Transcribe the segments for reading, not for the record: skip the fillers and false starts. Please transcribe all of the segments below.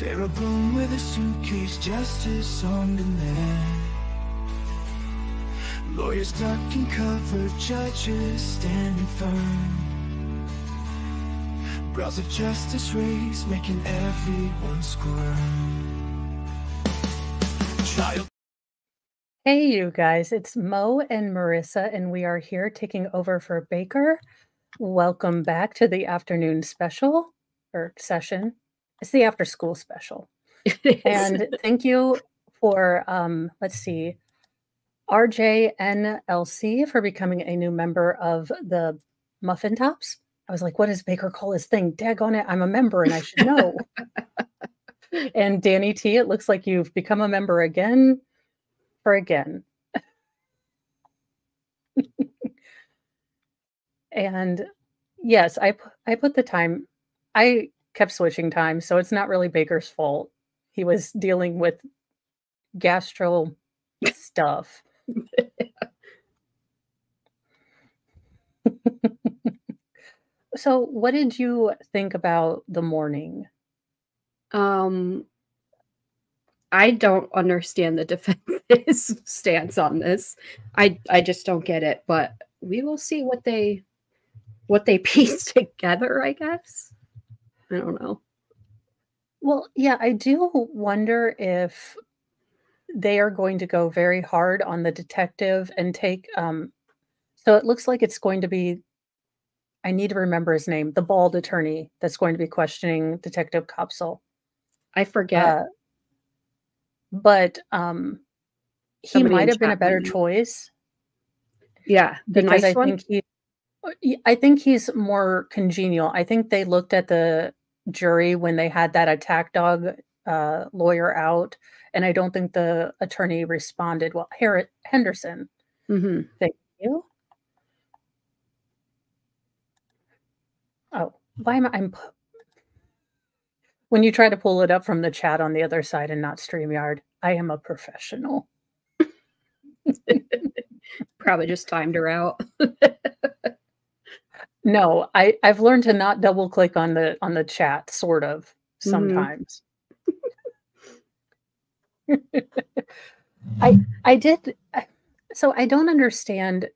Sarah Boone with a suitcase, justice on demand. Lawyers ducking cover, judges standing firm. Brows of justice raised, making everyone squirm. Child. Hey, you guys, it's Mo and Marissa, and we are here taking over for Baker. Welcome back to the afternoon special or session. It's the after school special. And thank you for, let's see, RJNLC for becoming a new member of the Muffin Tops. I was like, what does Baker call his thing? Daggone it, I'm a member and I should know. And Danny T, it looks like you've become a member again for again. And yes, I put the time. I kept switching times, so it's not really Baker's fault. He was dealing with gastro stuff. So, what did you think about the morning? I don't understand the defense's stance on this. I just don't get it, but we will see what they piece together, I guess. I don't know. Well, yeah, I do wonder if they are going to go very hard on the detective and take so it looks like it's going to be, I need to remember his name, the bald attorney that's going to be questioning Detective Copsall. I forget. But he Somebody might in have been a chat better might know. choice. Yeah, the because nice one. I think he's more congenial. I think they looked at the jury when they had that attack dog lawyer out, and I don't think the attorney responded well. Henderson. Mm-hmm. Thank you. Oh, why am I? When you try to pull it up from the chat on the other side and not StreamYard, I am a professional. Probably just timed her out. No, I've learned to not double click on the chat, sort of, sometimes. I did. So I don't understand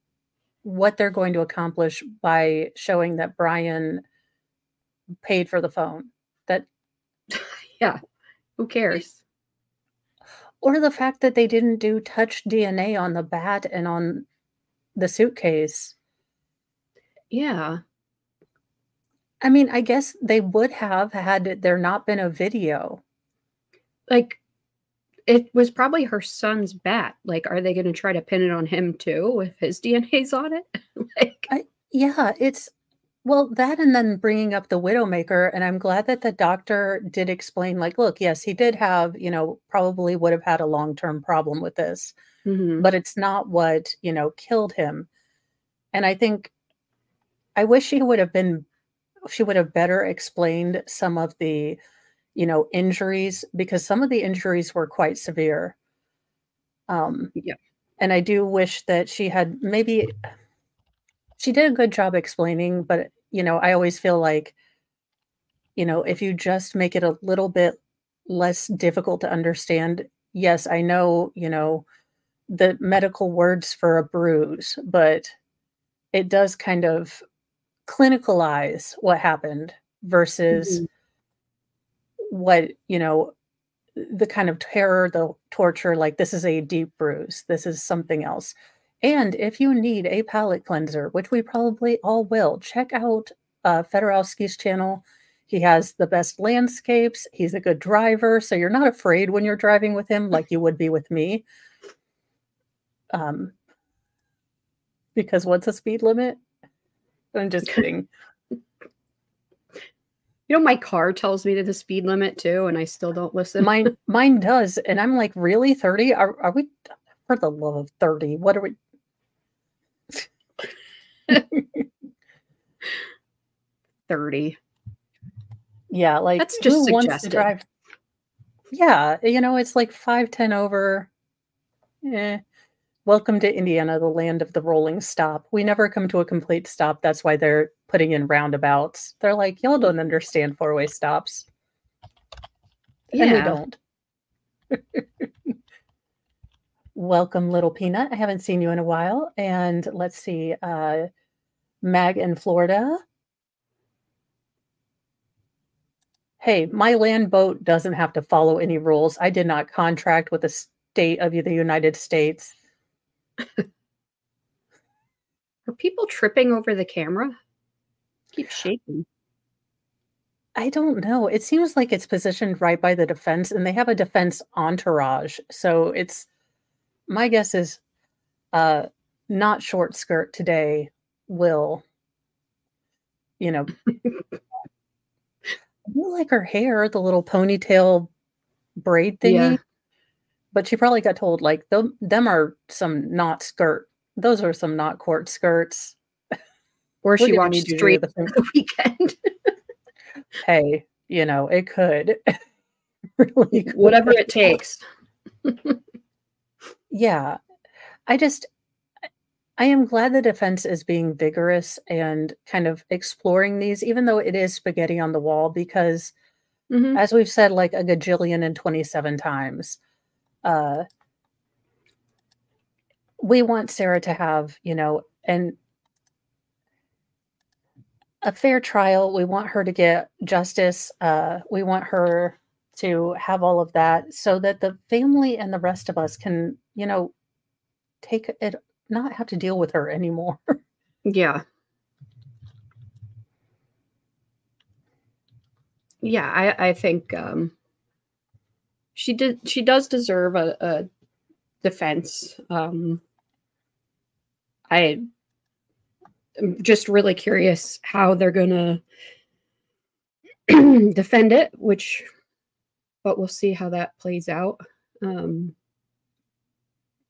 what they're going to accomplish by showing that Brian paid for the phone. That Yeah, who cares? Or the fact that they didn't do touch DNA on the bat and on the suitcase. Yeah. I mean, I guess they would have had there not been a video. Like, it was probably her son's bat. Like, are they going to try to pin it on him too if his DNA's on it? Yeah, it's, well, that and then bringing up the Widowmaker, and I'm glad that the doctor did explain, like, look, yes, he did have, probably would have had a long-term problem with this, but it's not what, killed him. And I think, I wish she would have better explained some of the, injuries, because some of the injuries were quite severe. Yeah. And I do wish that she did a good job explaining, but, I always feel like, if you just make it a little bit less difficult to understand, yes, I know, the medical words for a bruise, but it does kind of clinicalize what happened versus what, the kind of terror, the torture, like this is a deep bruise, this is something else. And if you need a palate cleanser, which we probably all will, check out Fedorowski's channel. He has the best landscapes. He's a good driver, so you're not afraid when you're driving with him like you would be with me. Because what's the speed limit? I'm just kidding. My car tells me the speed limit too, and I still don't listen. Mine does, and I'm like, really, 30? Are we, for the love of 30? What are we? 30. Yeah, like that's just who suggested. Wants to drive? Yeah, it's like 5-10 over. Welcome to Indiana, the land of the rolling stop. We never come to a complete stop. That's why they're putting in roundabouts. They're like, y'all don't understand four-way stops. and we Yeah. don't. Welcome, little peanut. I haven't seen you in a while. And let's see, Mag in Florida. Hey, my land boat doesn't have to follow any rules. I did not contract with the state of the United States. Are people tripping over the camera? Keep shaking. I don't know. It seems like it's positioned right by the defense, and they have a defense entourage. So it's my guess is not short skirt today will, you know, I do like her hair, the little ponytail braid thingy, Yeah. but she probably got told like them are some not skirt. Those are some not court skirts. Or We're she gonna watched need you to do Street the thing. the weekend. Hey, it could. Really could. Whatever it takes. Yeah. I am glad the defense is being vigorous and kind of exploring these, even though it is spaghetti on the wall, because Mhm. as we've said like a gajillion and 27 times, uh, we want Sarah to have, a fair trial. We want her to get justice. We want her to have all of that so that the family and the rest of us can, take it, not have to deal with her anymore. Yeah. Yeah, I think she does deserve a defense. I am just really curious how they're gonna defend it, but we'll see how that plays out.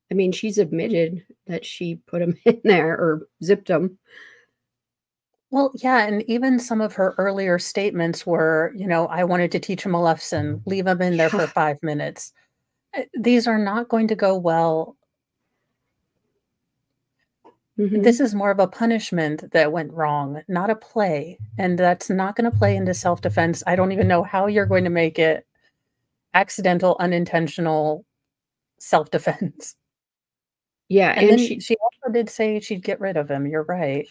I mean, she's admitted that she put him in there or zipped him. Well, yeah, and even some of her earlier statements were, I wanted to teach him a lesson, leave him in there for Yeah. 5 minutes. These are not going to go well. This Mhm. is more of a punishment that went wrong, not a play, and that's not gonna play into self-defense. I don't even know how you're going to make it accidental, unintentional self-defense. Yeah, And and then she also did say she'd get rid of him, you're right.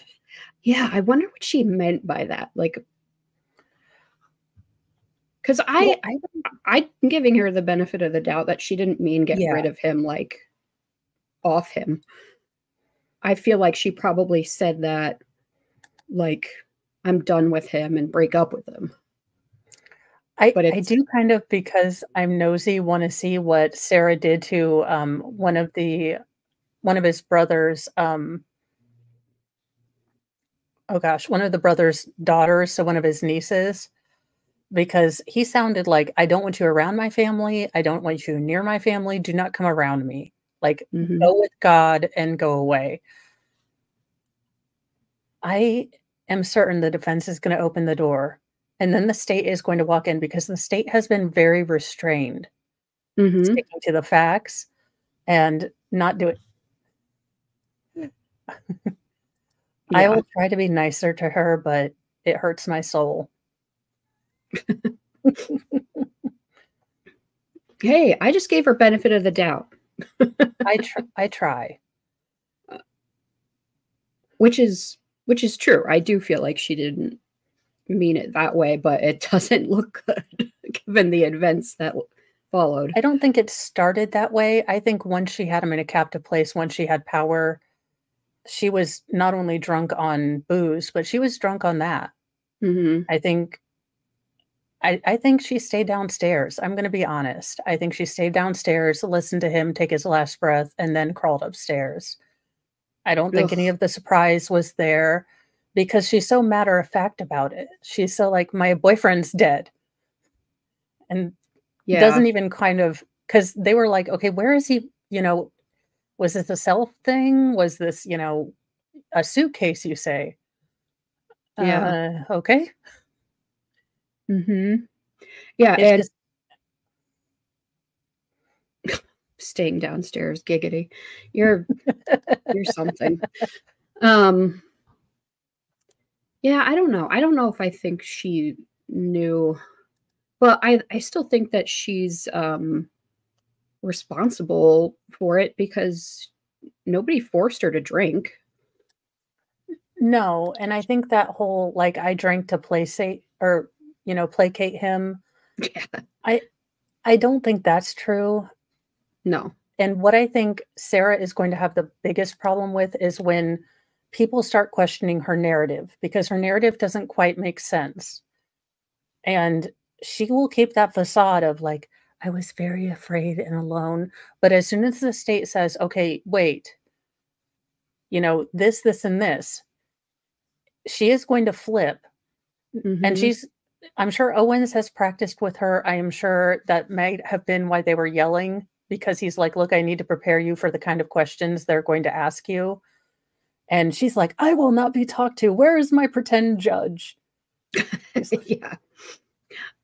yeah, I wonder what she meant by that. Like, because Well, I I'm giving her the benefit of the doubt that she didn't mean get yeah. rid of him, like, off him. I feel like she probably said that, like, "I'm done with him," and break up with him. I But I it's do kind of, because I'm nosy, wanna see what Sarah did to, one of his brothers, oh gosh, one of the brother's daughters, so one of his nieces, because he sounded like, "I don't want you around my family, I don't want you near my family, do not come around me. Like, Mhm. go with God and go away." I am certain the defense is gonna open the door, and then the state is going to walk in because the state has been very restrained, Mhm. sticking to the facts and not doing. I Yeah. will try to be nicer to her, but it hurts my soul. Hey, I just gave her benefit of the doubt, I try. which is true. I do feel like she didn't mean it that way, but it doesn't look good given the events that followed. I don't think it started that way. I think once she had him in a captive place, once she had power, she was not only drunk on booze, but she was drunk on that. Mhm. I think I think she stayed downstairs. I'm gonna be honest. I think she stayed downstairs, listened to him take his last breath, and then crawled upstairs. I don't think any Ugh. of the surprise was there because she's so matter of fact about it. She's so like, "My boyfriend's dead," and Yeah. doesn't even kind of, because they were like, "Okay, where is he?" Was this a self thing? Was this, a suitcase, you say? Yeah. Okay. Mhm. Yeah, It's and just staying downstairs, giggity. You're you're something. Um, yeah, I don't know. I don't know if I think she knew But I still think that she's responsible for it because nobody forced her to drink. No, and I think that whole, like, I drank to placate or, placate him, Yeah. I I don't think that's true. No. And what I think Sarah is going to have the biggest problem with is when people start questioning her narrative because her narrative doesn't quite make sense. And she will keep that facade of like, I was very afraid and alone. But as soon as the state says, okay, wait, this, and this, she is going to flip. And Hmm. I'm sure Owens has practiced with her. I am sure that might have been why they were yelling because he's like, look, I need to prepare you for the kind of questions they're going to ask you. And she's like, I will not be talked to. Where is my pretend judge? Yeah.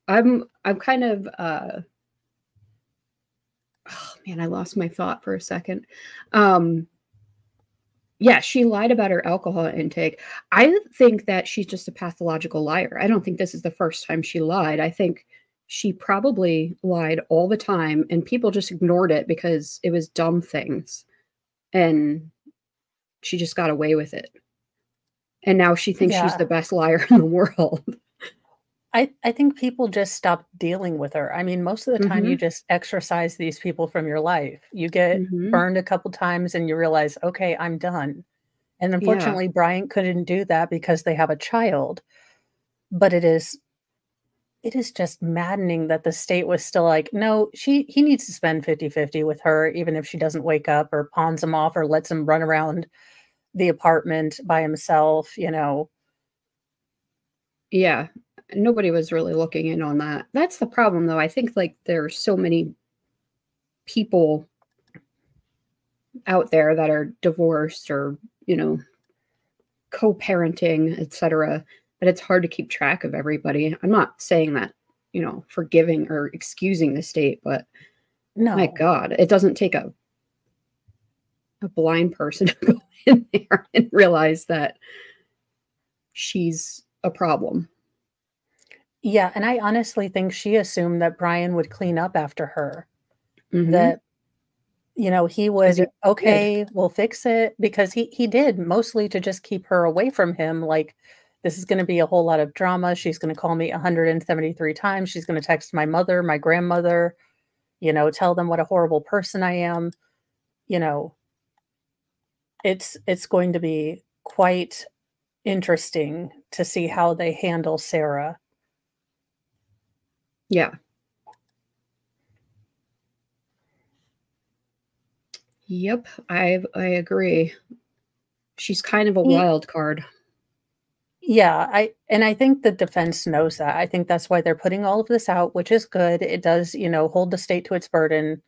I'm kind of oh man, I lost my thought for a second. Yeah, she lied about her alcohol intake. I think that she's just a pathological liar. I don't think this is the first time she lied. I think she probably lied all the time and people just ignored it because it was dumb things. And she just got away with it. And now she thinks she's the Yeah. best liar in the world. I think people just stop dealing with her. I mean, most of the time you Mhm. just exorcise these people from your life. You get Mhm. burned a couple times and you realize, okay, I'm done. And Yeah. unfortunately, Bryant couldn't do that because they have a child. But it is just maddening that the state was still like, no, he needs to spend 50-50 with her, even if she doesn't wake up or pawns him off or lets him run around the apartment by himself. Yeah. Nobody was really looking in on that. That's the problem though. I think like there's so many people out there that are divorced or, you know, co-parenting, etc., that it's hard to keep track of everybody. I'm not saying that, forgiving or excusing the state, but my No. God, it doesn't take a blind person to go in there and realize that she's a problem. Yeah, and I honestly think she assumed that Brian would clean up after her, Mhm. that, he 'Cause he would, did. "Okay, we'll fix it," because he did, mostly to just keep her away from him, like, "This is gonna be a whole lot of drama, she's gonna call me 173 times, she's gonna text my mother, my grandmother, tell them what a horrible person I am," you know, it's going to be quite interesting to see how they handle Sarah. Yeah. Yep, I agree. She's kind of a He wild card. Yeah, I think the defense knows that. I think that's why they're putting all of this out, which is good. It does, hold the state to its burden,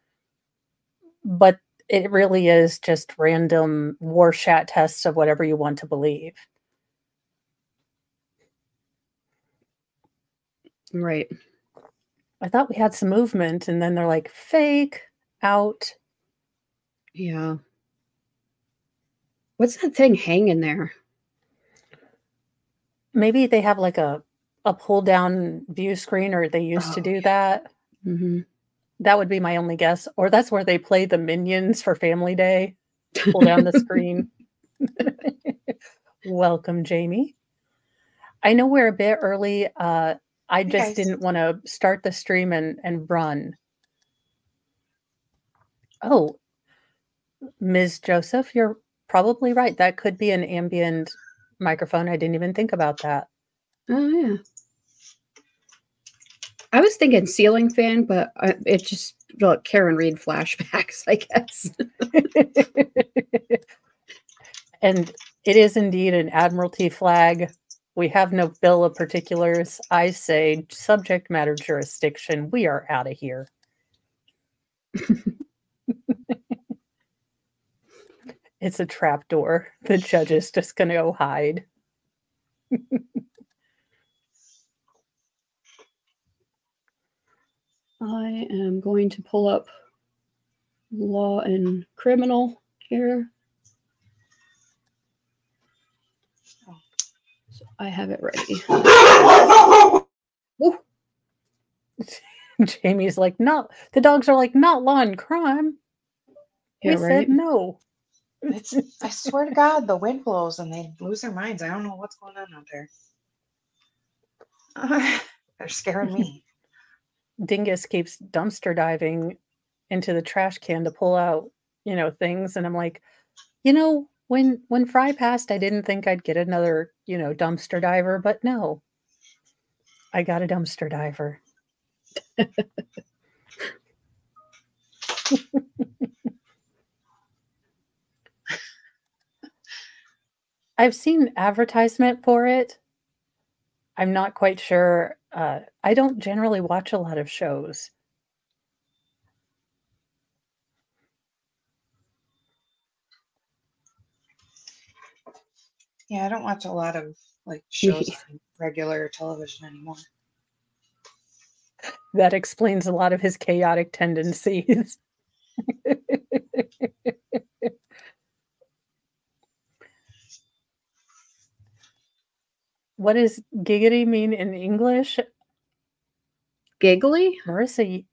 but it really is just random Rorschach tests of whatever you want to believe. Right. I thought we had some movement, and then they're like, fake, out. Yeah. What's that thing hanging there? Maybe they have like a pull down view screen, or they used to Oh, do yeah. that. Mhm. That would be my only guess. Or that's where they play the Minions for Family Day. Pull down the screen. Welcome, Jamie. I know we're a bit early. I Hey just guys. didn't wanna start the stream and run. Oh, Ms. Joseph, you're probably right. That could be an ambient microphone. I didn't even think about that. Oh, yeah. I was thinking ceiling fan, but it just like Karen Reed flashbacks, I guess. And it is indeed an Admiralty flag. We have no bill of particulars. I say subject matter jurisdiction. We are out of here. It's a trap door. The judge is just gonna go hide. I am going to pull up law and criminal here. So I have it ready. Ooh. Jamie's like, "No." The dogs are like, "Not law and crime. Yeah, We right. said no." I swear to God, the wind blows and they lose their minds. I don't know what's going on out there. They're scaring me. Dingus keeps dumpster diving into the trash can to pull out, things, and I'm like, when Fry passed, I didn't think I'd get another, dumpster diver, but no. I got a dumpster diver. I've seen advertisement for it. I'm not quite sure. I don't generally watch a lot of shows. Yeah, I don't watch a lot of shows on regular television anymore. That explains a lot of his chaotic tendencies. What does giggity mean in English? Giggly? Marissa,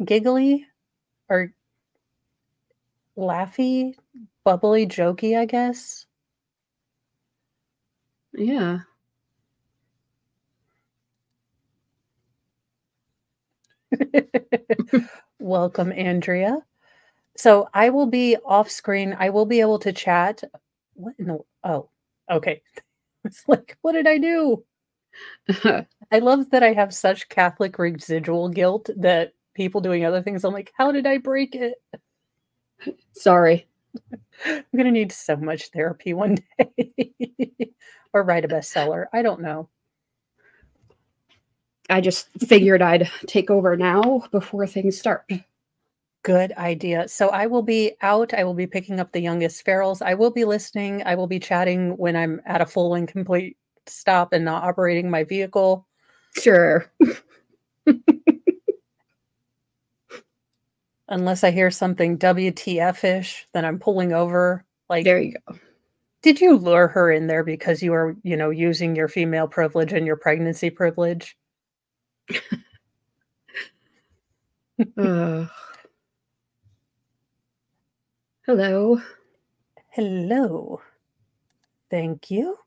giggly or laughy, bubbly, jokey, I guess. Yeah. Welcome, Andrea. So I will be off screen. I will be able to chat. What in the? Oh, okay. It's like, what did I do? I love that I have such Catholic residual guilt that people doing other things, I'm like, how did I break it? Sorry. I'm going to need so much therapy one day or write a bestseller. I don't know. I just figured I'd take over now before things start. Good idea. So I will be out. I will be picking up the youngest ferals. I will be listening. I will be chatting when I'm at a full and complete stop and not operating my vehicle. Sure. Unless I hear something WTF-ish, then I'm pulling over. Like, there you go. Did you lure her in there because you were, using your female privilege and your pregnancy privilege? Hello. Hello. Thank you.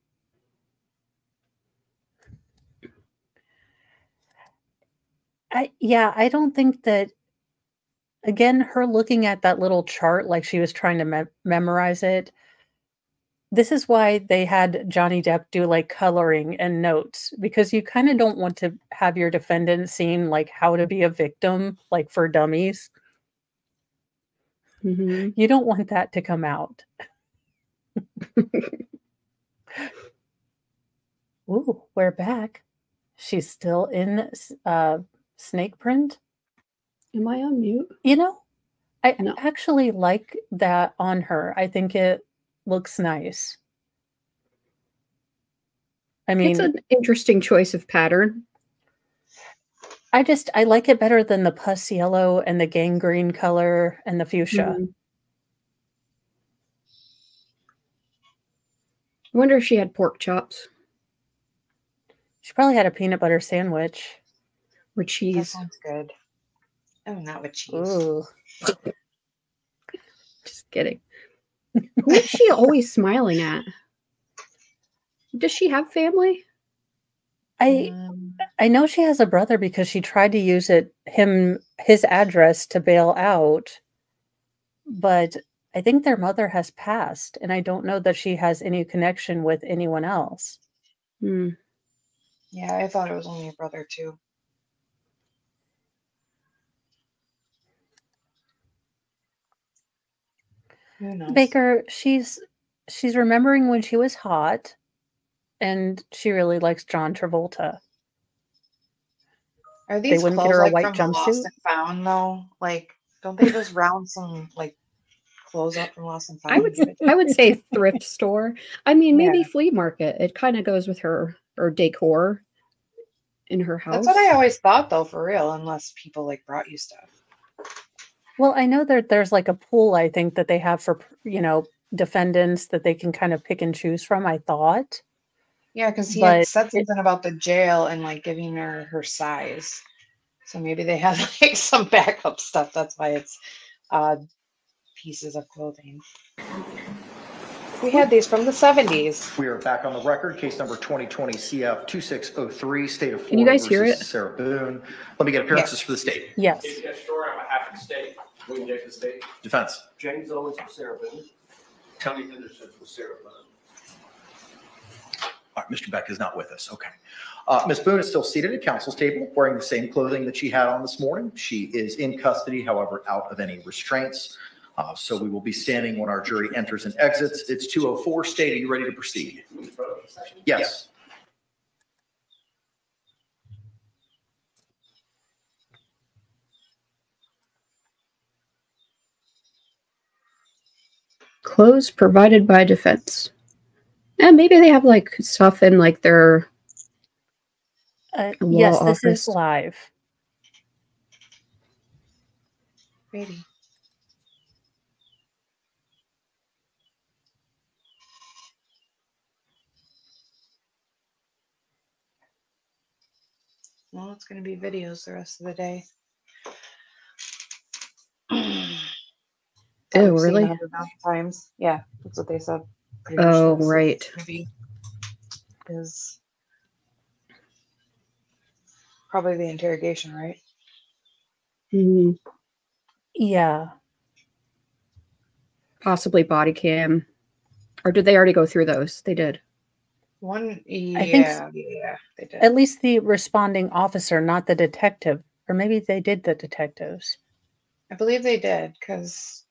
I don't think that, again, her looking at that little chart like she was trying to memorize it. This is why they had Johnny Depp do like coloring and notes, because you kind of don't want to have your defendant seeing like how to be a victim, like for dummies. Mm-hmm. You don't want that to come out. Ooh, we're back. She's still in snake print. Am I on mute? I actually like that on her. I think it looks nice. I mean, it's an interesting choice of pattern. I like it better than the pus yellow and the gangrene color and the fuchsia. Mm-hmm. I wonder if she had pork chops. She probably had a peanut butter sandwich. Or cheese. That sounds good. Oh, not with cheese. Ooh. Just kidding. Who is she always smiling at? Does she have family? I know she has a brother because she tried to use his address to bail out, but I think their mother has passed, and I don't know that she has any connection with anyone else. Yeah, I thought it was only a brother too. Who knows? Baker, she's remembering when she was hot, and she really likes John Travolta. Are these wouldn't clothes get her a like white from the jumpsuit? Lost and Found though? Like, don't they just round some like clothes up from Lost and Found? I would say thrift store. I mean, maybe flea market. It kind of goes with her or decor in her house. That's what I always thought though, for real, unless people like brought you stuff. Well, I know that there's like a pool, I think, that they have for, defendants that they can kind of pick and choose from, I thought. Yeah, because he had said something about the jail and like giving her size. So maybe they have like some backup stuff. That's why it's odd pieces of clothing. We had these from the 70s. We are back on the record. Case number 2020 CF 2603, State of Florida. Can you guys hear versus it? Sarah Boone. Let me get appearances for the state. Yes. Story on behalf of the state. William Jackson State. Defense. James Owens for Sarah Boone. Tony Henderson for Sarah Boone. All right, Mr. Beck is not with us. Okay. Ms. Boone is still seated at counsel's table, wearing the same clothing that she had on this morning. She is in custody, however, out of any restraints. So we will be standing when our jury enters and exits. It's 2:04. State, are you ready to proceed? Yes. Clothes provided by defense. And maybe they have like stuff in like their law yes, this office. is live. Ready. Well, it's going to be videos the rest of the day. Oh, We've seen really? 100,000 times. Yeah, that's what they said. Pretty Oh, much that's right. movie is probably the interrogation, right? Mhm. Yeah. Possibly body cam. Or did they already go through those? They did. One, yeah, I think yeah, they did. at least the responding officer, not the detective. Or maybe they did the detectives. I believe they did because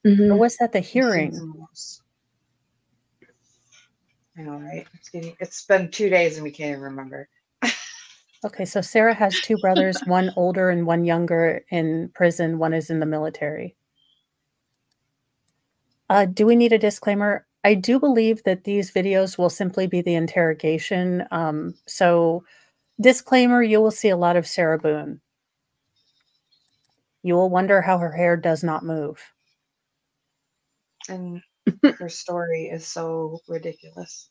Mhm. Or was that the hearing? I know, right? It's been 2 days and we can't even remember. Okay, so Sarah has two brothers, one older and one younger in prison. One is in the military. Do we need a disclaimer? I do believe that these videos will simply be the interrogation. So, disclaimer, you will see a lot of Sarah Boone. You will wonder how her hair does not move. And her story is so ridiculous.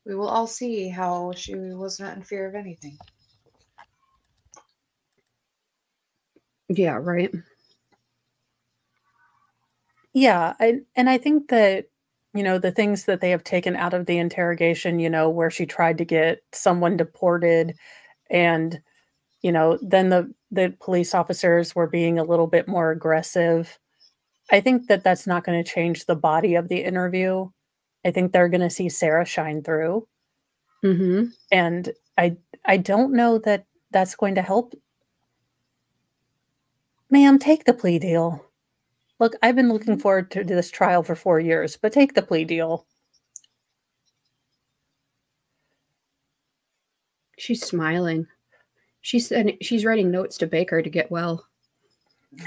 We will all see how she was not in fear of anything. Yeah, right. Yeah, and I think that, you know, the things that they have taken out of the interrogation, you know, where she tried to get someone deported and, you know, then the police officers were being a little bit more aggressive. I think that that's not going to change the body of the interview. I think they're going to see Sarah shine through. Mm-hmm. And I don't know that that's going to help. Ma'am, take the plea deal. Look, I've been looking forward to this trial for 4 years, but take the plea deal. She's smiling. She's writing notes to Baker to get well.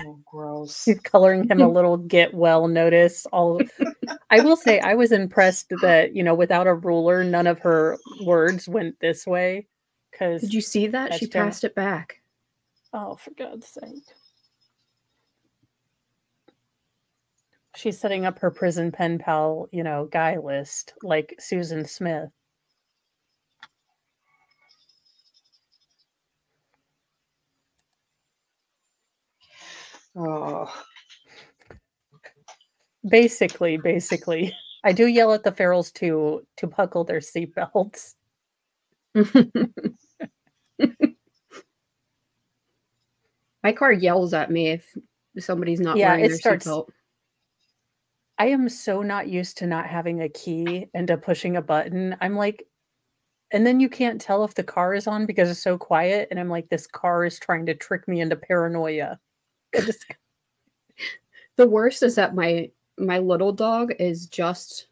Oh, gross. She's coloring him a little get well notice. I will say I was impressed that, you know, without a ruler, none of her words went this way. Did you see that? She passed it back. Oh, for God's sake. She's setting up her prison pen pal, you know, guy list like Susan Smith. Oh. Basically. I do yell at the ferals to buckle their seatbelts. My car yells at me if somebody's not wearing their seatbelt. I am so not used to not having a key and to pushing a button. I'm like, and then you can't tell if the car is on because it's so quiet. And I'm like, this car is trying to trick me into paranoia. The worst is that my little dog is just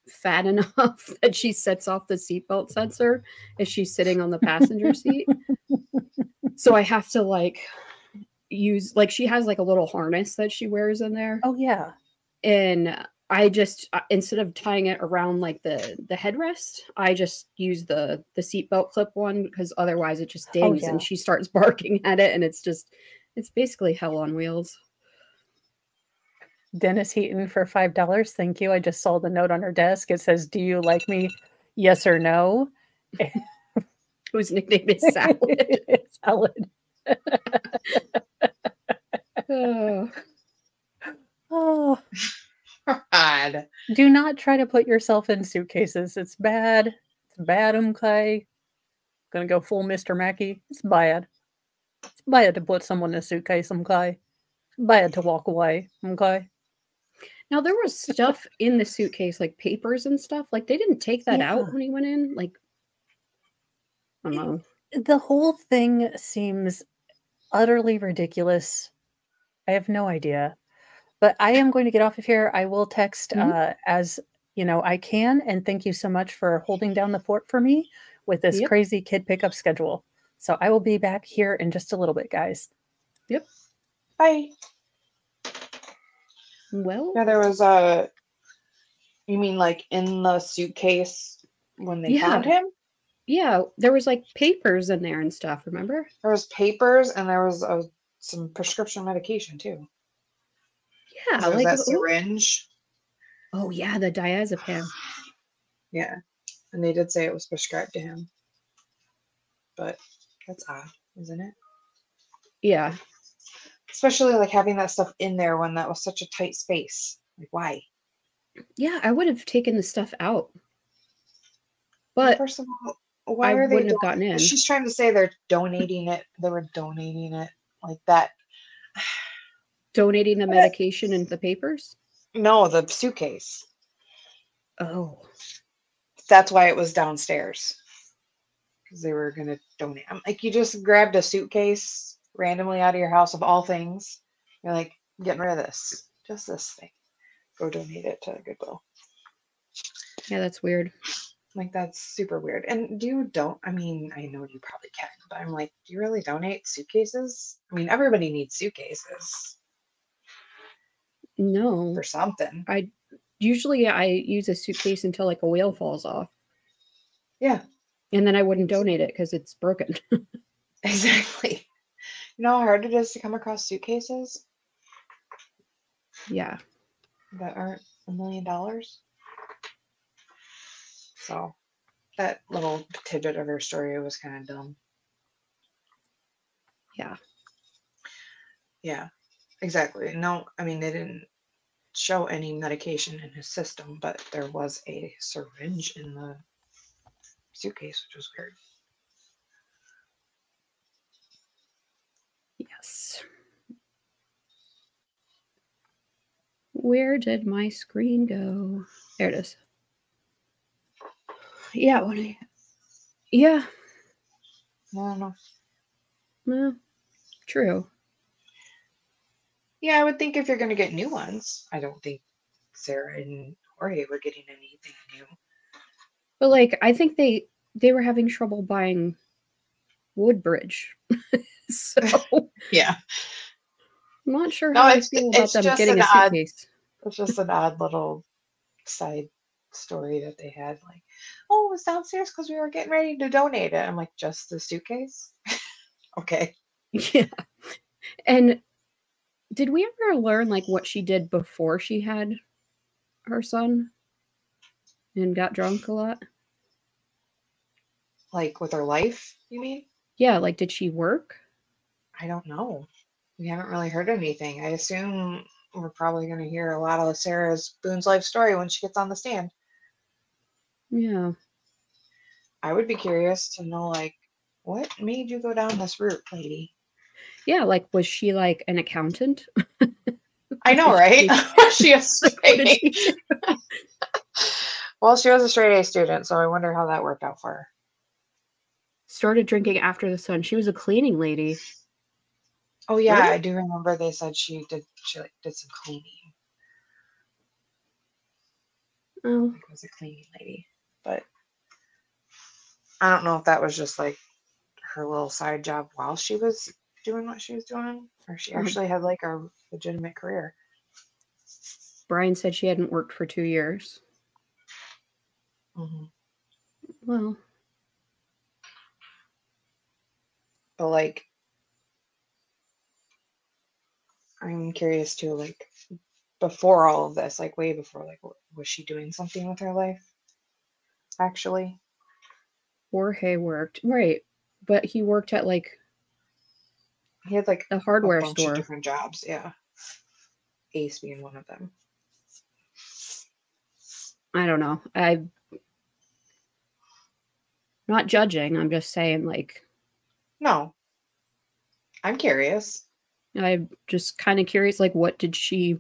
fat enough that she sets off the seatbelt sensor as she's sitting on the passenger seat. So I have to like use, like, she has like a little harness that she wears in there. Oh yeah. And I just, instead of tying it around like the headrest, I just use the seatbelt clip one because otherwise it just dings and she starts barking at it. And it's basically hell on wheels. Dennis Heaton for $5. Thank you. I just saw the note on her desk. It says, "Do you like me? Yes or no?" whose nickname is Salad. Salad. Oh. Oh, God. do not try to put yourself in suitcases. It's bad. It's bad, okay? Gonna go full Mr. Mackey. It's bad. It's bad to put someone in a suitcase, okay? It's bad to walk away, okay? Now there was stuff in the suitcase, like papers and stuff. Like they didn't take that Yeah. out when he went in. Like, I don't know. The whole thing seems utterly ridiculous. I have no idea. But I am going to get off of here. I will text as I can. And thank you so much for holding down the fort for me with this Yep. crazy kid pickup schedule. So I will be back here in just a little bit, guys. Yep. Bye. Well, Yeah, there was you mean like in the suitcase when they found him? yeah, there was like papers in there and stuff, remember? There was papers and there was some prescription medication too. Yeah, There was like that syringe. oh yeah, the diazepam. Yeah. And they did say it was prescribed to him. But that's odd, isn't it? Yeah. Especially like having that stuff in there when that was such a tight space. Like why? Yeah, I would have taken the stuff out. Well, But first of all, why I are they wouldn't have gotten in. She's trying to say they're donating it. They were donating it like that. Donating the medication and the papers? No, the suitcase. Oh. That's why it was downstairs. Because they were going to donate. I'm like, you just grabbed a suitcase randomly out of your house of all things. You're like, I'm getting rid of this. Just this thing. Go donate it to Goodwill. Yeah, that's weird. Like, that's super weird. And I mean, I know you probably can, but I'm like, do you really donate suitcases? I mean, everybody needs suitcases No. for something. Usually I use a suitcase until like a wheel falls off. Yeah, And then I wouldn't donate it because it's broken. exactly. You know how hard it is to come across suitcases Yeah. that aren't $1 million? So that little tidbit of her story was kind of dumb. Yeah. Yeah, exactly. No, I mean, they didn't show any medication in his system, but there was a syringe in the suitcase, which was weird. Yes. Where did my screen go? There it is. Yeah. Yeah. I don't know. Well, true. Yeah, I would think if you're going to get new ones, I don't think Sarah and Jorge were getting anything new. But like, I think they were having trouble buying Woodbridge. So Yeah. I'm not sure No, how I it's feel about them just getting an a suitcase. It's just an odd little side story that they had. Like, oh, it was downstairs because we were getting ready to donate it. I'm like, just the suitcase? Okay. Yeah. And did we ever learn like what she did before she had her son and got drunk a lot? Like with her life, you mean? Yeah, like did she work? I don't know. We haven't really heard anything. I assume we're probably going to hear a lot of Sarah's Boone's life story when she gets on the stand. Yeah. I would be curious to know, like, what made you go down this route, lady? Yeah, like was she like an accountant? I know, right? Was she a straight A? She Well, she was a straight A student, so I wonder how that worked out for her. started drinking after the sun. She was a cleaning lady. Oh yeah, Really? I do remember they said she did some cleaning. Oh. Like was a cleaning lady. But I don't know if that was just like her little side job while she was doing what she was doing, or she actually had like a legitimate career. Brian said she hadn't worked for 2 years. Mm-hmm. Well, But like, I'm curious too, like before all of this, like way before, like was she doing something with her life? Actually, Jorge worked. Right. But he worked at like He had like the a hardware bunch of store. different jobs. Yeah. Ace being one of them. I don't know. I'm not judging. I'm just saying, like, No. I'm curious. I'm just kind of curious, like, what did she,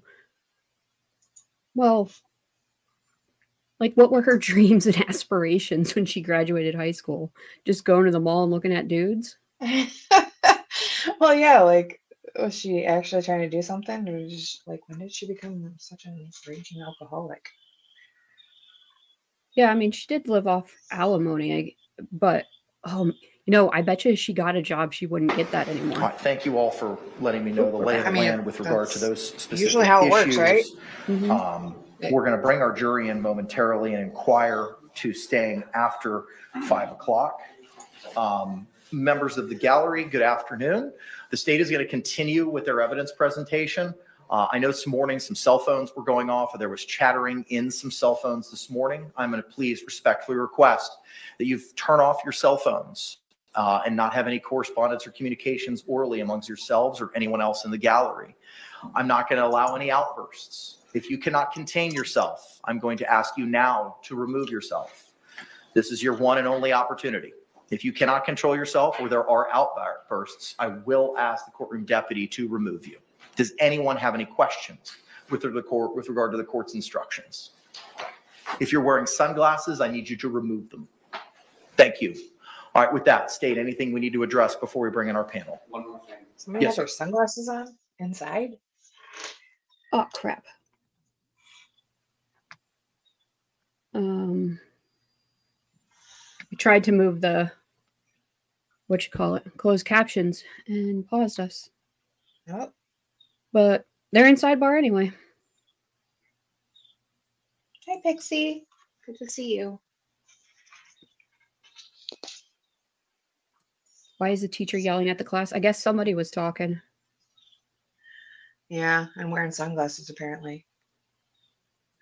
well, like, what were her dreams and aspirations when she graduated high school? Just going to the mall and looking at dudes? Well, yeah, like, was she actually trying to do something? Or just, like, when did she become such a raging alcoholic? Yeah, I mean, she did live off alimony, but, I bet you if she got a job, she wouldn't get that All anymore. right, thank you all for letting me know the lay of the I mean, land with regard to that's those specific usually how it works, issues. right? We're going to bring our jury in momentarily and inquire to staying after 5 o'clock. Members of the gallery, good afternoon. The state is going to continue with their evidence presentation. I know this morning some cell phones were going off, or there was chattering in some cell phones this morning. I'm going to please respectfully request that you turn off your cell phones and not have any correspondence or communications orally amongst yourselves or anyone else in the gallery. I'm not going to allow any outbursts. If you cannot contain yourself, I'm going to ask you now to remove yourself. This is your one and only opportunity. If you cannot control yourself or there are outbursts, I will ask the courtroom deputy to remove you. Does anyone have any questions with regard to the court's instructions? If you're wearing sunglasses, I need you to remove them. Thank you. All right, with that, state anything we need to address before we bring in our panel. One more thing. Somebody Yes, had their sunglasses on inside? Oh, crap. We tried to move the, closed captions and paused us. Nope. But they're in sidebar anyway. Hi, Pixie. Good to see you. Why is the teacher yelling at the class? I guess somebody was talking. Yeah, I'm wearing sunglasses apparently.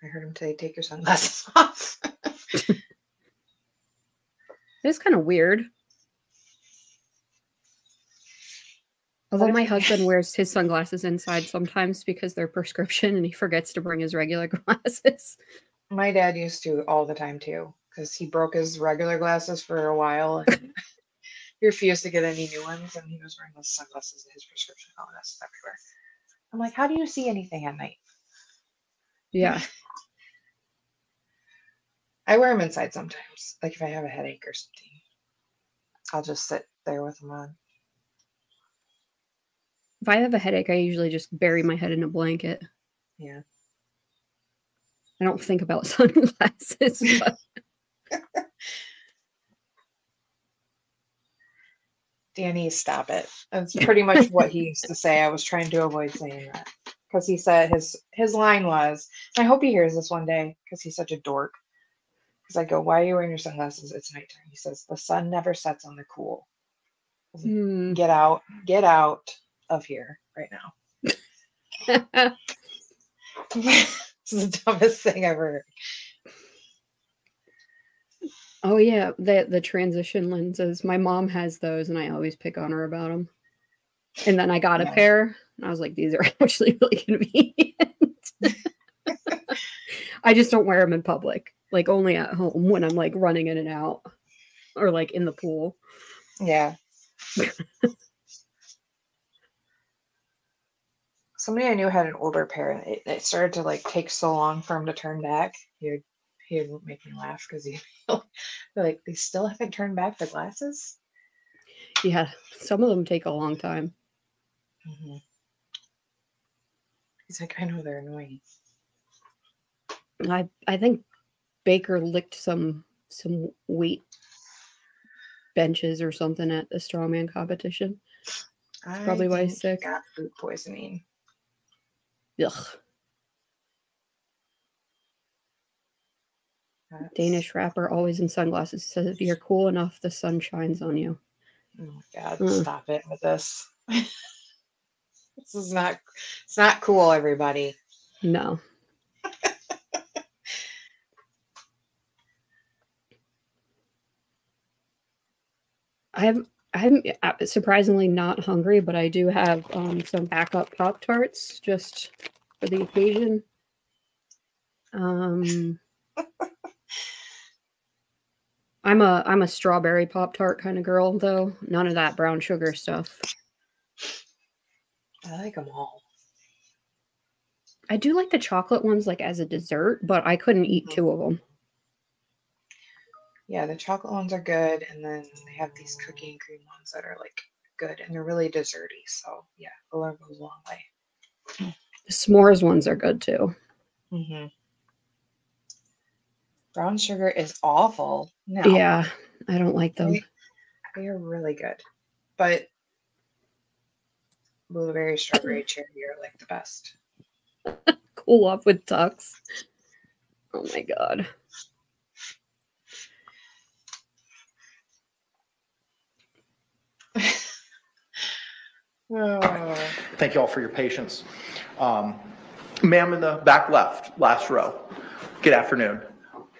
I heard him say, take your sunglasses off. It's kind of weird. Although my husband wears his sunglasses inside sometimes because they're prescription and he forgets to bring his regular glasses. My dad used to all the time too, because he broke his regular glasses for a while and he refused to get any new ones, and he was wearing those sunglasses in his prescription glasses everywhere. I'm like, how do you see anything at night? Yeah. I wear them inside sometimes. Like if I have a headache or something, I'll just sit there with them on. If I have a headache, I usually just bury my head in a blanket. Yeah. I don't think about sunglasses. But... Danny, stop it. That's pretty much what he used to say. I was trying to avoid saying that because he said his line was, I hope he hears this one day because he's such a dork. Because I go, why are you wearing your sunglasses? It's nighttime. He says, the sun never sets on the cool. I was like, get out of here right now. This is the dumbest thing I've heard. Oh yeah, the transition lenses. My mom has those, and I always pick on her about them. And then I got a pair, and I was like, these are actually really convenient. I just don't wear them in public, like only at home when I'm like running in and out, or like in the pool. Yeah. Somebody I knew had an older pair, and it started to like take so long for him to turn back. He would make me laugh because he like, they still haven't turned back the glasses. Yeah, some of them take a long time. Mm-hmm. He's like, I know they're annoying. I think Baker licked some weight benches or something at the strongman competition. That's probably why he's sick. He got food poisoning. Ugh. Danish rapper, always in sunglasses, says if you're cool enough, the sun shines on you. Oh my God, stop it with this. This is not, it's not cool, everybody. No. I'm surprisingly not hungry, but I do have some backup Pop-Tarts just for the occasion. I'm a strawberry Pop-Tart kind of girl, though. None of that brown sugar stuff. I like them all. I do like the chocolate ones, like as a dessert, but I couldn't eat two of them. Yeah, the chocolate ones are good, and then they have these cookie and cream ones that are like good, and they're really desserty. So yeah, the love goes a long way. The s'mores ones are good too. Mm-hmm. Brown sugar is awful. No. Yeah, I don't like them. They are really good, but blueberry, strawberry, cherry are like the best. Cool off with Tux. Oh my god. Oh. Thank you all for your patience. Ma'am in the back left, last row. Good afternoon.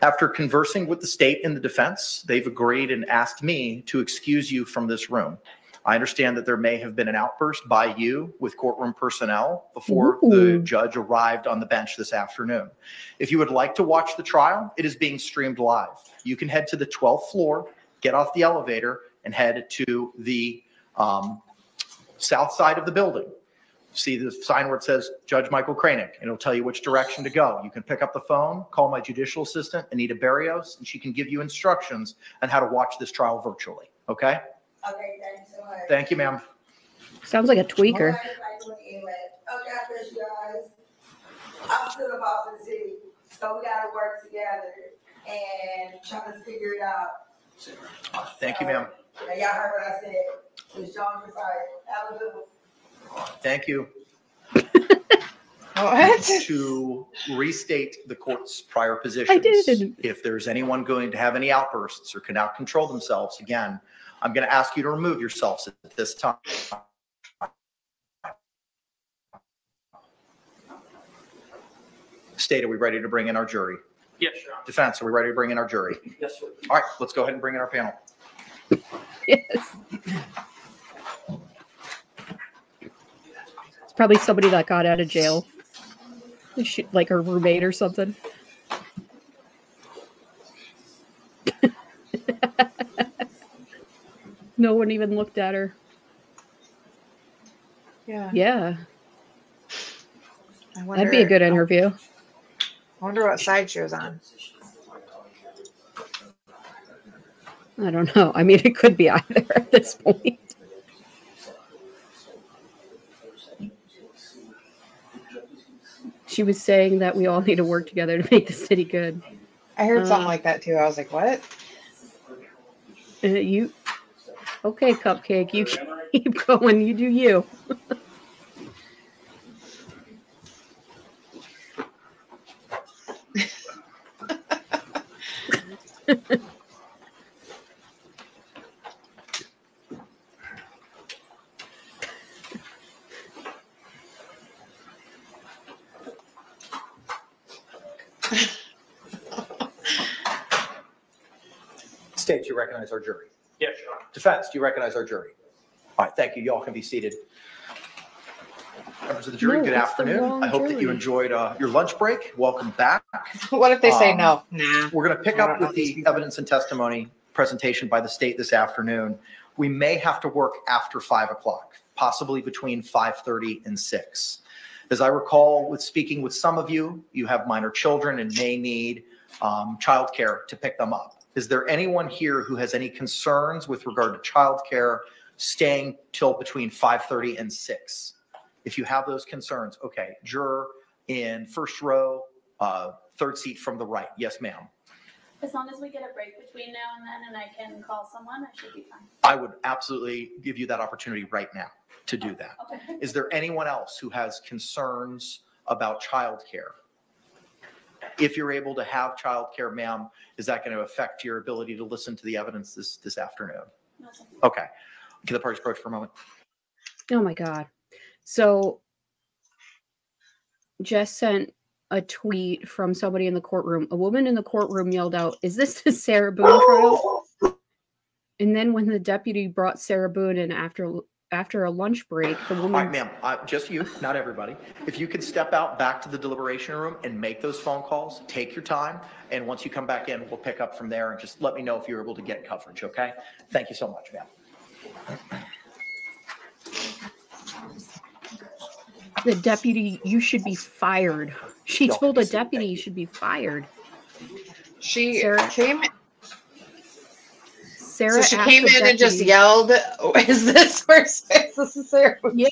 After conversing with the state and the defense, they've agreed and asked me to excuse you from this room. I understand that there may have been an outburst by you with courtroom personnel before the judge arrived on the bench this afternoon. If you would like to watch the trial, it is being streamed live. You can head to the 12th floor, get off the elevator, and head to the south side of the building. See the sign where it says Judge Michael Kranick, and it'll tell you which direction to go. You can pick up the phone, call my judicial assistant, Anita Barrios, and she can give you instructions on how to watch this trial virtually. Okay? Okay, thanks so much. Thank you, ma'am. Sounds like a tweaker. Okay, guys. I'm still the boss of the city, so we gotta work together and try to figure it out. Thank you, ma'am. And y'all heard what I said. It's John Josiah. Have a good one. Thank you. What? To restate the court's prior positions. I did. If there's anyone going to have any outbursts or cannot control themselves, again, I'm going to ask you to remove yourselves at this time. State, are we ready to bring in our jury? Yes, Your Honor. Defense, are we ready to bring in our jury? Yes, sir. All right, let's go ahead and bring in our panel. Yes. It's probably somebody that got out of jail. Like her roommate or something. No one even looked at her. Yeah. Yeah. I wonder, That'd be a good interview. I wonder what side she was on. I don't know. I mean, it could be either at this point. She was saying that we all need to work together to make the city good. I heard something like that too. I was like, what? You okay, Cupcake? You keep going. You do you. State, do you recognize our jury? Yes, Your Honor. Defense, do you recognize our jury? All right, thank you. Y'all can be seated. Members of the jury, No, good it's the afternoon. wrong I hope that you jury. enjoyed your lunch break. Welcome back. What if they say no? Nah. We're going to pick I don't up know with these the people. evidence and testimony presentation by the state this afternoon. We may have to work after 5 o'clock, possibly between 5:30 and 6. As I recall, with speaking with some of you, you have minor children and may need childcare to pick them up. Is there anyone here who has any concerns with regard to childcare staying till between 5:30 and 6? If you have those concerns, okay. Juror in first row, third seat from the right. Yes, ma'am. As long as we get a break between now and then and I can call someone, I should be fine. I would absolutely give you that opportunity right now to do that. Okay. Is there anyone else who has concerns about childcare? If you're able to have childcare, ma'am, is that going to affect your ability to listen to the evidence this afternoon? No, sir. Okay. Can the parties approach for a moment? Oh my God. So Jess sent a tweet from somebody in the courtroom. A woman in the courtroom yelled out, "Is this the Sarah Boone trial?" And then when the deputy brought Sarah Boone in after a lunch break, the woman. All right, ma'am, just you, not everybody. If you could step out back to the deliberation room and make those phone calls, take your time. And once you come back in, we'll pick up from there and just let me know if you're able to get coverage, okay? Thank you so much, ma'am. The deputy, you should be fired. She told a deputy you should be fired. She Sarah came Sarah so she asked came the in and just deputy- yelled, oh, is this Sarah? Yeah.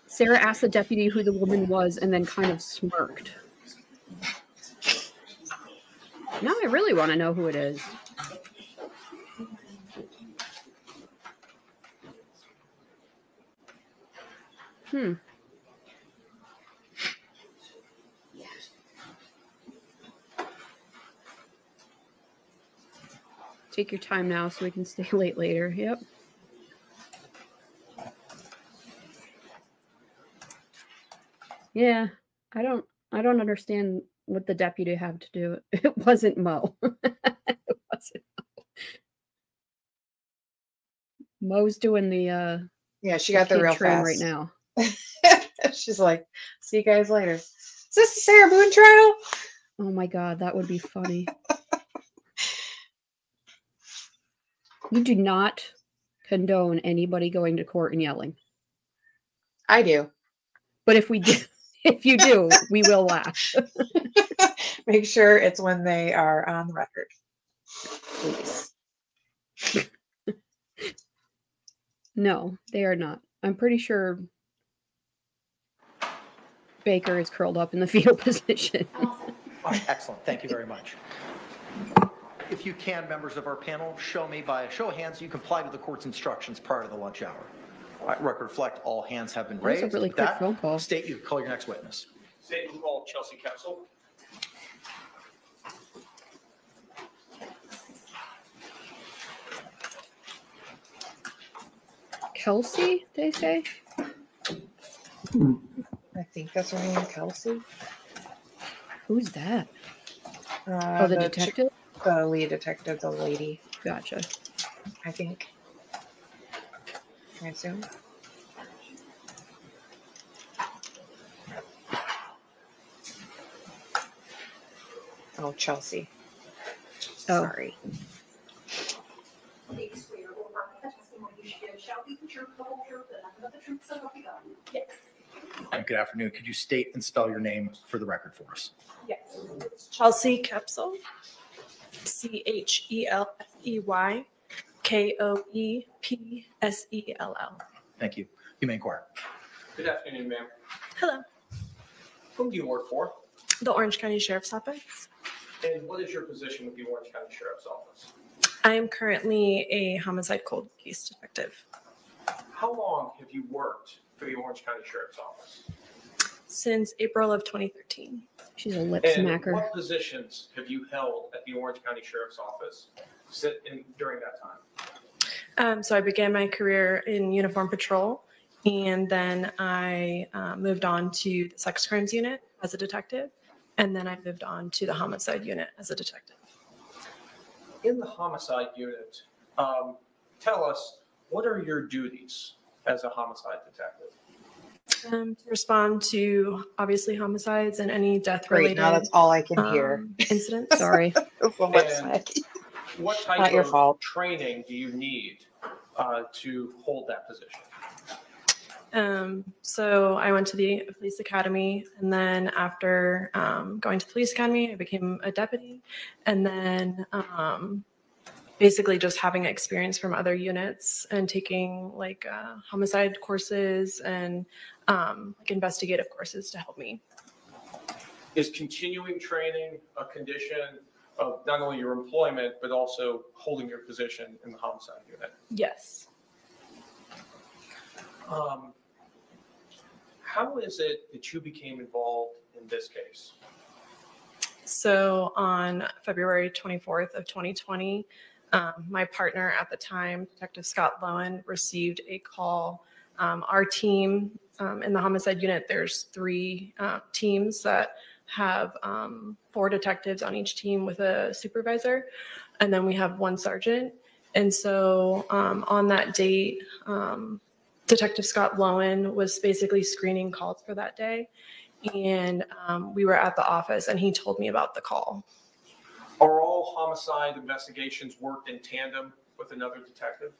Sarah asked the deputy who the woman was and then kind of smirked. Now I really want to know who it is. Take your time now so we can stay late later. Yep. Yeah, I don't understand what the deputy had to do. It wasn't Mo. It wasn't Mo. Mo's doing the Yeah, she got there kid real train fast. right now. She's like, see you guys later. Is this the Sarah Boone trial? Oh my god, that would be funny. You do not condone anybody going to court and yelling. I do. But if we do, if you do, we will laugh. Make sure it's when they are on the record. Please. No, they are not. I'm pretty sure Baker is curled up in the fetal position. All right, excellent. Thank you very much. If you can, members of our panel, show me by a show of hands you complied with the court's instructions prior to the lunch hour. All right, record reflect all hands have been That was a raised. really With quick that, phone call. State you call your next witness. State and call Chelsea Capsule. Kelsey, they say? I think that's her name, Kelsey. Who's that? Oh, the detective? The lead detective, the lady, Gotcha. I think. I assume. Oh, Chelsea. Oh. Sorry. Good afternoon. Could you state and spell your name for the record for us? Yes. Chelsea Capsule. Chelsey Koepsell. Thank you. You may inquire. Good afternoon, ma'am. Hello. Whom do you work for? The Orange County Sheriff's Office. And what is your position with the Orange County Sheriff's Office? I am currently a homicide cold case detective. How long have you worked for the Orange County Sheriff's Office? Since April of 2013. She's a lip And smacker. what positions have you held at the Orange County Sheriff's Office during that time? So I began my career in uniform patrol, and then I moved on to the sex crimes unit as a detective, and then I moved on to the homicide unit as a detective. In the homicide unit, tell us, what are your duties as a homicide detective? To respond to obviously homicides and any death Great, related now that's all I can hear. incidents. Sorry. And what type Not your of fault. training do you need to hold that position? So I went to the police academy, and then after going to the police academy, I became a deputy, and then basically just having experience from other units and taking like homicide courses and like investigative courses to help me. Is continuing training a condition of not only your employment, but also holding your position in the homicide unit? Yes. How is it that you became involved in this case? So on February 24th of 2020, my partner at the time, Detective Scott Lowen, received a call. Our team in the homicide unit, there's 3 teams that have 4 detectives on each team with a supervisor. and then we have one sergeant. And so on that date, Detective Scott Lowen was basically screening calls for that day. And we were at the office and he told me about the call. Are all homicide investigations worked in tandem with another detective?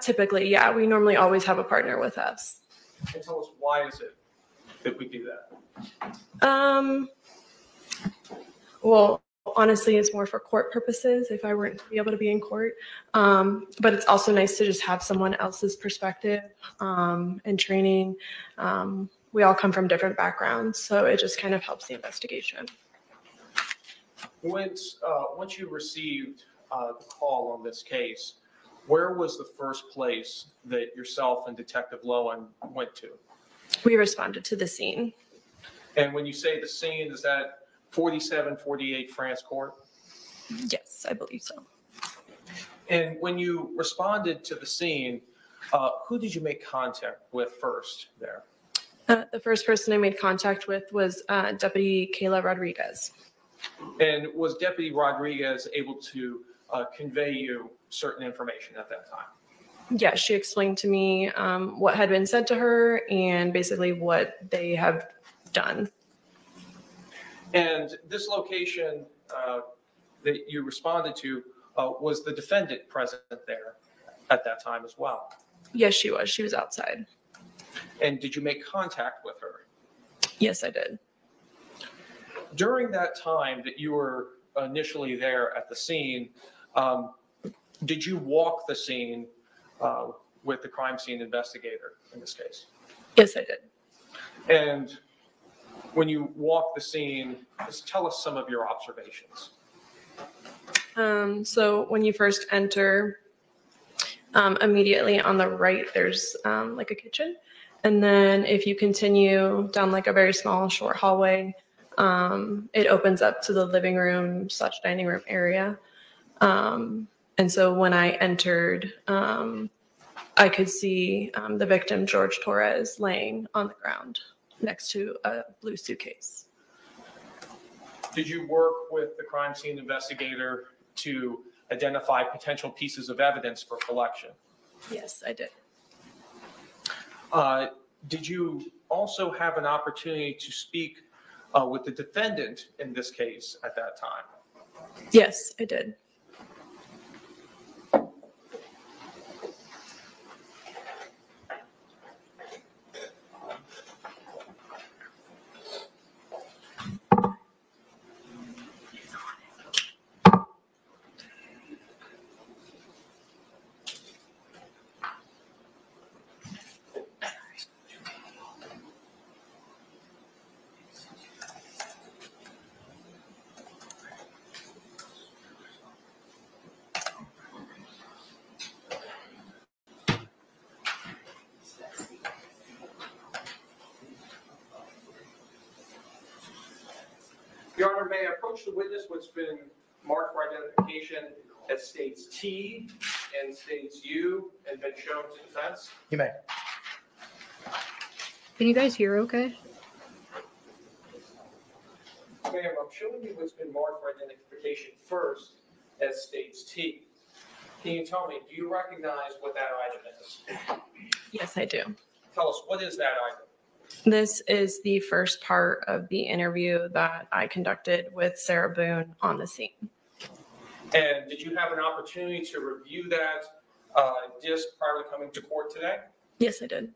Typically, yeah. We normally always have a partner with us. And tell us, why is it that we do that? Well, honestly, it's more for court purposes if I weren't to be able to be in court. But it's also nice to just have someone else's perspective and training. We all come from different backgrounds, so it just kind of helps the investigation. Once you received the call on this case, where was the first place that yourself and Detective Lowen went to? We responded to the scene. And when you say the scene, is that 4748 France Court? Yes, I believe so. And when you responded to the scene, who did you make contact with first there? The first person I made contact with was Deputy Kayla Rodriguez. And was Deputy Rodriguez able to convey you certain information at that time? Yeah, she explained to me what had been said to her and basically what they have done. And this location that you responded to, was the defendant present there at that time as well? Yes, she was. She was outside. And did you make contact with her? Yes, I did. During that time that you were initially there at the scene, did you walk the scene with the crime scene investigator in this case? Yes, I did. And when you walked the scene, just tell us some of your observations. So when you first enter, immediately on the right, there's like a kitchen. And then if you continue down like a very small short hallway, it opens up to the living room / dining room area. And so when I entered, I could see the victim, George Torres, laying on the ground next to a blue suitcase. Did you work with the crime scene investigator to identify potential pieces of evidence for collection? Yes, I did. Did you also have an opportunity to speak with the defendant in this case at that time? Yes, I did. Your Honor, may I approach the witness what's been marked for identification as states T and states U and been shown to defense? You may. Can you guys hear okay? Ma'am, I'm showing you what's been marked for identification first as states T. Can you tell me, do you recognize what that item is? Yes, I do. Tell us, what is that item? This is the first part of the interview that I conducted with Sarah Boone on the scene. And did you have an opportunity to review that disc prior to coming to court today? Yes, I did.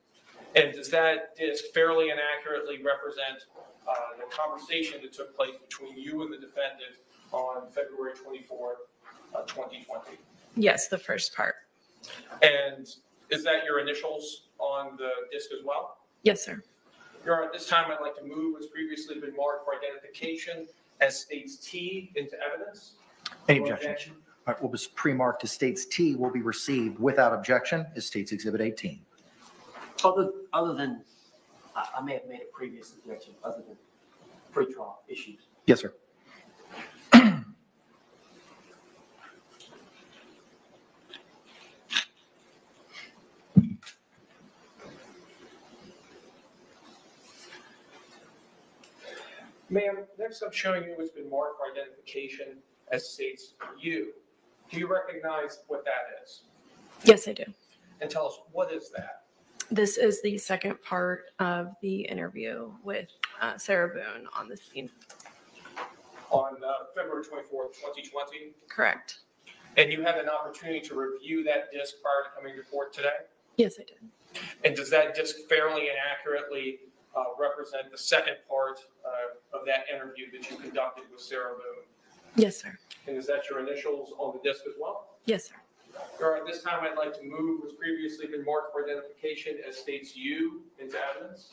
And does that disc fairly and accurately represent the conversation that took place between you and the defendant on February 24th, 2020? Yes, the first part. And is that your initials on the disc as well? Yes, sir. Your Honor, at this time, I'd like to move what's previously been marked for identification as states T into evidence. Any objection? All right, what was pre-marked as states T will be received without objection as states Exhibit 18. Other than, I may have made a previous objection, other than pre-trial issues. Yes, sir. Ma'am, next I'm showing you what's been marked for identification as states you. Do you recognize what that is? Yes, I do. And tell us, what is that? This is the second part of the interview with Sarah Boone on the scene. On February 24th, 2020? Correct. And you had an opportunity to review that disc prior to coming to court today? Yes, I did. And does that disc fairly and accurately represent the second part of that interview that you conducted with Sarah Boone? Yes, sir. And is that your initials on the disc as well? Yes, sir. All right, this time I'd like to move what's previously been marked for identification as states you into evidence.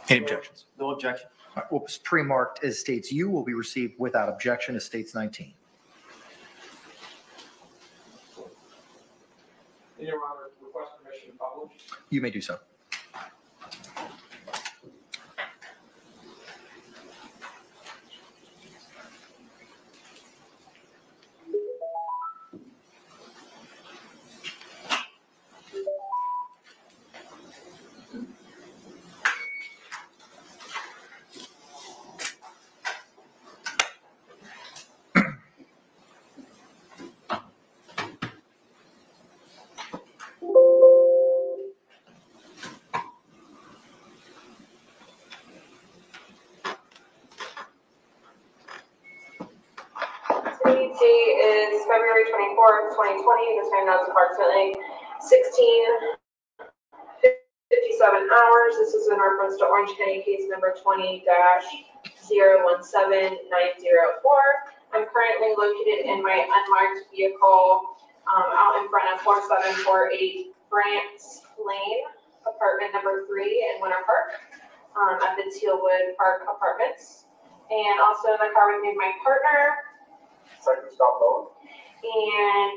Any objections? No objection. All right, what was pre-marked as states you will be received without objection as states 19. In your honor, request permission to publish. You may do so. CDT is February 24th, 2020. The time now is approximately 16:57 hours. This is in reference to Orange County case number 20-017904. I'm currently located in my unmarked vehicle out in front of 4748 Grant Lane, apartment number 3 in Winter Park at the Tealwood Park Apartments. And also in the car with me, my partner. Second stop load. And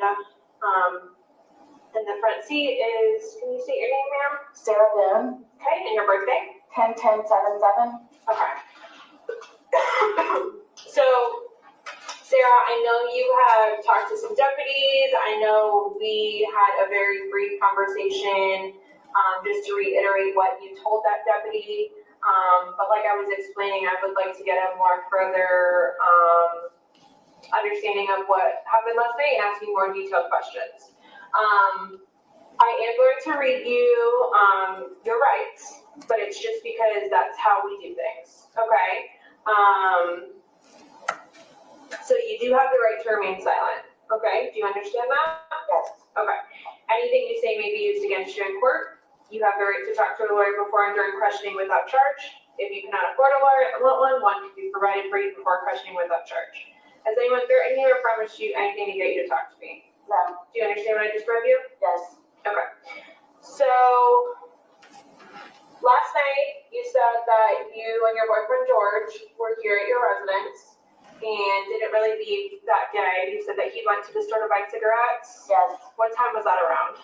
in the front seat is, can you state your name, ma'am? Sarah Boone. Okay, and your birthday? 10/10/77. Okay. So, Sarah, I know you have talked to some deputies. I know we had a very brief conversation, just to reiterate what you told that deputy. But like I was explaining, I would like to get a more further understanding of what happened last night and ask you more detailed questions. I am going to read you your rights, but it's just because that's how we do things, okay? So you do have the right to remain silent, okay? Do you understand that? Yes. Okay. Anything you say may be used against you in court. You have the right to talk to a lawyer before and during questioning without charge. If you cannot afford a lawyer and want one can be provided for you before questioning without charge. Has anyone threatened you or promised you anything to get you to talk to me? No. Do you understand what I just read you? Yes. Okay. So, last night you said that you and your boyfriend George were here at your residence and didn't really leave that day. You said that he went to the store to buy cigarettes. Yes. What time was that around?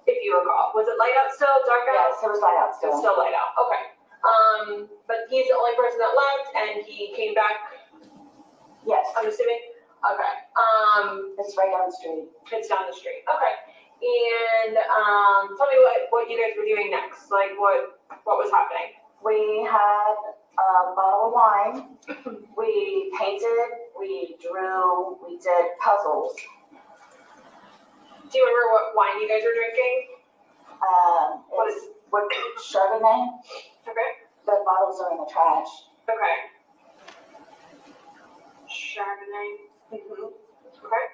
If you recall. Was it light out still, dark out? Yes, it was light out It was still. still light out. Okay. But he's the only person that left and he came back, Yes. I'm assuming? Okay. It's right down the street. It's down the street. Okay. And tell me what you guys were doing next. Like what was happening? We had a bottle of wine. We painted, we drew, we did puzzles. Do you remember what wine you guys were drinking? What Chardonnay. Okay. The bottles are in the trash. Okay. Chardonnay. Okay.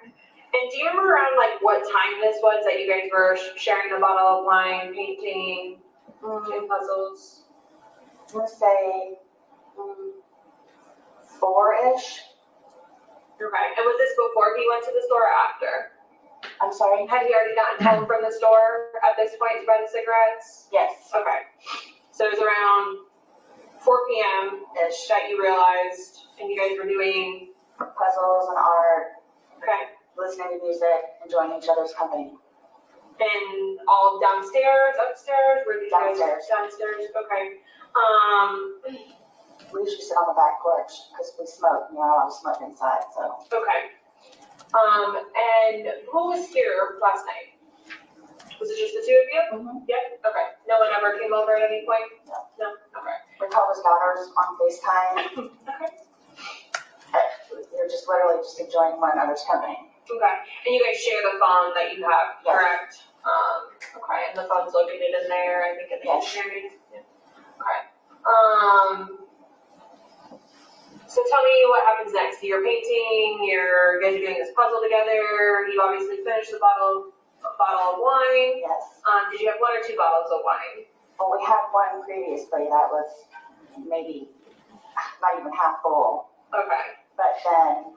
And do you remember around like what time this was that you guys were sharing the bottle of wine, painting, doing puzzles? I'm gonna say 4-ish. Okay. And was this before he went to the store or after? I'm sorry? Had he already gotten home from the store at this point to buy the cigarettes? Yes. Okay. So it was around 4 p.m.-ish that you realized, and you guys were doing puzzles and art. Okay. Listening to music, enjoying each other's company. And all downstairs, upstairs? Where did you Downstairs. guys? Downstairs. Okay. We usually sit on the back porch because we smoke. You know, I was smoking inside, so. Okay. And who was here last night? Was it just the two of you? Yep. Okay. No one ever came over at any point? No. No? Okay. We call his daughters on FaceTime. Okay. They're just literally just enjoying one another's company. Okay. And you guys share the phone that you have, Yes. correct? Okay, and the phone's located in there, I think, in the Yes. dictionary. Yeah. Okay. So tell me what happens next. You're painting, you guys are doing this puzzle together, you've obviously finished a bottle of wine. Yes. Did you have 1 or 2 bottles of wine? Well, we had one previously that was maybe not even half full. Okay. But then,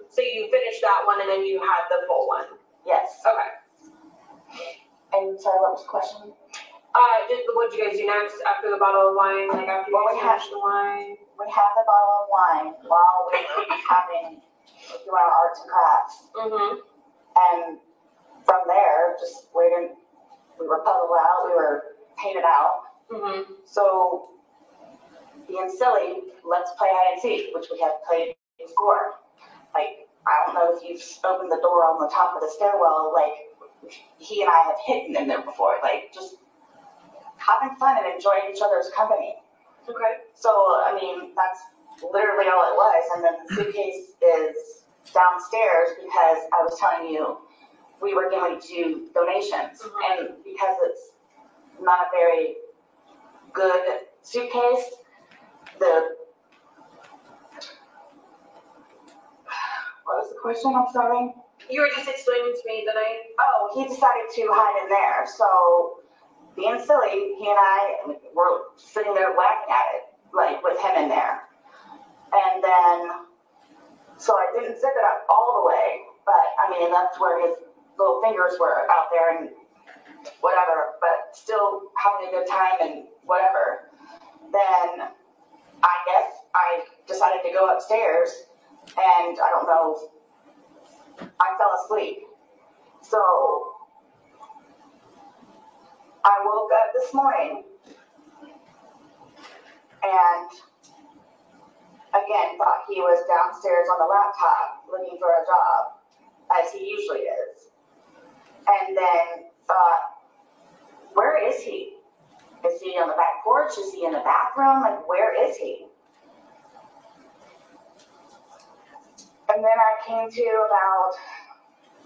So you finished that one and then you had the full one? yes. Okay. And sorry, what was the question? What did you guys do next after the bottle of wine? Like after you finished the wine? We had the bottle of wine while we were doing our arts and crafts. Mm-hmm. And from there, just waiting, we were puzzled out, we were painted out. Mm-hmm. So, being silly, let's play hide and seek, which we have played before. Like, I don't know if you've opened the door on the top of the stairwell, like, he and I have hidden in there before, like, just having fun and enjoying each other's company. Okay. So, I mean, that's literally all it was. And then the suitcase is downstairs because I was telling you we were going to donations. Mm-hmm. And because it's not a very good suitcase, what was the question? I'm sorry. You were just explaining to me that he decided to hide in there. So, being silly, he and I were sitting there laughing at it, like with him in there. And then, so I didn't zip it up all the way, but I mean, that's where his little fingers were out there and whatever, but still having a good time and whatever. Then I guess I decided to go upstairs and I don't know, I fell asleep. So I woke up this morning and again thought he was downstairs on the laptop looking for a job, as he usually is. And then thought, where is he? Is he on the back porch? Is he in the bathroom? Like, where is he? And then I came to about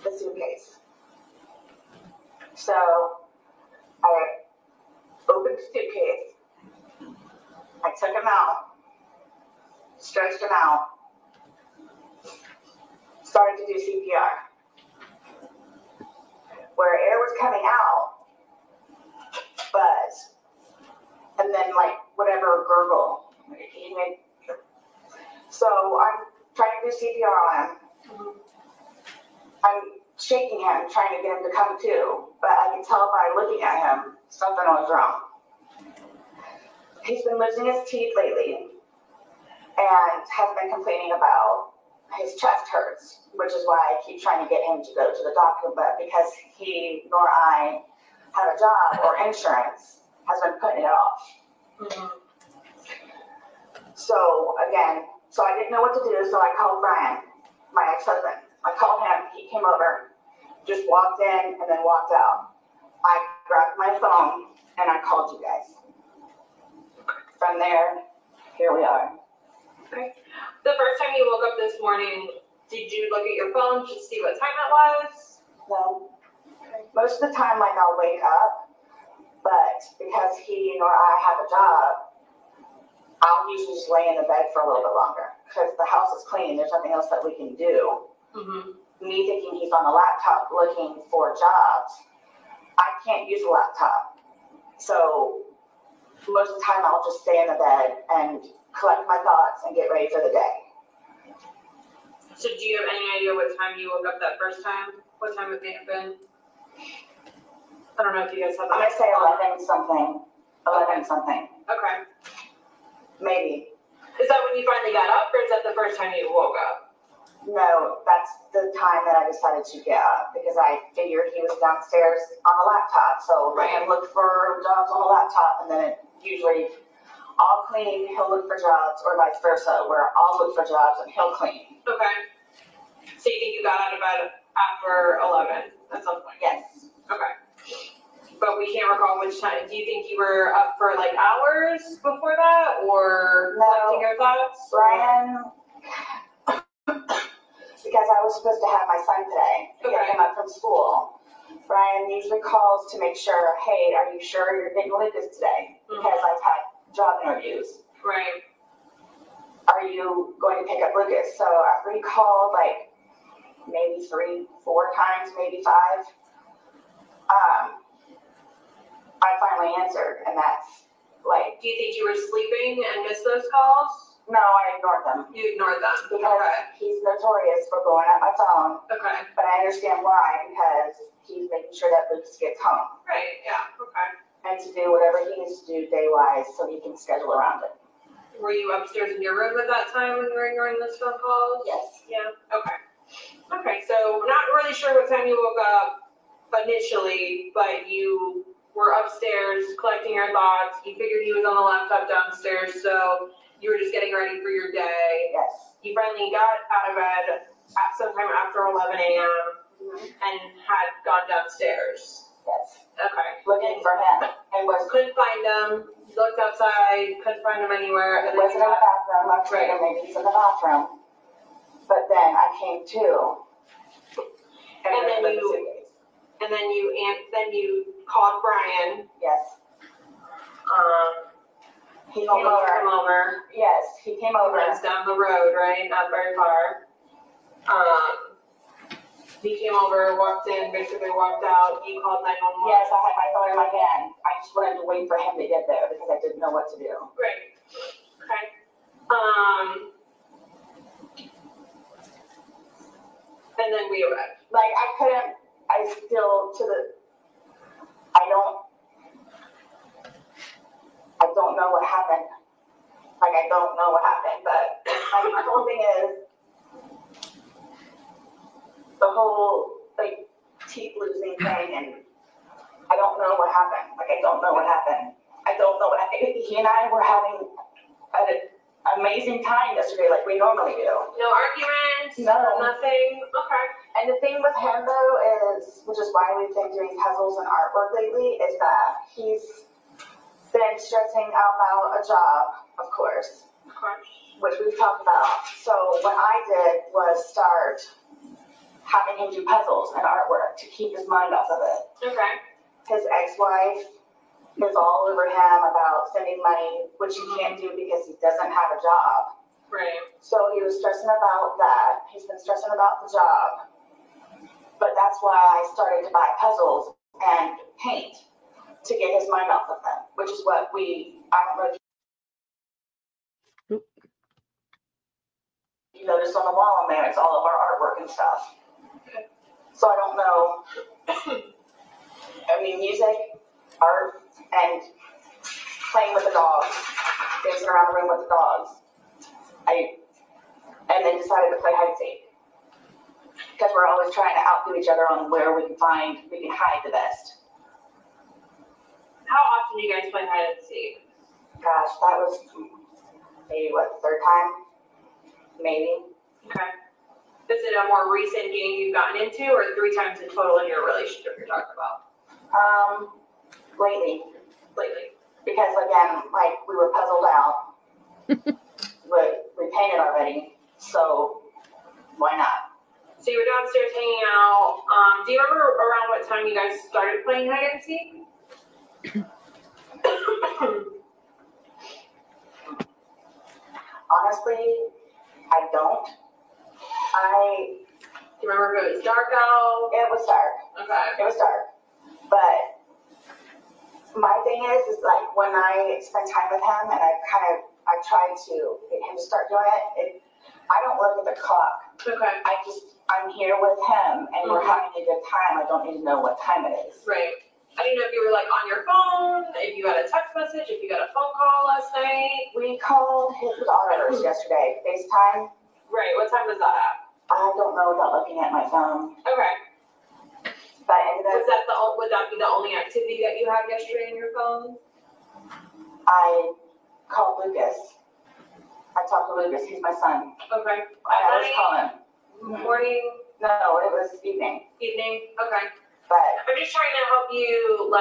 the suitcase. So I opened the suitcase, I took him out, stretched him out, started to do CPR. Where air was coming out, and then like whatever gurgle he made. So I'm trying to do CPR on him. I'm shaking him, trying to get him to come to, but I can tell by looking at him, something was wrong. He's been losing his teeth lately and has been complaining about his chest hurts, which is why I keep trying to get him to go to the doctor, but because he nor I have a job or insurance, has been putting it off. Mm-hmm. So again, I didn't know what to do, so I called Brian, my ex-husband. I called him, he came over, just walked in and then walked out. I grabbed my phone and I called you guys. From there, here we are. Okay. The first time you woke up this morning, did you look at your phone to see what time it was? No. Most of the time, like, I'll wake up, but because he nor I have a job, I'll usually just lay in the bed for a little bit longer because the house is clean. There's nothing else that we can do. Mm-hmm. Me thinking he's on the laptop looking for jobs, I can't use a laptop. So most of the time, I'll just stay in the bed and collect my thoughts and get ready for the day. So do you have any idea what time you woke up that first time? What time it may have been? I don't know if you guys have that. I'm going to say 11 something. 11 something. Okay. Maybe. Is that when you finally got up, or is that the first time you woke up? No, that's the time that I decided to get up because I figured he was downstairs on the laptop. So let him look for jobs on the laptop, and then it usually I'll clean, he'll look for jobs, or vice versa, where I'll look for jobs and he'll clean. Okay. So you think you got out of bed after 11 at some point? Yes. Okay. But we can't recall which time. Do you think you were up for like hours before that, or collecting your thoughts? Brian because I was supposed to have my son today to get him up from school. Brian usually calls to make sure, hey, are you sure you're getting Lucas today? Because I've had job interviews. Right. Are you going to pick up Lucas? So after he called like maybe 3, 4 times, maybe 5, I finally answered, and that's like. Do you think you were sleeping and missed those calls? No, I ignored them. You ignored them. Because he's notorious for blowing up my phone. Okay. But I understand why, because he's making sure that Lucas gets home. Right, yeah, okay. And to do whatever he needs to do day-wise so he can schedule around it. Were you upstairs in your room at that time when you were ignoring those phone calls? Yes. Yeah, okay. Okay, so not really sure what time you woke up initially, but you were upstairs collecting your thoughts. You figured he was on the laptop downstairs, so you were just getting ready for your day. Yes. You finally got out of bed at sometime after 11 a.m. and had gone downstairs. Yes. Okay. Looking for him. And couldn't find him. Looked outside, couldn't find him anywhere. He wasn't in the bathroom. I tried him, maybe he's in the bathroom. But then I came to. And then you called Brian. Yes. He came came over. Yes, he came over. It's down the road, right? Not very far. He came over, walked in, basically walked out. You called 911. Yes, I had my phone in my hand. I just wanted to wait for him to get there because I didn't know what to do. Right. Okay. And then we arrived. Like I don't know what happened. Like I don't know what happened, but like the whole thing is the whole like teeth losing thing, and I don't know what happened. Like I don't know what happened. I don't know what happened. He and I were having an amazing time yesterday, like we normally do. No arguments. No. Nothing. Okay. And the thing with him though is, which is why we've been doing puzzles and artwork lately, is that he's been stressing about a job, of course, which we've talked about. So what I did was start having him do puzzles and artwork to keep his mind off of it. Okay. His ex-wife is all over him about sending money, which he can't do because he doesn't have a job. Right. So he was stressing about that. He's been stressing about the job. But that's why I started to buy puzzles and paint to get his mind off of them, which is what I don't know if you noticed on the wall in there, it's all of our artwork and stuff. Okay. So I don't know. I mean, music, art, and playing with the dogs, dancing around the room with the dogs. And then decided to play hide and seek. Because we're always trying to outdo each other on where we can hide the best. How often do you guys play hide and seek? Gosh, that was maybe the third time? Maybe. Okay. Is it a more recent game you've gotten into, or 3 times in total in your relationship you're talking about? Lately. Lately. Because again, like we were puzzled out. But we painted already, so why not? So you were downstairs hanging out. Do you remember around what time you guys started playing hide and seek? Honestly, I don't. Do you remember if it was dark out? It was dark. Okay. It was dark. But my thing is like when I spend time with him and I try to get him to start doing it, I don't look at the clock. Okay. I'm here with him and we're having a good time. I don't need to know what time it is. Right. I didn't know if you were like on your phone, if you got a text message, if you got a phone call last night. We called his daughters yesterday, FaceTime. Right. What time was that at? I don't know without looking at my phone. Okay. But would that be the only activity that you had yesterday on your phone? I called Lucas. I talked to Lucas. He's my son. Okay. I always call him. Morning? No, it was evening. Evening? Okay. But I'm just trying to help you,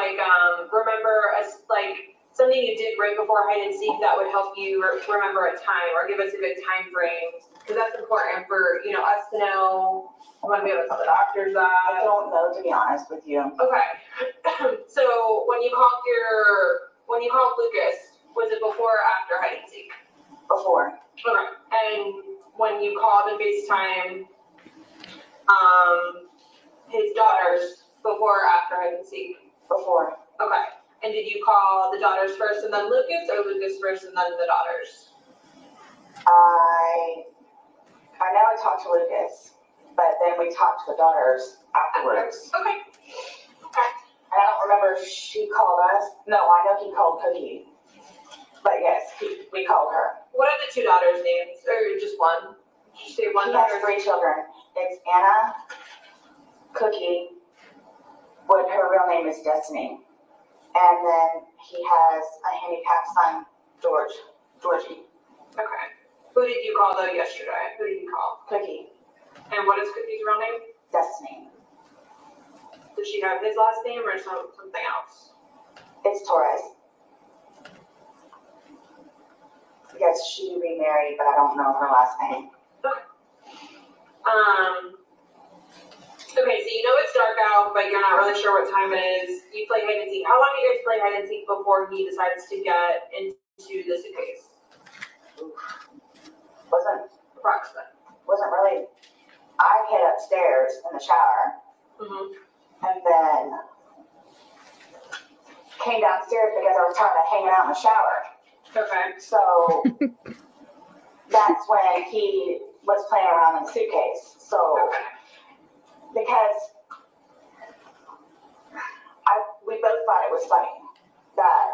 remember something you did right before hide and seek that would help you remember a time or give us a good time frame Because that's important for, us to know. I want to be able to tell the doctors I that. don't know, to be honest with you. Okay. So when you called Lucas, was it before or after hide and seek? Before. Okay. And when you called and FaceTime, his daughters before or after hide and seek? Before. Okay. And did you call the daughters first and then Lucas, or Lucas first and then the daughters? I know I talked to Lucas, but then we talked to the daughters afterwards. Okay. Okay. And I don't remember if she called us. No, I know he called Cookie. But yes, we called her. What are the two daughters' names? Or just one? Did you say one He daughter? has 3 children. It's Anna, Cookie, what her real name is Destiny. And then he has a handicapped son, Georgie. Okay. Who did you call though yesterday? Who did you call? Cookie. And what is Cookie's real name? Destiny. Does she have his last name or something else? It's Torres. Yes, she remarried, but I don't know her last name. Okay. Okay, so you know it's dark out, but you're not really sure what time it is. You play hide and seek. How long do you guys play hide and seek before he decides to get into the suitcase? Wasn't really. I hid upstairs in the shower, and then came downstairs because I was tired of hanging out in the shower. Okay. So that's when he was playing around in the suitcase. So because we both thought it was funny that,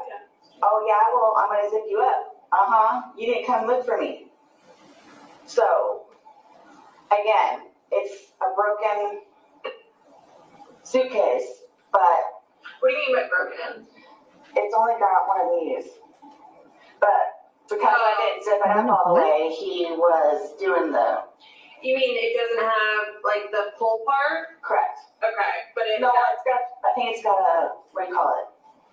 oh yeah, well I'm gonna zip you up. You didn't come look for me. So again, it's a broken suitcase, but what do you mean by broken? It's only got one of these. But because I didn't zip it up all the way, he was doing the. You mean it doesn't have like the pull part? Correct. Okay, but it's got. I think it's got a, what do you call it?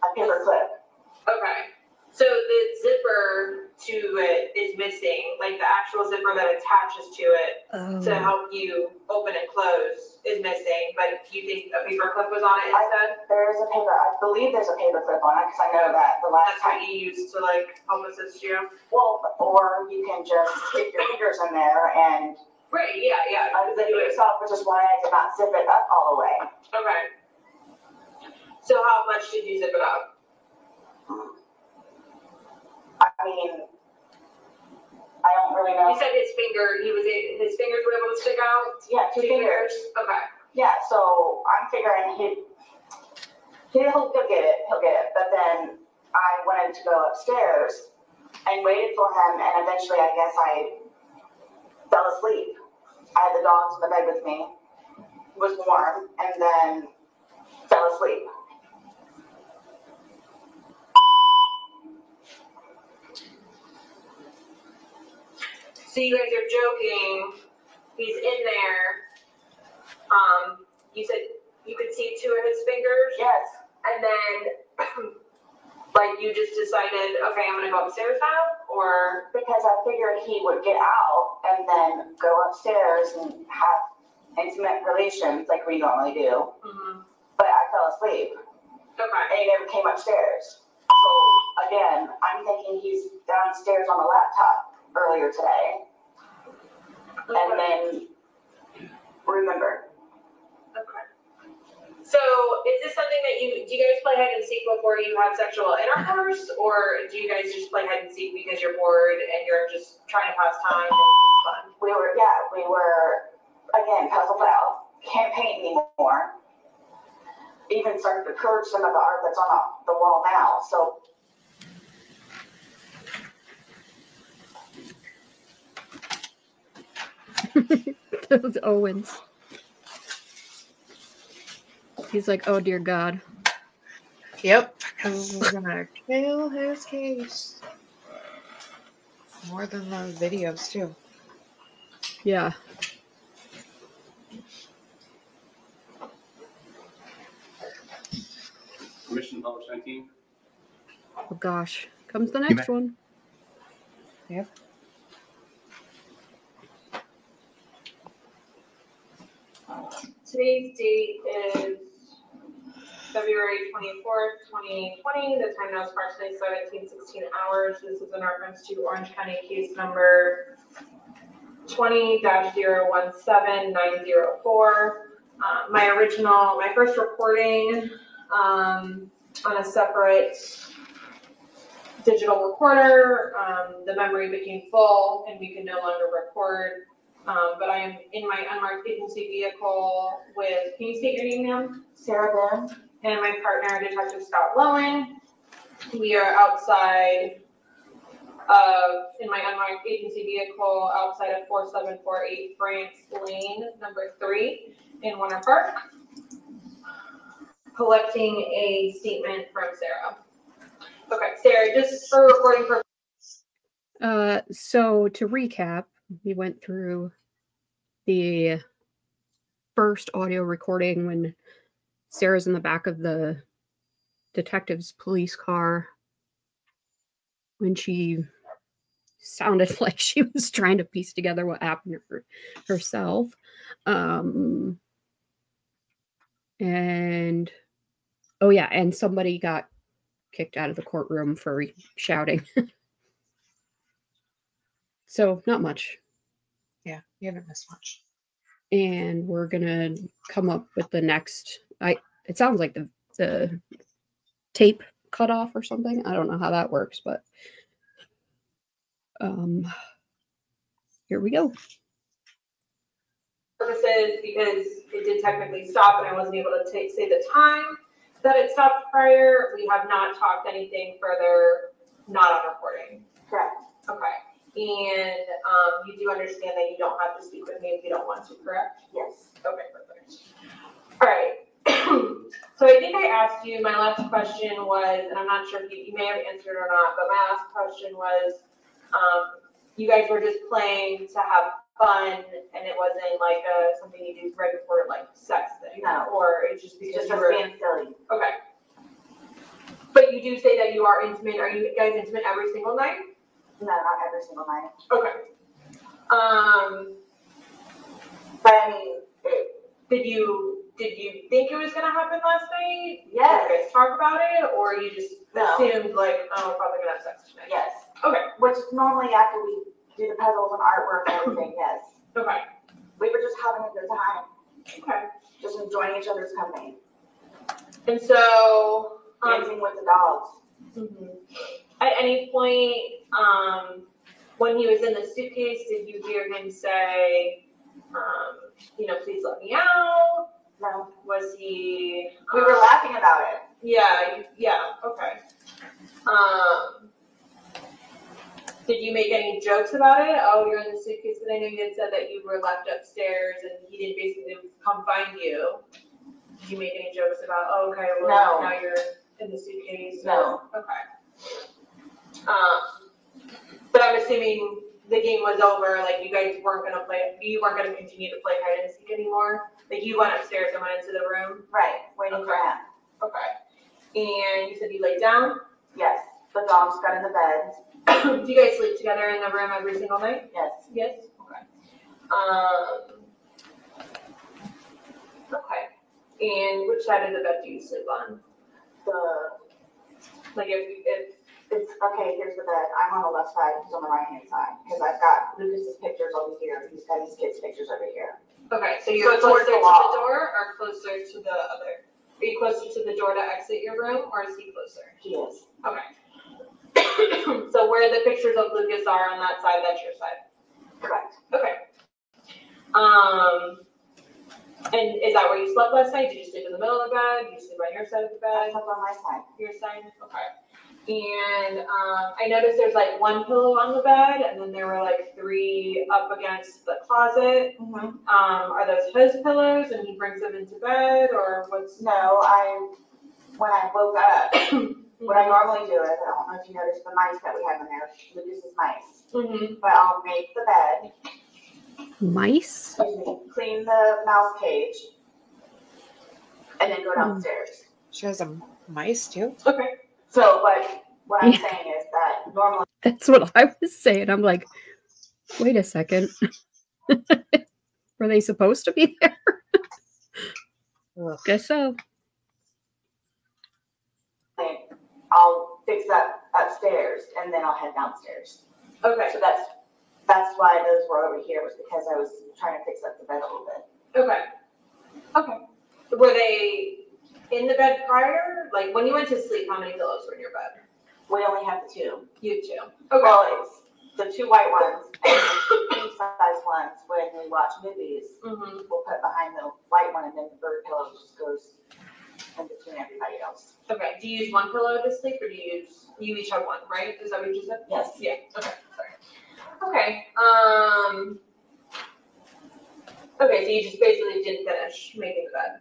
A paper clip. Okay. So the zipper to it is missing, like the actual zipper that attaches to it to help you open and close is missing, but you think a paper clip was on it instead? I believe there's a paper clip on it because I know that the last time. That's what you used to like help assist you? Well, or you can just stick your fingers in there and right, yeah. Unzip it yourself, which is why I did not zip it up all the way. Okay. So how much did you zip it up? I mean, I don't really know. You said his fingers were able to stick out? Yeah, 2 fingers. Okay. Yeah, so I'm figuring he'll get it. But then I wanted to go upstairs and waited for him, and eventually I guess I fell asleep. I had the dogs in the bed with me. It was warm, and then fell asleep. So you guys are joking. He's in there. You said you could see 2 of his fingers? Yes. And then, like, you just decided, okay, I'm going to go upstairs now? Or? Because I figured he would get out and then go upstairs and have intimate relations like we normally do. But I fell asleep. Okay. And he never came upstairs. So, again, I'm thinking he's downstairs on the laptop earlier today. And then remember. Okay. So is this something that do you guys play hide and seek before you have sexual intercourse, or do you guys just play hide and seek because you're bored and you're just trying to pass time and it's fun? We were again puzzled out. Can't paint anymore. Even started to purge some of the art that's on the wall now. So. Those Owens. He's like, oh dear God. Yep, because we're gonna kill his case. More than the videos too. Yeah. Permission publish 19. Oh gosh. Comes the next one. Yep. today's date is February 24th, 2020. The time now is approximately 17:16 hours. This is in reference to Orange County case number 20-017904. My first recording on a separate digital recorder, the memory became full and we could no longer record. But I am in my unmarked agency vehicle with, can you state your name, ma'am? Sarah Boone. And my partner, Detective Scott Lowen. We are outside in my unmarked agency vehicle outside of 4748 France Lane, number 3 in Winter Park, collecting a statement from Sarah. Okay, Sarah, just for recording purposes. So to recap, we went through the first audio recording when Sarah's in the back of the detective's police car when she sounded like she was trying to piece together what happened to her herself. And oh yeah, and somebody got kicked out of the courtroom for shouting. So not much. Yeah, you haven't missed much. And we're gonna come up with the next. It sounds like the tape cut off or something. I don't know how that works, but here we go. Purposes, because it did technically stop and I wasn't able to say the time that it stopped prior. We have not talked anything further, not on recording. Correct. Okay. And you do understand that you don't have to speak with me if you don't want to, correct? Yes. Okay, perfect. All right. So I think I asked you, my last question was, and I'm not sure if you may have answered or not, but my last question was, you guys were just playing to have fun and it wasn't like something you do right before like sex thing? No. Or it's just because Just you were being silly. Okay. But you do say that you are intimate. Are you guys intimate every single night? No, not every single night. Okay. But I mean, did you think it was gonna happen last night? Yes. Did you guys talk about it, or you just assumed like, oh, we're probably gonna have sex tonight? Yes. Okay. Which is normally after we do the puzzles and artwork and everything. Yes. Okay. We were just having a good time. Okay. Just enjoying each other's company. And so dancing with the dogs. Mm-hmm. At any point, when he was in the suitcase, did you hear him say, please let me out? No. Was he? We were laughing about it. Yeah. Okay. Did you make any jokes about it? Oh, you're in the suitcase, but I know you had said that you were left upstairs and he didn't basically come find you. Did you make any jokes about, oh, okay, well, now you're in the suitcase? No. Okay. But I'm assuming the game was over, like you guys weren't going to continue to play hide and seek anymore? Like you went upstairs and went into the room? Right, waiting for him. Okay. And you said you laid down? Yes, the dogs got in the bed. Do you guys sleep together in the room every single night? Yes. Yes? Okay. Okay. And which side of the bed do you sleep on? If it's okay, here's the bed. I'm on the left side, he's on the right hand side. Because I've got Lucas's pictures over here. He's got his kids' pictures over here. Okay, so you're closer to the door or closer to the other? Are you closer to the door to exit your room, or is he closer? He is. Okay. So where the pictures of Lucas are on that side, that's your side? Correct. Okay. And is that where you slept last night? Did you sleep in the middle of the bed? Did you sleep on your side of the bed? I slept on my side. Your side? Okay. And I noticed there's like one pillow on the bed, and then there were like 3 up against the closet. Mm-hmm. Are those his pillows, and he brings them into bed, or what's? No, when I woke up, what I normally do is, I don't know if you noticed the mice that we have in there, Lucas's mice. Mm-hmm. But I'll make the bed. Mice? Clean the mouse cage, and then go downstairs. She has a mice too? Okay. So, but what I'm saying is that normally... That's what I was saying. I'm like, wait a second. Were they supposed to be there? Ugh. Guess so. I'll fix that upstairs and then I'll head downstairs. Okay. So that's why those were over here, was because I was trying to fix up the bed a little bit. Okay. Okay. Were they in the bed prior? Like when you went to sleep, how many pillows were in your bed? We only have the two. You two. Okay. Well, it's the two white ones and the king size ones. When we watch movies, we'll put behind the white one, and then the bird pillow just goes in between everybody else. Okay. Do you use one pillow to sleep, or do you each have one? Right? Is that what you said? Yes. Yeah. Okay. Sorry. Okay. Okay. So you just basically didn't finish making the bed,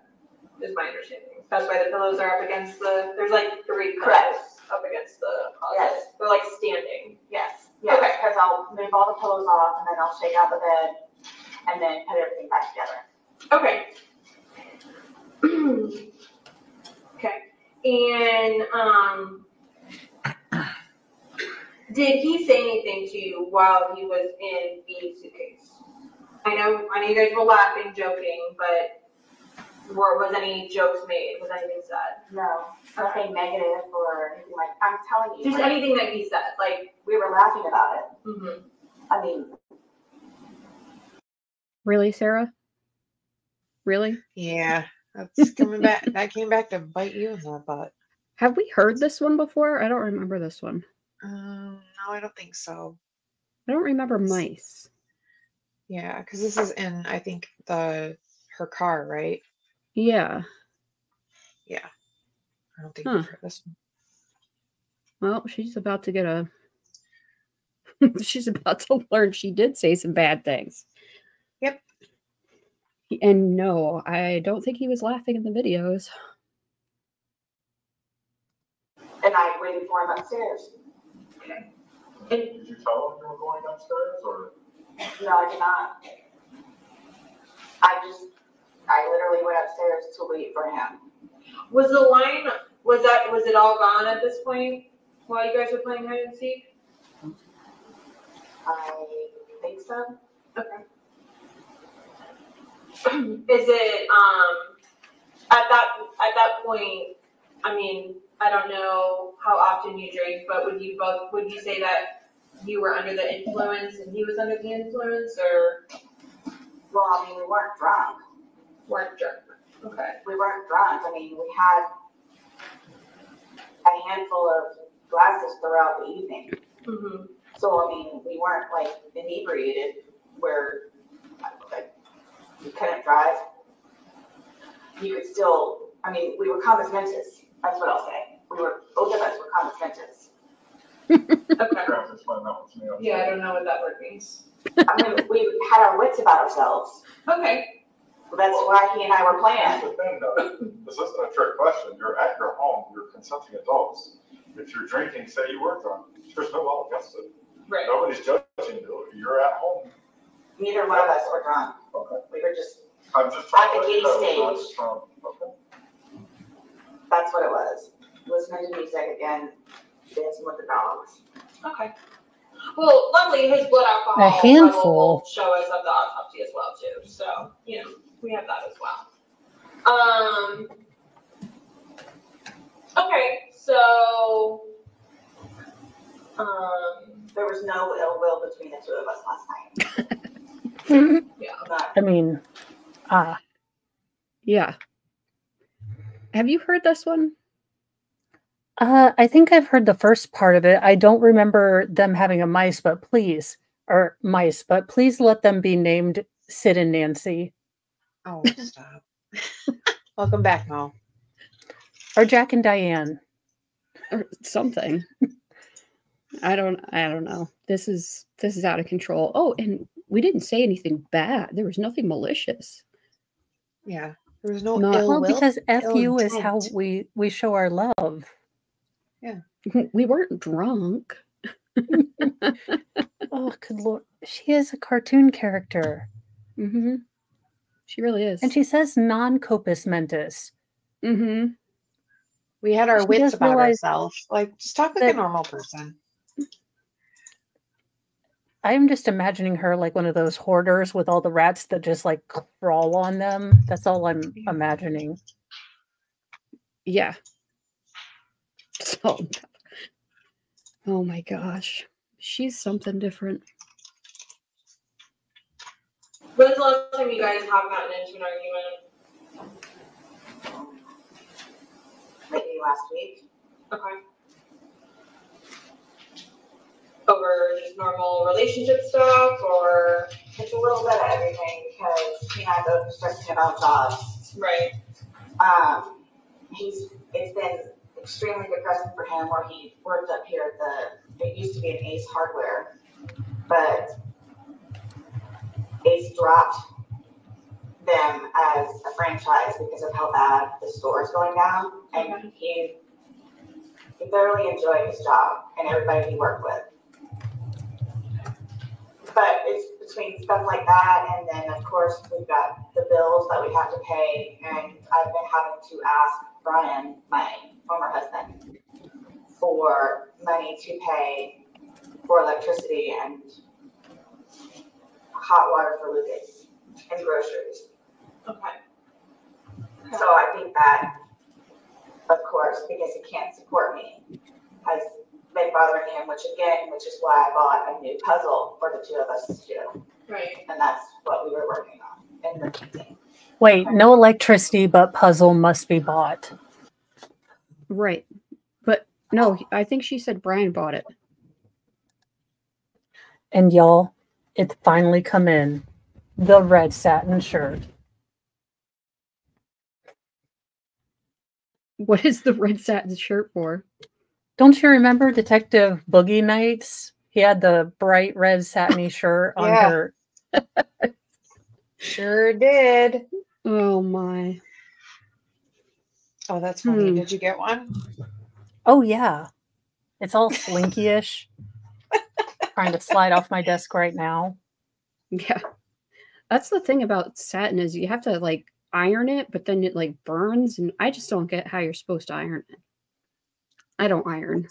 is my understanding. That's why the pillows are up against there's like 3 pillows up against the closet. Yes. They're like standing. Yes. Yes. Okay. Because I'll move all the pillows off, and then I'll shake out the bed, and then put everything back together. Okay. Okay. And did he say anything to you while he was in the suitcase? I know you guys were laughing, joking, but was any jokes made? Was anything said? No, nothing negative or anything like. I'm telling you, just anything that he said. Like we were laughing about it. I mean, Really, Sarah? Really? Yeah, that's coming back. That came back to bite you in the butt. Have we heard this one before? I don't remember this one. No, I don't think so. I don't remember mice. Yeah, because this is in, I think, her car, right? Yeah. Yeah. I don't think I've heard this one. Well, she's about to get she's about to learn she did say some bad things. Yep. And no, I don't think he was laughing in the videos. And I waited for him upstairs. Okay. Did you tell him you were going upstairs, or? No, I did not. I literally went upstairs to wait for him. Was the line, was it all gone at this point while you guys were playing hide and seek? I think so. Okay. Is it at that point, I mean, I don't know how often you drink, but would you say that you were under the influence and he was under the influence, or? Well, I mean, we weren't drunk. Weren't drunk. Okay. We weren't drunk. I mean, we had a handful of glasses throughout the evening. So, I mean, we weren't like inebriated where like you couldn't drive. You could still, I mean, we were common mentis. That's what I'll say. Both of us were common mentis. Okay. Yeah, I don't know what that word means. I mean, we had our wits about ourselves. Okay. That's why he and I were playing. That's the thing, though. This isn't a trick question. You're at your home. You're consenting adults. If you're drinking, say you were drunk. There's no law against it. Right. Nobody's judging you. You're at home. Neither one of us were drunk. Okay. We were just I'm just at the trying giddy to stage. Okay. That's what it was. Listening to music again, dancing with the dogs. Okay. Well, luckily his blood alcohol A handful. will show us of the autopsy as well too. So, you know, we have that as well. Okay, so there was no ill will between the two of us last night. Yeah. I mean, yeah. Have you heard this one? I think I've heard the first part of it. I don't remember them having a mice, but please let them be named Sid and Nancy. Oh, stop. Welcome back, Mo. Or Jack and Diane. Or something. I don't know. This is out of control. Oh, and we didn't say anything bad. There was nothing malicious. Yeah. There was no Well, ill will. because ill FU is how intent. we show our love. Yeah. We weren't drunk. Oh, good Lord. She is a cartoon character. Mm-hmm. She really is. And she says non-copus mentis. Mm-hmm. We had our She wits does about realize ourselves. Like, just talk like a normal person. I'm just imagining her like one of those hoarders with all the rats that just like crawl on them. That's all I'm imagining. Yeah. So, oh my gosh. She's something different. When's the last time you guys have gotten into an argument? Maybe last week. Okay. Over just normal relationship stuff, or? It's a little bit of everything because he and I both stressing about jobs. Right. It's been extremely depressing for him where he worked up here at it used to be an Ace Hardware, but Ace dropped them as a franchise because of how bad the store is going down, and he thoroughly enjoyed his job and everybody he worked with. But it's between stuff like that, and then of course we've got the bills that we have to pay, and I've been having to ask Brian, my former husband, for money to pay for electricity and hot water for Lucas and groceries. Okay. So I think that, of course, because he can't support me, has been bothering him, which is why I bought a new puzzle for the two of us to do. Right. And that's what we were working on in the meeting. Wait, no electricity, but puzzle must be bought. Right. But no, I think she said Brian bought it. And y'all, it's finally come in. The red satin shirt. What is the red satin shirt for? Don't you remember Detective Boogie Nights? He had the bright red satiny shirt on her. Sure did. Oh my. Oh, that's funny. Did you get one? Oh yeah. It's all slinky-ish. Trying to slide off my desk right now. Yeah. That's the thing about satin is you have to like iron it, but then it like burns, and I just don't get how you're supposed to iron it. I don't iron.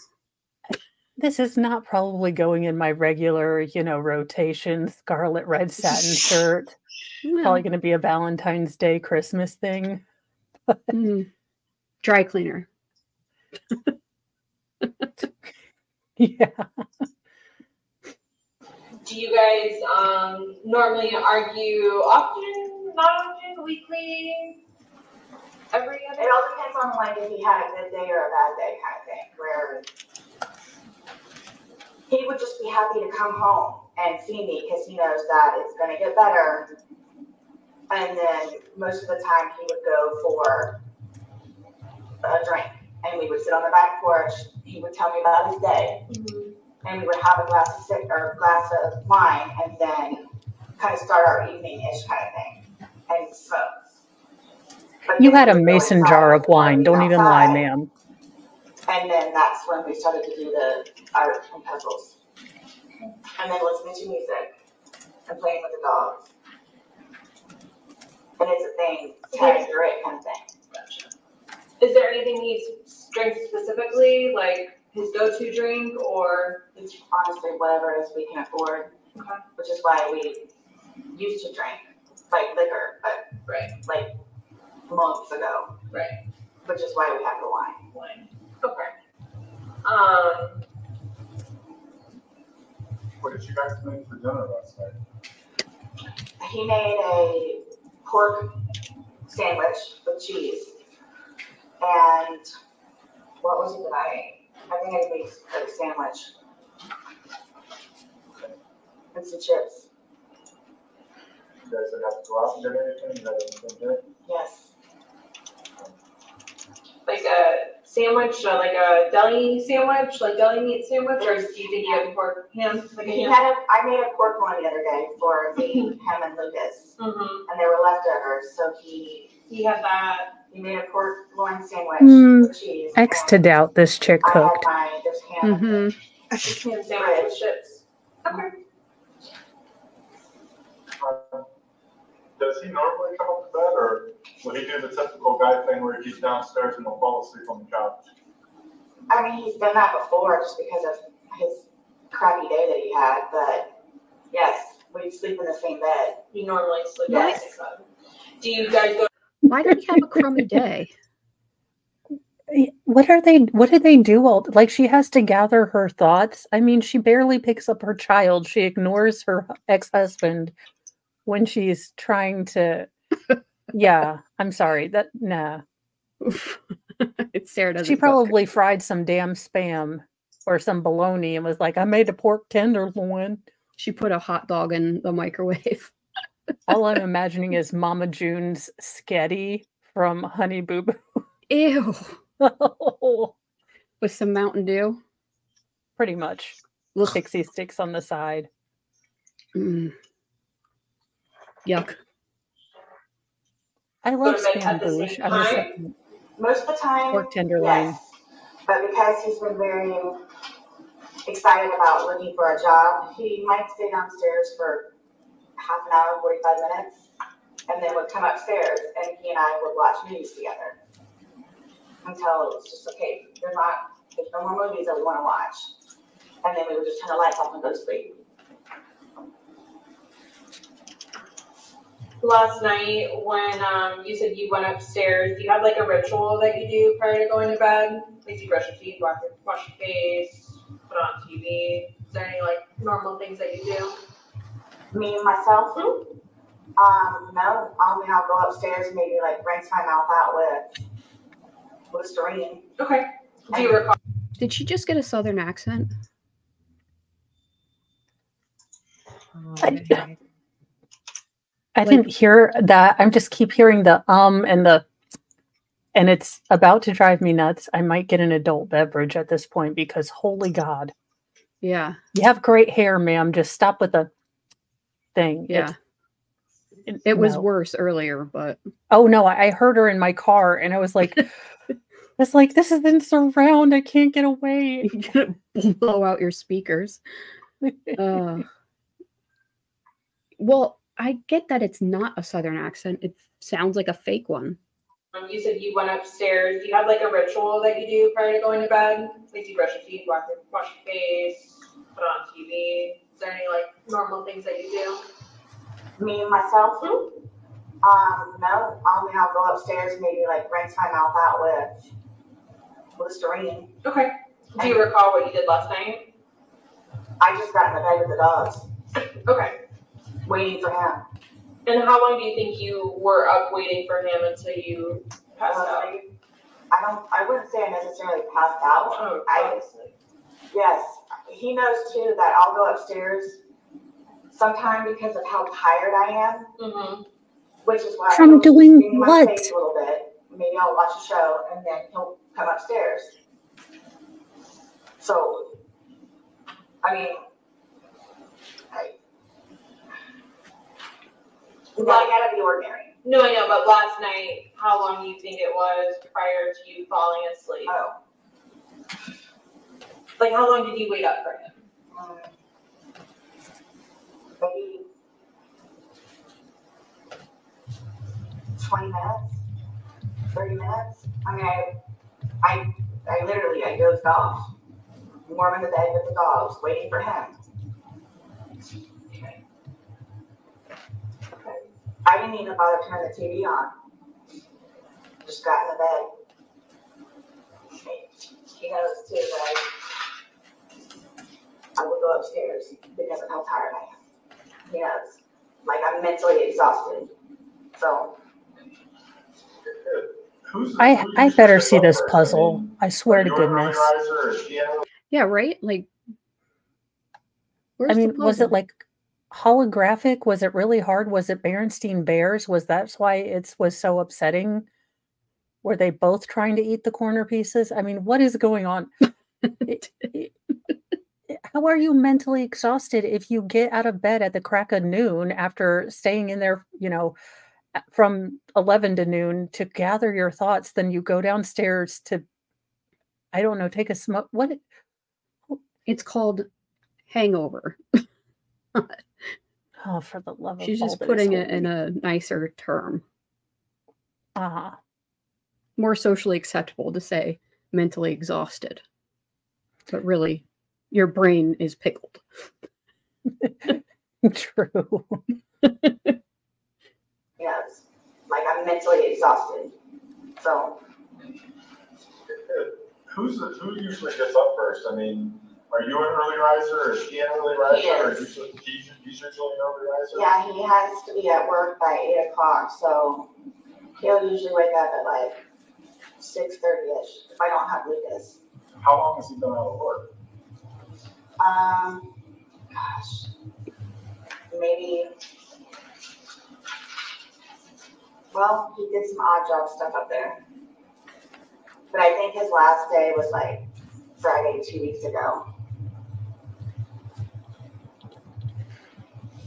This is not probably going in my regular, rotation scarlet red satin shirt. Well, Probably going to be a Valentine's Day Christmas thing. Dry cleaner. Yeah. Do you guys normally argue often, not often, weekly, every other? It all depends on like if he had a good day or a bad day kind of thing, where he would just be happy to come home and see me because he knows that it's going to get better. And then most of the time he would go for a drink, and we would sit on the back porch. He would tell me about his day. And we would have a glass of wine, and then kind of start our evening-ish kind of thing, and smoke. You had a mason jar of wine. Don't even lie, ma'am. And then that's when we started to do the art and puzzles. And then listening to music and playing with the dogs. And it's a thing, carrying through it kind of thing. Gotcha. Is there anything he drinks specifically, like his go-to drink, or? It's honestly whatever it is we can afford. Okay. Which is why we used to drink like liquor, but like months ago. Right. Which is why we have the wine. Okay. What did you guys make for dinner last night? He made a pork sandwich with cheese. And what was it that I ate? I think I made a sandwich. And some chips. You guys didn't have to go out and get anything? You had anything here? Yes. Like a sandwich, like a deli sandwich, like deli meat sandwich, or do you think you had pork ham? Like I made a pork one the other day for him and Lucas. And they were leftovers, so he had that. He made a pork loin sandwich with cheese. X to doubt this chick cooked. There's ham. Ham sandwich with chips. Okay. Does he normally come up to bed, or will he do the typical guy thing where he's downstairs and will fall asleep on the couch? I mean, he's done that before just because of his crappy day that he had, but Yes, we sleep in the same bed. You normally sleep Yes. at 6 o'clock. Do you guys go? Why did he have a crummy day? What do they do all like she has to gather her thoughts? I mean, she barely picks up her child. She ignores her ex-husband when she's trying to yeah, I'm sorry. That nah. Sarah doesn't She cook. probably fried some damn spam or some bologna and was like, I made a pork tenderloin. She put a hot dog in the microwave. All I'm imagining is Mama June's sketty from Honey Boo Boo. Ew. With some Mountain Dew. Pretty much. Little pixie sticks on the side. Mm. Yuck. I love Go to bed spam at the bouche. same I'm just time? saying, Most of the time, pork tenderloin. yes. But because he's been very excited about looking for a job, he might stay downstairs for half an hour, 45 minutes, and then would come upstairs and he and I would watch movies together until it was just okay. There's no more movies that we want to watch. And then we would just turn the lights off and go to sleep. Last night when you said you went upstairs, do you have like a ritual that you do prior to going to bed? Like you brush your teeth, wash your face, put on TV. Is there any like normal things that you do? Me, myself, no. I'll go upstairs and maybe like rinse my mouth out with Listerine. Okay. Do you recall? Did she just get a southern accent? I didn't hear that. I just keep hearing the and it's about to drive me nuts. I might get an adult beverage at this point because holy God. Yeah. You have great hair, ma'am. Just stop with the thing. Yeah. It was no. worse earlier, but oh no, I heard her in my car and I was like it's like this is in surround. I can't get away. You're gonna blow out your speakers. Well, I get that it's not a southern accent. It sounds like a fake one. You said you went upstairs. Do you have like a ritual that you do prior to going to bed? Like you brush your teeth, wash your face, put on TV. Is there any like normal things that you do? Me, myself, no. I'll go upstairs and maybe like rinse my mouth out with Listerine. Okay. Do you recall what you did last night? I just got in the bed with the dogs. Okay. Waiting for him. And how long do you think you were up waiting for him until you passed out? I wouldn't say I necessarily passed out. Oh, yes. He knows too that I'll go upstairs sometime because of how tired I am. Mm-hmm. Which is why From doing my what? face a little bit. Maybe I'll watch a show and then he'll come upstairs. So, I mean, it's not out of the ordinary. No, I know, but last night, how long do you think it was prior to you falling asleep? Oh. Like, how long did you wait up for him? Maybe 20 minutes, 30 minutes. I mean, I literally, I dozed off. Warm in the bed with the dogs, waiting for him. Okay. I didn't even bother turning the TV on. Just got in the bed. He knows too that I would go upstairs because of how tired I am. He knows. Like I'm mentally exhausted. So I better see this puzzle. I swear to goodness. Yeah, right? Like I mean, was it like holographic? Was it really hard? Was it Berenstein Bears? Was that's why it was so upsetting? Were they both trying to eat the corner pieces? I mean, what is going on? How are you mentally exhausted if you get out of bed at the crack of noon after staying in there, from 11 to noon to gather your thoughts? Then you go downstairs to, I don't know, take a smoke. What? It's called hangover. Oh, for the love of She's all just that is putting it holy. in a nicer term. Uh-huh. More socially acceptable to say mentally exhausted. But really, your brain is pickled. True. Yes. Like I'm mentally exhausted. So Who usually gets up first? I mean, are you an early riser, or is he an early riser, He or is. he's usually an early riser? yeah, he has to be at work by 8 o'clock, so he'll usually wake up at like 6:30ish if I don't have Lucas. How long has he been out of work? Gosh, maybe. Well, he did some odd job stuff up there, but I think his last day was like Friday 2 weeks ago.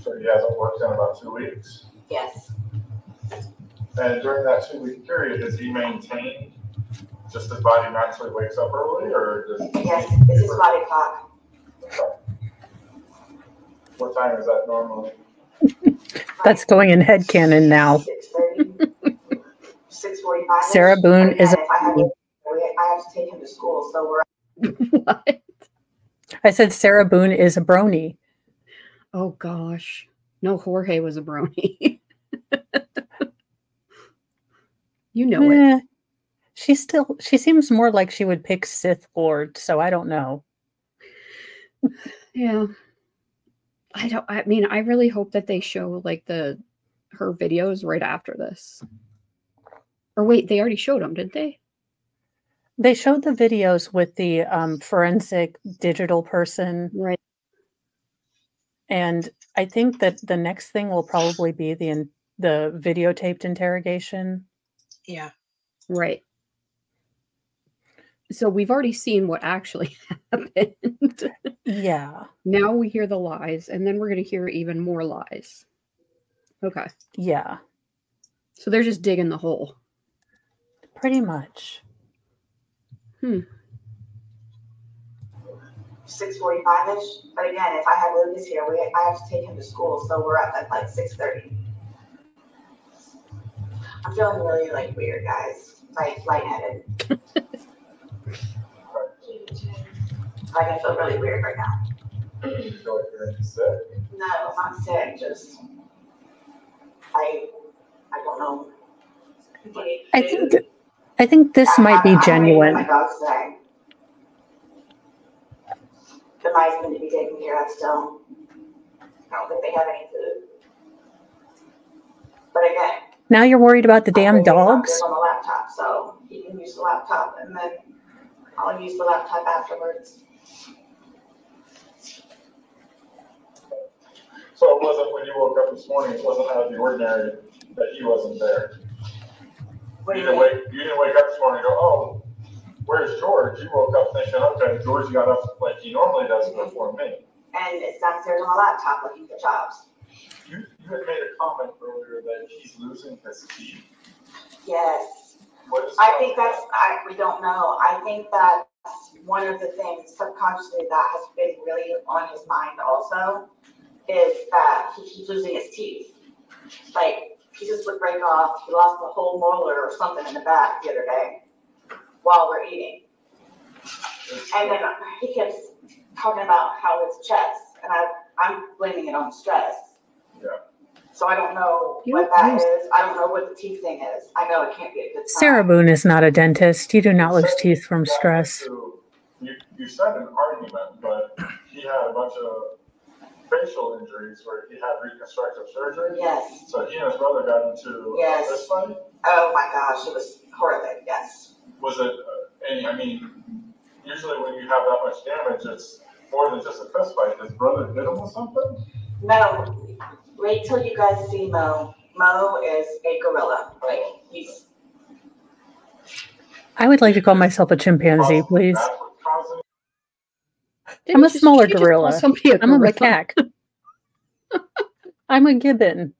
So he hasn't worked in about 2 weeks? Yes. And during that 2-week period, has he maintained just his body naturally wakes up early, or does Yes, it's his body clock. What time is that normally? That's going in headcanon now. 6:30, 6:45. Sarah Boone is If I have to take him to school, so we're. What? I said Sarah Boone is a brony. Oh gosh. No, Jorge was a brony. You know it. She seems more like she would pick Sith Lord, so I don't know. Yeah. I mean, I really hope that they show like her videos right after this. Or wait, they already showed them, didn't they? They showed the videos with the forensic digital person. Right. And I think that the next thing will probably be the videotaped interrogation. Yeah. Right. So we've already seen what actually happened. Yeah. Now we hear the lies, and then we're going to hear even more lies. Okay. Yeah. So they're just digging the hole. Pretty much. 6:45ish. But again, if I have Lucas here, I have to take him to school, so we're up at like 6:30. I'm feeling really like weird, guys. Like lightheaded. Like I feel really weird right now. You feel like you're sick? No, I'm not sick. Just I don't know. I think this might be genuine. My dog's today. The mice need to be taken care of still. I don't think they have any food. But again, Now you're worried about the damn dogs? on the laptop, so he can use the laptop, and then I'll use the laptop afterwards. So it wasn't when you woke up this morning, it wasn't out of the ordinary that he wasn't there. You didn't wake up this morning and go, oh, where's George? You woke up thinking, okay, George got up like he normally does before me. And it's downstairs on the laptop looking for jobs. You had made a comment earlier that he's losing his teeth. Yes. I think we don't know. I think that's one of the things subconsciously that has been really on his mind also, is that he keeps losing his teeth. Like, pieces would break off. He lost a whole molar or something in the back the other day while we're eating. And then he keeps talking about how his chest, and I'm blaming it on stress. Yeah. So I don't know what that is. I don't know what the teeth thing is. I know it can't be a good sign. Sarah Boone is not a dentist. You do not lose teeth from stress. You said an argument, but he had a bunch of facial injuries where he had reconstructive surgery. Yes. So he and his brother got into this fight? Oh my gosh, it was horrific, yes. Was it, I mean, usually when you have that much damage, it's more than just a fist fight. His brother hit him with something? No, wait till you guys see Mo. Mo is a gorilla. Like, he's... I would like to call myself a chimpanzee, please. I'm a smaller gorilla. I'm a macaque. I'm a gibbon.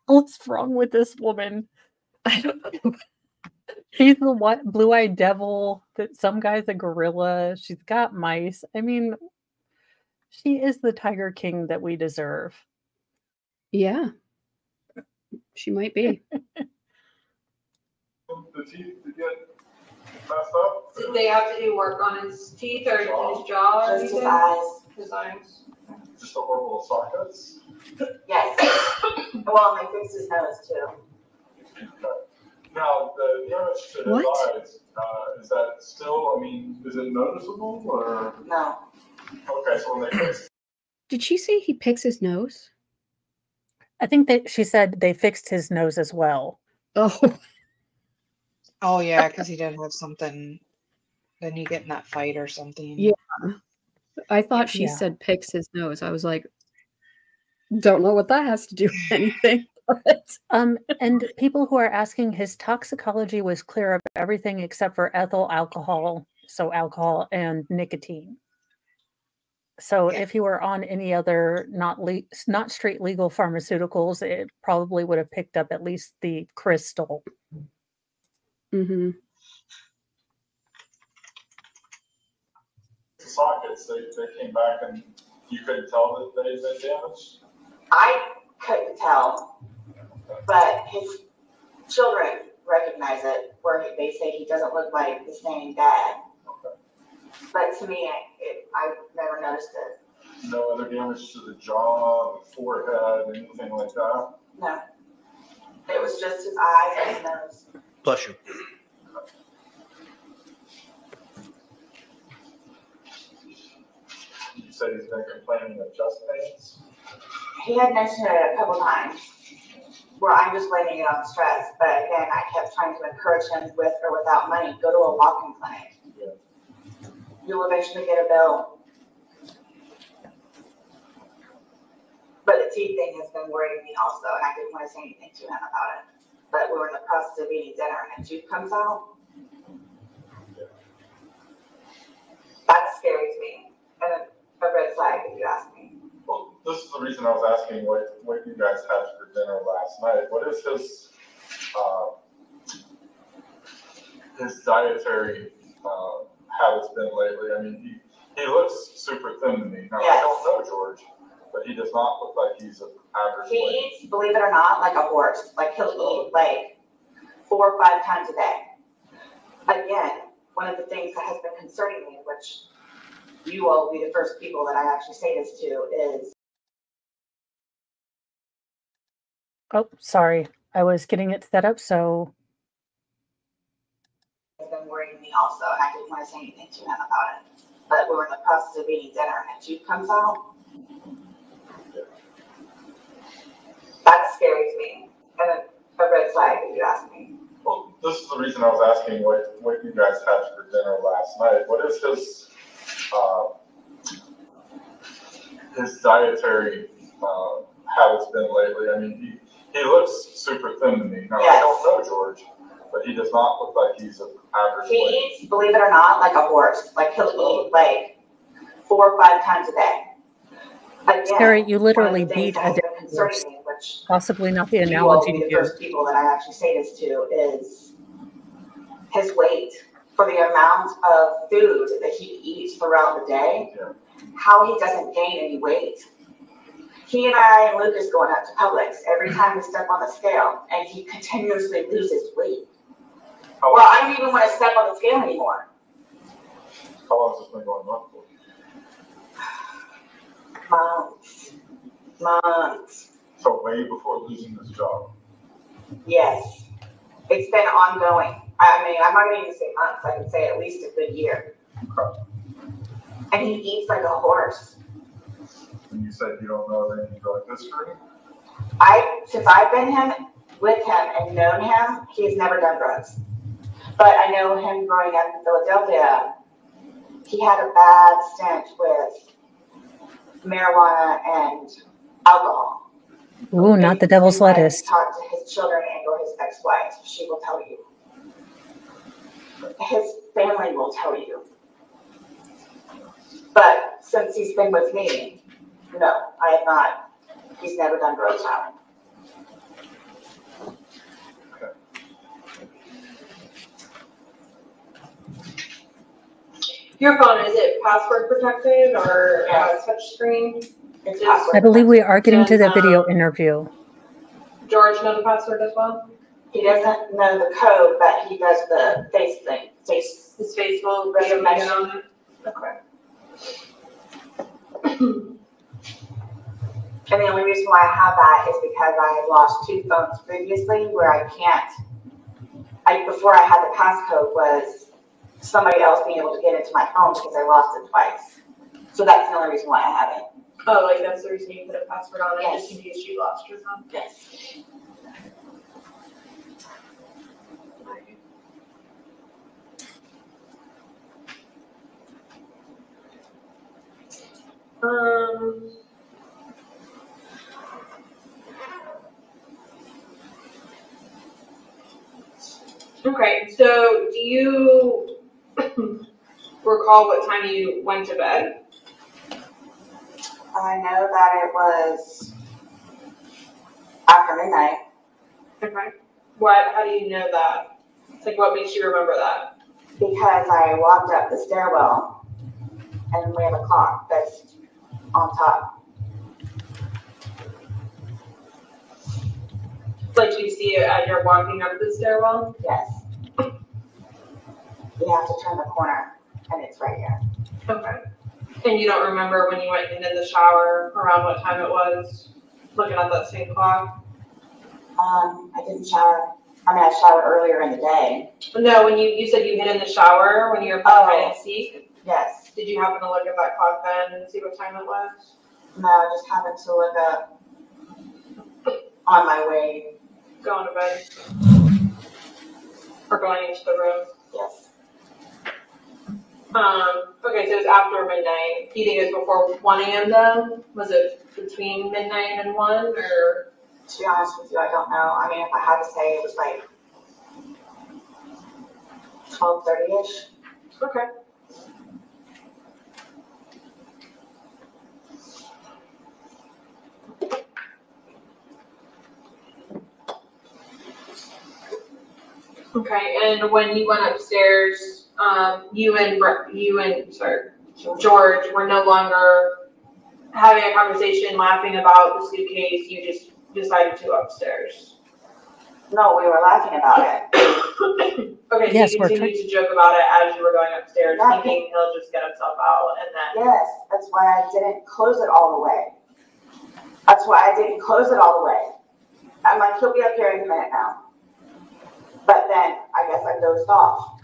What's wrong with this woman? I don't know. She's the blue-eyed devil. Some guy's a gorilla. She's got mice. I mean, she is the Tiger King that we deserve. Yeah. She might be. The teeth to get messed up? Did they have to do work on his teeth or his jaw or Just his anything? eyes. His eyes. Just a horrible sockets? Yes. Well, and they fixed his nose too. Now, the damage to his What? eyes, is that still, I mean, is it noticeable or? No. Okay, so when they fix. Did she say he picks his nose? I think that she said they fixed his nose as well. Oh. Oh yeah, because he did have something. Then you get in that fight or something. Yeah. I thought she Yeah. said picks his nose. I was like, don't know what that has to do with anything. But And people who are asking, his toxicology was clear of everything except for ethyl alcohol, so alcohol and nicotine. So if he were on any other not straight legal pharmaceuticals, it probably would have picked up at least the crystal. mm-hmm. Sockets, they came back and you couldn't tell that they'd been damaged? I couldn't tell, but his children recognize it, where they say he doesn't look like the same dad. Okay. But to me, I never noticed it. No other damage to the jaw, the forehead, anything like that? No. It was just his eyes and his nose. Bless you. You said he's been complaining of chest pains? He had mentioned it a couple times, where I'm just blaming it on stress. But again, I kept trying to encourage him, with or without money, go to a walk-in clinic. Yeah. You'll eventually get a bill. But the teeth thing has been worrying me also, and I didn't want to say anything to him about it. But we were in the process of eating dinner, and a tooth comes out. Yeah. That scares me, and a red flag if you ask me. Well, this is the reason I was asking what you guys had for dinner last night. What is his dietary habits been lately? I mean, he looks super thin to me. Now, Yes. I don't know George, but he does not look like he's an average He weight. eats, believe it or not, like a horse. Like he'll eat like 4 or 5 times a day. Again, one of the things that has been concerning me, which you all will be the first people that I actually say this to, is Oh, sorry. I was getting it set up, so has been worrying me also, and I didn't want to say anything to him about it. But we were in the process of eating dinner, and a tooth comes out. That scares me, and a red flag if you ask me. Well, this is the reason I was asking what you guys had for dinner last night. What is his dietary habits been lately? I mean, he looks super thin to me. Now, Yes. I don't know George, but he does not look like he's an average He weight. eats, believe it or not, like a horse. Like he'll eat like 4 or 5 times a day. Again, Sarah, you literally one of the things beat that a has dead been concerning horse. me, which Possibly not the you all will analogy be to the use. first people that I actually say this to, is his weight for the amount of food that he eats throughout the day, Yeah. how he doesn't gain any weight. He and I and Lucas going out to Publix every time we step on the scale, and he continuously loses weight. How Well, I don't even want to step on the scale anymore. long has this been going on for? Months. So way before losing his job. Yes. It's been ongoing. I mean, I'm not going to even say months. I can say at least a good year. And he eats like a horse. And you said you don't know any drug history? Since I've been with him and known him, he's never done drugs. But I know him growing up in Philadelphia, he had a bad stint with marijuana and alcohol. Ooh, not the devil's lettuce. Talk to his children and or his ex-wife. She will tell you. His family will tell you. But since he's been with me, no, I have not. He's never done drugs now. Your phone, is it password protected or touch screen? It's password. I believe we are getting to the And, video interview. George know the password as well? He doesn't know the code, but he does the face thing. face. His face will be a mesh on it. Okay. And the only reason why I have that is because I had lost 2 phones previously where I can't, before I had the passcode was somebody else being able to get into my phone because I lost it twice. So that's the only reason why I have it. Oh, like that's the reason you put a password on it, Yes. just in case you lost your phone? Yes. Okay, so do you recall what time you went to bed? I know that it was after midnight. Okay. How do you know that? Like, what makes you remember that? Because I walked up the stairwell and we have a clock that's on top. Like, you see it as you're walking up the stairwell? Yes. You have to turn the corner and it's right here. Okay. And you don't remember when you went into the shower around what time it was, looking at that same clock? I didn't shower. I mean, I showered earlier in the day. No, when you said you hid in the shower when you were playing hide and seek? Yes. Did you happen to look at that clock then and see what time it was? No, I just happened to look up on my way. Going to bed? Or going into the room? Yes. Okay, so it was after midnight. Do you think it was before 1 a.m. then? Was it between midnight and 1, or? To be honest with you, I don't know. I mean, if I had to say, it was like 12:30-ish. Okay. Okay, and when you went upstairs, you and George were no longer having a conversation, laughing about the suitcase. You just decided to go upstairs. No, we were laughing about it. Okay, Yes, so you we're continued to joke about it as you were going upstairs, thinking he'll just get himself out, and then. Yes, that's why I didn't close it all the way. That's why I didn't close it all the way. I'm like, he'll be up here in a minute now. But then I guess I dozed off.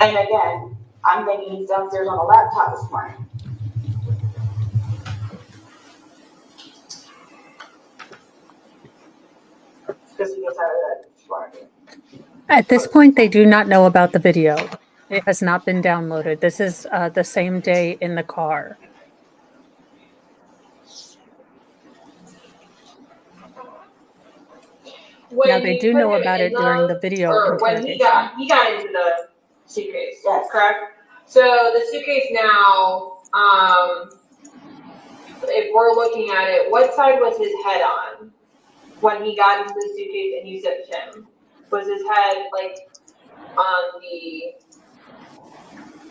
And again, I'm thinking he's downstairs on the laptop this morning. Because he gets out of the shower. At this point, they do not know about the video. It has not been downloaded. This is the same day in the car. Now they do know about it during the video when he interrogation. got into the suitcase, yes, correct? So the suitcase now, if we're looking at it, what side was his head on when he got into the suitcase and you zipped him? Was his head like on the?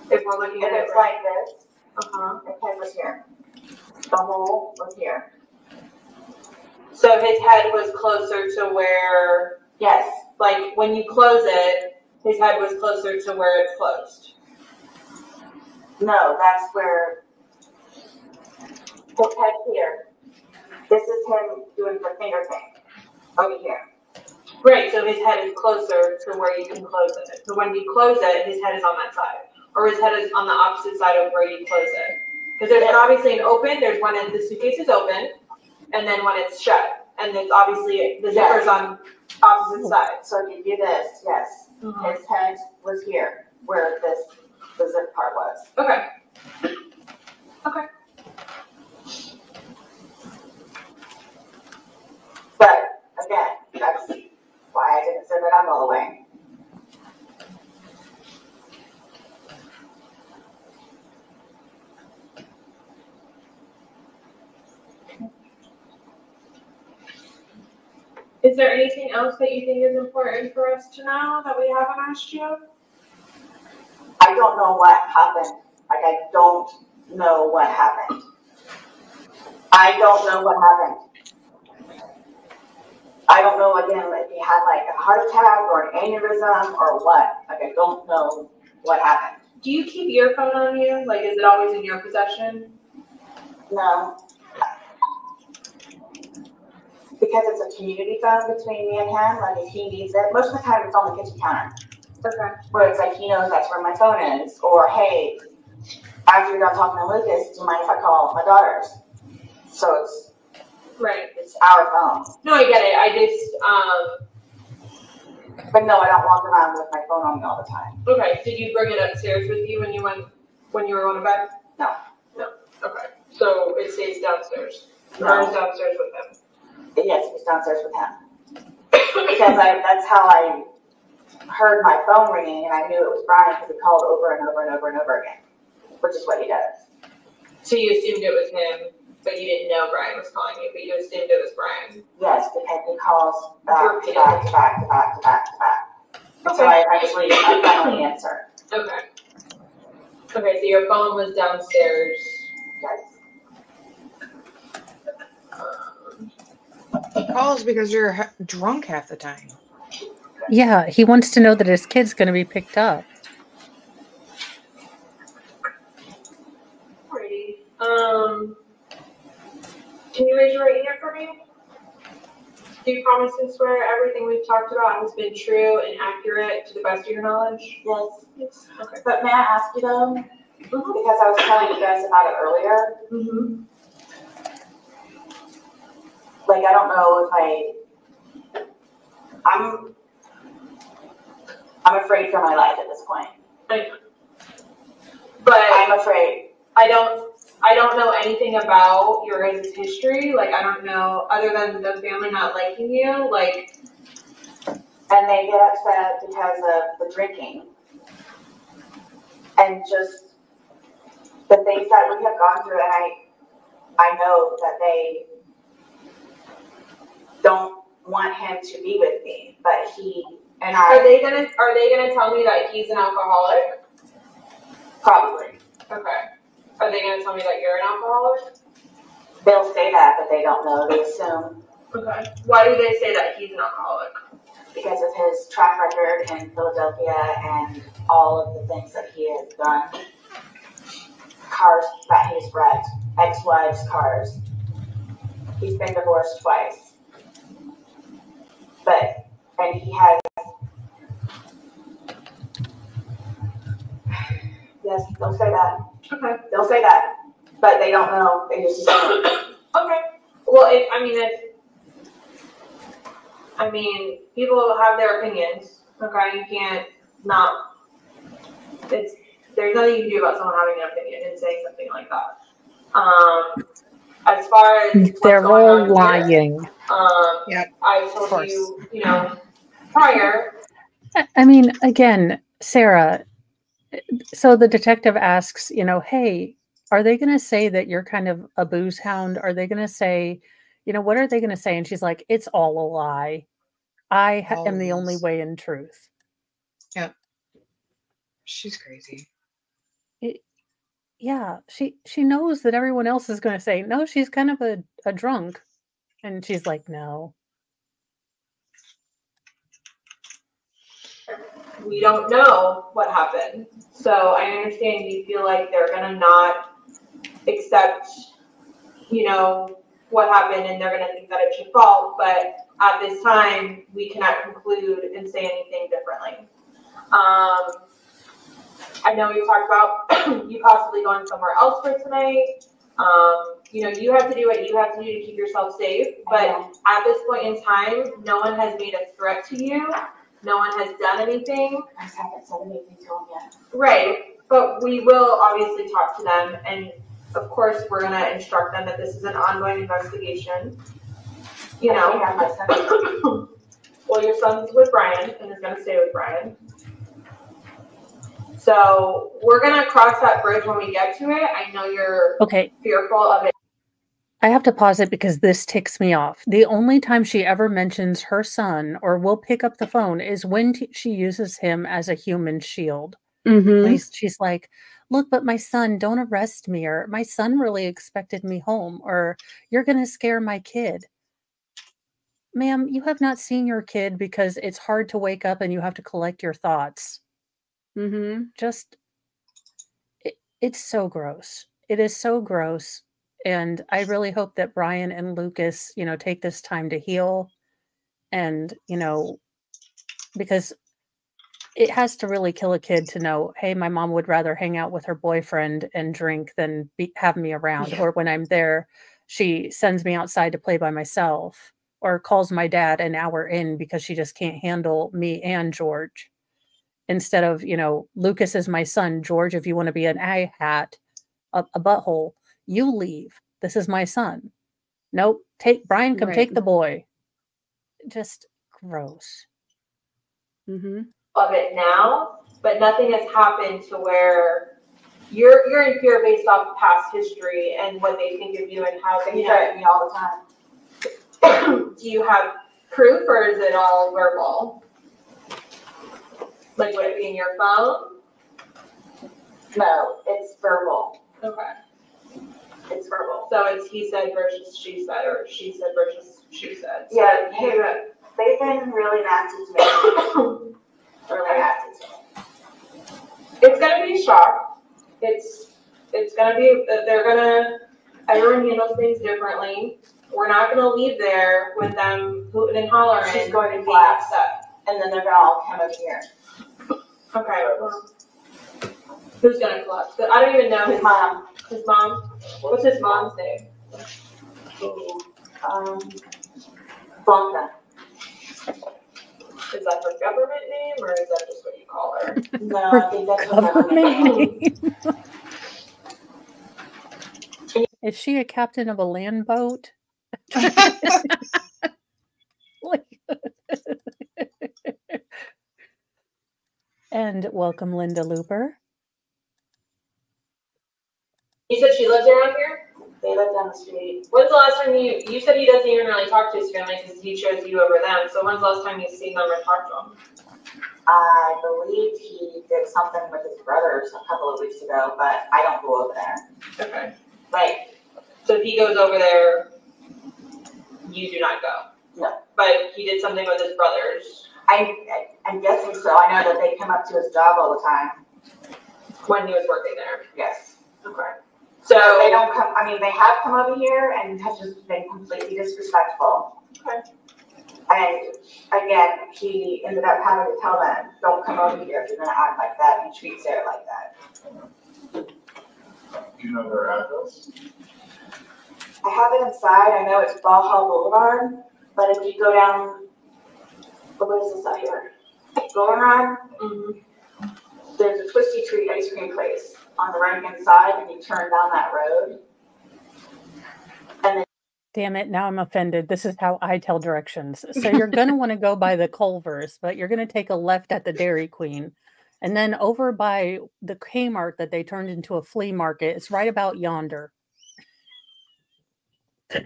If we're looking at it, it's like this. His head was here. The hole was here. So his head was closer to where. Yes. Like when you close it, his head was closer to where it's closed. No, that's where his head here. This is him doing the finger thing over here. Right, so his head is closer to where you can close it. So when you close it, his head is on that side. Or his head is on the opposite side of where you close it. Because there's obviously an open, there's when the suitcase is open, and then when it's shut. And there's obviously the zipper's on opposite sides. So if you do this, yes, his head was here, where the zip part was. Okay. Okay. But again, that's why I didn't zip it up all the way. Is there anything else that you think is important for us to know that we haven't asked you? I don't know what happened. Like, I don't know what happened. I don't know what happened. I don't know, again, if he had like a heart attack or an aneurysm or what. Like, I don't know what happened. Do you keep your phone on you? Like, is it always in your possession? No. Because it's a community phone between me and him, like if he needs it, most of the time it's on the kitchen counter. Okay. Where it's like he knows that's where my phone is, or hey, after you're done talking to Lucas, do you mind if I call my daughters? So it's right. It's our phone. No, I get it. I just But no, I don't walk around with my phone on me all the time. Okay. Did you bring it upstairs with you when you were going to bed? No. No. Okay. So it stays downstairs. No. Or is downstairs with him? Yes, it was downstairs with him. Because that's how I heard my phone ringing, and I knew it was Brian because he called over and over and over and over again, which is what he does. So you assumed it was him, but you didn't know Brian was calling you, but you assumed it was Brian. Yes, because he calls back to back to back to back to back to back. Okay. So I finally answer. Okay. Okay, so your phone was downstairs. Yes. He calls because you're drunk half the time. Yeah, he wants to know that his kid's going to be picked up. Alrighty. Can you raise your right hand for me? Do you promise and swear everything we've talked about has been true and accurate to the best of your knowledge? Yes. Yes. Okay. But may I ask you though, because I was telling you guys about it earlier. Mm-hmm. Like, I don't know if I'm afraid for my life at this point. But I'm afraid. I don't know anything about your guys' history. Like, I don't know, other than the family not liking you, like. And they get upset because of the drinking. And just the things that we have gone through, and I know that they don't want him to be with me, but he and I. Are they gonna tell me that he's an alcoholic? Probably. Okay. Are they gonna tell me that you're an alcoholic? They'll say that, but they don't know. They assume. Okay. Why do they say that he's an alcoholic? Because of his track record in Philadelphia and all of the things that he has done. Cars that he's wrecked, ex-wives' cars. He's been divorced twice. And he has. Yes, they'll say that. Okay. They'll say that, but they don't know. They just assume. Okay. Well, people have their opinions. Okay, you can't not. There's nothing you can do about someone having an opinion and saying something like that. As far as they're all lying. Yep. I told you, prior. I mean, again, Sarah. So the detective asks, hey, are they going to say that you're kind of a booze hound? Are they going to say, what are they going to say? And she's like, it's all a lie. I am the only way in truth. Yep. She's crazy. Yeah, she knows that everyone else is going to say, no, she's kind of a drunk. And she's like, no. We don't know what happened. So I understand you feel like they're going to not accept, what happened and they're going to think that it's your fault. But at this time, we cannot conclude and say anything differently. I know you talked about you possibly going somewhere else for tonight. You have to do what you have to do to keep yourself safe. But at this point in time, no one has made a threat to you. No one has done anything. I just haven't said anything to him yet. Right. But we will obviously talk to them. And of course, we're going to instruct them that this is an ongoing investigation. Well, your son's with Brian and is going to stay with Brian. So we're going to cross that bridge when we get to it. I know you're fearful of it. I have to pause it because this ticks me off. The only time she ever mentions her son or will pick up the phone is when she uses him as a human shield. Mm-hmm. She's like, look, but my son, don't arrest me, or my son really expected me home, or you're going to scare my kid. Ma'am, you have not seen your kid because it's hard to wake up and you have to collect your thoughts. Mm-hmm. Just, it's so gross. It is so gross. And I really hope that Brian and Lucas, take this time to heal. And, because it has to really kill a kid to know, hey, my mom would rather hang out with her boyfriend and drink than have me around. Yeah. Or when I'm there, she sends me outside to play by myself or calls my dad an hour in because she just can't handle me and George. Instead of, Lucas is my son. George, if you want to be an eye hat, a butthole, you leave. This is my son. Nope. Brian, come take the boy. Just gross. Mm-hmm. Of it now, but nothing has happened to where you're in fear based off of past history and what they think of you and how they threaten me all the time. Do you have proof or is it all verbal? Like, would it be in your phone? No, it's verbal. Okay. It's verbal. So it's he said versus she said, or she said versus she said. So Yeah, they've been really nasty to me. Really nasty to me. It's gonna be a shock. It's gonna be, everyone handles things differently. We're not gonna leave there with them hooting and hollering. She's going to class, and then they're gonna all come over here. Okay. Who's gonna collect? I don't even know his mom. His mom? What's his mom's name? Blanca. Is that her government name or is that just what you call her? No, I think that's her government name. Is she a captain of a land boat? And welcome, Linda Looper. You said she lives around here? They live down the street. When's the last time you said he doesn't even really talk to his family because he chose you over them. So when's the last time you've seen them or talked to them? I believe he did something with his brothers a couple of weeks ago, but I don't go over there. Okay. Like, so if he goes over there, you do not go? No. But he did something with his brothers? I'm guessing so. I know that they come up to his job all the time. When he was working there? Yes. Okay. So they don't come, they have come over here and have just been completely disrespectful. Okay. And again, he ended up having to tell them, don't come over here if you're gonna act like that and treat Sarah like that. Do you know their address? I have it inside. I know it's Baja Boulevard, but if you go down, what is this out here? Goldenrod. Mm-hmm. There's a Twisty Tree ice cream place on the right-hand side, and you turn down that road. And then Damn it, now I'm offended. This is how I tell directions. So you're going to want to go by the Culvers, but you're going to take a left at the Dairy Queen. And then over by the Kmart that they turned into a flea market, it's right about yonder. The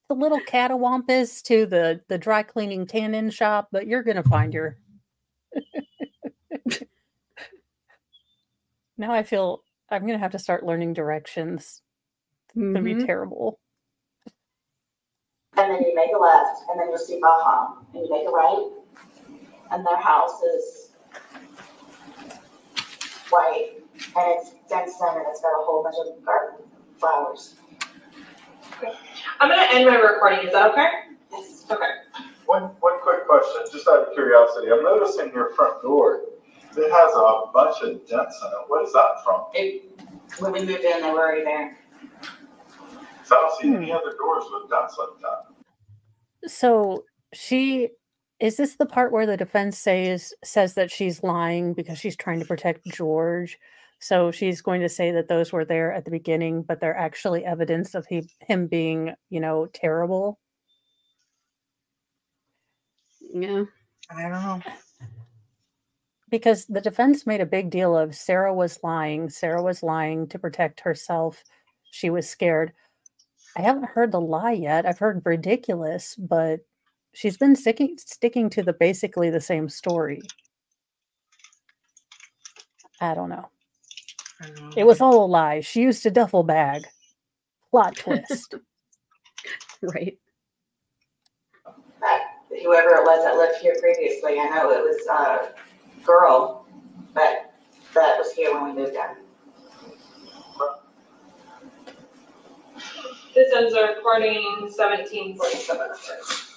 little catawampus to the dry cleaning tan-in shop, but you're going to find your... Now I feel I'm going to have to start learning directions. It's going to be terrible. And then you make a left, and then you'll see Baja, and you make a right, and their house is white, and it's fenced in, and it's got a whole bunch of garden flowers. Okay. I'm going to end my recording. Is that okay? Yes. Okay. One quick question, just out of curiosity. I'm noticing your front door, it has a bunch of dents in it. What is that from? When we moved in, they were already there. So I don't see any other doors with dents like that. So is this the part where the defense says that she's lying because she's trying to protect George? So she's going to say that those were there at the beginning, but they're actually evidence of him being, terrible. Yeah. I don't know. Because the defense made a big deal of Sarah was lying. Sarah was lying to protect herself. She was scared. I haven't heard the lie yet. I've heard ridiculous, but she's been sticking to basically the same story. I don't know. It was all a lie. She used a duffel bag. Plot twist. Right. That whoever it was that lived here previously, I know it was a girl, but that was here when we moved in. This ends our recording 17:47.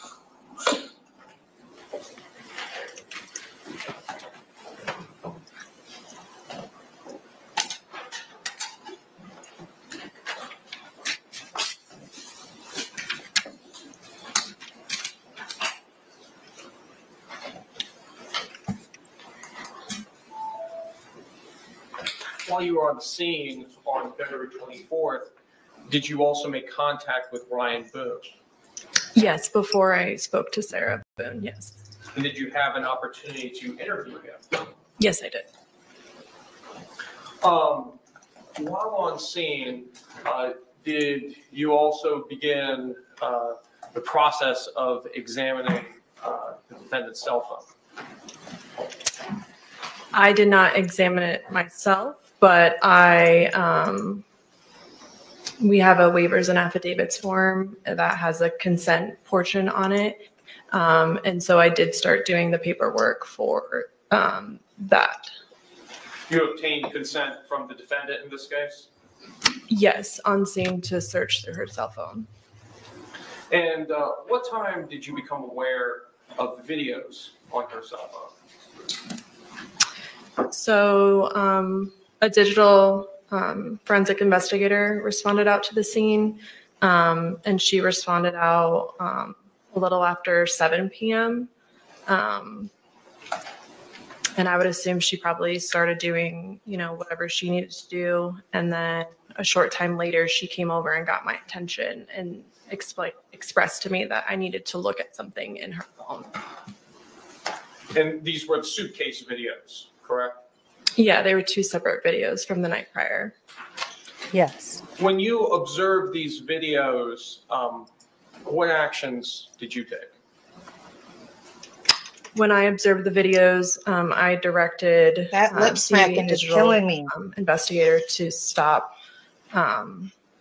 While you were on the scene on February 24th, did you also make contact with Ryan Boone? Yes, before I spoke to Sarah Boone, yes. And did you have an opportunity to interview him? Yes, I did. While on scene, did you also begin the process of examining the defendant's cell phone? I did not examine it myself, but we have a waivers and affidavits form that has a consent portion on it. And so I did start doing the paperwork for that. You obtained consent from the defendant in this case? Yes, on scene to search through her cell phone. And what time did you become aware of the videos on her cell phone? So a digital forensic investigator responded out to the scene, and she responded out a little after 7 p.m. And I would assume she probably started doing, whatever she needed to do. And then a short time later, she came over and got my attention and expressed to me that I needed to look at something in her phone. And these were the suitcase videos, correct? Yeah, they were 2 separate videos from the night prior. Yes. When you observed these videos, what actions did you take? When I observed the videos, I directed That lip smacking is killing me. Investigator to stop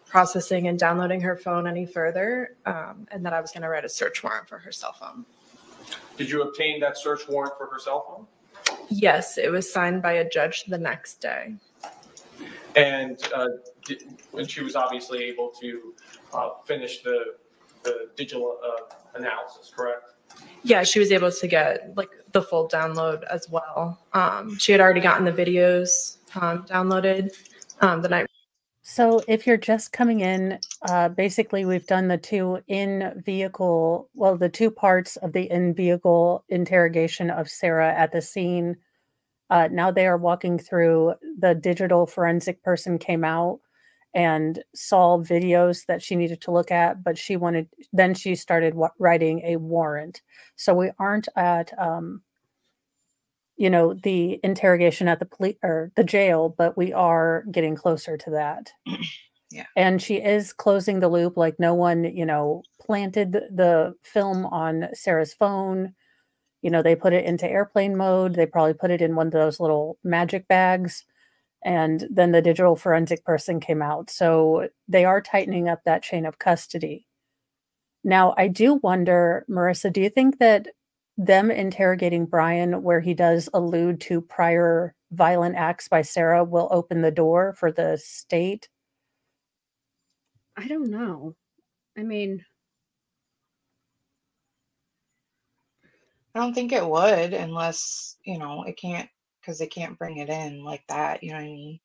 processing and downloading her phone any further, and that I was going to write a search warrant for her cell phone. Did you obtain that search warrant for her cell phone? Yes, it was signed by a judge the next day. And when she was obviously able to finish the digital analysis, correct? Yeah, she was able to get the full download as well. She had already gotten the videos downloaded the night. So if you're just coming in, basically we've done the 2 in-vehicle, well, the 2 parts of the in-vehicle interrogation of Sarah at the scene. Now they are walking through. The digital forensic person came out and saw videos that she needed to look at, but then she started writing a warrant. So we aren't at, the interrogation at the police or the jail, but we are getting closer to that. Yeah. And she is closing the loop. Like no one, planted the film on Sarah's phone. They put it into airplane mode. They probably put it in one of those little magic bags. And then the digital forensic person came out. So they are tightening up that chain of custody. Now, I do wonder, Marissa, do you think that them interrogating Brian, where he does allude to prior violent acts by Sarah, will open the door for the state? I don't know. I mean, I don't think it would unless, it can't, because they can't bring it in like that. You know what I mean?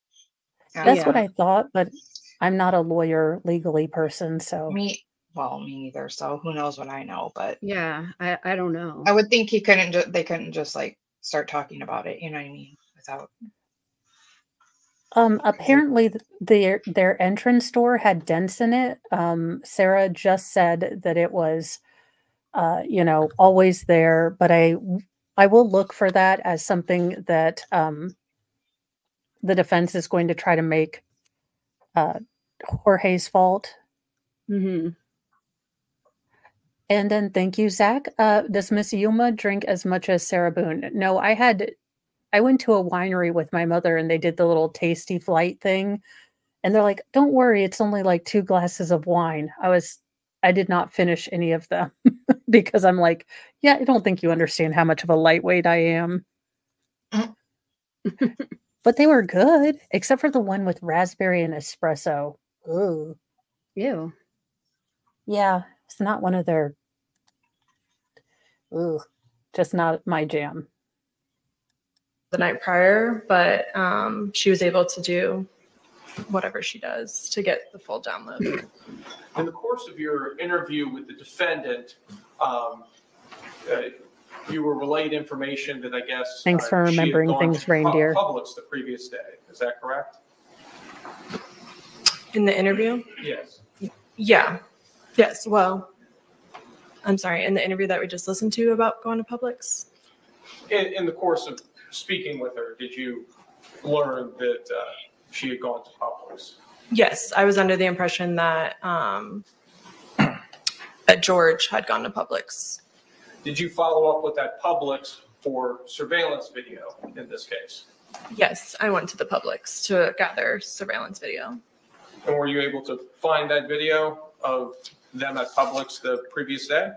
That's what I thought, but I'm not a lawyer legally person, so. Me neither. So who knows what I know, but yeah, I don't know. I would think they couldn't just start talking about it. You know what I mean? Without. Apparently their entrance door had dents in it. Sarah just said that it was, always there, but I will look for that as something that the defense is going to try to make Jorge's fault. Mm-hmm. And then thank you, Zach. Does Miss Yuma drink as much as Sarah Boone? No, I went to a winery with my mother and they did the little tasty flight thing. And they're like, don't worry, it's only 2 glasses of wine. I was I did not finish any of them because I'm like, yeah, I don't think you understand how much of a lightweight I am. But they were good, except for the one with raspberry and espresso. Ooh. Ew. Yeah, it's not one of their. Ooh, just not my jam. The night prior, but she was able to do whatever she does to get the full download. In the course of your interview with the defendant, you were relayed information that I guess Thanks for she had remembering gone things, to reindeer. Publix the previous day. Is that correct? In the interview? Yes. Yeah. Yes. Well, I'm sorry. In the interview that we just listened to about going to Publix? In the course of speaking with her, did you learn that she had gone to Publix? Yes. I was under the impression that that George had gone to Publix. Did you follow up with that Publix for surveillance video in this case? Yes. I went to the Publix to gather surveillance video. And were you able to find that video of them at Publix the previous day?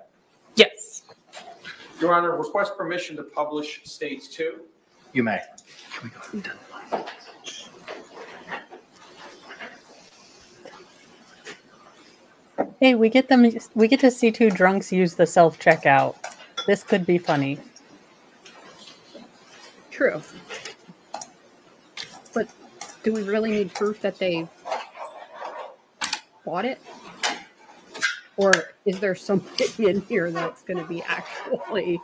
Yes. Your Honor, request permission to publish states 2. You may. Hey, we get to see two drunks use the self-checkout. This could be funny. True. But do we really need proof that they bought it? Or is there something in here that's going to be actually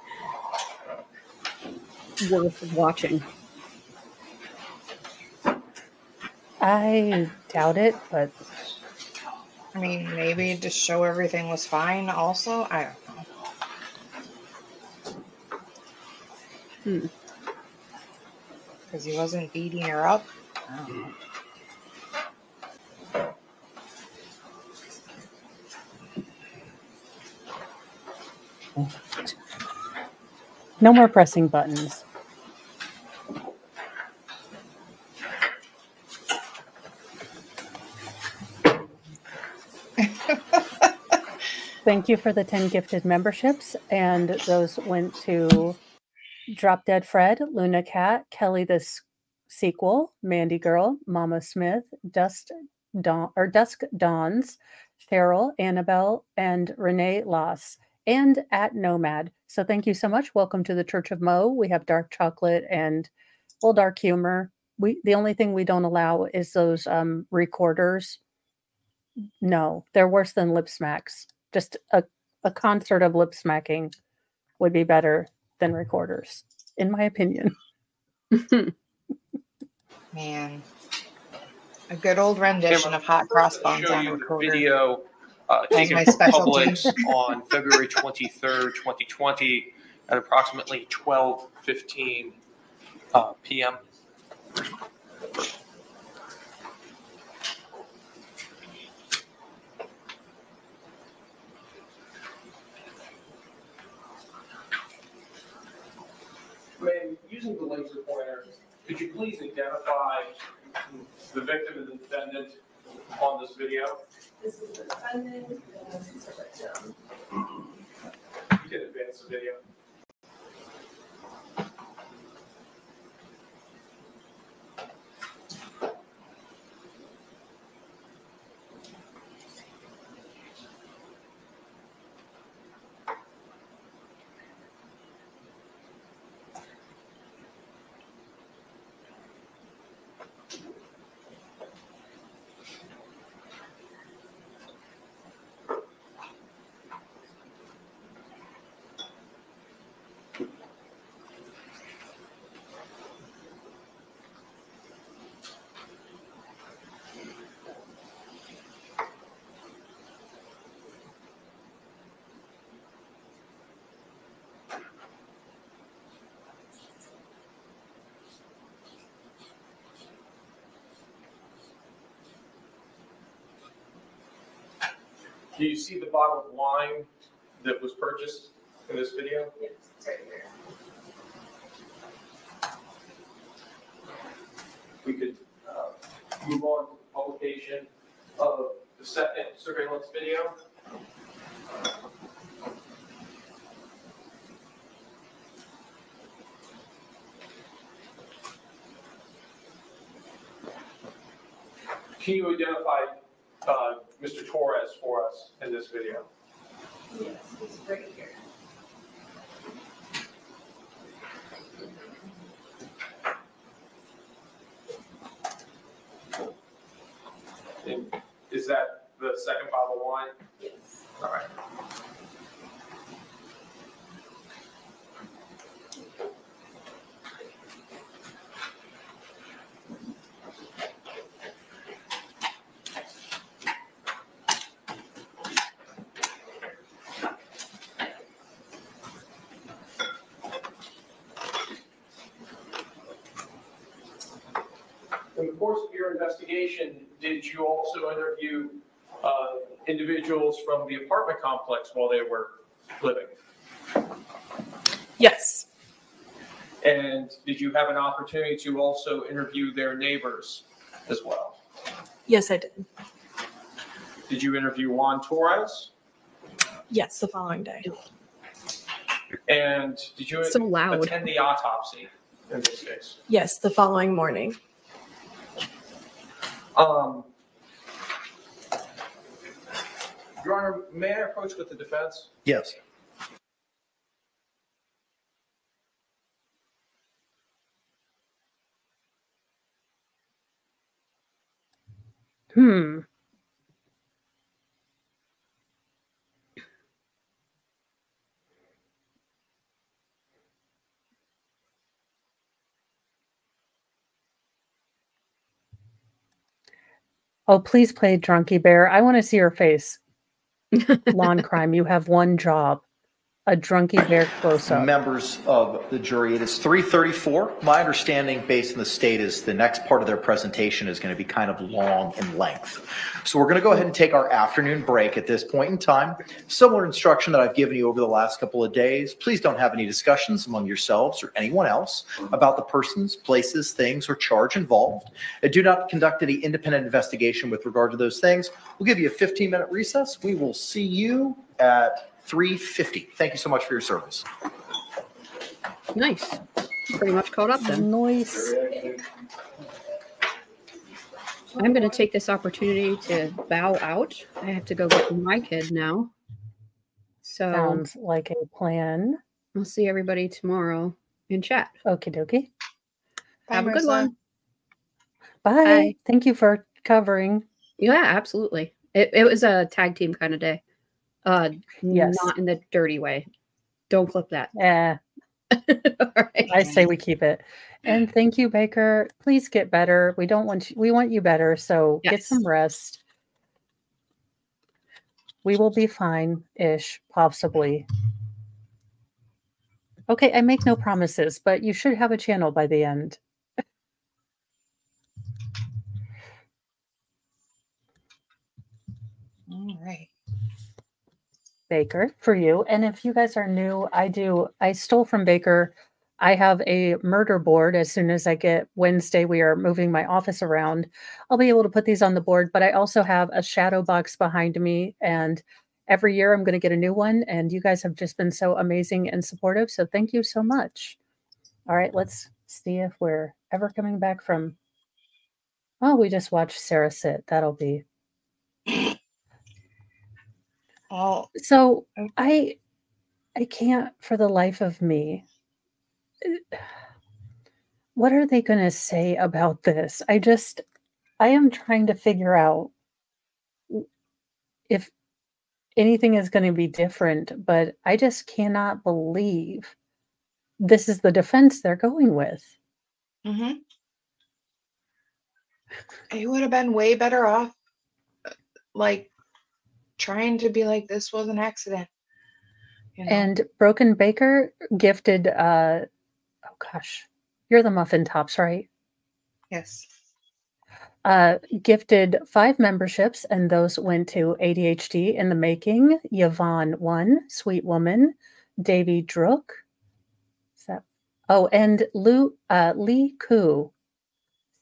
worth watching? I doubt it, but I mean, maybe to show everything was fine also? I don't know. Because he wasn't beating her up? I don't know. no more pressing buttons. Thank you for the 10 gifted memberships, and those went to Drop Dead Fred, Luna Cat, Kelly the Sequel, Mandy Girl, Mama Smith, Dusk Dawns, Cheryl, Annabelle, and Renee Loss, and at Nomad. So thank you so much. Welcome to the Church of Mo. We have dark chocolate and dark humor. The only thing we don't allow is those recorders. No, they're worse than lip smacks. Just a concert of lip smacking would be better than recorders, in my opinion. Man. A good old rendition of Hot Crossbones on a recorder. Video taken my from specialty. Publix on February 23rd, 2020 at approximately 12:15 p.m. Ma'am, using the laser pointer, could you please identify the victim and the defendant on this video? This is the defendant, and this is the victim. You can advance the video. Do you see the bottle of wine that was purchased in this video? Yes, it's right here. We could move on to the publication of the second surveillance video. Can you identify Mr. Torres for us in this video? Yes, he's right here. And is that the second bottle of wine? Yes. All right. In the course of your investigation, did you also interview individuals from the apartment complex while they were living? Yes. And did you have an opportunity to also interview their neighbors as well? Yes, I did. Did you interview Juan Torres? Yes, the following day. And did you So loud. attend the autopsy in this case? Yes, the following morning. Your Honor, may I approach with the defense? Yes. Hmm. Oh, please play Drunky Bear. I want to see your face. Lawn crime. You have one job. A Drunky Bear close-up. Members of the jury, it is 3:34. My understanding based in the state is the next part of their presentation is going to be kind of long in length. So we're going to go ahead and take our afternoon break at this point in time. Similar instruction that I've given you over the last couple of days. Please don't have any discussions among yourselves or anyone else about the persons, places, things, or charge involved. And do not conduct any independent investigation with regard to those things. We'll give you a 15-minute recess. We will see you at 3:50. Thank you so much for your service. Nice. Pretty much caught up then. Nice. I'm going to take this opportunity to bow out. I have to go get my kid now. So Sounds like a plan. I'll see everybody tomorrow in chat. Okie dokie. Bye, Have a good Marissa. one. Bye. Bye. Thank you for covering. Yeah, absolutely. It was a tag team kind of day. Yes. Not in the dirty way. Don't clip that. Yeah. All right. I say we keep it. And thank you, Baker. Please get better. We don't want you, we want you better. So get Yes. some rest. We will be fine-ish, possibly. Okay, I make no promises, but you should have a channel by the end. All right. Baker for you. And if you guys are new, I stole from Baker. I have a murder board. As soon as I get Wednesday, we are moving my office around. I'll be able to put these on the board, but I also have a shadow box behind me. And every year I'm going to get a new one. And you guys have just been so amazing and supportive. So thank you so much. All right, let's see if we're ever coming back from. Oh, we just watched Sarah sit. That'll be. Oh, So I can't for the life of me. What are they going to say about this? I am trying to figure out if anything is going to be different, but I just cannot believe this is the defense they're going with. mm-hmm. It would have been way better off, like, trying to be like, this was an accident. You know? And Broken Baker gifted, oh gosh, you're the Muffin Tops, right? Yes. Gifted 5 memberships, and those went to ADHD in the Making, Yvonne 1, Sweet Woman, Davy Drook. And Lee Koo.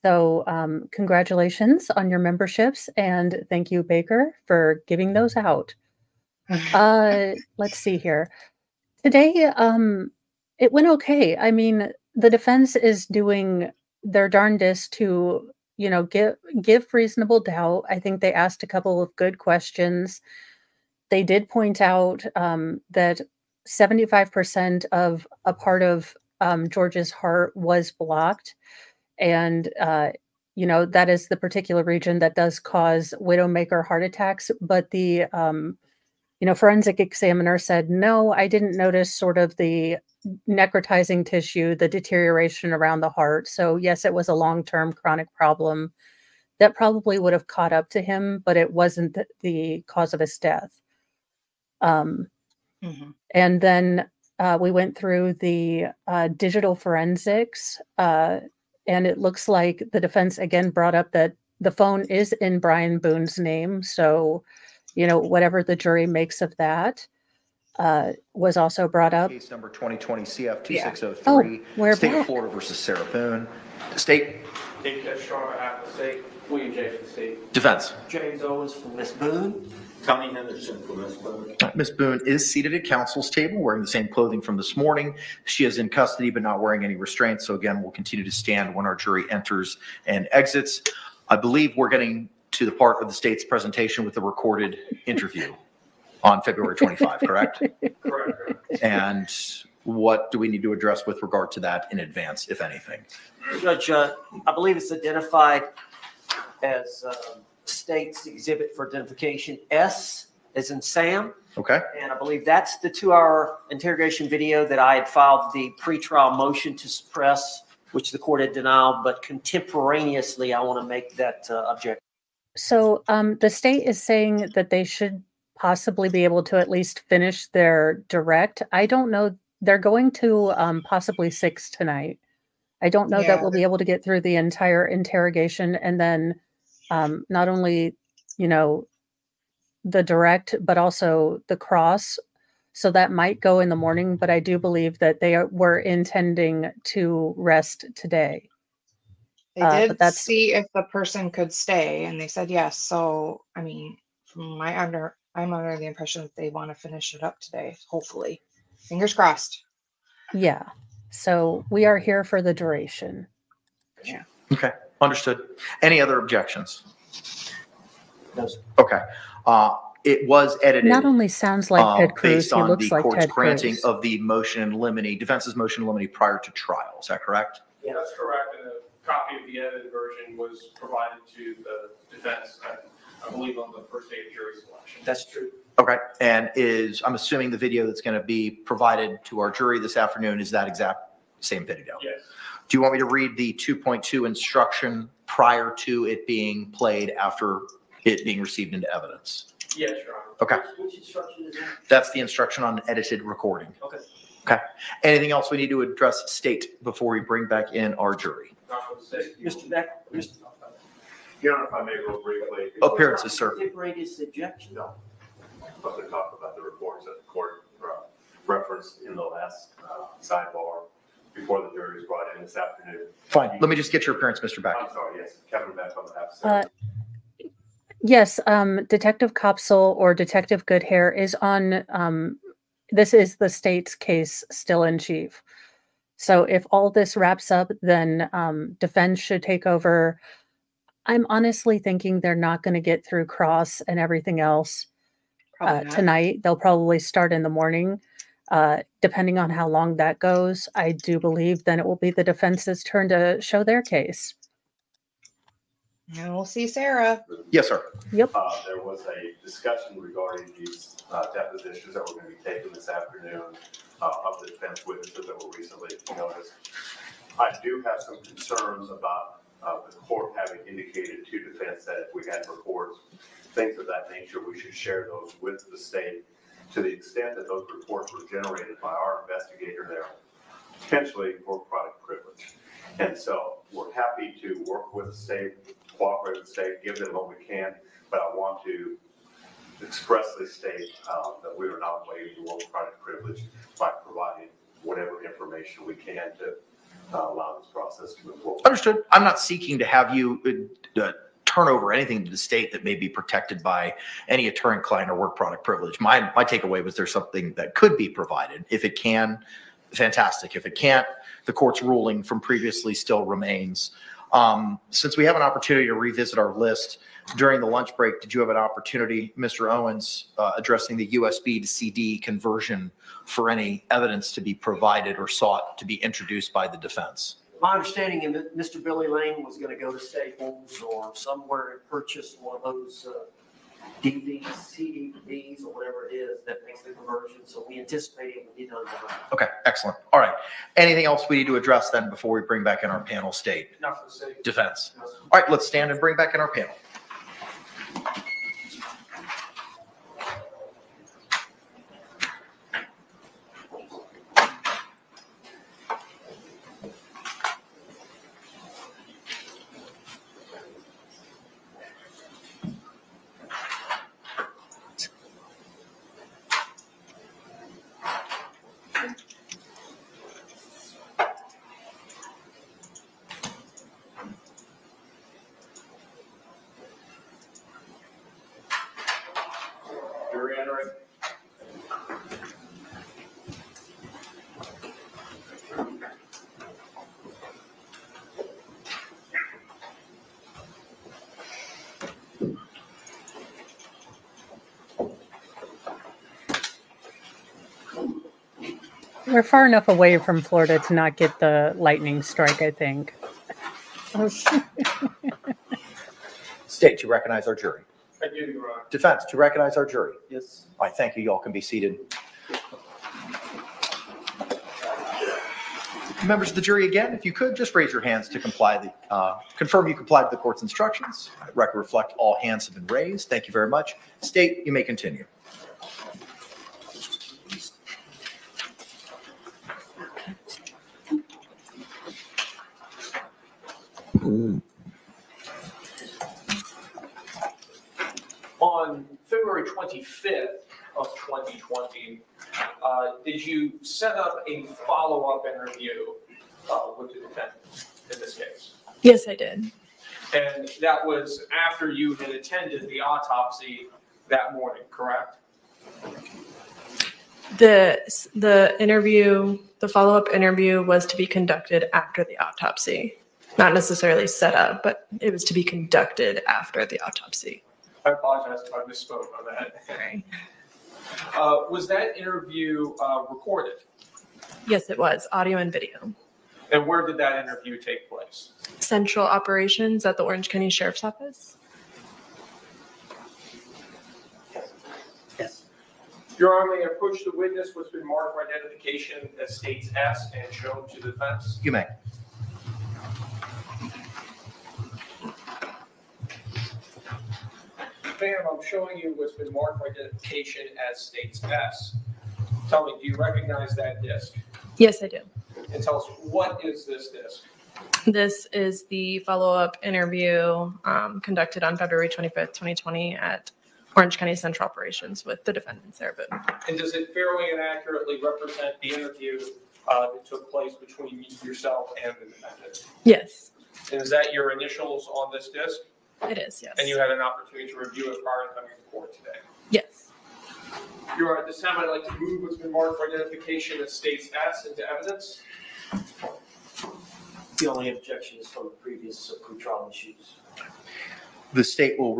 So congratulations on your memberships, and thank you, Baker, for giving those out. Let's see here. Today, it went okay. I mean, the defense is doing their darndest to, give reasonable doubt. I think they asked a couple of good questions. They did point out that 75% of a part of George's heart was blocked. And, that is the particular region that does cause widowmaker heart attacks. But the, forensic examiner said, no, I didn't notice sort of the necrotizing tissue, the deterioration around the heart. So, yes, it was a long term chronic problem that probably would have caught up to him, but it wasn't the cause of his death. And then we went through the digital forensics, and it looks like the defense again brought up that the phone is in Brian Boone's name. So, whatever the jury makes of that was also brought up. Case number 2020 CF 2603, State of Florida versus Sarah Boone. State. Dave Kestrar, on behalf of the state. William J. for the state. Defense. James Owens for Miss Boone. Tommy Henderson for Miss Boone. Miss Boone is seated at counsel's table wearing the same clothing from this morning. She is in custody but not wearing any restraints. So again, we'll continue to stand when our jury enters and exits. I believe we're getting to the part of the state's presentation with the recorded interview on February 25, correct? Correct. And what do we need to address with regard to that in advance, if anything? Judge, I believe it's identified as state's exhibit for identification S as in Sam. Okay. And I believe that's the 2-hour interrogation video that I had filed the pretrial motion to suppress, which the court had denied, but contemporaneously, I want to make that objection. So the state is saying that they should possibly be able to at least finish their direct. I don't know. They're going to possibly 6 tonight. I don't know that we'll be able to get through the entire interrogation and then not only, the direct, but also the cross. So that might go in the morning, but I do believe that they were intending to rest today. They did see if the person could stay, and they said yes. So, I mean, I'm under the impression that they want to finish it up today, hopefully. Fingers crossed. Yeah. So we are here for the duration. Yeah. Okay. Understood. Any other objections? No, sir. Okay. It was edited. Not only sounds like Ted Cruz, based he on looks the like court's Ted granting Cruz. of the motion in limine, defense's motion in limine prior to trial. Is that correct? Yeah, that's correct. And a copy of the edited version was provided to the defense, I believe, on the first day of jury selection. That's true. Okay. And I'm assuming the video that's going to be provided to our jury this afternoon is that exact same video? Yes. Do you want me to read the 2.2 instruction prior to it being played after it being received into evidence? Yes, Your Honor. Okay. Which instruction is that? That's the instruction on edited recording. Okay. Okay. Anything else we need to address state before we bring back in our jury? Mr. Beck, Your Honor, if I may real briefly. Appearances, sir. Contemporaneous objection. No. But to talk about the reports that the court referenced in the last sidebar before the jury was brought in this afternoon. Fine. Let me just get your appearance, Mr. Beck. I'm sorry, yes. Kevin Beck on behalf of Sarah. Yes, Detective Copsell or Detective Goodhair is on, this is the state's case still in chief. So if all this wraps up, then defense should take over. I'm honestly thinking they're not going to get through cross and everything else tonight. They'll probably start in the morning. Depending on how long that goes, I do believe then it will be the defense's turn to show their case. And we'll see Sarah. Yes, sir. Yep. There was a discussion regarding these depositions that were going to be taken this afternoon of the defense witnesses that were recently noticed. I do have some concerns about the court having indicated to defense that if we had reports, things of that nature, we should share those with the state to the extent that those reports were generated by our investigator there, potentially for product privilege. And so we're happy to work with the state, cooperate with the state, give them what we can, but I want to expressly state that we are not waiving the product privilege by providing whatever information we can to allow this process to move forward. Understood. I'm not seeking to have you turn over anything to the state that may be protected by any attorney-client or work product privilege. My takeaway was there's something that could be provided. If it can, fantastic. If it can't, the court's ruling from previously still remains. Since we have an opportunity to revisit our list during the lunch break, did you have an opportunity, Mr. Owens, addressing the USB to CD conversion for any evidence to be provided or sought to be introduced by the defense? My understanding is that Mr. Billy Lane was going to go to Staples or somewhere and purchase one of those DVDs, CDs, or whatever it is that makes the conversion. So we anticipate it will be done. Okay, excellent. All right. Anything else we need to address then before we bring back in our panel state? Not for the city. Defense. All right, let's stand and bring back in our panel. We're far enough away from Florida to not get the lightning strike, I think. State, you recognize our jury? I do, Your Honor. Defense, do you recognize our jury? Yes. All right, thank you. Y'all can be seated. Members of the jury, again, if you could just raise your hands to confirm you complied with the court's instructions. Record reflect all hands have been raised. Thank you very much. State, you may continue. On February 25th of 2020, did you set up a follow-up interview with the defendant in this case? Yes, I did. And that was after you had attended the autopsy that morning, correct? The interview, the follow-up interview was to be conducted after the autopsy. Not necessarily set up, but it was to be conducted after the autopsy. I apologize if I misspoke on that. Sorry. Was that interview recorded? Yes, it was, audio and video. And where did that interview take place? Central Operations at the Orange County Sheriff's Office. Yes. Your Honor, may I approach the witness what's been marked for identification as states S and shown to the defense? You may. Ma'am, I'm showing you what's been marked for identification as states S. Tell me, do you recognize that disc? Yes, I do. And tell us, what is this disc? This is the follow-up interview conducted on February 25th, 2020 at Orange County Central Operations with the defendant, Sarah Boone. And does it fairly and accurately represent the interview that took place between yourself and the defendant? Yes. And is that your initials on this disc? It is, yes. And you had an opportunity to review it prior to coming to court today? Yes. Your Honor, at this time I'd like to move what's been marked for identification as states S into evidence. The only objection is from the previous pretrial issues. The state will,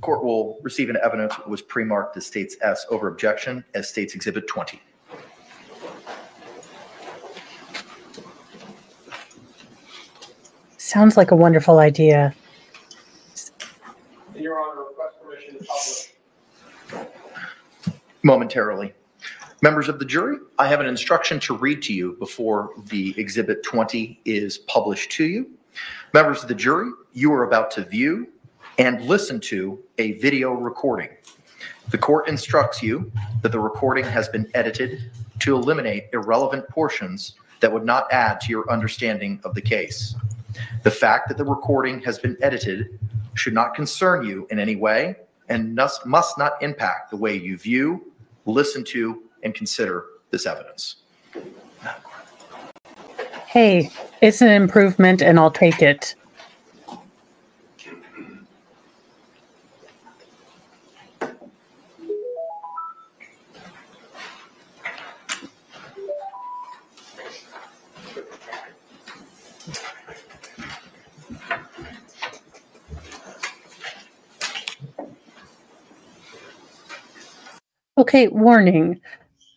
court will receive an evidence that was pre-marked as states S over objection as states exhibit 20. Sounds like a wonderful idea. Your Honor, request permission to publish. Momentarily. Members of the jury, I have an instruction to read to you before the exhibit 20 is published to you. Members of the jury, you are about to view and listen to a video recording. The court instructs you that the recording has been edited to eliminate irrelevant portions that would not add to your understanding of the case. The fact that the recording has been edited should not concern you in any way and must not impact the way you view, listen to, and consider this evidence. Hey, it's an improvement and I'll take it. Okay, warning.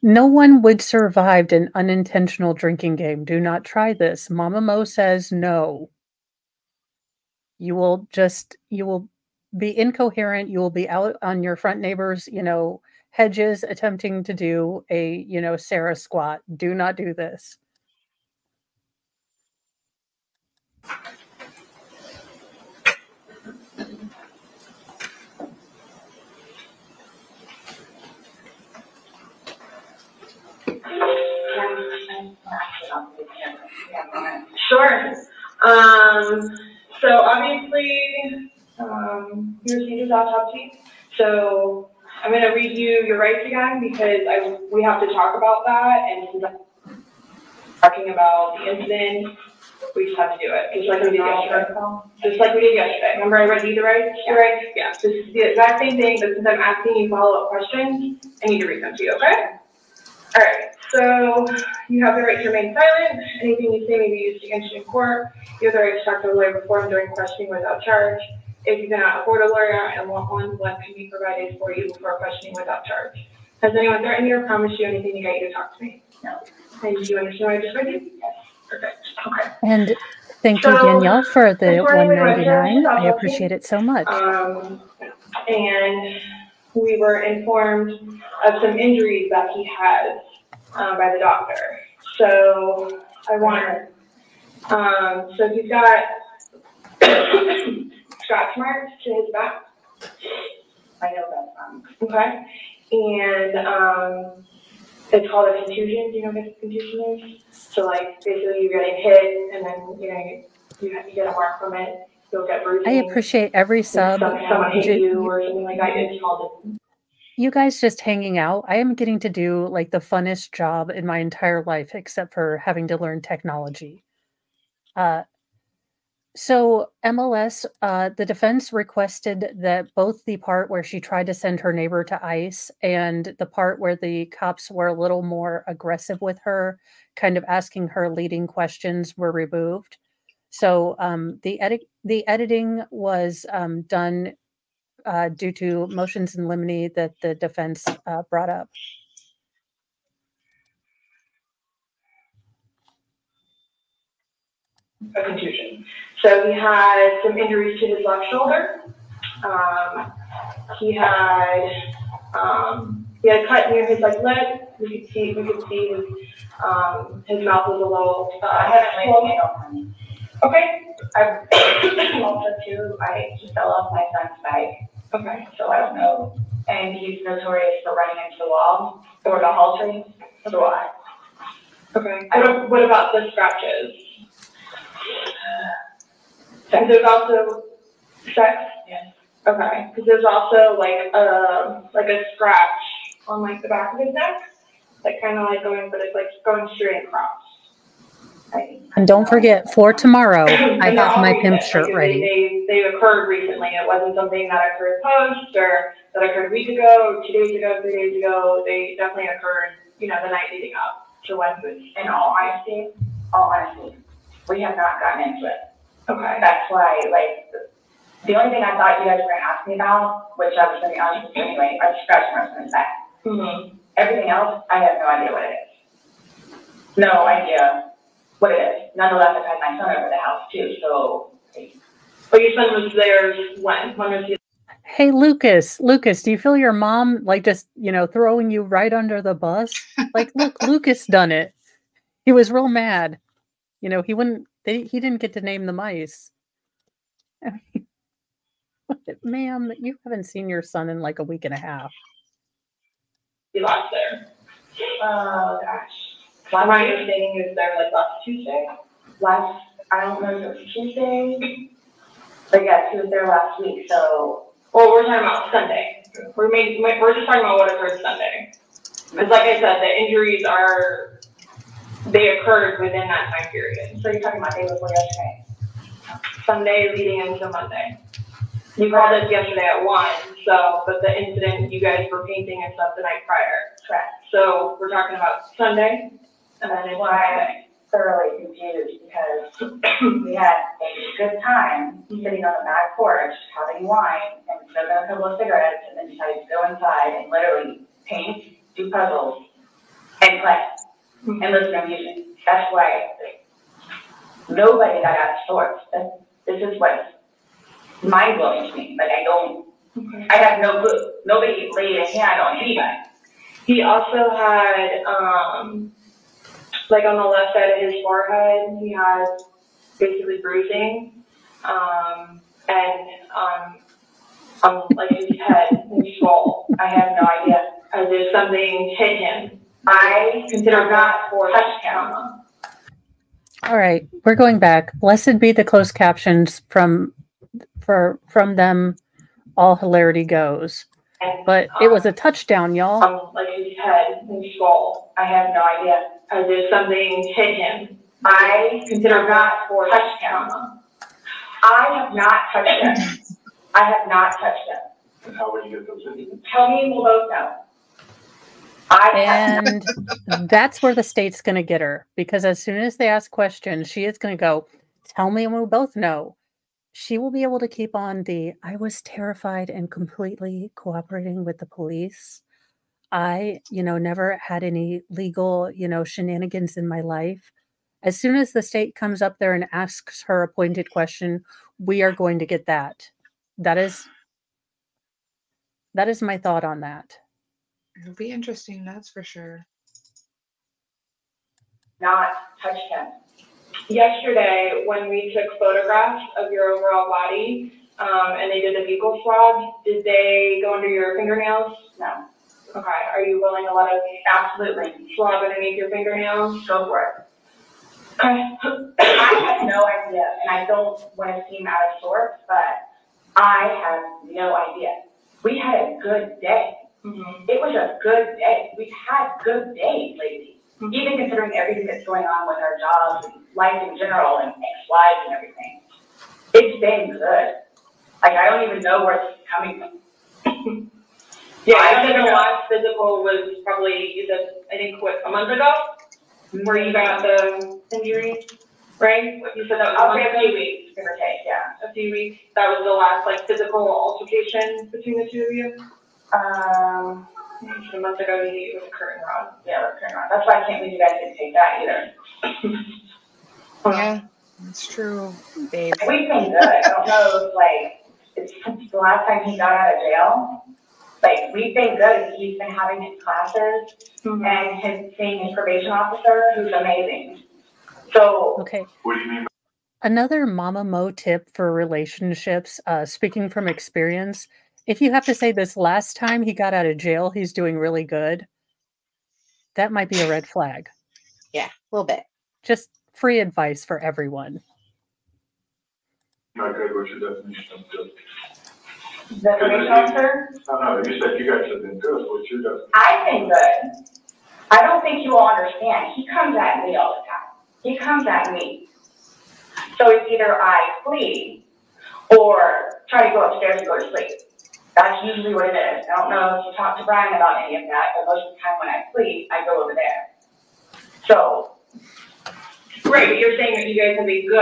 No one would survive an unintentional drinking game. Do not try this. Mama Mo says no. You will be incoherent. You will be out on your front neighbor's, hedges attempting to do a, Sarah squat. Do not do this. Sure. So obviously, you received his autopsy. So I'm going to read you your rights again because we have to talk about that. And since I'm talking about the incident, we just have to do it, just like we did yesterday. Just like we did yesterday. Remember I read you the rights? Your rights? Yeah. This is the exact same thing, but since I'm asking you follow-up questions, I need to read them to you, okay? All right, so you have the right to remain silent. Anything you say may be used against you in court. You have the right to talk to a lawyer before and during questioning without charge. If you cannot afford a lawyer and want one can be provided for you before questioning without charge. Has anyone threatened you or promised you anything to get you to talk to me? No. And do you understand what I just read you? Yes. Perfect. Okay. And thank you, Danielle, for the $1.99. I appreciate it so much. And we were informed of some injuries that he has by the doctor. So I want, so he's got scratch marks to his back. I know that. Okay. And it's called a contusion. Do you know what a contusion is? So like basically you're getting hit and then you get a mark from it. You'll get bruising. I appreciate every sub. Someone hit you or something like that. It's called you guys just hanging out. I am getting to do like the funnest job in my entire life, except for having to learn technology. So MLS, the defense requested that both the part where she tried to send her neighbor to ICE and the part where the cops were a little more aggressive with her, kind of asking her leading questions, were removed. So the editing was done due to motions in limine that the defense brought up. A contusion. So he had some injuries to his left shoulder. He had a cut near his lip. We could see his mouth was a little. I haven't laid it on. Okay. I'm also too. I just fell off my son's bike. Okay. So I don't know. And he's notorious for running into the wall or the haltery. So I. Okay. What about the scratches? There's also sex. Yes. Okay. Because there's also like a scratch on like the back of his neck, like kind of like going, but it's like going straight across. And don't forget, for tomorrow, I have my pimp shirt ready. They occurred recently. It wasn't something that occurred post or that occurred a week ago, 2 days ago, 3 days ago. They definitely occurred, the night leading up to when he was. In all honesty, we have not gotten into it. Okay. That's why, the only thing I thought you guys were going to ask me about, which I was going to be honest with you anyway, are the scratch marks on his back. Mm-hmm. Everything else, I have no idea what it is. No idea what it is. Nonetheless, I've had my son over the house too, so. But your son was there when? When was he? Hey, Lucas, do you feel your mom, just, throwing you right under the bus? Look, Lucas done it. He was real mad. He didn't get to name the mice. I mean, ma'am, you haven't seen your son in a week and a half. He lost there. Oh, gosh. My understanding is there last Tuesday. I don't know if it was Tuesday. But yes, he was there last week, so. Well, we're talking about Sunday. We're just talking about what occurred Sunday. Because like I said, the injuries they occurred within that time period. So you're talking about day before yesterday? Sunday leading into Monday. You called us yesterday at 1, but the incident, you guys were painting and stuff the night prior. Correct. So we're talking about Sunday, and then it's Monday. Thoroughly confused because we had a good time sitting on the back porch having wine and smoking a couple of cigarettes and then decided to go inside and literally paint, do puzzles, and play, and listen to music. That's why nobody got out of sorts. This is what's mind-blowing to me. Like, I have no clue. Nobody laid a hand on anybody. He also had, like on the left side of his forehead, he had basically bruising, and on like his head, his skull. I have no idea. As if something hit him. I consider not touch him. All right, we're going back. Blessed be the closed captions from them. All hilarity goes. But it was a touchdown, y'all. Like his head, his skull. I have no idea. As if something hit him. I consider not touch him. I have not touched him. I have not touched him. And how would you get those in? Tell me, we'll both know. And that's where the state's going to get her, because as soon as they ask questions, she is going to go, tell me and we'll both know. She will be able to keep on I was terrified and completely cooperating with the police. I, never had any legal, shenanigans in my life. As soon as the state comes up there and asks her a pointed question, we are going to get that. That is my thought on that. It'll be interesting, that's for sure. Not touch him. Yesterday, when we took photographs of your overall body, and they did the buccal swab, did they go under your fingernails? No. Okay. Are you willing to let us absolutely swab underneath your fingernails? Go for it. Okay. I have no idea, and I don't want to seem out of sorts, but I have no idea. We had a good day. Mm-hmm. It was a good day. We've had good days lately. Mm-hmm. Even considering everything that's going on with our jobs and life in general and ex-wives and everything. It's been good. Like, I don't even know where it's coming from. Yeah, I think the last physical was probably, you said, I think, what, a month ago? Mm-hmm. Where you got the injury, right? You said that was a few weeks, give or take, yeah. A few weeks. That was the last, like, physical altercation between the two of you? A month ago, it was a curtain rod. Yeah, it was a curtain rod. That's why I can't believe you guys didn't take that either. Yeah, that's true, babe. We've been good. I don't know if, like, it's since the last time he got out of jail. Like, we've been good. He's been having his classes and seeing his probation officer, who's amazing. So, okay. What do you mean? Another Mama Mo tip for relationships, speaking from experience, if you have to say this last time he got out of jail, he's doing really good, that might be a red flag. Yeah, a little bit. Just free advice for everyone. Not good. What's your definition of good? The probation officer? No, you said you guys have been good. What's your definition? I've been good. I don't think you all understand. He comes at me all the time. He comes at me. So it's either I flee or try to go upstairs and go to sleep. That's usually what it is. I don't know if you talk to Brian about any of that, but most of the time when I flee, I go over there. So. Right, but you're saying that you guys have been good,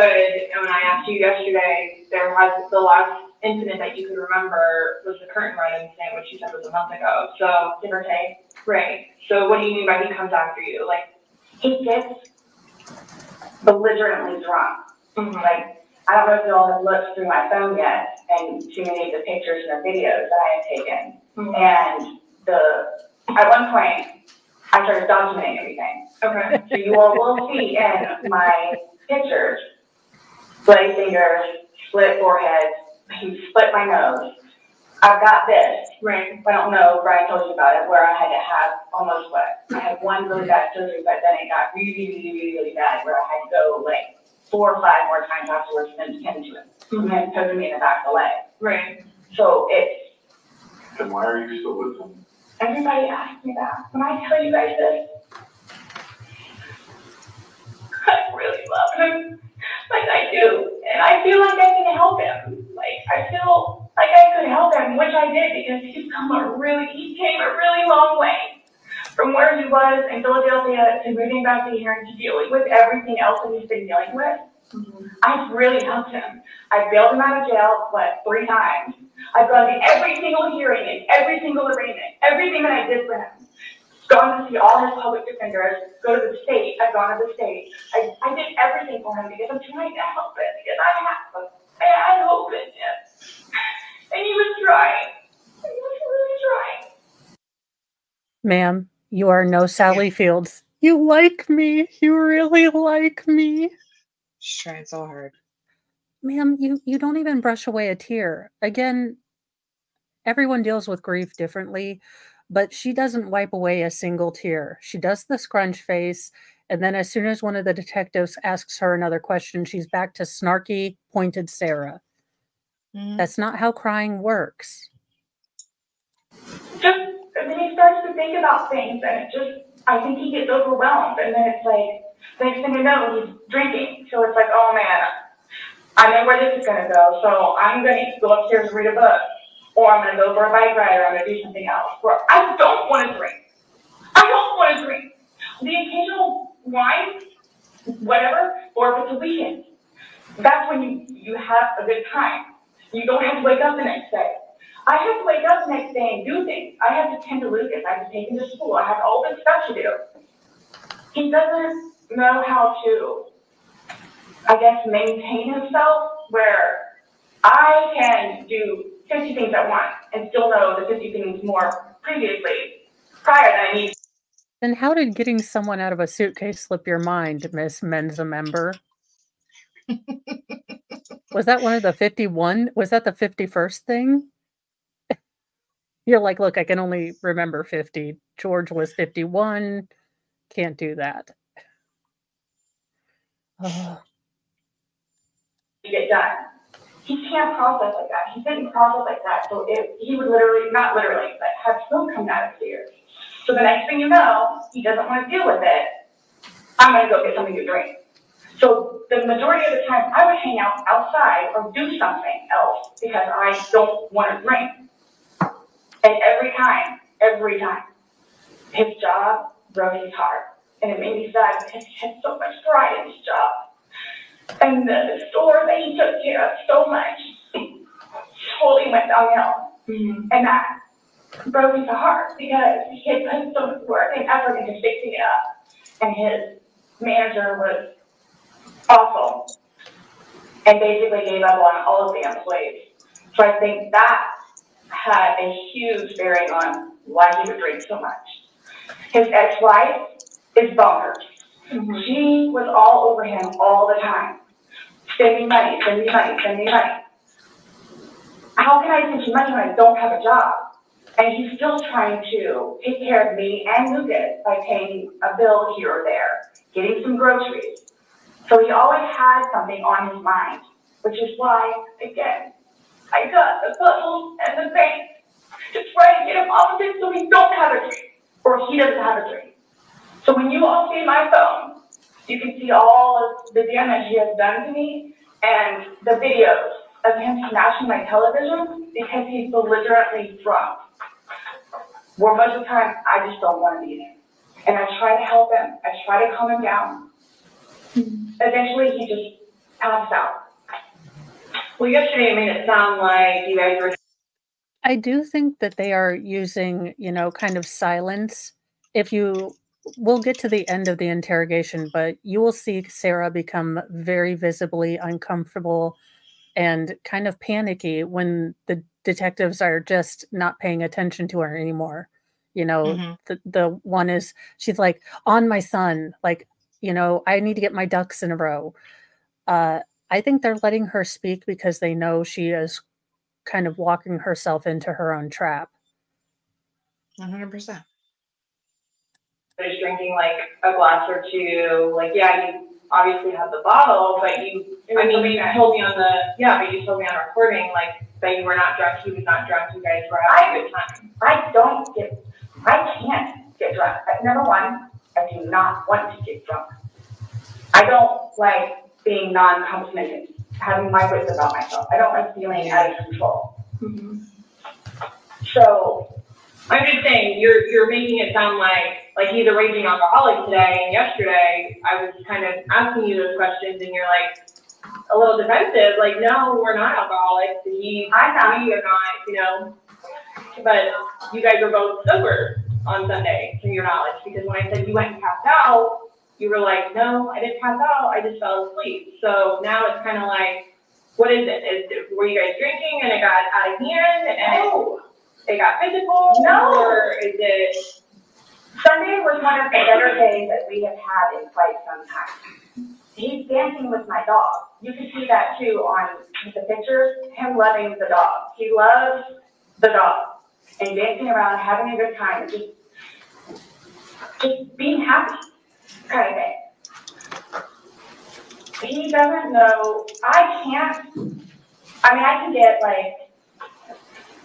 and when I asked you yesterday, there was the last incident that you could remember was the curtain rod incident, which you said was a month ago. So, give or take. Right. So what do you mean by he comes after you? Like, he gets belligerently drunk. Mm-hmm. Like, I don't know if you all have looked through my phone yet and seen any of the pictures and the videos that I have taken. Mm-hmm. And at one point, I started documenting everything. Okay. So you all will see in my pictures, bloody fingers, split forehead, he split my nose. I've got this. Right. I don't know if Brian told you about it, where I had to have almost I had one really bad surgery, but then it got really, really, really, really bad, where I had to go like 4 or 5 more times afterwards and then tend to it. And then poking me in the back of the leg. Right. So it's. And why are you still with him? Everybody asks me that. When I tell you guys this, I really love him. Like I do. And I feel like I can help him. Like I feel like I could help him, which I did, because he came a really long way from where he was in Philadelphia to moving back to here and to dealing with everything else that he's been dealing with. I've really helped him. I bailed him out of jail, 3 times. I've gone to every single hearing and every single arraignment, everything that I did for him. Gone to see all his public defenders, go to the state, I've gone to the state. I did everything for him because I'm trying to help him, because I had hope in him. And he was trying. He was really trying. Ma'am, you are no Sally Fields. You like me. You really like me. She's trying so hard. Ma'am, you don't even brush away a tear. Again, everyone deals with grief differently, but she doesn't wipe away a single tear. She does the scrunch face, and then as soon as one of the detectives asks her another question, she's back to snarky, pointed Sarah. That's not how crying works. And then he starts to think about things, and I think he gets overwhelmed, and then it's like, next thing you know, he's drinking. So it's like, oh man, I know where this is going to go, so I'm going to go upstairs and read a book, or I'm going to go for a bike ride, or I'm going to do something else. Or I don't want to drink. I don't want to drink. The occasional wine, whatever, or if it's a weekend, that's when you have a good time. You don't have to wake up the next day. I have to wake up the next day and do things. I have to tend to Lucas. I have to take him to school. I have all this stuff to do. He doesn't know how to, I guess, maintain himself, where I can do 50 things at once and still know the 50 things more prior than I need. Then how did getting someone out of a suitcase slip your mind, Miss Mensa member? Was that one of the 51? Was that the 51st thing? You're like, look, I can only remember 50. George was 51. Can't do that. Oh. Get done. He can't process like that. He didn't process like that. So he would literally, not literally, but have smoke come out of his ears. So the next thing you know, he doesn't want to deal with it. I'm going to go get something to drink. So the majority of the time, I would hang out outside or do something else because I don't want to drink. And every time, his job broke his heart. And it made me sad because he had so much pride in his job. And the store that he took care of so much totally went downhill. And that broke his heart because he had put so much work and effort into fixing it up. And his manager was awful and basically gave up on all of the employees. So I think that had a huge bearing on why he would drink so much. His ex-wife is bonkers. She was all over him all the time. Send me money, send me money, send me money. How can I send you money when I don't have a job? And he's still trying to take care of me and Lucas by paying a bill here or there, getting some groceries. So he always had something on his mind, which is why, again, I got the puzzles and the bank to try to get him off of it so he don't have a drink, or he doesn't have a drink. So when you all see my phone, you can see all of the damage he has done to me and the videos of him smashing my television because he's belligerently drunk. Where most of the time, I just don't want to be there. And I try to help him. I try to calm him down. Eventually, he just passes out. Well, yesterday made it sound like you guys were... I do think that they are using, kind of silence. We'll get to the end of the interrogation, but you will see Sarah become very visibly uncomfortable and kind of panicky when the detectives are just not paying attention to her anymore. The one is, she's like, on my son, like, I need to get my ducks in a row. I think they're letting her speak because they know she is kind of walking herself into her own trap. 100%. Just drinking like a glass or two, like, yeah, you obviously have the bottle, but you told me but you told me on recording, like, that you were not drunk, he was not drunk, you guys were having a good time. I can't get drunk. Number one, I do not want to get drunk. I don't like being non-complimented, having my wits about myself. I don't like feeling out of control. So I'm just saying, you're making it sound like he's a raging alcoholic today, and yesterday I was kind of asking you those questions, and you're like a little defensive, like, no, we're not alcoholics. We are not, but you guys are both sober on Sunday, to your knowledge, because when I said you went and passed out, you were like, no, I didn't pass out, I just fell asleep. So now it's kind of like, what is it? Were you guys drinking and it got out of hand and it got physical? No. Or is it? Sunday was one of the better days that we have had in quite some time. He's dancing with my dog. You can see that too on the pictures, him loving the dog. He loves the dog and dancing around, having a good time, just being happy kind of thing. He doesn't know, I can get like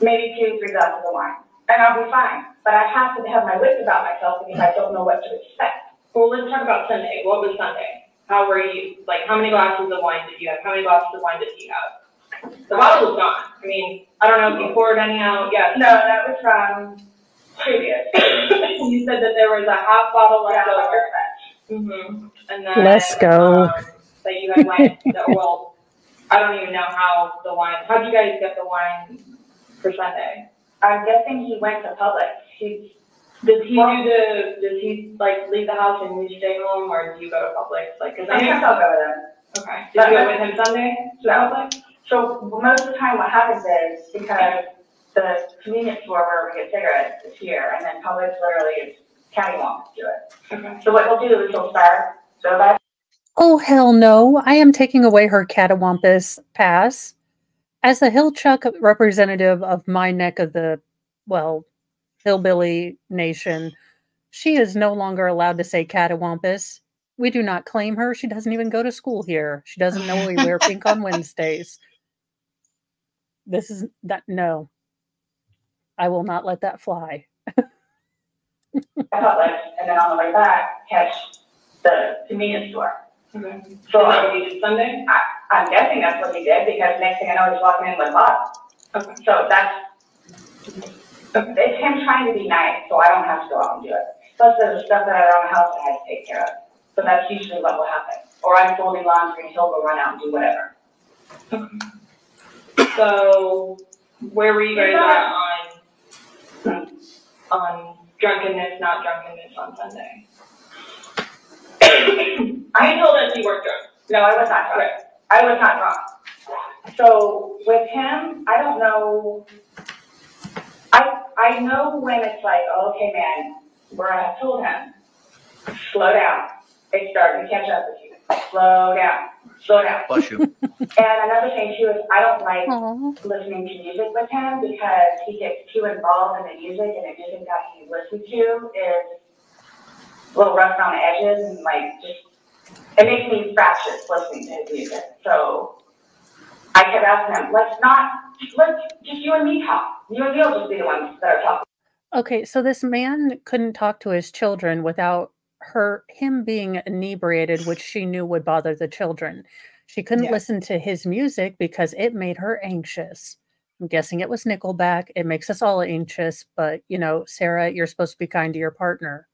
maybe 2-3 glasses of wine and I'll be fine. But I have to have my wits about myself because I don't know what to expect. Well, let's talk about Sunday. What was Sunday? How were you? Like, how many glasses of wine did you have? How many glasses of wine did he have? The bottle was gone. I mean, I don't know if you poured any out. Yes. No, that was from previous. You said that there was a half bottle left over. Mm-hmm. And then Let's go. That you had wine. Well, I don't even know how the wine. How did you guys get the wine for Sunday? I'm guessing he went to Publix. Does he like leave the house and you stay home, or do you go to Publix? Like, cause sometimes I'll go with him. Okay. Did you go with him Sunday to Publix? So most of the time, what happens is because the convenience store where we get cigarettes is here, and then Publix literally is cattywampus to it. Okay. So what he'll do is he'll start. So that's. Oh, hell no. I am taking away her catawampus pass. As the Hillchuck representative of my neck of the, well, hillbilly nation, she is no longer allowed to say catawampus. We do not claim her. She doesn't even go to school here. She doesn't know we wear pink on Wednesdays. This is that. No, I will not let that fly. Publix, and then on the way back, catch the convenience store. Okay. So what you did Sunday? I'm guessing that's what he did because next thing I know, he's walking in with bottles. Okay. So it's him trying to be nice, so I don't have to go out and do it. Plus, there's stuff that around the house that I have to take care of. So that's usually what will happen. Or I'm folding laundry and he'll go run out and do whatever. So, where were you guys at on drunkenness, not drunkenness on Sunday? I told us you weren't drunk. No, I was not drunk. Right. I was not drunk. So with him, I don't know. I know when it's like, oh, okay, man, where I told him, slow down. It's starting to catch up with you. Slow down. Slow down. Bless you. And another thing too is I don't like listening to music with him because he gets too involved in the music, and the music that he listens to is a little rough around the edges, and like just it makes me fractious listening to his music. So I kept asking him, let's just you and me talk. You and me will just be the ones that are talking. Okay, so this man couldn't talk to his children without him being inebriated, which she knew would bother the children. She couldn't listen to his music because it made her anxious. I'm guessing it was Nickelback. It makes us all anxious, but you know, Sarah, you're supposed to be kind to your partner.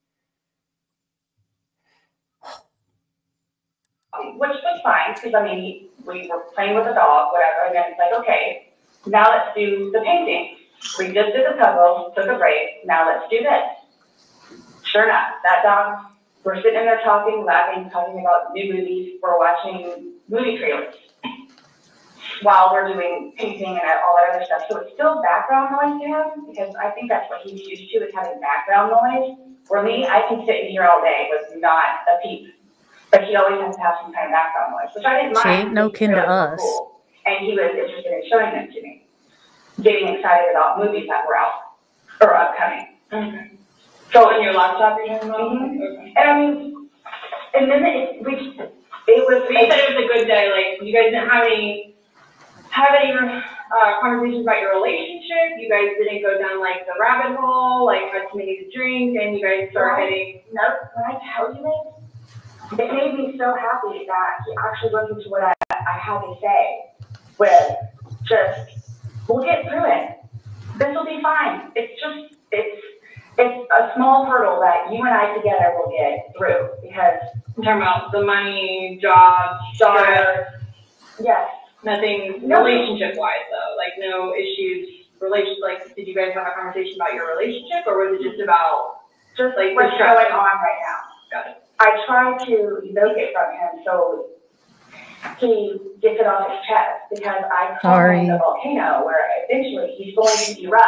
Which was fine, because I mean, we were playing with the dog, whatever, and then it's like, okay, now let's do the painting. We just did the puzzle, took a break, now let's do this. Sure enough, that dog, we're sitting in there talking, laughing, talking about new movies, we're watching movie trailers while we're doing painting and all that other stuff. So it's still background noise to him, because I think that's what he's used to, is having background noise. For me, I can sit in here all day with not a peep. But he always has to have some kind of background noise, which I didn't mind. She ain't no kin to us. Cool. And he was interested in showing them to me, getting excited about movies that were out or upcoming. Okay. So on your laptop, you're talking about? Okay. And I mean, and then it was. You said it was a good day. Like, you guys didn't have any conversations about your relationship. You guys didn't go down like the rabbit hole. Like, had somebody to drink, and you guys started getting. No, when I tell you this. It made me so happy that he actually listened to what I had to say with just, we'll get through it. This will be fine. It's just it's a small hurdle that you and I together will get through because I'm talking about the money, jobs, yes. Nothing relationship wise though, like no issues. Like, did you guys have a conversation about your relationship, or was it just about like what's going on right now? Got it. I try to evoke it from him so he gets it off his chest because I call him the volcano where eventually he's going to erupt.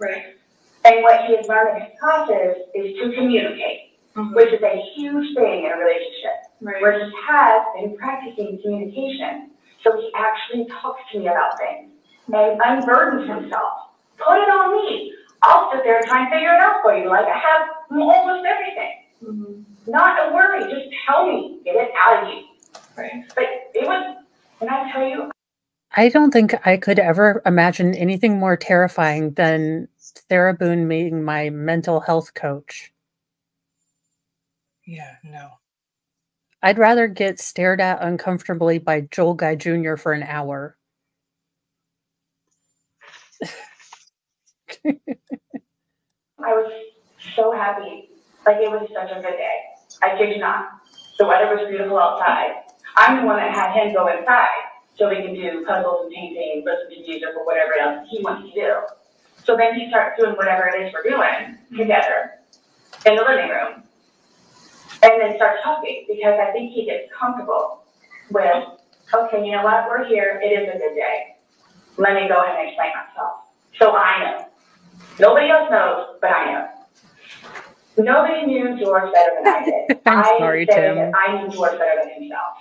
Right. And what he has learned in his classes is to communicate, which is a huge thing in a relationship, where he has been practicing communication. So he actually talks to me about things and unburdens himself. Put it on me. I'll sit there and try and figure it out for you. Like I have almost everything. Not a worry. Just tell me. Get it out of you. Right. But it was, when I tell you, I don't think I could ever imagine anything more terrifying than Sarah Boone being my mental health coach. Yeah, no. I'd rather get stared at uncomfortably by Joel Guy Jr. for an hour. I was so happy. Like it was such a good day. I kid you not. The weather was beautiful outside. I'm the one that had him go inside so we can do puzzles and painting, listen to music or whatever else he wants to do. So then he starts doing whatever it is we're doing together in the living room. And then starts talking because I think he gets comfortable with, okay, you know what, we're here, it is a good day. Let me go ahead and explain myself. So I know. Nobody else knows, but I know. Nobody knew George better than I did. I'm sorry, Tim. That I knew George better than himself.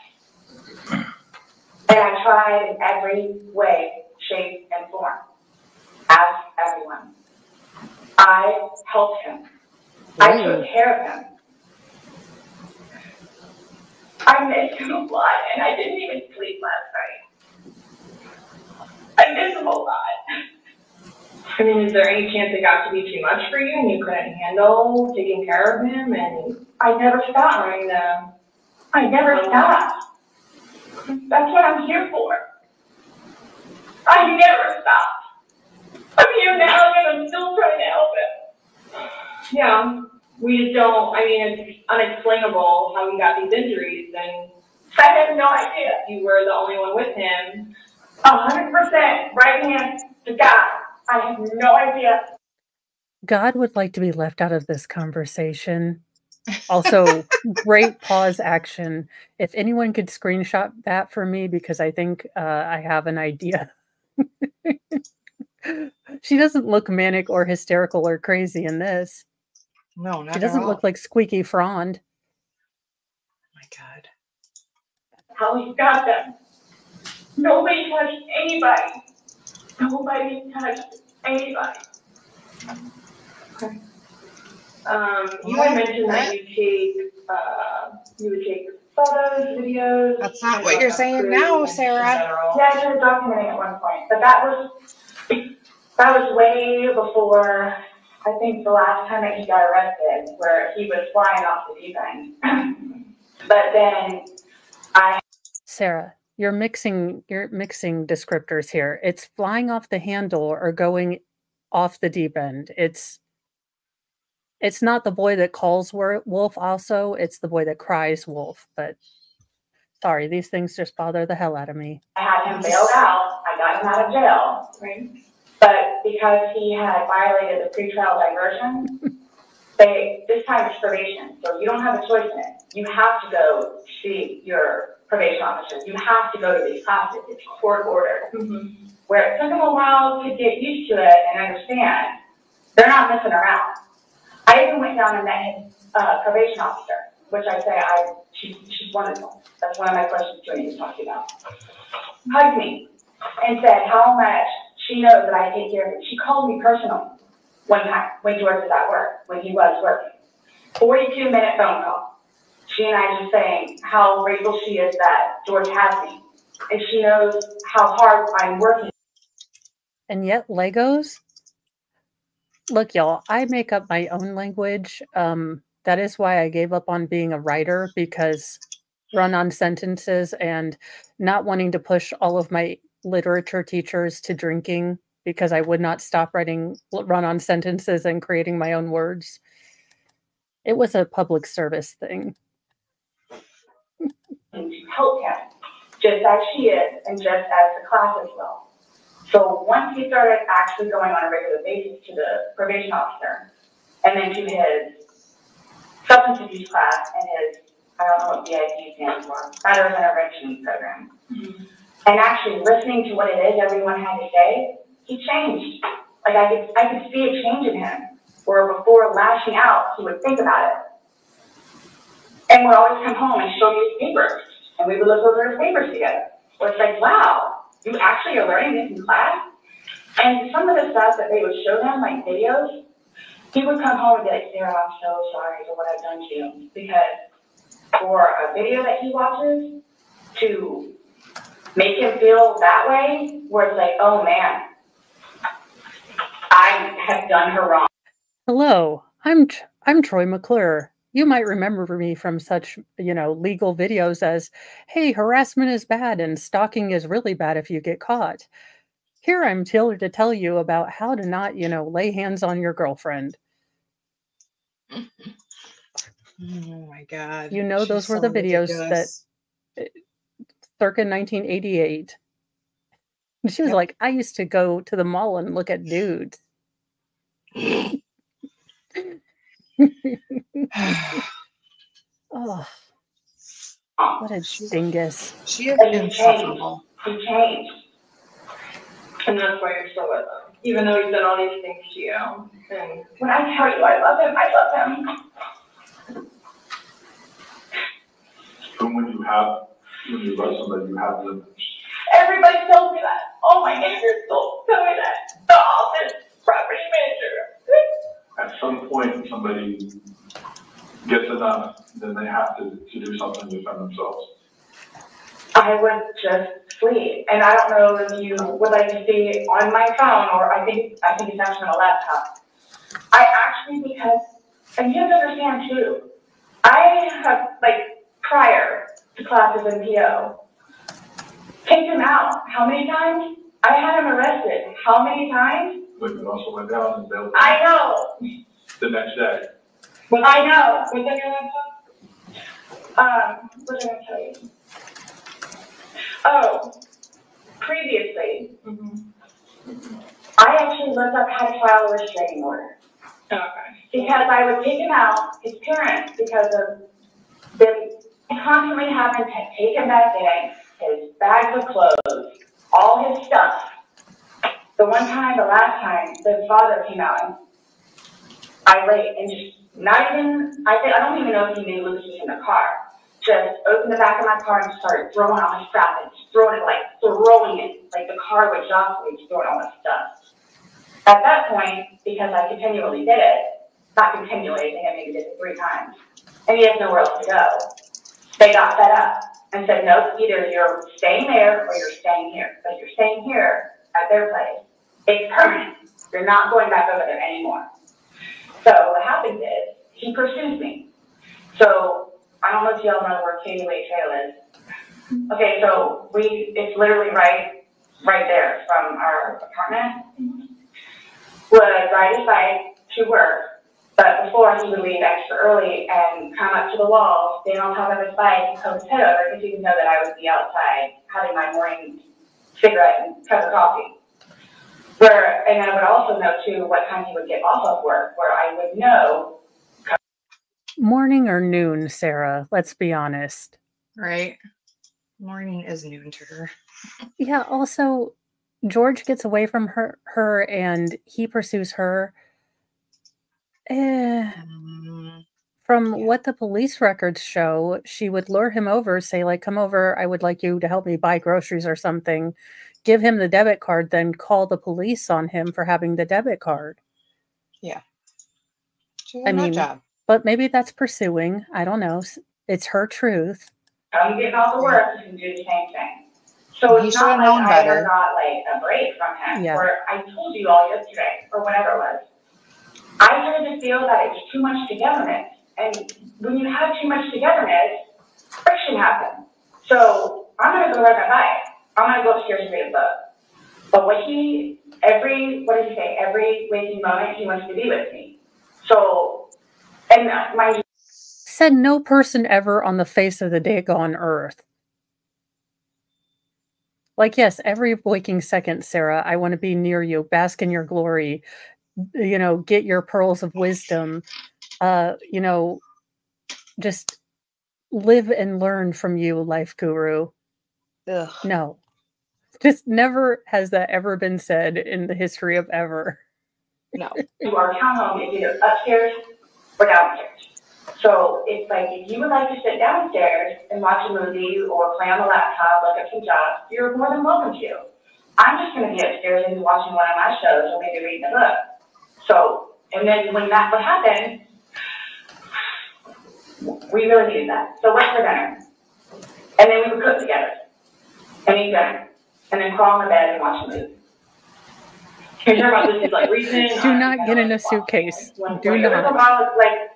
And I tried in every way, shape, and form. Ask everyone. I helped him. I took care of him. I missed him a lot, and I didn't even sleep last night. I miss him a lot. I mean, is there any chance it got to be too much for you and you couldn't handle taking care of him? And I never stopped. I never stopped. That's what I'm here for. I never stopped. I'm here now and I'm still trying to help him. Yeah, we just don't, I mean, it's unexplainable how he got these injuries, and I have no idea. You were the only one with him. 100% right hand to God. I have no idea. God would like to be left out of this conversation. Also, great pause action. If anyone could screenshot that for me, because I think I have an idea. She doesn't look manic or hysterical or crazy in this. No, not She doesn't at all. look like Squeaky Frond. My God. How he got them. Nobody touched anybody. Nobody touched anybody. Okay. You had mentioned that you would take photos, videos. That's not what you're saying now, Sarah. Yeah, I started documenting at one point, but that was way before, I think, the last time that he got arrested, where he was flying off the deep end. But then Sarah, you're mixing descriptors here. It's flying off the handle or going off the deep end. It's not the boy that calls wolf also, it's the boy that cries wolf. But sorry, these things just bother the hell out of me. I had him bailed out. I got him out of jail. Right. But because he had violated the pretrial diversion, this time it's probation. So you don't have a choice in it. You have to go see your probation officer. You have to go to these classes. It's court ordered. Mm-hmm. Where it took them a while to get used to it and understand, they're not messing around. I even went down and met his probation officer, which I say she's wonderful. That's one of my questions to need to talk to you about. Hugged me and said how much she knows that I take care of it. She called me personally one time when George was at work, when he was working. 42-minute phone call. She and I just saying how grateful she is that George has me. And she knows how hard I'm working. And yet Legos? Look, y'all, I make up my own language. That is why I gave up on being a writer, because run-on sentences and not wanting to push all of my literature teachers to drinking because I would not stop writing run-on sentences and creating my own words. It was a public service thing. Help him, just as she is, and just as the classes will. So once he started actually going on a regular basis to the probation officer, and then to his substance abuse class and his, I don't know what BIP stands for, Matters Intervention Program, and actually listening to what it is everyone had to say, he changed. Like I could see a change in him, where before lashing out, he would think about it. And would always come home and show me his papers, and we would look over his papers together. Where it's like, wow, you actually are learning this in class? And some of the stuff that they would show him, like videos, he would come home and be like, Sarah, I'm so sorry for what I've done to you. Because for a video that he watches, to make him feel that way, where it's like, oh man, I have done her wrong. Hello, I'm Troy McClure. You might remember me from such, legal videos as, hey, harassment is bad and stalking is really bad if you get caught. Here I'm here to tell you about how to not, lay hands on your girlfriend. Oh my God. Those were the videos that circa 1988. She was like, I used to go to the mall and look at dudes. Oh, what a dingus. She is insufferable. He changed. And that's why you're still with him. Even though he's done all these things to you. And when I tell you I love him, I love him. And when you love somebody, you have limits. Everybody tells me that. All my neighbors tell me that. The office, property manager. At some point, somebody gets enough, then they have to do something to defend themselves. I would just flee. And I don't know if you would like to see on my phone, or I think it's actually on a laptop. And you have to understand too, I have, prior to classes in PO, taken him out. How many times? I had him arrested. How many times? But it also went down and bailed. I know. The next day. Well, I know. Was that your laptop? What did I tell you? Oh, previously, I actually looked up how to file a restraining order. Okay. Because I would take him out, his parents, because of them constantly having to take him back in, his bags of clothes, all his stuff. The last time, the father came out and irate and just not even, I don't even know if he knew Lucas was in the car. Just opened the back of my car and started throwing all his stuff and just throwing it, like the car would jostle and just throwing all his stuff. At that point, because I continually did it, not continually, I think I maybe did it 3 times, and he has nowhere else to go, they got fed up and said, nope, either you're staying there or you're staying here. But you're staying here at their place. It's permanent. You're not going back over there anymore. So what happens is, he pursues me. So, I don't know if y'all know where Katie Lake Trail is. Okay, so it's literally right there from our apartment. Would ride his bike to work, but before he would leave extra early and come up to the wall, stand on top of his bike and poke his head over because he would know that I would be outside having my morning cigarette and cup of coffee. And I would also know too what time he would get off of work, where I would know. Morning or noon, Sarah? Let's be honest. Right. Morning is noon to her. Yeah, also, George gets away from her and he pursues her. From what the police records show, she would lure him over, say, like, come over, I would like you to help me buy groceries or something. Give him the debit card, then call the police on him for having the debit card. Yeah. I mean, job. But maybe that's pursuing. I don't know. It's her truth. I'm getting off the work, you can do the same thing. So it's not like I ever got a break from him, where I told you all yesterday, or whatever it was. I started to feel that it's too much togetherness. And when you have too much togetherness, friction happens. So I'm going to go ride my bike. I'm going to go upstairs and read a book. But what did he say? Every waking moment, he wants to be with me. So, and my said no person ever on the face of the daggone earth. Like, yes, every waking second, Sarah, I want to be near you, bask in your glory, you know, get your pearls of wisdom, you know, just live and learn from you, life guru. Ugh. No. Just never has that ever been said in the history of ever. No. Our townhome is either upstairs or downstairs. So it's like, if you would like to sit downstairs and watch a movie or play on the laptop, look at some jobs, you're more than welcome to. I'm just going to be upstairs and watching one of my shows or maybe reading a book. So, and then when that would happen, we really needed that. So what's for dinner? And then we would cook together and eat dinner. And then crawl in the bed and watch a movie. You're talking about this is like recent? Do not get in a suitcase. Do not. Like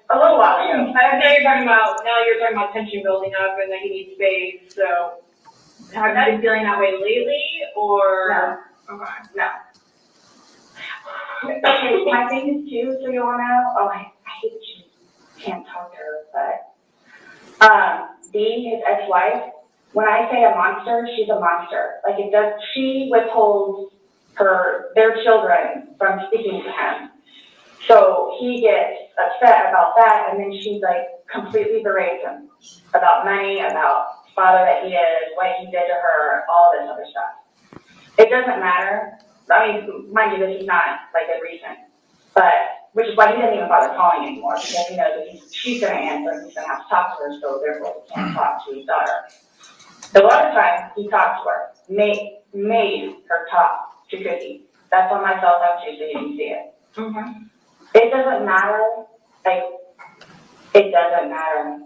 a little while ago. I know you're talking about tension building up and that you need space. So have you been feeling that way lately, or? No. Okay. No. Okay, my thing is too, so you all know, I hate that you can't talk to her, but Dee, his ex-wife, when I say a monster, she's a monster. Like she withholds their children from speaking to him. So he gets upset about that, and then she's like completely berates him about money, about father that he is, what he did to her, all this other stuff. It doesn't matter. I mean, mind you, this is not like a recent, but which is why he doesn't even bother calling anymore, because he knows that she's going to answer and he's going to have to talk to her, so therefore he can't talk to his daughter. The other time he talked to her, made her talk to Cookie. That's on my cell phone too, so you can see it. Mm-hmm. It doesn't matter. Like, it doesn't matter.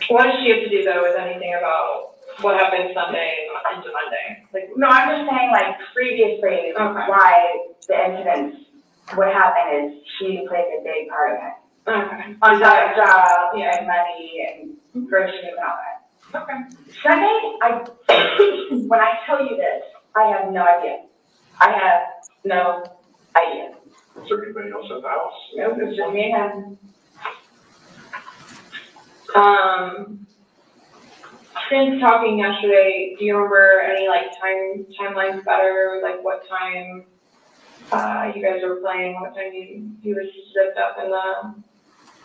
What does she have to do though with anything about what happened Sunday into Monday? Like, no, I'm just saying, like, previously, why the incidents would happen is she plays a big part of it. Okay. On top of job, and money, and groceries and all that. Okay. Sunday, when I tell you this, I have no idea. I have no idea. Is there anybody else in the house? Nope, it's just me and him. Since talking yesterday, do you remember any like timelines better? Like what time you guys were playing? What time you were zipped up in the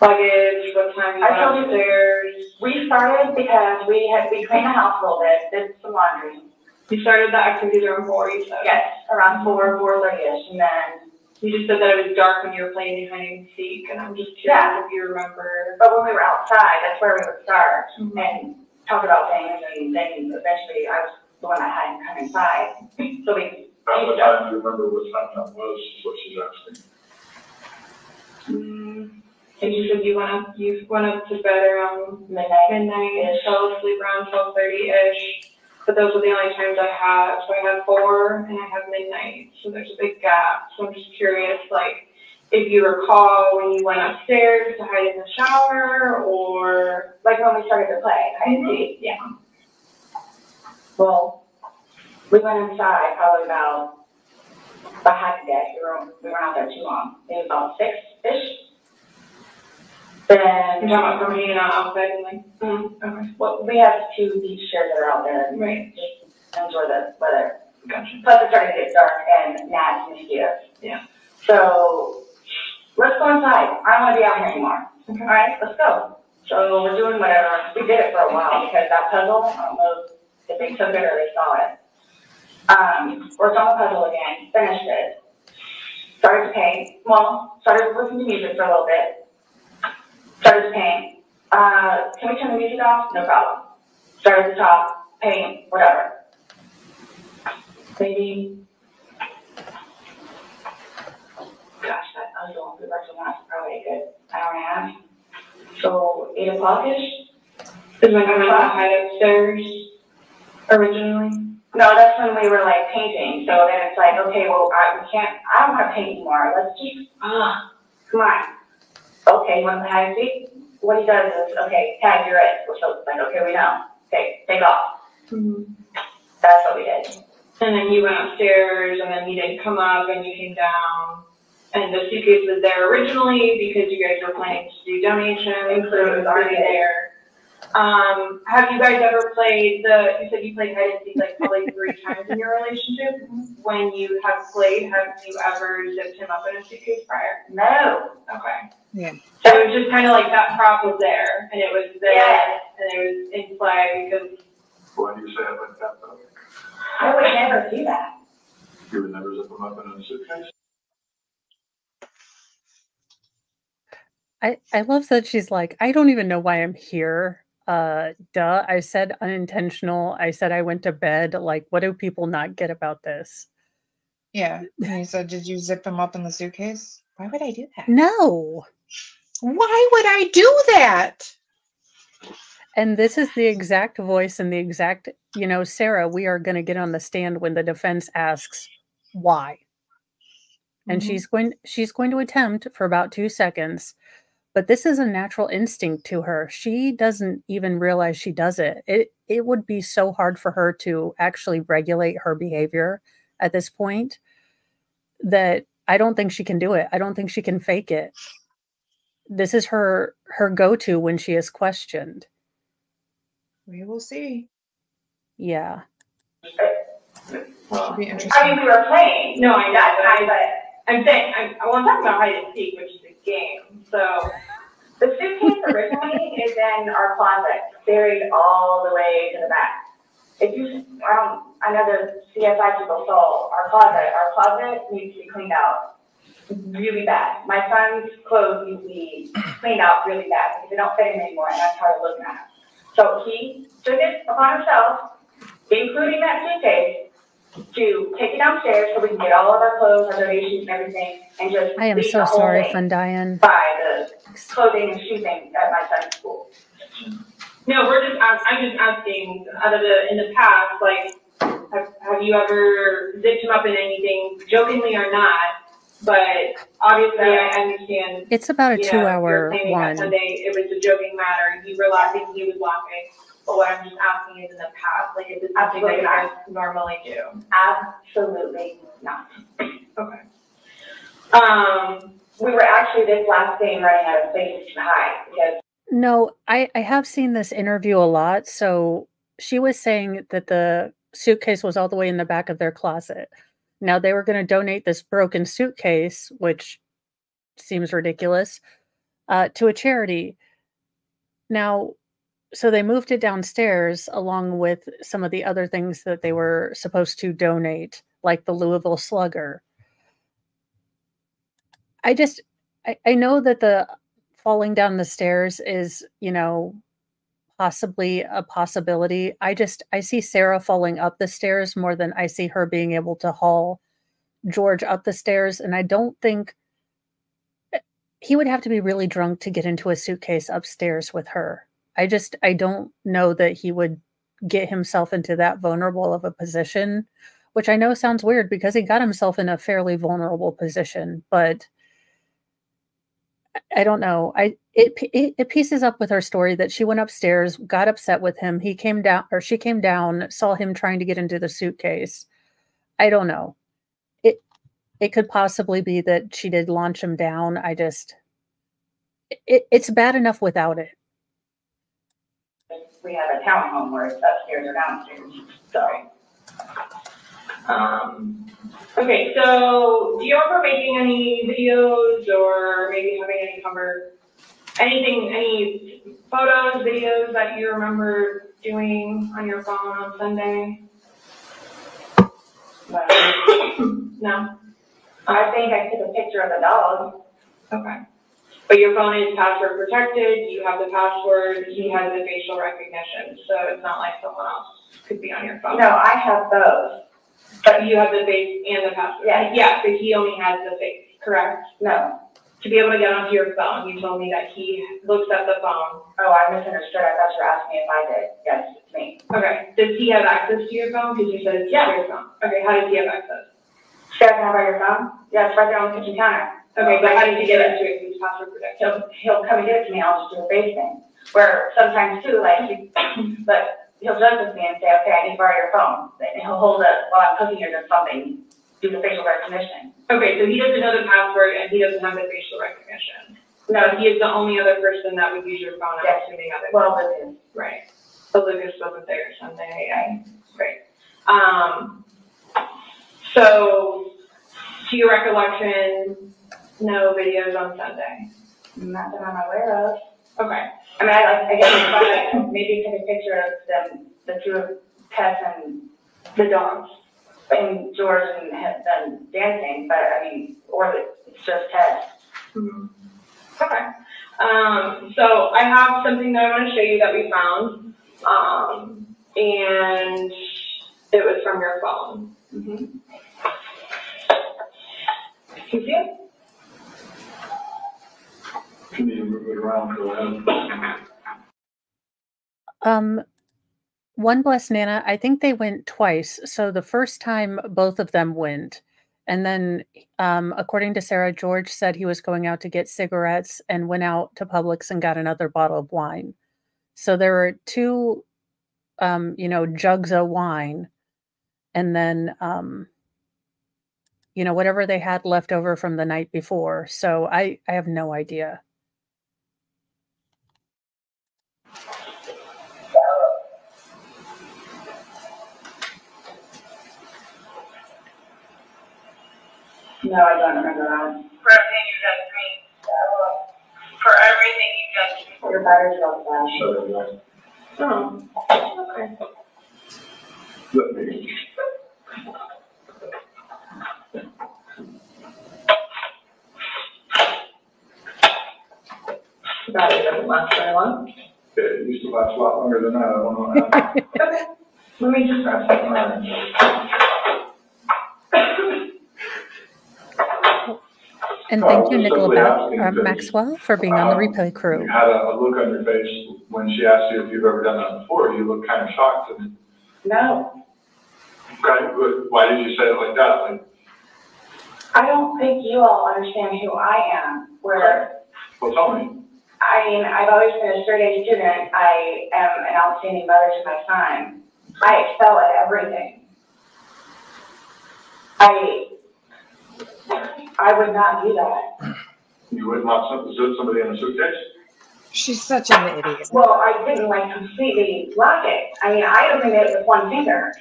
luggage? What time you went upstairs? We started because we cleaned the house a little bit, did some laundry. You started the activities around 4, you said? Yes, around 4:30ish, and then you just said that it was dark when you were playing hide and seek, and I'm just curious if you remember. But when we were outside, that's where we would start and talk about things, and then eventually I was the one that had to come inside. So we. How much time do you remember what time that was? What she's asking. And you said you went up to bed around midnight, fell asleep around 12:30ish. But those were the only times I had. So I had 4 and I have midnight. So there's a big gap. So I'm just curious, like, if you recall when you went upstairs to hide in the shower, or like when we started to play hide and seek. Yeah. Well, we went inside probably about half a day. We weren't out there too long. Maybe about 6-ish. Then you're talking about from hanging out outside and like, okay. Well, we have 2 beach chairs that are out there. Right. Just enjoy the weather. Gotcha. Plus it's starting to get dark and gnats and mosquitoes. Yeah. So let's go inside. I don't want to be out here anymore. Okay. All right, let's go. So we're doing whatever. We did it for a while because that puzzle, I don't know if they took it or they saw it. Worked on the puzzle again, finished it. Started to paint. Well, started listening to music for a little bit. Started to paint. Can we turn the music off? No problem. Started to talk, paint, whatever. Maybe, gosh, I was going through the rest of the night, probably a good hour and a half. So 8 o'clock-ish. Is when I went to hide upstairs originally? No, that's when we were like painting. So then it's like, okay, well, I don't want to paint anymore. Let's just, come on. Okay, you want to hide and seek? What he does is, okay, Tag, you're it. So it's like, okay, we know. Okay, take off. That's what we did. And then you went upstairs, and then you didn't come up, and you came down, and the suitcase was there originally because you guys were planning to do donations, so it was already there. Have you guys ever played you said you played hide and seek like probably 3 times in your relationship. When you have played, have you ever zipped him up in a suitcase prior? No. Okay. Yeah. So it was just kind of like that prop was there, and it was there, and it was in play because. Why do you say it like that though? I would never do that. You would never zip them up in a suitcase? I love that she's like, I don't even know why I'm here. Duh. I said unintentional. I said I went to bed. Like, what do people not get about this? Yeah. And he said, did you zip him up in the suitcase? Why would I do that? No. Why would I do that? And this is the exact voice and the exact, Sarah, we are going to get on the stand when the defense asks why. And she's going to attempt for about 2 seconds, but this is a natural instinct to her. She doesn't even realize she does it. It would be so hard for her to actually regulate her behavior at this point that I don't think she can do it. I don't think she can fake it. This is her go-to when she is questioned. We will see. Yeah. Should be interesting. I mean, we were playing, knowing that time, but I'm saying, I want to talk about hide and seek, which is a game. So The suitcase originally is in our closet, buried all the way to the back. If you, I know the CSI people saw our closet. Our closet needs to be cleaned out really bad. My son's clothes need to be cleaned out really bad because they don't fit him anymore, and I'm tired of looking at them. So he took it upon himself, including that suitcase, to take it downstairs so we can get all of our clothes, our donations, and everything, and just I am leave so the whole sorry, thing Fundian. by the clothing and shoe thing at my son's school. No, I'm just asking, in the past, like, have you ever zipped him up in anything, jokingly or not? But obviously, I understand. It's about a 2-hour one. one. Sunday, it was a joking matter. You were laughing, he was laughing. But what I'm just asking is in the past, like, is it something that you guys normally do? Absolutely not. Okay. We were actually this last game running out of places to hide because. No, I have seen this interview a lot. So she was saying that the suitcase was all the way in the back of their closet. Now they were going to donate this broken suitcase, which seems ridiculous, to a charity. Now, so they moved it downstairs along with some of the other things that they were supposed to donate, like the Louisville Slugger. I know that the falling down the stairs is, possibly a possibility. I see Sarah falling up the stairs more than I see her being able to haul George up the stairs. And I don't think he would have to be really drunk to get into a suitcase upstairs with her. I don't know that he would get himself into that vulnerable of a position, which I know sounds weird because he got himself in a fairly vulnerable position, but I don't know. It pieces up with her story that she went upstairs, got upset with him. He came down, or she came down, saw him trying to get into the suitcase. I don't know. It could possibly be that she did launch him down. It's bad enough without it. We have a townhome where it's upstairs or downstairs. So. Okay, so do you remember making any videos or maybe having any photos, videos that you remember doing on your phone on Sunday? No? I think I took a picture of the dog. Okay. But your phone is password protected, you have the password, he has the facial recognition, so it's not like someone else could be on your phone. No, I have both. But you have the face and the password? Yeah. Yeah, but he only has the face, correct? No. To be able to get onto your phone, you told me that he looks at the phone. Oh, I misunderstood. I thought you were asking me if I did. Yes, it's me. Okay. Does he have access to your phone? Because you said it's your phone. Okay, how does he have access? You guys have by your phone? Yeah, it's right there on the kitchen counter. Okay, but how did you get into it? He's password protected. He'll come and give it to me. I'll just do a face thing. Where sometimes too, like, but he'll judge with me and say, okay, I need to borrow your phone. And he'll hold it while I'm cooking or doing something, do the facial recognition. Okay, so he doesn't know the password and he doesn't have the facial recognition. No, he is the only other person that would use your phone. I'm assuming other. Well, Lucas. Right. So Lucas wasn't there Sunday. Great. So, to your recollection, no videos on Sunday? Not that I'm aware of. Okay. I mean, I guess maybe take a picture of them, the two pets and the dogs, and George and them dancing, but I mean, or it's just Ted. Mm-hmm. Okay. So I have something that I want to show you that we found, and it was from your phone. Mm-hmm. You see it? Can you move it around? Go ahead. One Blessed Nana, I think they went twice. So the first time, both of them went. And then, according to Sarah, George said he was going out to get cigarettes and went out to Publix and got another bottle of wine. So there were two, jugs of wine. And then, whatever they had left over from the night before. So I have no idea. No, I don't remember that. For everything you've done to me. For everything you've done to me. Your battery's all flash. Oh, okay. Let me. The battery doesn't last very long. It used to last a lot longer than that. I don't know how. Okay. Let me just grab something else. And thank you, Nicola Maxwell, for being on the replay crew. You had a look on your face when she asked you if you've ever done that before. You looked kind of shocked. No. Okay, but why did you say it like that? Like, I don't think you all understand who I am. well, tell me. I mean, I've always been a straight A student. I am an outstanding mother to my son. I excel at everything. I would not do that. You would not put somebody in a suitcase? She's such an idiot. Well, I didn't completely block it. I mean, I opened it with one finger.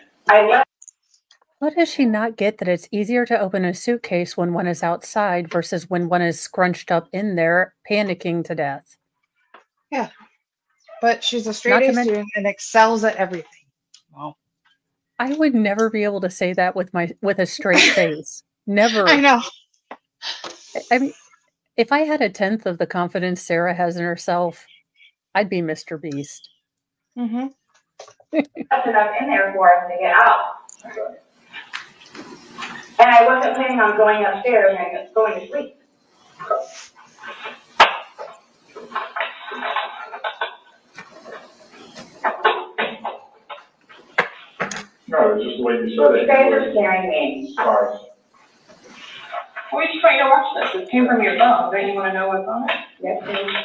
What does she not get that it's easier to open a suitcase when one is outside versus when one is scrunched up in there, panicking to death? Yeah. But she's a straight A student and excels at everything. Wow. I would never be able to say that with a straight face. Never. I know. I mean, if I had a tenth of the confidence Sarah has in herself, I'd be Mr. Beast. Mm-hmm. That's enough in there for us to get out. And I wasn't planning on going upstairs and going to sleep. No, it's just the way you said it. You guys are scaring me. Sorry. Why are you trying to watch this? It came from your phone. Don't you want to know what's on it? Yes, please.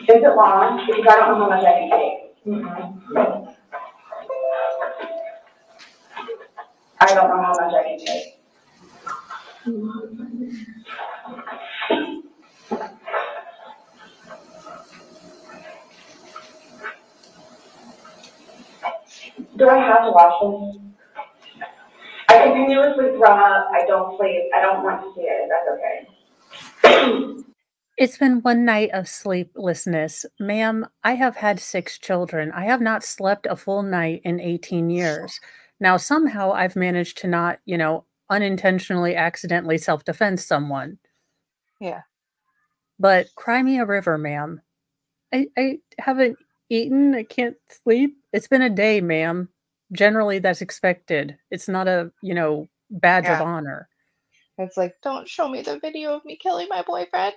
Is it long? Because I don't know how much I can take. Mm-hmm. I don't know how much I can take. Do I have to watch this? I continuously throw up. I don't sleep. I don't want to see it. That's okay. It's been one night of sleeplessness. Ma'am, I have had 6 children. I have not slept a full night in 18 years. Now, somehow I've managed to not, unintentionally, accidentally self-defend someone. Yeah. But cry me a river, ma'am. I haven't eaten. I can't sleep. It's been a day, ma'am. Generally, that's expected. It's not a, badge of honor. It's like, don't show me the video of me killing my boyfriend.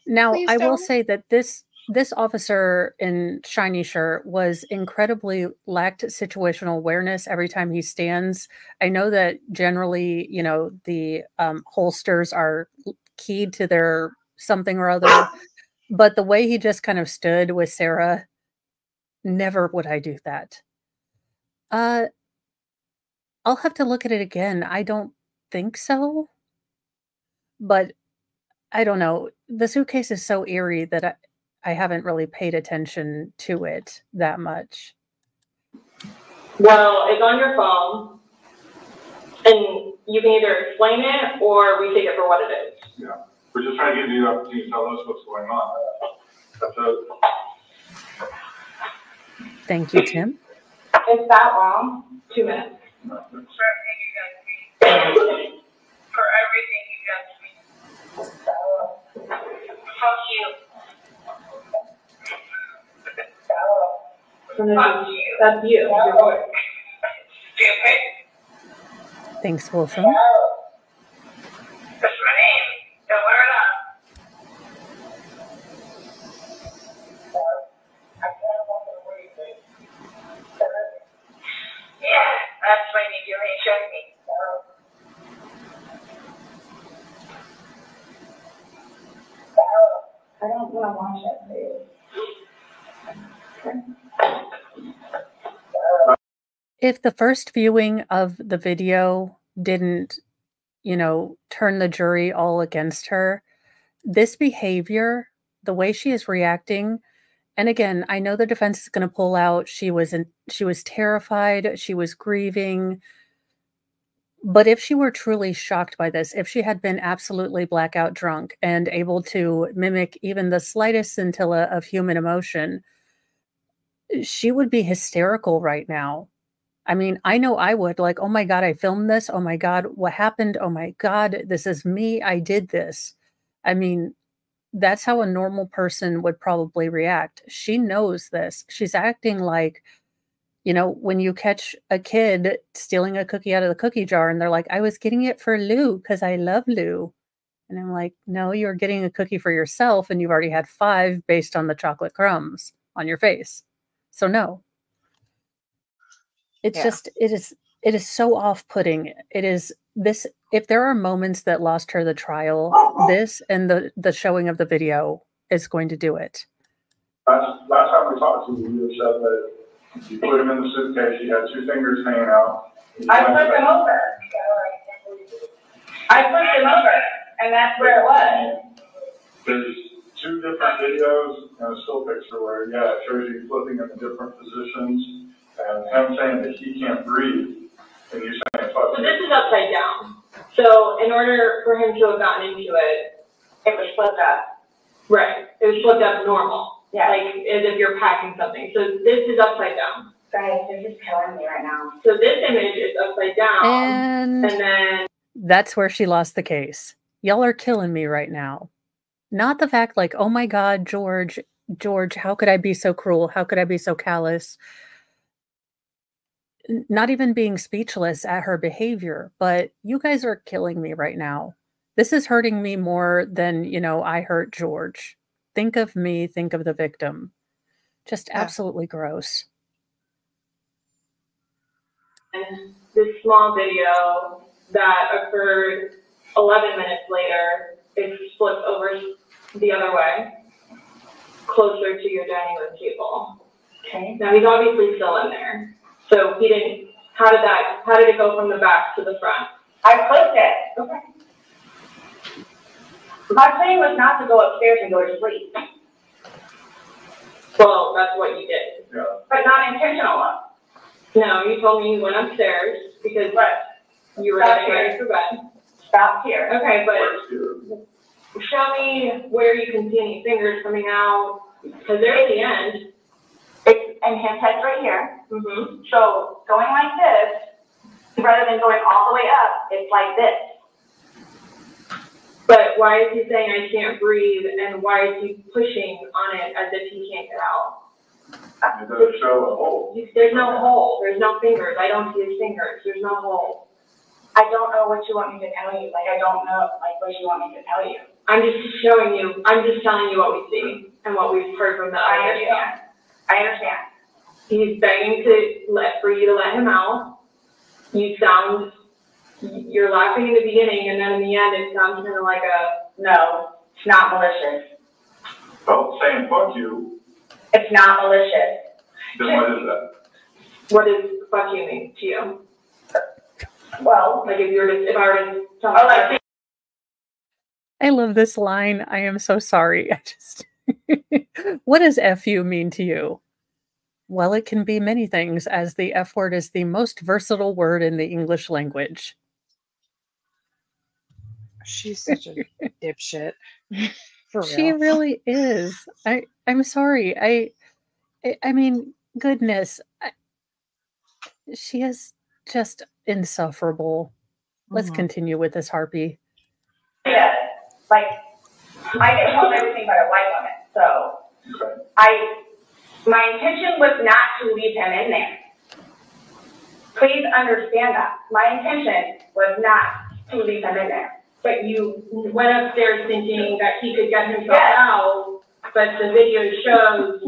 Now, Please I will don't. say that this this officer in shiny shirt was incredibly lacked situational awareness every time he stands. I know that generally, you know, the holsters are keyed to their something or other, but the way he just kind of stood with Sarah, never would I do that. I'll have to look at it again. I don't think so, but I don't know. The suitcase is so eerie that I haven't really paid attention to it that much. Well, it's on your phone, and you can either explain it or we take it for what it is. Yeah, we're just trying to give you the opportunity to tell us what's going on. That's it. Thank you, Tim. Is that long? 2 minutes. No, For everything you done to me. Fuck you. Fuck you. That's you. Your voice. Stupid. Thanks, Wilson. That's my name. Don't wear it up. Yeah, that's when you ain't showing me. I don't want to watch that video. If the first viewing of the video didn't, you know, turn the jury all against her, this behavior, the way she is reacting, and again, I know the defense is going to pull out. She was terrified. She was grieving. But if she were truly shocked by this, if she had been absolutely blackout drunk and able to mimic even the slightest scintilla of human emotion, she would be hysterical right now. I mean, I know I would. Like, oh my God, I filmed this. Oh my God, what happened? Oh my God, this is me. I did this. I mean, that's how a normal person would probably react. She knows this. She's acting like, you know, when you catch a kid stealing a cookie out of the cookie jar and they're like, I was getting it for Lou because I love Lou. And I'm like, no, you're getting a cookie for yourself and you've already had 5 based on the chocolate crumbs on your face. So no. It's just, it is so off-putting. It is this, if there are moments that lost her the trial, this and the showing of the video is going to do it. Last time we talked to you, you said that you put him in the suitcase, you had 2 fingers hanging out. I flipped him over. And that's where it was. There's 2 different videos and a still picture where, yeah, it shows you flipping him in different positions. And him saying that he can't breathe, and you saying, fuck. So this is upside down. So in order for him to have gotten into it, it was flipped up. Right. It was flipped up normal. Yeah. Like as if you're packing something. So this is upside down. Guys, they're just killing me right now. So this image is upside down. And then that's where she lost the case. Y'all are killing me right now. Not the fact like, oh my God, George, how could I be so cruel? How could I be so callous? Not even being speechless at her behavior, but you guys are killing me right now. This is hurting me more than, you know, I hurt George. Think of me, think of the victim. Just absolutely gross. And this small video that occurred 11 minutes later, it flipped over the other way, closer to your dining room table. Okay. Now he's obviously still in there. So he didn't, how did it go from the back to the front? I flipped it. Okay. My plan was not to go upstairs and go to sleep. Well, that's what you did. Yeah. But not intentional. No, you told me you went upstairs because you were getting ready for bed. Stop here. Okay, but show me where you can see any fingers coming out, because they're at the end. And his head's right here. Mm-hmm. So going like this, rather than going all the way up, it's like this. But why is he saying I can't breathe, and why is he pushing on it as if he can't get out? It doesn't show a hole. There's no hole. There's no fingers. I don't see his fingers. There's no hole. I don't know what you want me to tell you. Like, I don't know, like, what you want me to tell you. I'm just showing you. I'm just telling you what we see. and what we've heard from the I other video. understand. I understand. He's begging for you to let him out. You're laughing in the beginning, and then in the end, it sounds kind of like no, it's not malicious. Well, saying fuck you, It's not malicious. then what is that? what does fuck you mean to you? Well, Like if I were to tell I love this line. I am so sorry. I just what does FU mean to you? Well, it can be many things, as the F word is the most versatile word in the English language. She's such a dipshit. For real. She really is. I'm sorry. I mean, goodness. She is just insufferable. Let's continue with this harpy. Yeah, like, I get told everything by a white woman, so my intention was not to leave him in there. Please understand that. My intention was not to leave him in there. But you went upstairs thinking that he could get himself out, but the video shows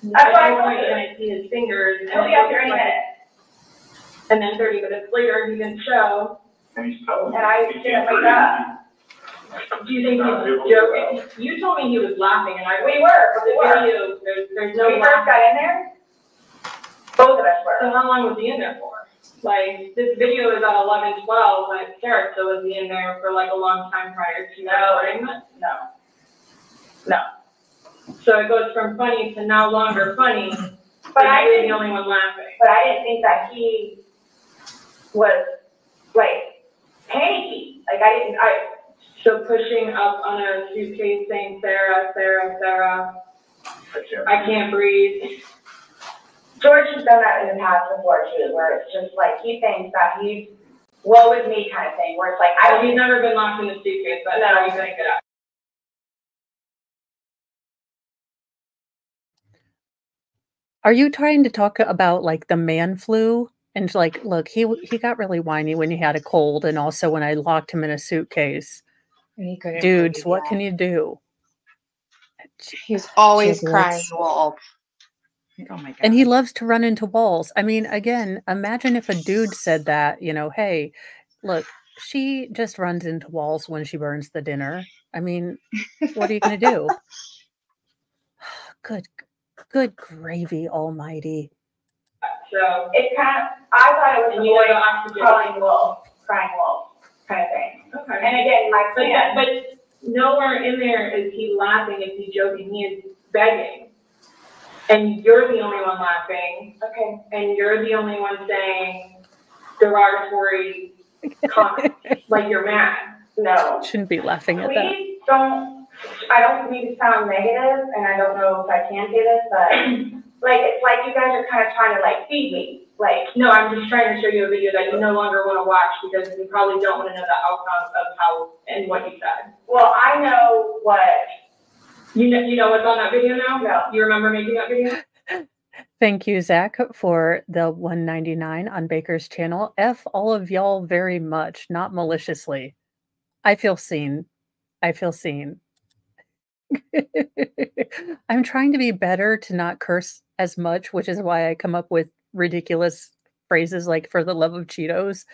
That's why I at told one point you. I see his fingers. He'll be up here any minute. And then 30 minutes later, he didn't show. And he's telling And I didn't wake up. Do you think he's joking? You told me he was laughing, and We were, the video, there's no When we first laughing. got in there, both of us were. So how long was he in there for? Like, this video is at 11:12 when it starts, so was he in there for like a long time prior to recording it? No. So it goes from funny to no longer funny, But I you're didn't, the only one laughing. but I didn't think that he was, like, panicky. Like, So pushing up on a suitcase saying, Sarah, Sarah, Sarah, I can't breathe. George has done that in the past before too, where it's just like, he thinks that he's woe is me kind of thing, where it's like, He's never been locked in a suitcase, but now he's gonna get out. Are you trying to talk about like the man flu? And like, look, he got really whiny when he had a cold, and also when I locked him in a suitcase. And he couldn't Dudes, breathe, what yeah. can you do? He's always Giblets. crying wolf. Oh my god. And he loves to run into walls. I mean, again, imagine if a dude said that, hey, look, she just runs into walls when she burns the dinner. I mean, what are you going to do? Good gravy almighty. So it's kind of, I thought it was a boy crying wolf kind of thing. Okay. And again, my plan. But nowhere in there is he laughing, is he joking, he is begging. And you're the only one laughing. Okay. And you're the only one saying derogatory comments, like you're mad. No. Shouldn't be laughing at that. Please don't, I don't mean to sound negative, and I don't know if I can say this, but like, it's like you guys are kind of trying to like feed me. Like, no, I'm just trying to show you a video that you no longer want to watch because you probably don't want to know the outcome of how and what you said. Well, I know what. You know what's on that video now? No. You remember making that video? Thank you, Zach, for the $1.99 on Baker's channel. F all of y'all very much, not maliciously. I feel seen. I feel seen. I'm trying to be better to not curse as much, which is why I come up with ridiculous phrases like "for the love of Cheetos."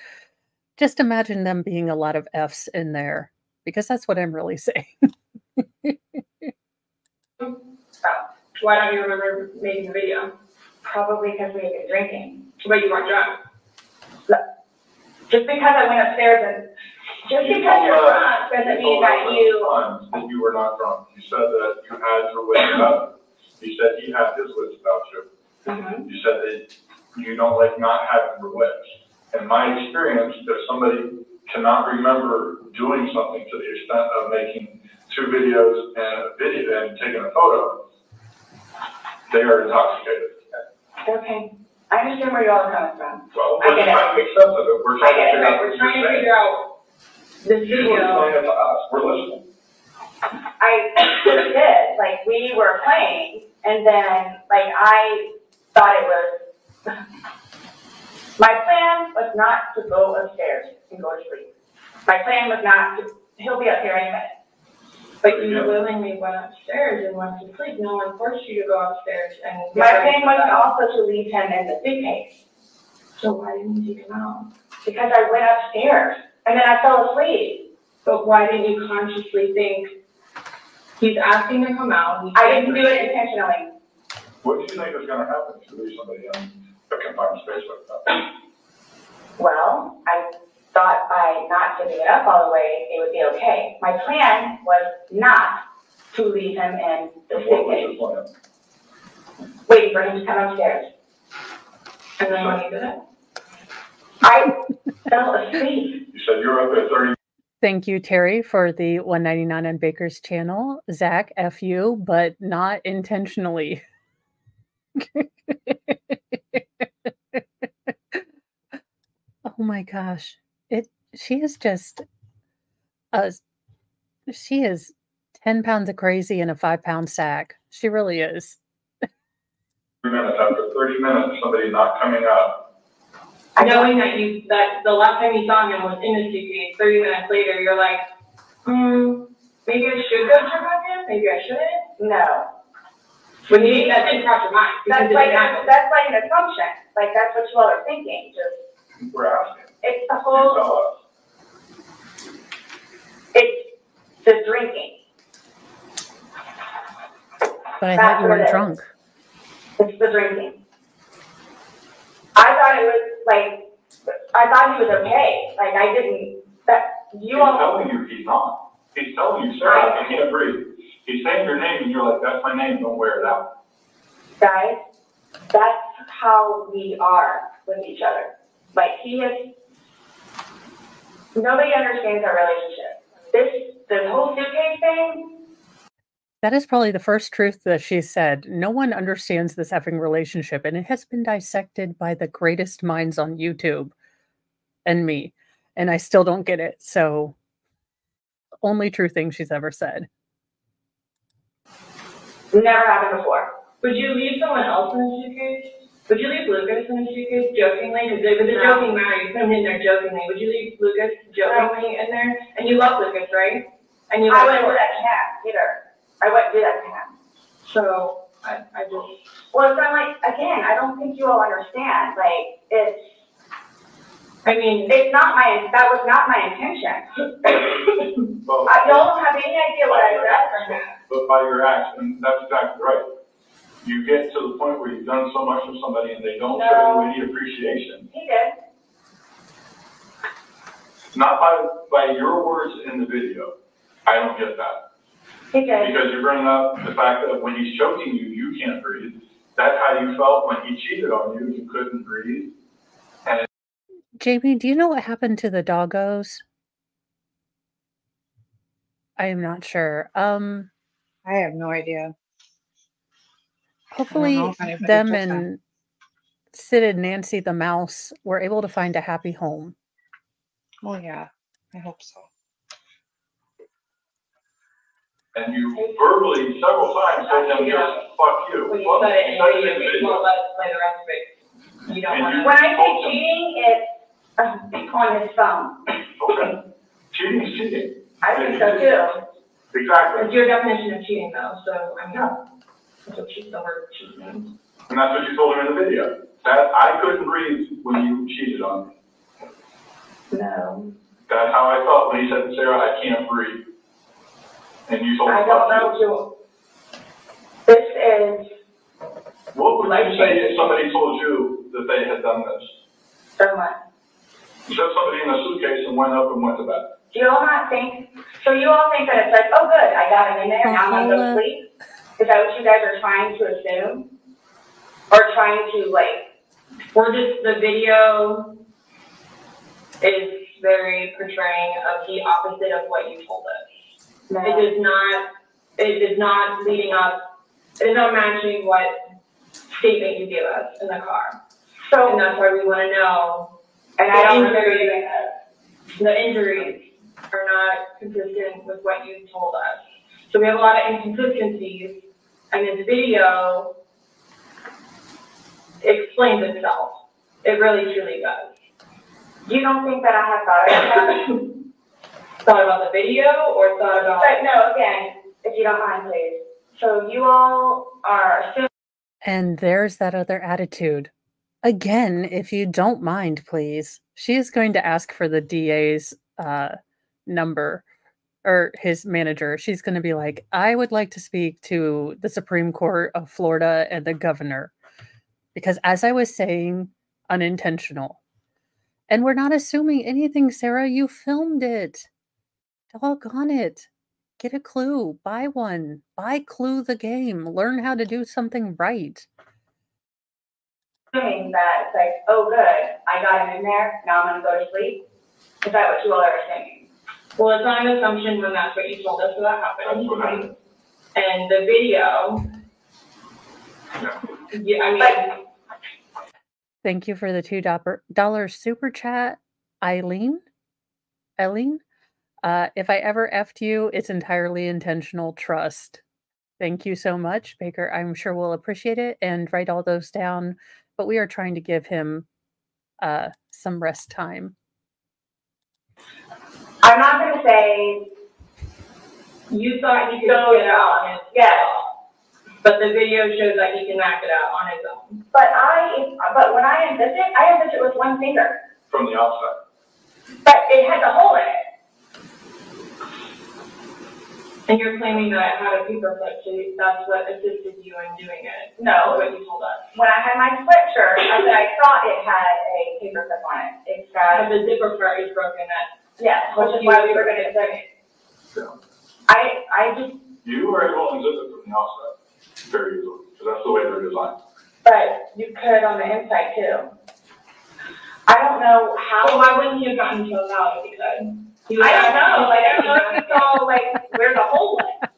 Just imagine them being a lot of F's in there, because that's what I'm really saying. Why don't you remember making the video? Probably because we had been drinking. But you weren't drunk. Just because I went upstairs and just because you're drunk doesn't mean that you. That you were not drunk. You said that you had your wits about you. You said he had his wits about you. Mm-hmm. You said that you don't like not having your wits. In my experience, if somebody cannot remember doing something to the extent of making 2 videos and taking a photo, they are intoxicated. Okay. I understand where you all are coming from. Well, we're just trying to make sense of it. We're trying to figure out what We're trying to you're saying. figure out this You video. explain it to us. We're listening. I just did. Like, we were playing, and then, like, I thought it was. My plan was not to go upstairs and go to sleep. My plan was not to. He'll be up here any minute. But you willingly went upstairs and went to sleep. No one forced you to go upstairs and. My plan was also to leave him in the suitcase. So why didn't you take him out? Because I went upstairs and then I fell asleep. But why didn't you consciously think he's asking to come out? I didn't do it intentionally. What do you think is gonna happen if you leave somebody in a confined space like that? Well, I thought by not giving it up all the way, it would be okay. My plan was not to leave him in the What was suitcase. your plan? Waiting for him to come upstairs. And then when he did it? I fell asleep. You said you were up at 30. Thank you, Terry, for the 199 on Baker's channel. Zach, F you, but not intentionally. Oh my gosh. She is just she is 10 pounds of crazy in a 5-pound sack. She really is. 3 minutes, after 30 minutes, somebody not coming up. Knowing that the last time you saw him was in the suitcase, 30 minutes later, you're like, maybe I should go check on him, maybe I shouldn't. No. When you that didn't cross your mind. That's like an assumption. Like that's what you all are thinking. Just We're asking. it's the You whole. tell us. It's the drinking. But I thought you weren't drunk. It's the drinking. I thought it was like, I thought he was okay. Like I didn't, that you He's all. telling you he's not. He's telling you, Sarah, I can't breathe. He's saying your name and you're like, that's my name, don't wear it out. Guys, that's how we are with each other. Like nobody understands our relationship. This whole suitcase thing. That is probably the first truth that she said. No one understands this effing relationship, and it has been dissected by the greatest minds on YouTube and me, and I still don't get it. So, only true thing she's ever said. Never happened before. Would you leave someone else in the suitcase? Would you leave Lucas in the suitcase jokingly? Because it was a joking matter. You put him in there jokingly. Would you leave Lucas jokingly in there? And you love Lucas, right? And you I wouldn't do that to him either. I wouldn't do that to him. So I just. Well, it's not like, again, I don't think you all understand. Like that was not my intention. Well, I don't have any idea what I said. But by your action, that's exactly right. You get to the point where you've done so much for somebody and they don't show you any appreciation. He did. Not by your words in the video. I don't get that. He did. Because you're bringing up the fact that when he's choking you, you can't breathe. That's how you felt when he cheated on you. You couldn't breathe. And Jamie, do you know what happened to the doggos? I am not sure. I have no idea. Hopefully them and Sid and Nancy the mouse were able to find a happy home. Well, yeah, I hope so. And you verbally several times told them just fuck you. Well, you said it in the video, you won't let us play the rest of it. You don't want to. When I say cheating, it's on his phone. Okay. Cheating is cheating. I think so too. Exactly. It's your definition of cheating though, so I mean, that's what the word cheat means. And that's what you told him in the video. That I couldn't breathe when you cheated on me. No. That's how I felt when he said, Sarah, I can't breathe. And you told me, I don't know you. This is. What would you say if somebody told you that they had done this? So much. You said somebody in a suitcase and went up and went to bed. Do you all not think? So you all think that it's like, oh good, I got him in there, now I'm gonna go sleep? Is that what you guys are trying to assume? Or trying to like? The video is very portraying of the opposite of what you told us. No. It is not leading up, it is not matching what statement you gave us in the car. So, and that's why we want to know. And I don't remember the injuries are not consistent with what you told us. So we have a lot of inconsistencies, and this video explains itself. It really, truly does. You don't think that I have thought of that? Thought about the video or thought about? But no, again, if you don't mind, please. So you all are. And there's that other attitude. Again, if you don't mind, please. She is going to ask for the DA's number or his manager. She's going to be like, I would like to speak to the Supreme Court of Florida and the governor. Because as I was saying, unintentional. And we're not assuming anything, Sarah. You filmed it. Doggone it. Get a clue. Buy one. Buy Clue the game. Learn how to do something right. Assuming that it's like, oh good, I got him in there, now I'm gonna go to sleep. Is that what you all are saying? Well, it's not an assumption when that's what you told us that happened. That's what happened. And the video, yeah, I mean. Thank you for the $2 super chat, Eileen. If I ever effed you, it's entirely intentional. Trust. Thank you so much, Baker. I'm sure we'll appreciate it and write all those down. But we are trying to give him some rest time. I'm not gonna say. You thought he could get it out on his own. But the video shows that he can knock it out on his own. But when I unzipped it with one finger. From the outside. But it had the hole in it. And you're claiming that it had a paper clip, so that's what assisted you in doing it. No. What you told us. When I had my split shirt, I said I thought it had a paper clip on it. It's got. The zipper part is broken. Yeah, which is why we were gonna zip it. Yeah. I just. You were able to unzip it from the outside very easily, because that's the way they're designed. But you could on the inside too. I don't know how. So why wouldn't you have gotten killed out if you could? I don't know. Like, I don't know if you saw like where the hole went.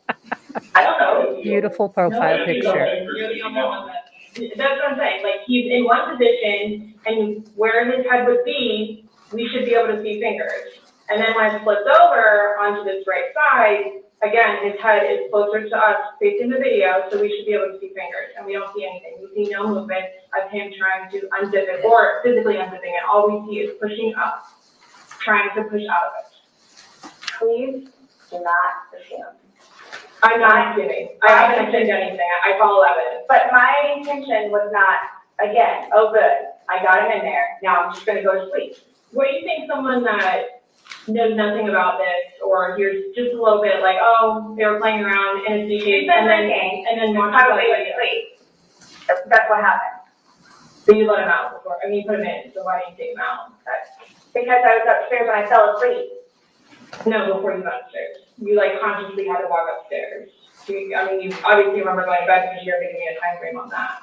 I don't know. Beautiful profile picture. You're the only one that. That's what I'm saying. Like he's in one position, and where his head would be, we should be able to see fingers. And then when it flips over onto this right side, again, his head is closer to us facing the video, so we should be able to see fingers. And we don't see anything. We see no movement of him trying to unzip it or physically unzipping it. All we see is pushing up, trying to push out of it. Please do not assume. I'm not assuming. I haven't assumed anything. I follow evidence. But my intention was not, again, oh good, I got him in there. Now I'm just going to go to sleep. What do you think someone that knows nothing about this or hears just a little bit like, oh, they were playing around in a suitcase and then probably went to sleep. That's what happened. So you let him out before, I mean, you put him in, so why didn't you take him out? Because I was upstairs and I fell asleep. No, before you got upstairs. You like consciously had to walk upstairs. You obviously remember going to bed because you're giving me a time frame on that.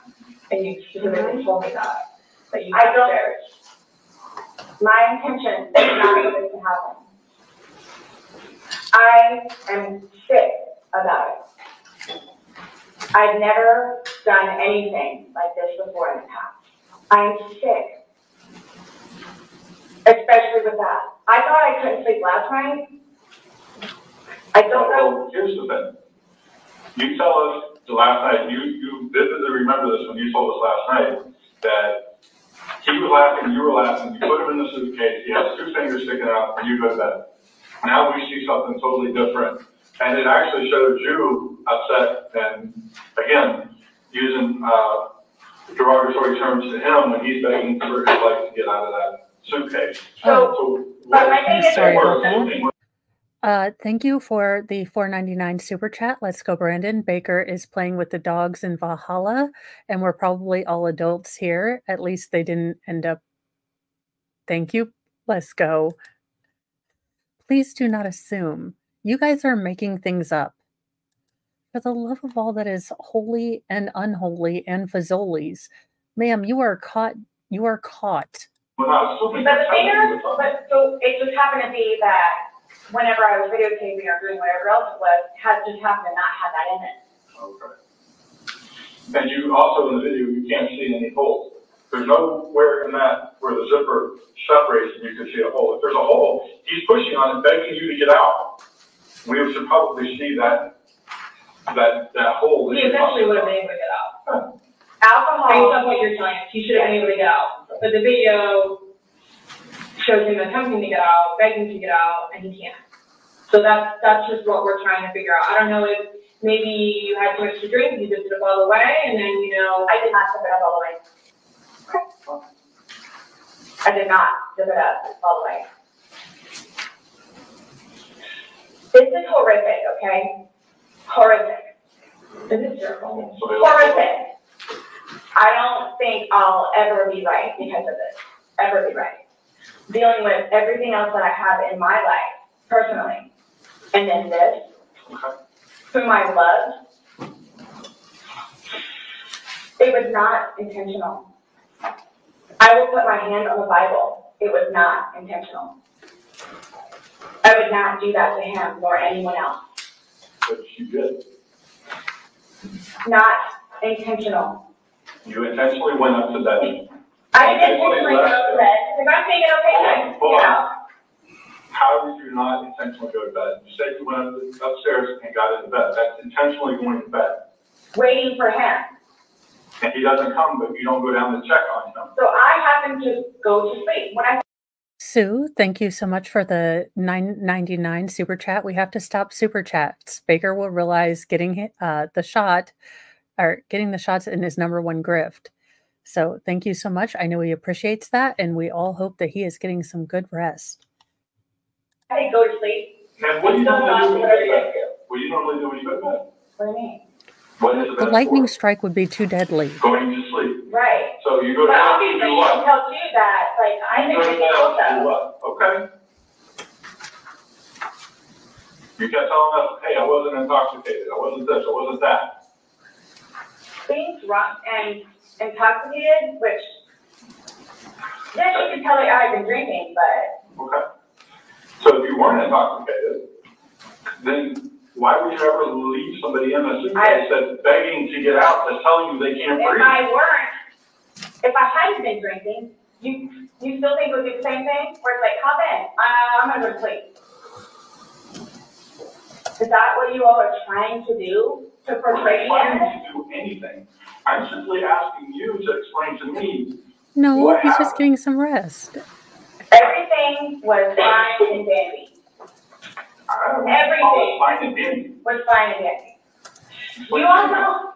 And you specifically told me that you got upstairs. My intention is not for this to happen. I am sick about it. I've never done anything like this before in the past. I'm sick. Especially with that. I thought I couldn't sleep last night. I don't know. Here's the thing. You tell us the last night, you vividly remember this when you told us last night, that he was laughing, you were laughing, you put him in the suitcase, he has two fingers sticking out, and you go to bed. Now we see something totally different. And it actually shows you upset, and again, using derogatory terms to him when he's begging for his life to get out of that suitcase. Thank you for the $4.99 super chat. Let's go, Brandon. Baker is playing with the dogs in Valhalla, and we're probably all adults here. At least they didn't end up. Thank you. Let's go. Please do not assume. You guys are making things up. For the love of all that is holy and unholy and fazoli's. Ma'am, you are caught. You are caught. But so it just happened to be that whenever I was videotaping or doing whatever else it was, just happened to not have that in it. Okay. And you also in the video, you can't see any holes. There's nowhere in that where the zipper separates and you can see a hole. If there's a hole, he's pushing on it, begging you to get out. We should probably see that hole. He eventually would have been able to get out. Alcohol. Based on what you're telling us, he should have been able to get out. But the video shows him attempting to get out, begging to get out, and he can't. So that's just what we're trying to figure out. I don't know if maybe you had too much to drink, you zipped it up all the way, and then, you know. I did not zip it up all the way. I did not zip it up all the way. This is horrific, okay? Horrific. This is terrible. Horrific. I don't think I'll ever be right because of this. Ever be right. Dealing with everything else that I have in my life, personally. And then this, whom I loved. It was not intentional. I will put my hand on the Bible. It was not intentional. I would not do that to him or anyone else. But you did. Not intentional. You intentionally went up to bed. I didn't intentionally go to bed. If I'm thinking, okay, Hold on. How did you not intentionally go to bed? You said you went upstairs and got into bed. That's intentionally going to bed. Waiting for him. And he doesn't come, but you don't go down to check on him. So I happen to go to sleep. Sue, thank you so much for the $9.99 super chat. We have to stop super chats. Baker will realize getting the shots in his #1 grift. So thank you so much. I know he appreciates that, and we all hope that he is getting some good rest. I go to sleep. And what do you normally do when you go to bed? What do you normally do when you go to bed? What do you mean? What is The lightning strike would be too deadly. Going to sleep. Right. So you go to bed. But bed obviously to do you what? can tell too that, like, I You go to think bed also. to do what? Okay. You kept telling us, hey, I wasn't intoxicated. I wasn't this. I wasn't that. Being drunk and intoxicated, which then you can tell that I've been drinking, but. Okay. So if you weren't intoxicated, then why would you ever leave somebody in a suitcase that's begging to get out, that's telling you they can't breathe? If I hadn't been drinking, you still think it would be the same thing? Where it's like, hop in, I'm gonna go to sleep. Is that what you all are trying to do? To portray me I'm not as? trying to do anything. I'm simply asking you to explain to me. No, he's just getting some rest. Everything was fine and dandy. Everything was fine and dandy. You all know?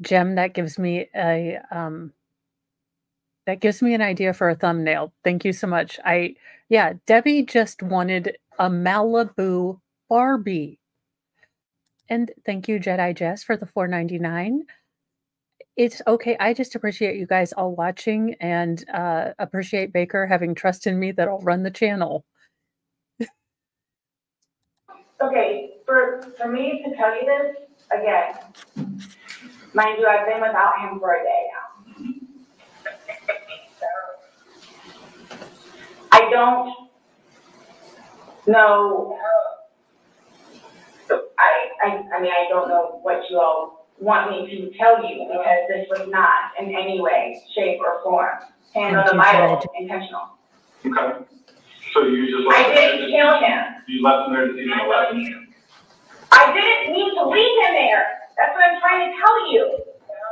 Jem, that gives me an idea for a thumbnail. Thank you so much. Debbie just wanted a Malibu Barbie. And thank you, Jedi Jess, for the $4.99. It's okay. I just appreciate you guys all watching and appreciate Baker having trust in me that I'll run the channel. Okay, for me to tell you this, again, mind you, I've been without him for a day now. I don't know, I don't know what you all want me to tell you because this was not in any way, shape, or form handled in the Bible intentional. Okay. So you just I didn't kill him. You left him there to see him left. I didn't mean to leave him there. That's what I'm trying to tell you.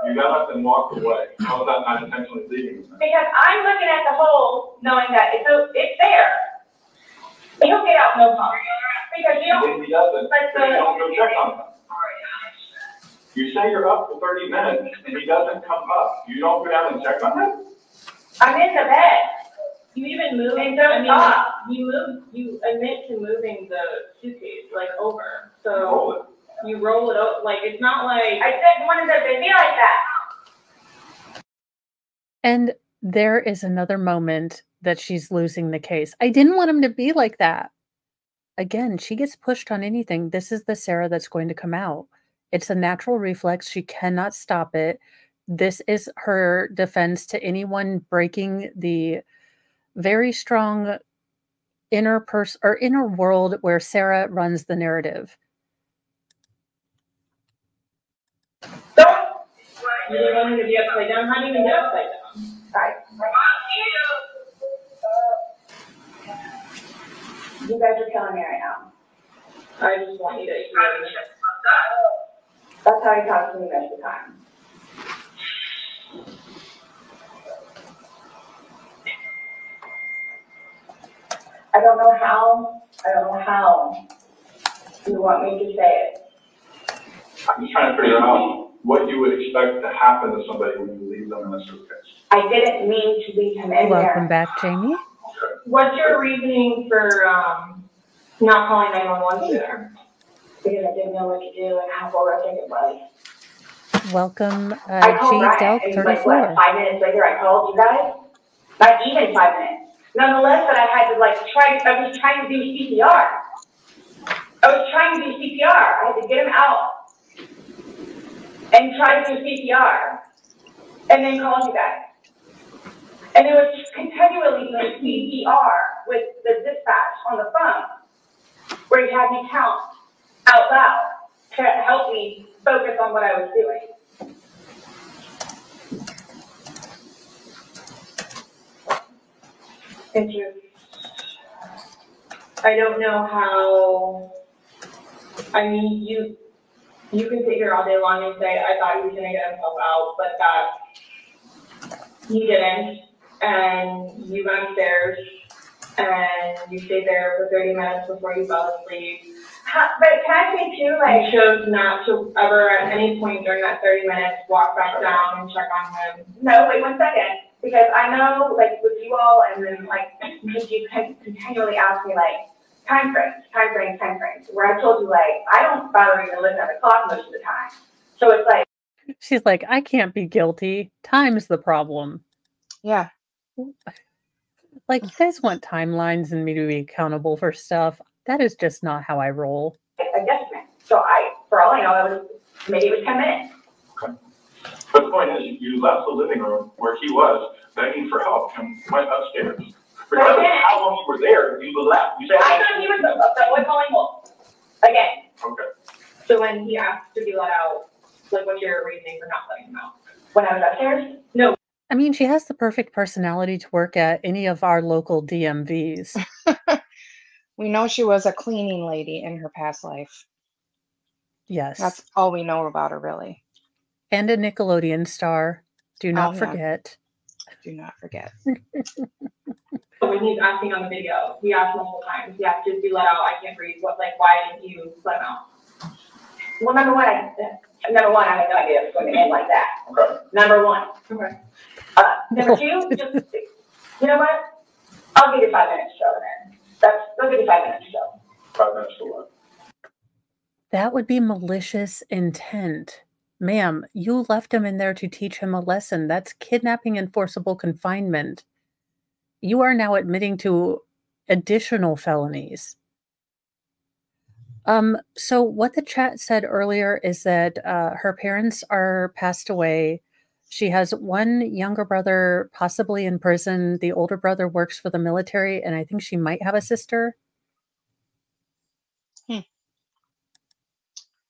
You got up and walked away. How is that not intentionally leaving him? Because I'm looking at the hole knowing that it's there. He'll get out no problem. Because you don't. If he doesn't, But you don't go check on him. You say you're up for 30 minutes and he doesn't come up. You don't go down and check on him? I'm in the bed. You even moved, And don't stop. you admit to moving the suitcase, like, over. So you roll it up, like, it's not like. I said one of them didn't be like that. And there is another moment that she's losing the case. I didn't want him to be like that. Again, she gets pushed on anything. This is the Sarah that's going to come out. It's a natural reflex. She cannot stop it. This is her defense to anyone breaking the very strong inner world where Sarah runs the narrative. You didn't want him to be upside down. How do you even get upside down? Right. You guys are killing me right now. I just want you to hear me. That's how he talks to me most of the time. I don't know how You want me to say it? I'm just trying to figure out what you would expect to happen to somebody when you leave them in a suitcase. I didn't mean to leave him in there. Welcome back, Jamie. What's your reasoning for not calling 911 sooner? Because I didn't know what to do and how horrific it was. Welcome, I called G Brian, Delk and 34. like, what, 5 minutes later I called you guys? Not even 5 minutes. Nonetheless, that I had to like I was trying to do CPR. I had to get him out and try to do CPR and then call you guys. And it was continually doing CPR with the dispatch on the phone, where he had me count out loud to help me focus on what I was doing. It's just, I don't know how, I mean, you can sit here all day long and say, I thought he was going to get himself out, but that he didn't. And you went upstairs and you stayed there for 30 minutes before you fell asleep. But can I say too, like, you chose not to ever at any point during that 30 minutes walk back down and check on him? No, wait 1 second. Because I know, like, with you all, and then, like, because you continually ask me, like, time frames, where I told you, like, I don't bother even looking at the clock most of the time. So it's like. She's like, I can't be guilty. Time's the problem. Yeah. Like, you guys want timelines and me to be accountable for stuff. That is just not how I roll. A guesstimate. So for all I know, maybe it was 10 minutes. Okay. But the point is, you left the living room where he was begging for help and went upstairs. Regardless of how long you were there, you left. You said, I thought he was the calling home. Again. Okay. So when he asked to be let out, like, what's your reasoning for not letting him out? When I was upstairs? No. I mean, she has the perfect personality to work at any of our local DMVs. We know she was a cleaning lady in her past life. Yes. That's all we know about her, really. And a Nickelodeon star. Do not forget. Do not forget. When he's asking on the video, he asked multiple times, he asked to be let out, I can't breathe. Why didn't you let him out? Well, number one, I had no idea it was going to end like that. Okay. Number one. Okay. Number two, just, you know what? I'll give you 5 minutes to show then. I'll give you 5 minutes to show. 5 minutes for what? That would be malicious intent. Ma'am, you left him in there to teach him a lesson. That's kidnapping and forcible confinement. You are now admitting to additional felonies. So what the chat said earlier is that her parents are passed away. She has one younger brother, possibly in prison. The older brother works for the military, and I think she might have a sister.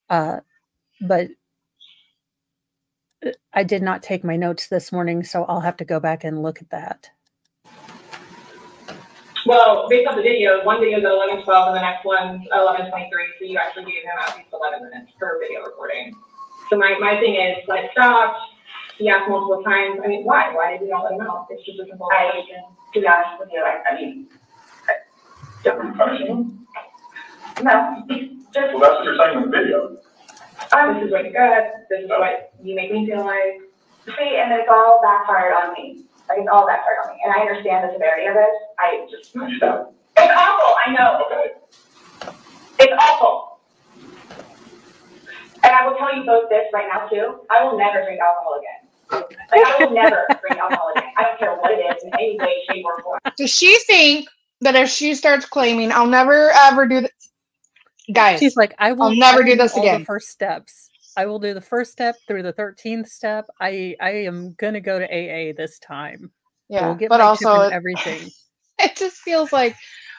But I did not take my notes this morning, so I'll have to go back and look at that. Well, based on the video, one video is at 11:12 and the next one's 11:23, so you actually gave him at least 11 minutes per video recording. So my thing is, like, stop. He asked multiple times. I mean, why? Why did you not let him out? It's just a simple question. To be honest with you, I mean, don't know. No, just. Well, that's what you're saying in the video. This is what you're good. This is what you make me feel like. See, and it's all backfired on me. Like, it's all backfired on me. And I understand the severity of it. I just. It's awful. I know. Okay. It's awful. And I will tell you both this right now, too. I will never drink alcohol again. Like, I will never drink alcohol again. I don't care what it is in any way, shape, or form. Does she think that if she starts claiming, I'll never, ever do this? Guys, she's like, I'll never do this again. The first steps. I will do the first step through the 13th step. I am going to go to AA this time. Yeah, get but also everything. It just feels like,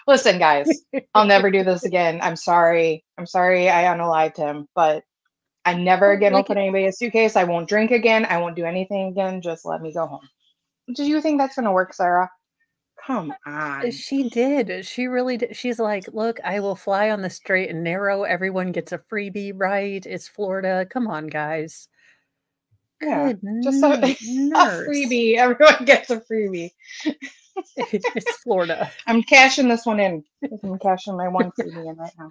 listen, guys, I'll never do this again. I'm sorry. I unalived him, but I never again will put anybody in a suitcase. I won't drink again. I won't do anything again. Just let me go home. Do you think that's going to work, Sarah? Come on. She did. She really did. She's like, look, I will fly on the straight and narrow. Everyone gets a freebie, right? It's Florida. Come on, guys. Yeah, Good just a freebie. Everyone gets a freebie. It's Florida. I'm cashing this one in. I'm cashing my one freebie in right now.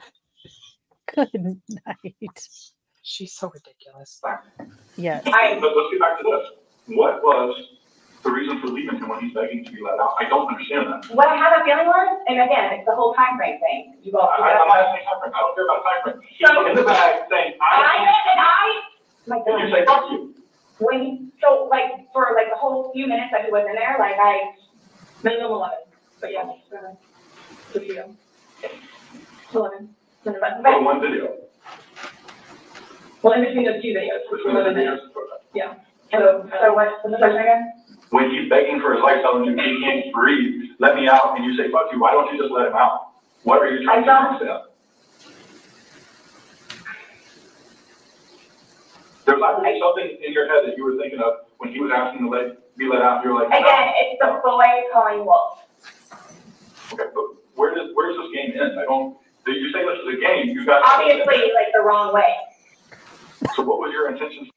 Good night. She's so ridiculous. Yes. But let's get back to this. What was the reason for leaving him when he's begging to be let out? I don't understand that. What I have a feeling was, and again, it's the whole time frame thing. You go. I'm not asking time frame. I don't care about time frame. He's in the bag saying, my and God. you say, fuck you. So for like the whole few minutes that he was in there, like minimum 11, but yeah, good for you. 11. For one video. Well, in between those two videos. Between the videos. Yeah. So what's the question again? When he's begging for his life, telling you he can't breathe, let me out, and you say, fuck you, why don't you just let him out? What are you trying to do? There's obviously something in your head that you were thinking of when he was asking to be let out. You're like, again, no. It's the boy calling wolf. Okay, but where's this game end? You say this is a game, you got obviously like the wrong way. So what was your intention?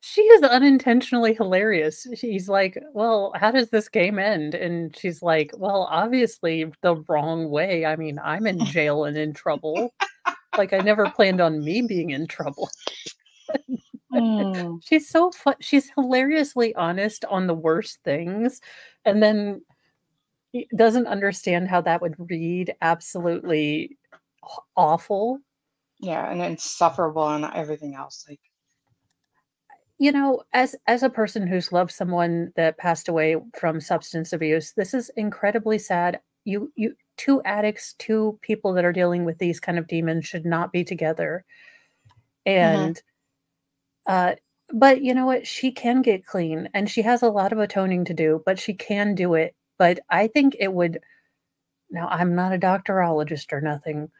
She is unintentionally hilarious. She's like, well, how does this game end? And she's like, well, obviously the wrong way. I mean, I'm in jail and in trouble. Like, I never planned on me being in trouble. She's so fun. She's hilariously honest on the worst things. And then doesn't understand how that would read absolutely awful. Yeah, and insufferable and everything else. Like, you know, as a person who's loved someone that passed away from substance abuse, this is incredibly sad. You two addicts, two people that are dealing with these kind of demons should not be together. And but you know what? She can get clean and she has a lot of atoning to do, but she can do it. But I think it would, now I'm not a doctorologist or nothing,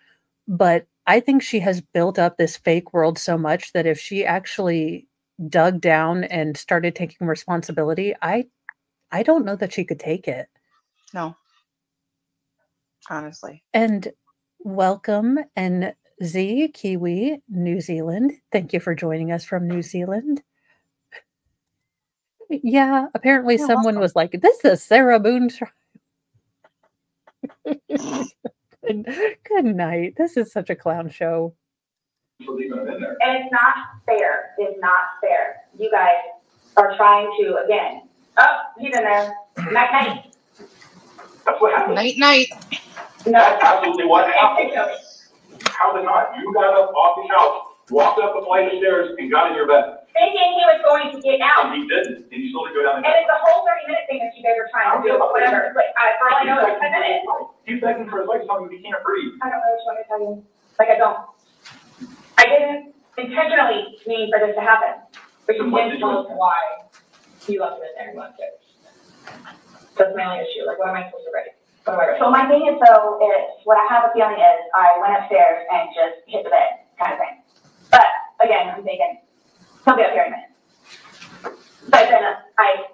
but I think she has built up this fake world so much that if she actually dug down and started taking responsibility, I don't know that she could take it. No. Honestly. And welcome, and Z Kiwi, New Zealand. Thank you for joining us from New Zealand. Yeah, apparently someone was like, this is Sarah Boone. Good night. This is such a clown show. And it's not fair. It's not fair. You guys are trying to, again, he's in there. Night, night. That's what happened. Night, night. No. That's absolutely what happened. How did not? You got up off the couch, walked up a flight of stairs, and got in your bed. Thinking he was going to get out. And he didn't. And you still go down and it's a whole 30-minute thing that you guys are trying to do, whatever. Like, for all I know, it's 10 minutes. He's begging for his life, telling you he can't breathe. I don't know what you want me to tell you. Like, I don't. I didn't intentionally mean for this to happen. But you didn't tell us why you left him in there and went upstairs. That's my only issue. Like, what am I supposed to write? What do I write? So my thing is, what I have a feeling is, I went upstairs and just hit the bed, kind of thing. But, again, I'm thinking, he'll be up here in a minute. But then I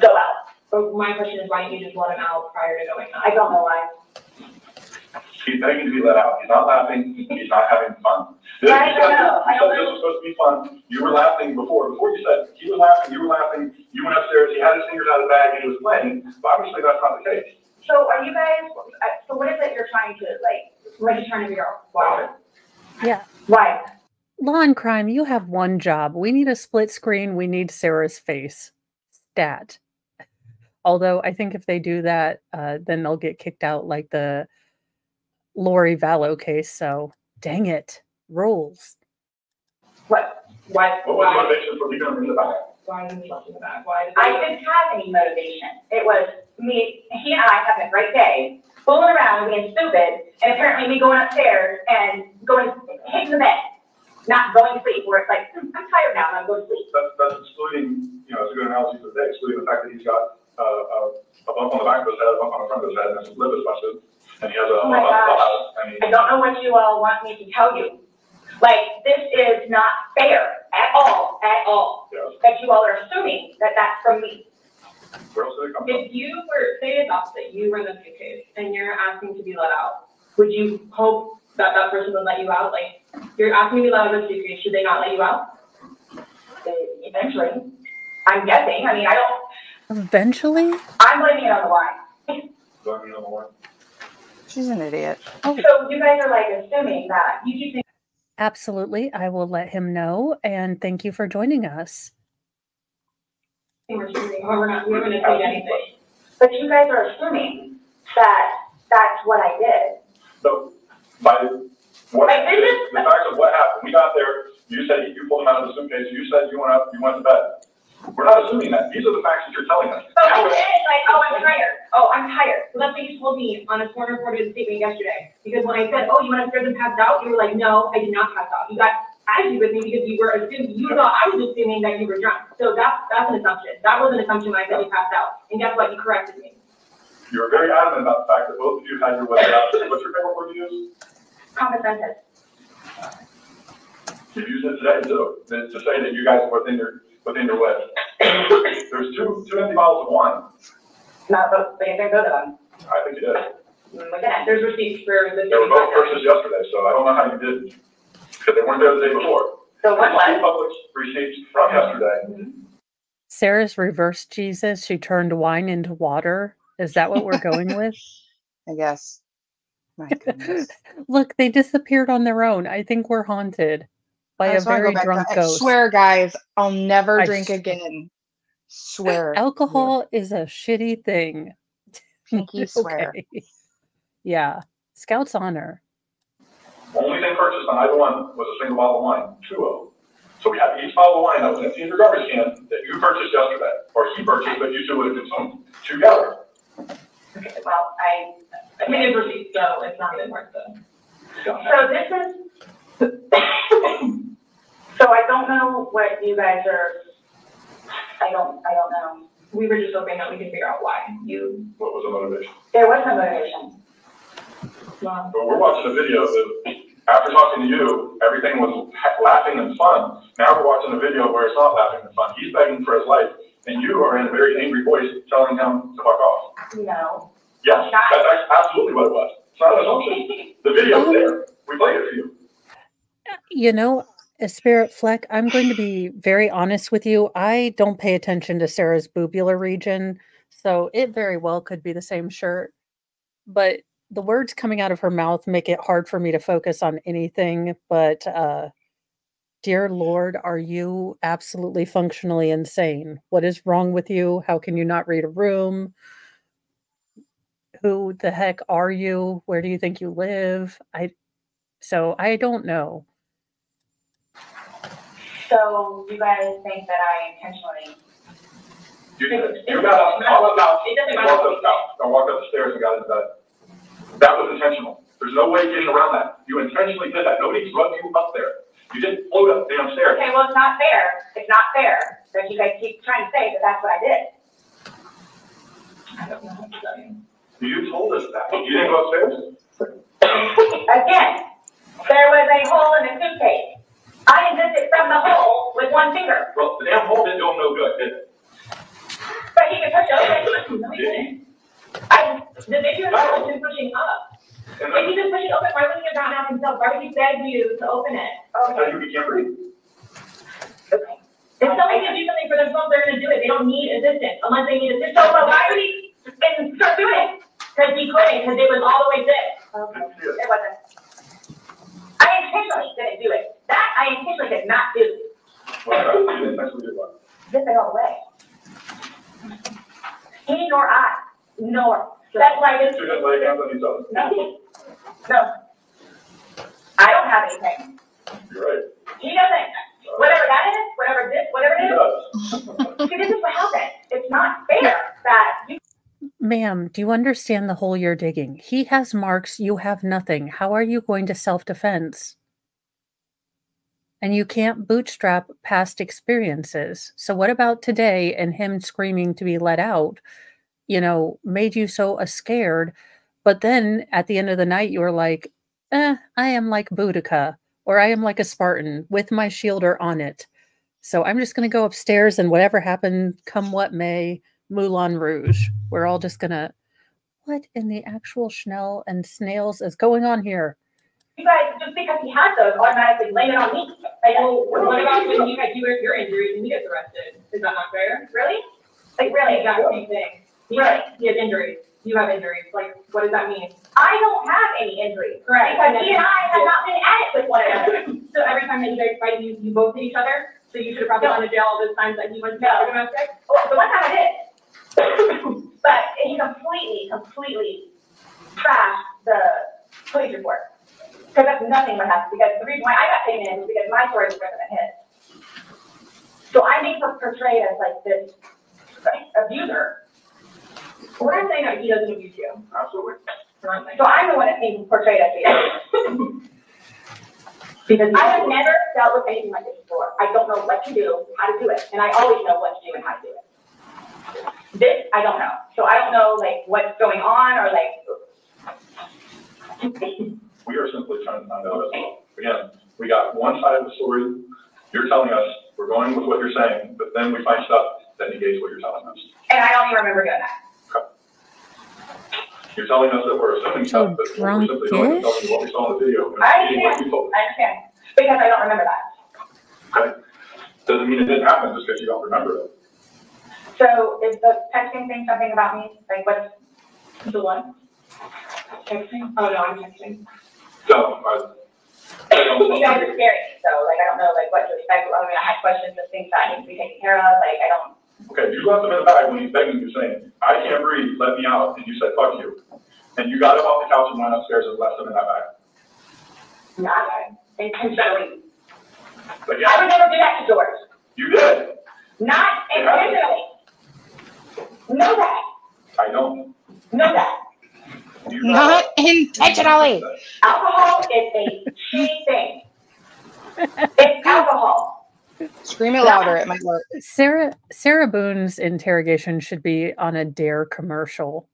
go out. But my question is, why didn't you just let him out prior to going out? I don't know why. He's begging to be let out. He's not laughing. He's not having fun. I don't know. You said this was supposed to be fun. You were laughing before. Before you said he was laughing, you were laughing. You went upstairs. He had his fingers out of the bag and he was playing. But obviously that's not the case. So are you guys? So what is it you're trying to like? What are you trying to figure out? Why? Yeah. Why? Law and crime, you have one job. We need a split screen. We need Sarah's face. Stat. Although I think if they do that, then they'll get kicked out like the Lori Vallow case. So dang it. Rules. What? Why? What was the motivation for leaving him in the bag? Why didn't you left in the bag? I didn't have any motivation. It was me, he and I having a great day, fooling around, being stupid, and apparently me going upstairs and hitting the bed. Not going to sleep, where it's like, I'm tired now, and I'm going to sleep. That's excluding, it's a good analogy for the day, excluding the fact that he's got a bump on the back of his head, a bump on the front of his head, and his lip is busted, and he has a oh my gosh. I don't know what you all want me to tell you. Like, this is not fair at all, yes. That you all are assuming that that's from me. Where else did it come from? If you were, say it's opposite, you were in the suitcase, and you're asking to be let out, would you hope that that person would let you out? Like, you're asking to be let out of the suitcase, should they not let you out? Eventually. I'm guessing. I mean, I don't. Eventually? I'm blaming it on the wine. Blaming it on the wine? She's an idiot. So you guys are like assuming that you keep saying. Absolutely. I will let him know. And thank you for joining us. We're assuming, or we haven't assumed anything. But you guys are assuming that that's what I did. So, by what, the fact of what happened, we got there, you said you pulled him out of the suitcase, you said you went to bed. We're not assuming that. These are the facts that you're telling us. So then it's like, oh, I'm tired. Oh, I'm tired. So that's what you told me on a sworn recorded statement yesterday. Because when I said, oh, you went upstairs and passed out, you were like, no, I did not pass out. You got angry with me because you were assuming, you thought I was assuming that you were drunk. So that's an assumption. That was an assumption when I said you passed out. And guess what? You corrected me. You were very adamant about the fact that both of you had your way out. What's your favorite word to use? Competent. You used it today too, to say that you guys were within your way. There's two empty bottles of wine. Not both, but you didn't go to them. I think you did. Look at that. There's receipts for the. They were both purchased yesterday, so I don't know how you did, because they weren't there the day before. So what was? Two public receipts from yesterday. Sarah's reversed Jesus. She turned wine into water. Is that what we're going with? I guess. My goodness. Look, they disappeared on their own. I think we're haunted by a very drunk ghost. I swear, guys, I'll never drink again. Swear. Alcohol is a shitty thing. Pinky swear. Okay. Yeah. Scout's honor. Only thing purchased on either one was a single bottle of wine, 2 of them. So we have each bottle of wine that was empty in your garbage can that you purchased yesterday, or he purchased, but you two would have consumed together. Okay, well, I mean, it's receipts, so it's not even worth it. So this is, so I don't know what you guys are, I don't know. We were just hoping that we could figure out why you. What was the motivation? There was no motivation. But we're watching a video that after talking to you, everything was laughing and fun. Now we're watching a video where it's not laughing and fun. He's begging for his life, and you are in a very angry voice telling him to fuck off. No. Yes, that's absolutely what it was. It's not an assumption. The video is there. We played it for you. You know, Spirit Fleck, I'm going to be very honest with you. I don't pay attention to Sarah's boobular region, so it very well could be the same shirt. But the words coming out of her mouth make it hard for me to focus on anything. But, dear Lord, are you absolutely functionally insane? What is wrong with you? How can you not read a room? Who the heck are you? Where do you think you live? So I don't know. So you guys think that I intentionally? You got up, I walked up the stairs and got into bed. That was intentional. There's no way getting around that. You intentionally did that. Nobody drugged you up there. You didn't float up the damn stairs. Okay, well, it's not fair. It's not fair that you guys keep trying to say that that's what I did. I don't know what to tell you. You told us that. You didn't go upstairs? Again, there was a hole in the suitcase. I existed from the hole with one finger. Well, the damn hole didn't do him no good, did it? But he could push open. No, he didn't. The video has been pushing up. If he just push it open, why wouldn't he have gotten out himself? Why would he beg you to open it? Because you can't breathe. Okay. If somebody can do something for themselves, they're going to do it. They don't need assistance unless they need assistance. So why would he start doing it? Because he couldn't, because it was all the way thick. Okay. It wasn't. I intentionally didn't do it. That I intentionally did not do. Well, you didn't actually do what? Just it all the way. He nor I. Nor. That's why this. You didn't lay hands on each other? No. No. I don't have anything. You're right. He doesn't. Whatever that is, whatever this, whatever it is. See, this is what happened. It's not fair that you. Ma'am, do you understand the hole you're digging? He has marks, you have nothing. How are you going to self-defense? And you can't bootstrap past experiences. So what about today and him screaming to be let out, you know, made you so scared? But then at the end of the night, you were like, I am like Boudica, or I am like a Spartan with my shielder on it. So I'm just going to go upstairs and whatever happened, come what may, Moulin Rouge. We're all just going to, what in the actual Schnell and snails is going on here? You guys, just because he had those, automatically blame it on me. Like, well, what about when you guys do your injuries and he gets arrested? Is that not fair? Really? Like, really? He got the same thing. Really? He has injuries. you have injuries. Like, what does that mean? I don't have any injuries. Right. Because he and I have not been at it with one another. So every time that you guys fight, you both hit each other? So you should have probably gone to jail all those times that he went to jail. Domestic? Well, the one time I did. But he completely trashed the police report. Because that's nothing but happened. Because the reason why I got taken in was because my story was different than his. So I'm being portrayed as like this abuser. We're not saying that he doesn't abuse you. Absolutely. So I'm the one that's being portrayed as the because I have never dealt with anything like this before. I don't know what to do, how to do it, and I always know what to do and how to do it. This, I don't know. So I don't know, like, what's going on, or, like... We are simply trying to find out as well. Again, we got one side of the story. You're telling us, we're going with what you're saying, but then we find stuff that negates what you're telling us. And I don't even remember doing that. You're telling us that we're assuming stuff, but we're simply going to tell you what we saw in the video. I understand. Because I don't remember that. Okay. Doesn't mean it didn't happen just because you don't remember it. So is the texting thing something about me? Like, what's the one? Texting? Oh, no, I'm texting. So, you guys are scary, so, like, I don't know, like, what to expect. I mean, I have questions of things that need to be taken care of. Like, I don't. Okay, you left him in the bag when he's begging you, saying, I can't breathe, let me out. And you said, fuck you. And you got him off the couch and went upstairs and left him in that bag. Not intentionally. But yeah. I would never do that to George. You did. Not intentionally. Know that. I don't. Know that. Not intentionally. Alcohol is a shitty thing. It's alcohol. Scream it louder, it might work. Sarah Boone's interrogation should be on a Dare commercial.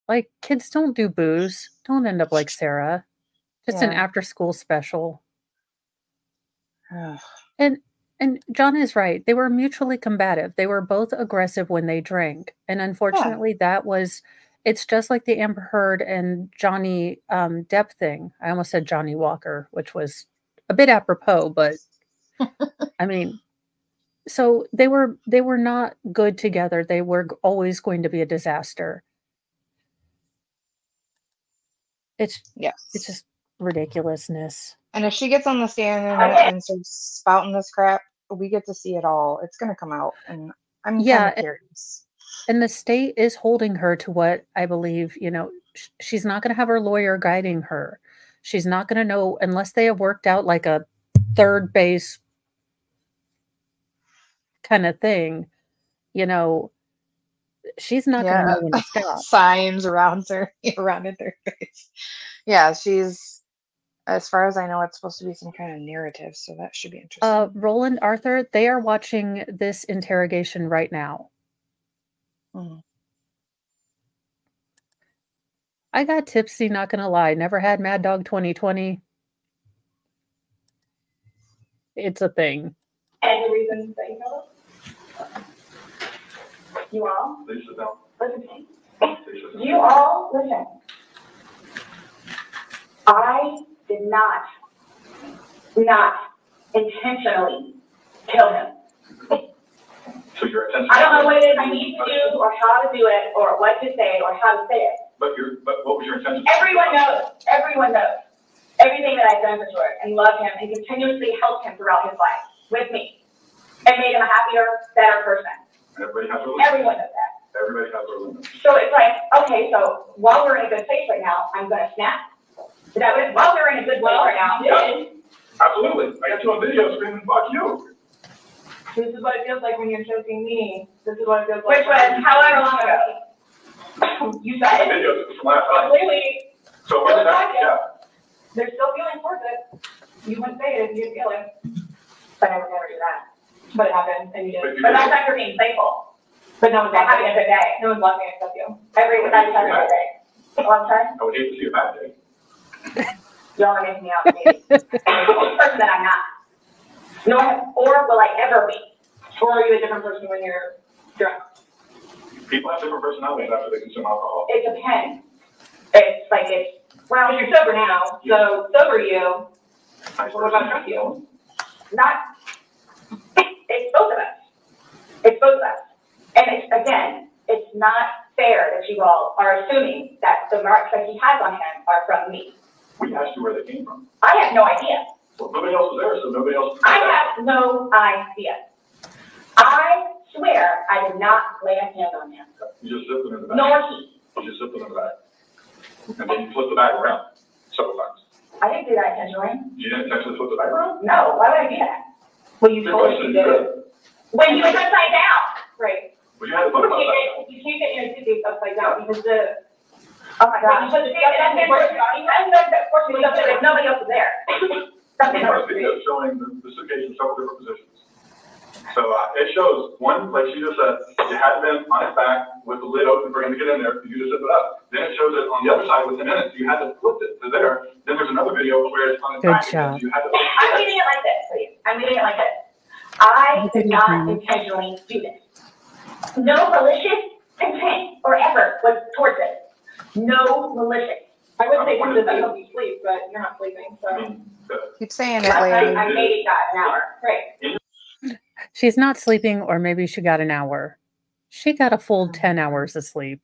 Like, kids don't do booze. Don't end up like Sarah. Just an after-school special. And John is right. They were mutually combative. They were both aggressive when they drank. And unfortunately, it's just like the Amber Heard and Johnny Depp thing. I almost said Johnny Walker, which was a bit apropos, but I mean, so they were not good together. They were always going to be a disaster. It's just ridiculousness. And if she gets on the stand and starts spouting this crap, we get to see it all. It's going to come out, and I'm kind of curious. And the state is holding her to what I believe, she's not going to have her lawyer guiding her. She's not going to know unless they have worked out like a third base kind of thing, she's not going to know when to stop. Signs around her in their face. Yeah, she's, as far as I know, it's supposed to be some kind of narrative, so that should be interesting. Roland, Arthur, they are watching this interrogation right now. I got tipsy, not going to lie. Never had Mad Dog 2020. It's a thing. And the reason that you know you all Please sit down. listen to me. You all listen. I did not intentionally kill him. So your intention. I don't know what it is I need to do, or how to do it, or what to say, or how to say it. But what was your intention? Everyone knows everything that I've done for George, and love him, and continuously helped him throughout his life with me, and made him a happier, better person. Everybody has their limits. Everyone knows that. Everybody has their limits. So it's like, okay, so while we're in a good place right now, I'm gonna snap. Is that what? While we're in a good place right now, absolutely. I got you on video screaming, "Fuck you." This is what it feels like when you're choking me. This is what it feels like. Which was however long ago. You said it. Videos from last time. Completely. So what's that? Yeah. There's still feelings towards it. You wouldn't say it if you didn't feel it. But I would never do that. But it happened, and you did. But that's after being playful. But no one's having a good day. No one's loving me except you. Everyone's having a good day. Oh, I'm sorry? I would hate to see a bad day. Y'all are making me out to be a person that I'm not. Or will I ever be? Or are you a different person when you're drunk? People have different personalities after they consume alcohol. It depends. It's like well, you're sober now, so sober you. What about drunk you? It's both of us. It's both of us. And it's not fair that you all are assuming that the marks that he has on him are from me. We asked you where they came from. I have no idea. Well, nobody else was there, so nobody else. I have no idea. I swear I did not lay a hand on him. You just zipped them in the back. Nor he. You just zipped them in the back. And then you flipped the bag around several times. I didn't do that intentionally. You didn't actually flip the bag around? No, why would I do that? Well, you told me you did it. When you was upside down. Right. Well, you had to put them upside down. You can't get your suitcase upside down because the. Oh my God. You put the suitcase upside down. There's nobody else is there. We have a video showing the suitcase in several different positions. So it shows one, like she just said, it had been on his back with the lid open for him to get in there. You just zip it up. Then it shows it on the other side within minutes. You had to flip it to there. Then there's another video where it's on his back. Good job. You had to I'm reading it like this, please. I'm reading it like this. I did not intentionally do this. No malicious intent or effort was towards this. No malicious. I would say this doesn't help you sleep, but you're not sleeping, so. Keep saying it, lady. I maybe got an hour. Right. She's not sleeping, or maybe she got an hour. She got a full 10 hours of sleep.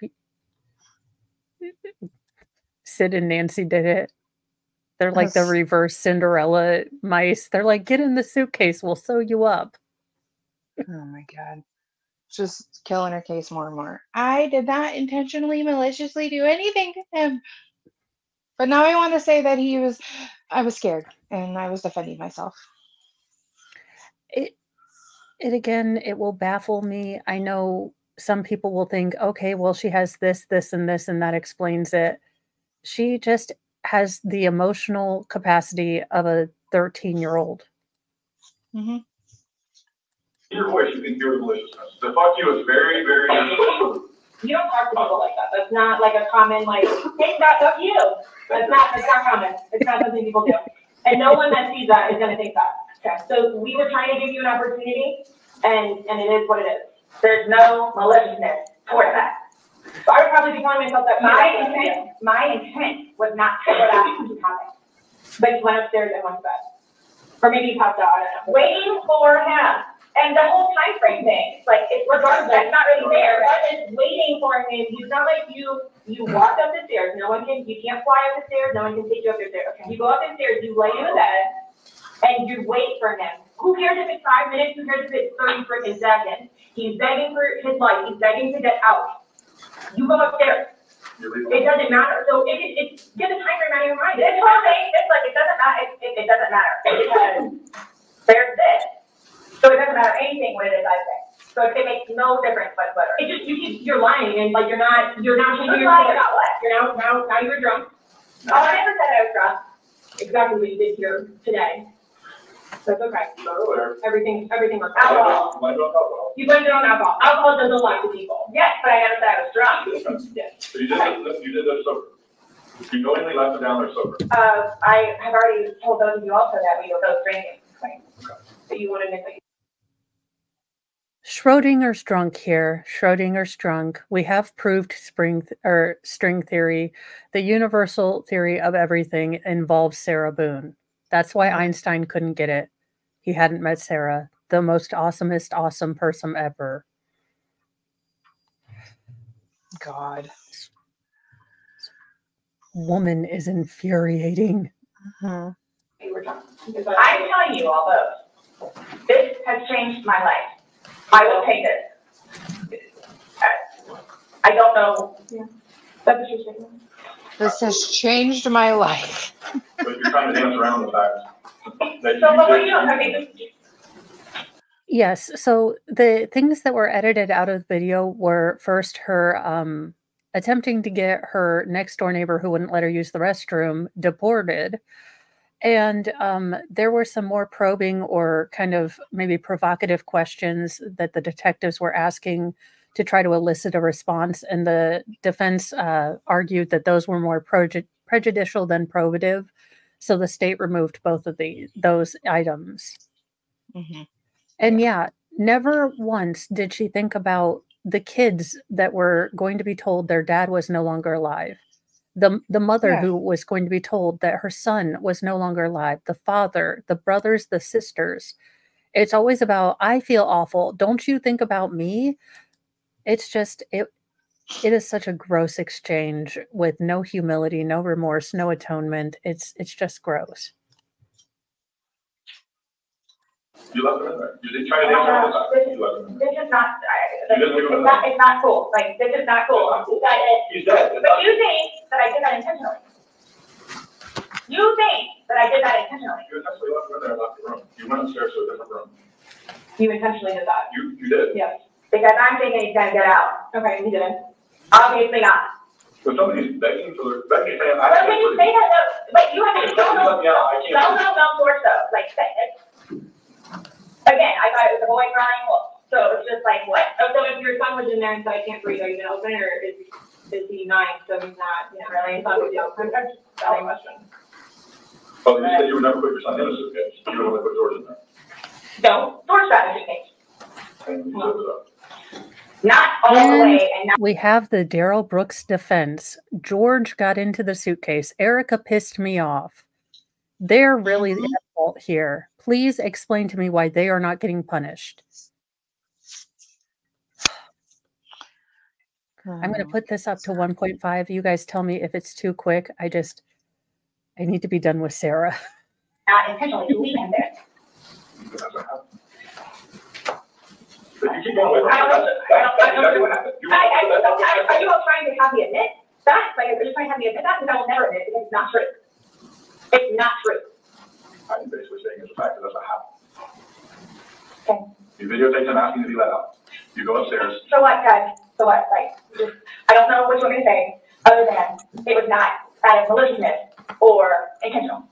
Sid and Nancy did it. They're like the reverse Cinderella mice. They're like, get in the suitcase. We'll sew you up. Oh my God. Just killing her case more and more. I did not intentionally, maliciously do anything to him. But now I want to say that I was scared and I was defending myself. It will baffle me. I know some people will think, okay, well, she has this, this, and this, and that explains it. She just has the emotional capacity of a 13-year-old. Mm-hmm. In your voice, you can hear the maliciousness. The fuck you is very, very. You don't talk to people like that. That's not like a common, like, hey, fuck you. That's not common. It's not something people do. And no one that sees that is going to think that. Okay. So we were trying to give you an opportunity, and it is what it is. There's no maliciousness toward that. So I would probably be calling myself that. My intent was not to put out to comment. But he went upstairs and went to bed. Or maybe he popped out, I don't know. Waiting for him. And the whole time frame thing, like, it's regardless, that's not really there. That is waiting for him. It's not like you walked up the stairs. You can't fly up the stairs. No one can take you up the stairs. Okay. You go up the stairs, you lay in the bed, and you wait for him. Who cares if it's 5 minutes? Who cares if it's 30 freaking seconds? He's begging for his life. He's begging to get out. You go upstairs. It doesn't matter. So it's get the time frame out of your mind. It's okay. It's like, it doesn't matter. It doesn't matter. Because there's this. So it doesn't matter anything what it is I say. So it makes no difference whatsoever. It just you're lying and like you're not changing your lying about what? You're now you're drunk. No. Oh, I never said I was drunk. Exactly what you did here today. That's okay. Everything was alcohol. You blamed it on alcohol. Alcohol doesn't lie to people. Yes, but I never said I was drunk. Yes. So you did that sober. You knowingly left it down there sober. I have already told those of you also that we were both drinking. Okay. So you want to admit that. Schrodinger's drunk here. Schrodinger's drunk. We have proved string theory. The universal theory of everything involves Sarah Boone. That's why Einstein couldn't get it. He hadn't met Sarah, the most awesomest awesome person ever. God. Woman is infuriating. Mm-hmm. I'm telling you all those. This has changed my life. I will take this. I don't know. Yeah. That's what you're saying. This has changed my life. But you're trying to dance around the fact. So what were you doing? Yes. So the things that were edited out of the video were first her attempting to get her next door neighbor who wouldn't let her use the restroom deported. And there were some more probing or kind of maybe provocative questions that the detectives were asking to try to elicit a response. And the defense argued that those were more prejudicial than probative. So the state removed both of those items. Mm-hmm. And yeah, never once did she think about the kids that were going to be told their dad was no longer alive. The mother who was going to be told that her son was no longer alive, the father, the brothers, the sisters. It's always about, I feel awful. Don't you think about me? It's just, It is such a gross exchange with no humility, no remorse, no atonement. It's just gross. You left them in there. You didn't try to dance all the time. You left them in there. This is not, You it's not cool. Like, this is not cool. He's dead. But you think that I did that intentionally. You think that I did that intentionally. You intentionally left them in there and left the room. You went upstairs to a different room. You intentionally did that. You did. Yes. Because I'm thinking he's gonna get out. Okay, he didn't. Obviously not. But somebody's begging for the, begging saying, But when you say that, but you have to no, source though. Like, again, I thought it was a boy crying wolf. So it's just like, what? So if your son was in there and said, I can't breathe, are you gonna open it, or is he 9, so he's not, really? It's not a big deal. I'm just asking questions. Oh, you said you would never put your son in a suitcase. You would only put George in there. No, storage strategy change. And you set it up. Not all the way. And not we have the Daryl Brooks defense. George got into the suitcase. Erica pissed me off. They're really the fault here. Please explain to me why they are not getting punished. I'm going to put this up to 1.5. You guys tell me if it's too quick. I need to be done with Sarah. Not intentionally leave him there. But you keep going with it. Are you all trying to have me admit that? Like, are you trying to have me admit that? Because I will never admit it because it's not true. It's not true. I'm basically saying it's a fact that that's what happened. Okay. You videotape him asking to be let out. You go upstairs. So what, guys? So what? Like, just, I don't know what you want me to say other than it was not out of maliciousness or intentional.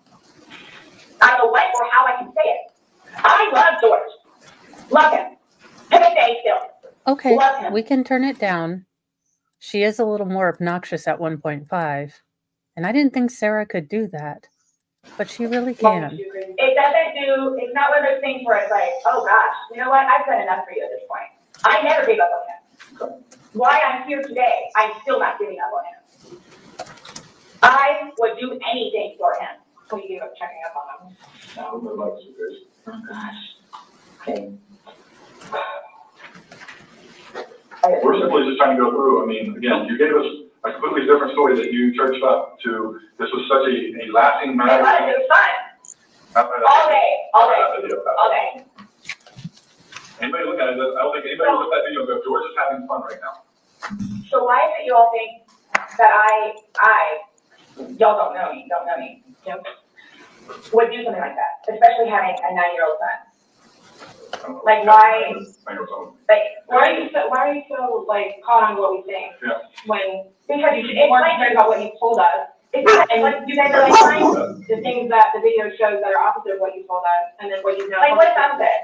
I don't know what or how I can say it. I love George. Love him. To this day still. Okay, we can turn it down. She is a little more obnoxious at 1.5. And I didn't think Sarah could do that. But she really can. It doesn't do, it's not one of those things where it's like, oh gosh, you know what? I've done enough for you at this point. I never gave up on him. Why I'm here today, I'm still not giving up on him. I would do anything for him. So you gave up checking up on him. No. Oh gosh. Okay. We're simply just trying to go through. I mean, again, you gave us a completely different story that you churched up to. This was such a lasting matter. It was fun. All day. Anybody look at it, I don't think anybody look at that video and go, George is having fun right now. So why is it you all think that y'all don't know me, you know, would do something like that, especially having a 9-year-old son? Like why? Why are you so like caught on what we think? Yeah. When because you should be more concerned about what you told us. And like you guys are like trying the things that the video shows that are opposite of what you told us, and then what you know. Like what is opposite?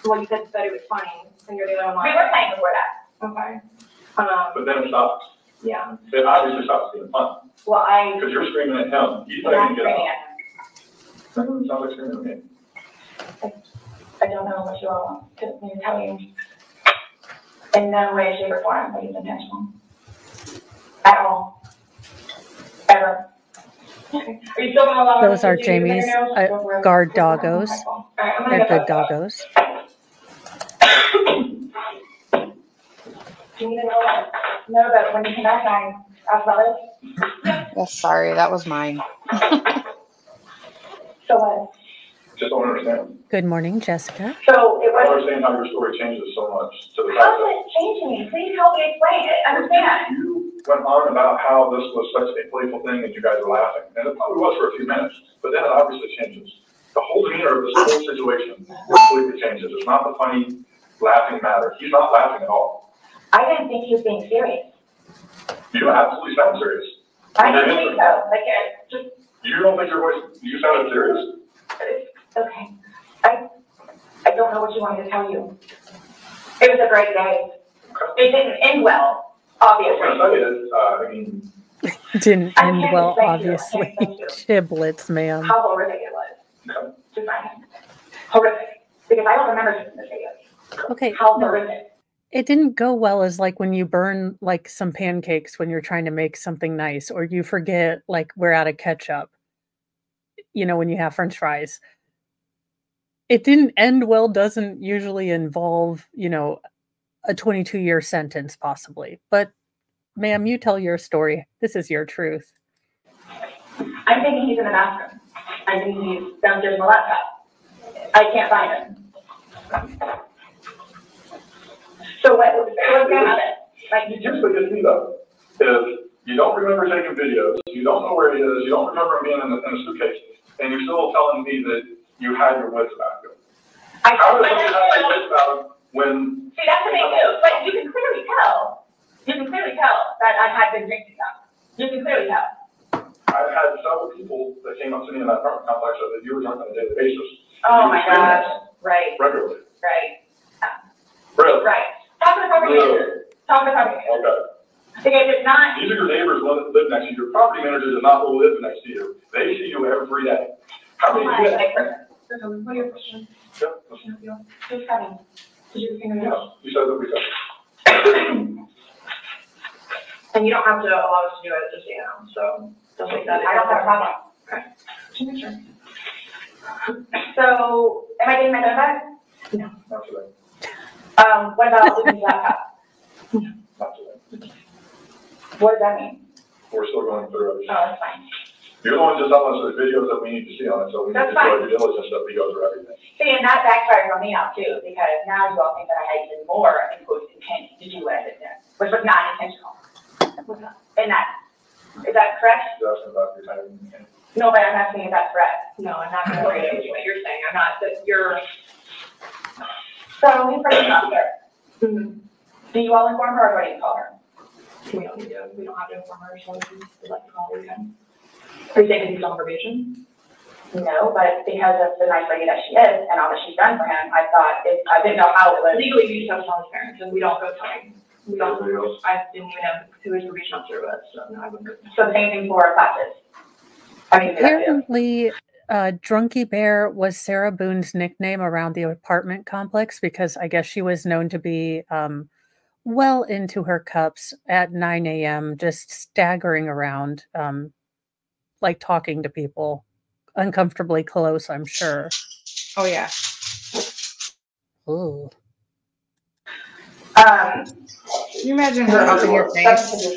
Well, you said that it was funny, and you're the other one. We were playing before that. Okay. But then it stops. Yeah. It obviously stops being fun. Well, because you're screaming at him. He's not even getting out. It sounds like screaming at me. I don't know what you all want to me to tell you. In no way, shape, or form, but it's intentional. At all. Ever. Okay. Are you still going to allow Those are Jamie's guard doggos. They're good doggos. Do you need to know that when you come back, I ask about it? Yes, sorry, that was mine. So what? Just don't understand. Good morning, Jessica. So it was. I don't understand how your story changes so much to the How is it changing me? Please help me explain it. Understand. You went on about how this was such a playful thing and you guys were laughing. And it probably was for a few minutes, but then it obviously changes. The whole demeanor of this whole situation completely changes. It's not the funny, laughing matter. He's not laughing at all. I didn't think he was being serious. You absolutely sound serious. I didn't think so. Like, just. You don't think your voice, you sounded serious? Okay. I don't know what you want me to tell you. It was a great day. Okay. It didn't end well, obviously. Didn't end well, obviously. Giblets, man. How horrific it was. Just horrific. Because I don't remember seeing this video. Okay. How horrific. It didn't go well as like when you burn like some pancakes when you're trying to make something nice, or you forget like we're out of ketchup, you know, when you have French fries. It didn't end well doesn't usually involve, you know, a 22-year sentence possibly. But ma'am, you tell your story. This is your truth. I'm thinking he's in the bathroom. I think he's downstairs in the laptop. I can't find him. So what's going to happen? Like, here's what gets me though, is you don't remember taking videos, you don't know where he is, you don't remember him being in a suitcase, and you're still telling me that you had your wits about you. How does somebody have their wits about him when? See, that's the thing too. Like, you can clearly tell. You can clearly tell that I had been drinking some. You can clearly tell. I've had several people that came up to me in that apartment complex that you were drunk on a daily basis. Oh my gosh. Right. Regularly. Right. Really? Right. Talk to the property manager. Talk to the property manager. Okay. Because it's not. These are your neighbors, one that live next to you. Your property manager does not live next to you. They see you every day. How many do you have? What are your questions? Yeah. Just coming. Did you think of Yes, you said that we said. And you don't have to allow us to do it, just so you know. So don't make that. I don't have a problem. Okay. Just make sure. So, am I getting my phone back? No. Not today. What about losing the laptop? No. Not today. What does that mean? We're still going through everything. Oh, that's fine. You're the one just telling us the videos that we need to see on it, so we need to do our due diligence that we go through everything. See, and that backfires on me now too, because now you all think that I had even more intent to do what I did there, which was not intentional. And that, is that correct? You're asking about your time. No, but I'm asking if that's correct. No, I'm not going to worry about what you're saying. I'm not, that you're. So, we put it up there. Do you all inform her or do you call her? We don't need to, we don't have to inform her, so we'd like to call her again. Are you saying he's on probation? No, but because of the nice lady that she is and all that she's done for him, I thought, I didn't know how it was. Legally, we just have to tell his parents, and we don't go telling. We don't, I didn't even know who his probation officer was, so no, I wouldn't go. So the same thing for classes. Apparently, Drunky Bear was Sarah Boone's nickname around the apartment complex because I guess she was known to be well into her cups at 9 a.m., just staggering around, like talking to people, uncomfortably close, I'm sure. Oh, yeah. Ooh. Can you imagine her up in your face?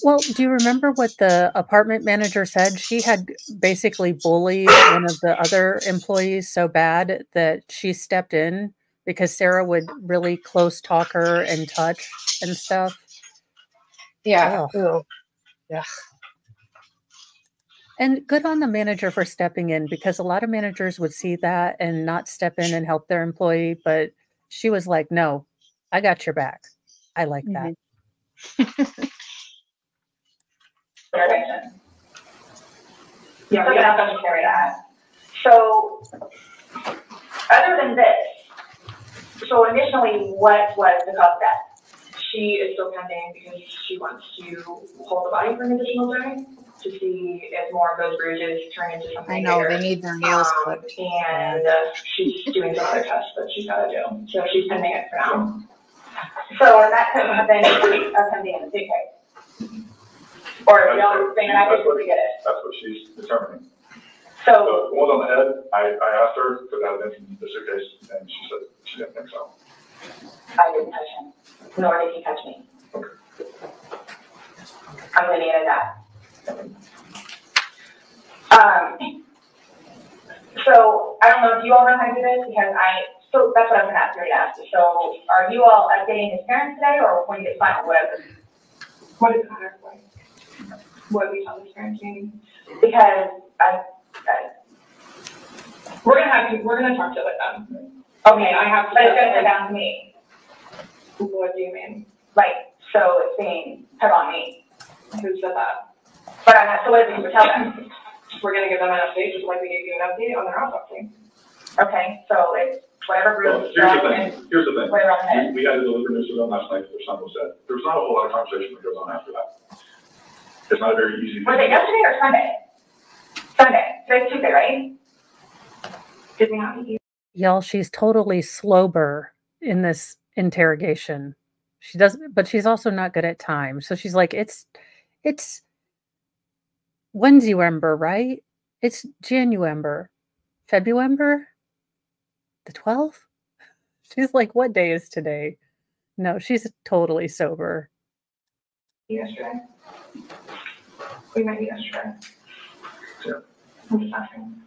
Well, do you remember what the apartment manager said? She had basically bullied one of the other employees so bad that she stepped in because Sarah would really close talk her and touch and stuff. Yeah. Yeah. And good on the manager for stepping in because a lot of managers would see that and not step in and help their employee. But she was like, no, I got your back. I like that. Yeah, we don't have to carry that. So, other than this, so initially, what was the cause of death? She is still pending because she wants to hold the body for an additional day to see if more of those bruises turn into something I know, bigger. they need their nails clipped. And she's doing some other tests that she's got to do. So she's pending it for now. So, and that couldn't have been pending in the suitcase. Or y'all saying I just forget it. That's what she's determining. So the one on the head, I asked her because that had been from the suitcase, and she said she didn't think so. I didn't touch him, nor did he touch me. I'm leaving it at that. So I don't know if you all know how to do this because so that's what I was going to ask you. So are you all updating his parents today, or when you get final, whatever? What does it matter? What we tell his parents maybe? Because we're gonna talk to them. Okay, I have to. But it's gonna come down to me. What do you mean? Like, so it's being put on me. Who said that? But I'm not. So what did we tell them? We're gonna give them an update, just like we gave you an update on their autopsy. Okay, so it's whatever group. Here's the thing. We had to deliver news to them last night. Their son was dead. There was not a whole lot of conversation that goes on after that. It's not a very easy thing. Was it yesterday or Sunday? Sunday. Today's Tuesday, right? Did we not meet you? Y'all, she's totally slow-burr in this interrogation. She doesn't, but she's also not good at time. So she's like, it's Wednesday-wember, right? It's Januember. Februember? The 12th? She's like, what day is today? No, she's totally sober. Yesterday. We met yesterday. Yeah. I'm just asking.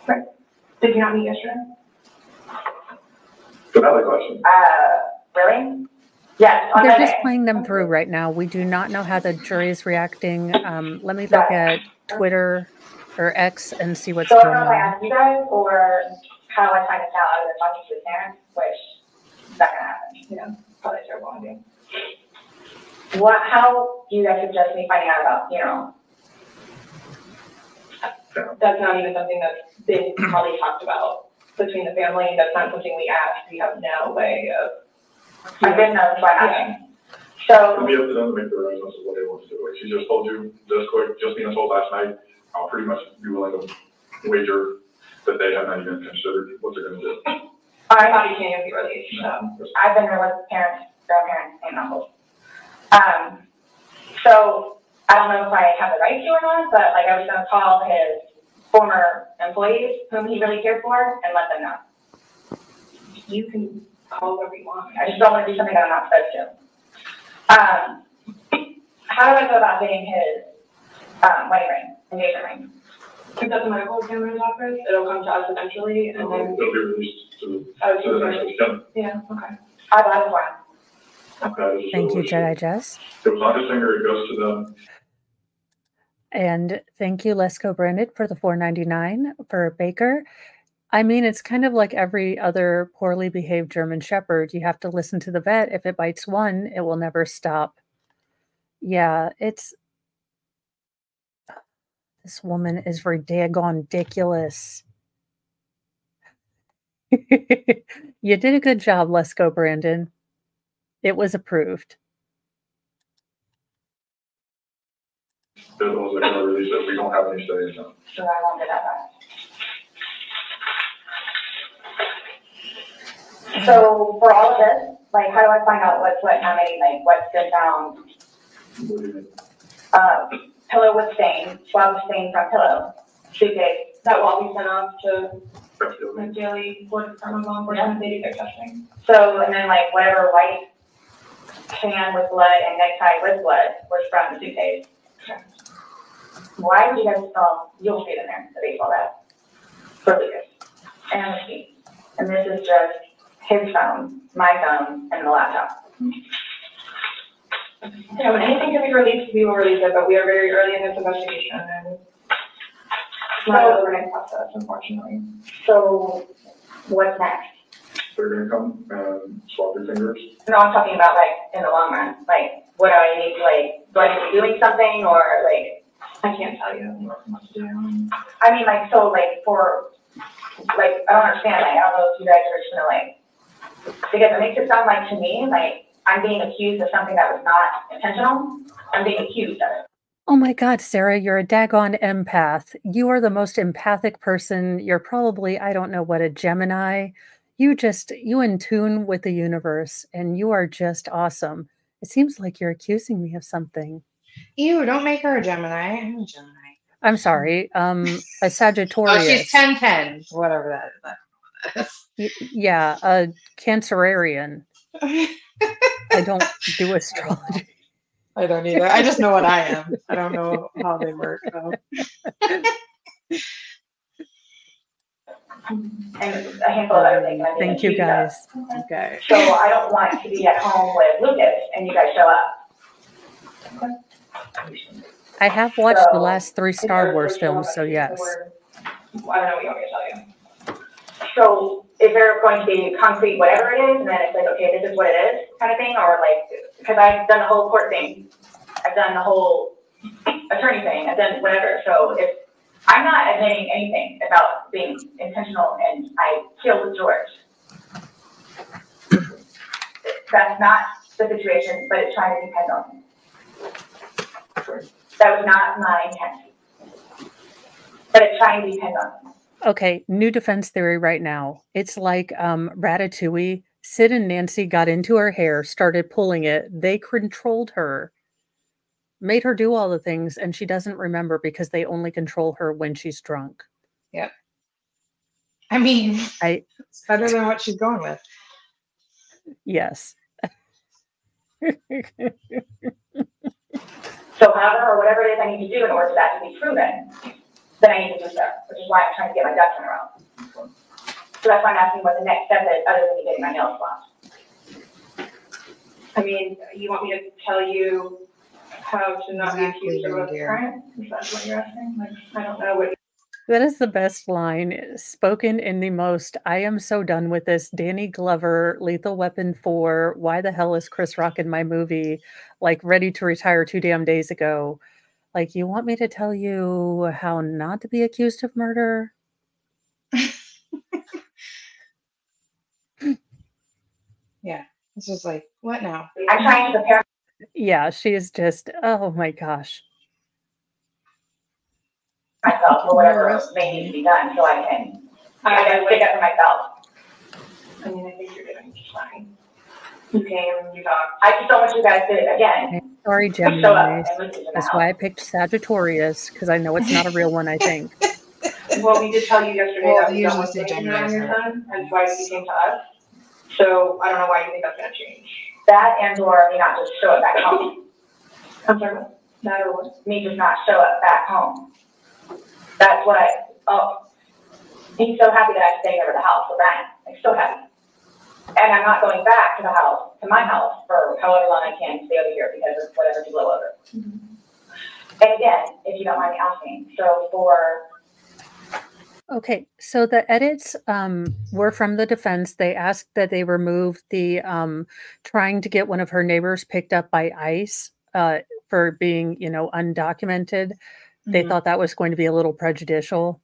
Right. Did you not meet yesterday? Another question. Really? Yes, on They're Monday. just playing them through right now. We do not know how the jury is reacting. Let me look at Twitter or X and see what's So I going don't know if I on. asked you guys or how I find this out other than talking to his parents, which is not gonna happen, you know, probably terrible idea. How do you guys suggest me finding out about, you know? That's not even something that's been probably talked about between the family. That's not something we asked. We have no way of. I didn't know that's why happening. So. It'll be up to them to make the arrangements of what they want to do. Like she just told you, just being told last night, I'll pretty much be willing to wager that they have not even considered what they're gonna do. I thought he can't even be released, so. I've been there with parents, grandparents, and uncles. So I don't know if I have the right to or not, but like I was gonna call his former employees whom he really cared for and let them know. You can call whoever you want. I just don't want to do something that I'm not supposed to. How do I go about getting his wedding ring, engagement ring? It's at the medical examiner's office. It'll come to us eventually, and then It'll be released to the next weekend. yeah, okay. I bought it for him. Okay. Thank you, Jedi Jess. It was on his finger, it goes to them. And thank you, Lesco Branded, for the $4.99 for Baker. I mean, it's kind of like every other poorly behaved German Shepherd. You have to listen to the vet. If it bites one, it will never stop. Yeah, it's... This woman is ridiculous. You did a good job, Lesco Brandon. It was approved. They're the ones that are gonna release it. We don't have any say in them. So I won't get that back. So for all of this, like, how do I find out what's what, how many, like, what's been found? What do you mean? Pillow with stain, swab stain from pillow, suitcase. That will all be sent off to the daily board of department law enforcement, they do their testing. So, and then like whatever white can with blood and necktie with blood was from the suitcase. Why would you guys, you'll see it in there, the baseball bat, for Lucas, and the key. And this is just his phone, my phone, and the laptop. Yeah, when anything can be released, we will release it, but we are very early in this investigation, and it's not an overnight process, unfortunately. So, what's next? They're gonna come and swap your fingers. No, I'm talking about, like, in the long run. Like, what do I need to, like, do I need to be doing something, or, like, I can't tell you what to do. I mean, like, so, like, for, like, I don't understand, like, I don't know if you guys are just gonna, like, because it makes it sound like, to me, like, I'm being accused of something that was not intentional. I'm being accused of it. Oh my God, Sarah, you're a daggone empath. You are the most empathic person. You're probably, I don't know what, a Gemini. You in tune with the universe, and you are just awesome. It seems like you're accusing me of something. Ew, don't make her a Gemini. I'm a Gemini. I'm sorry. A Sagittarius. Oh, she's 10-10, whatever that is. Yeah, a Cancerarian. I don't do astrology. I don't either. I just know what I am. I don't know how they work, though. And a handful of other things. Thank you, guys. Okay. So I don't want to be at home with Lucas and you guys show up. I have watched the last 3 Star Wars films, so yes. I don't know what you want me to tell you. So is there going to be concrete whatever it is, and then it's like, okay, this is what it is, kind of thing, or like, because I've done the whole court thing, I've done the whole attorney thing, I've done whatever. So if I'm not admitting anything about being intentional and I killed George, that's not the situation, but it's trying to depend on me. That was not my intent, but it's trying to depend on me. Okay, new defense theory right now. It's like Ratatouille. Sid and Nancy got into her hair, started pulling it. They controlled her, made her do all the things, and she doesn't remember because they only control her when she's drunk. Yep. I mean, it's better than what she's going with. Yes. So however, or whatever it is I need to do in order for that to be proven, then I need to do so, which is why I'm trying to get my ducks in a row. So that's why I'm asking what the next step is, other than me getting my nails flossed. I mean, you want me to tell you how to not be accused of a crime? Is that what you're asking? Like, I don't know what. That is the best line spoken in the most, I am so done with this, Danny Glover, Lethal Weapon 4, why the hell is Chris Rock in my movie, like ready to retire 2 damn days ago. Like, you want me to tell you how not to be accused of murder? Yeah, it's just like, what now? I'm trying to prepare. Yeah, she is just, oh my gosh. Myself or whatever may need to be done so I can stick up for myself. I mean, I think you're doing just fine. You came, you talked. I just don't want you guys to, again, I'm sorry, Gemini. That's why I picked Sagittarius, because I know it's not a real one, I think. Well, we did tell you yesterday that we don't want to on your son, and why you came to us. So I don't know why you think that's going to change. That and or me not just show up back home. I'm sorry, that or what? Me just not show up back home. That's what he's so happy that I'm staying over the house for rent. I'm so happy. And I'm not going back to the house, to my house, for however long I can stay over here because of whatever to blow over. Mm-hmm. And again, if you don't mind me asking, so for... Okay, so the edits were from the defense. They asked that they remove the trying to get one of her neighbors picked up by ICE for being, undocumented. They thought that was going to be a little prejudicial.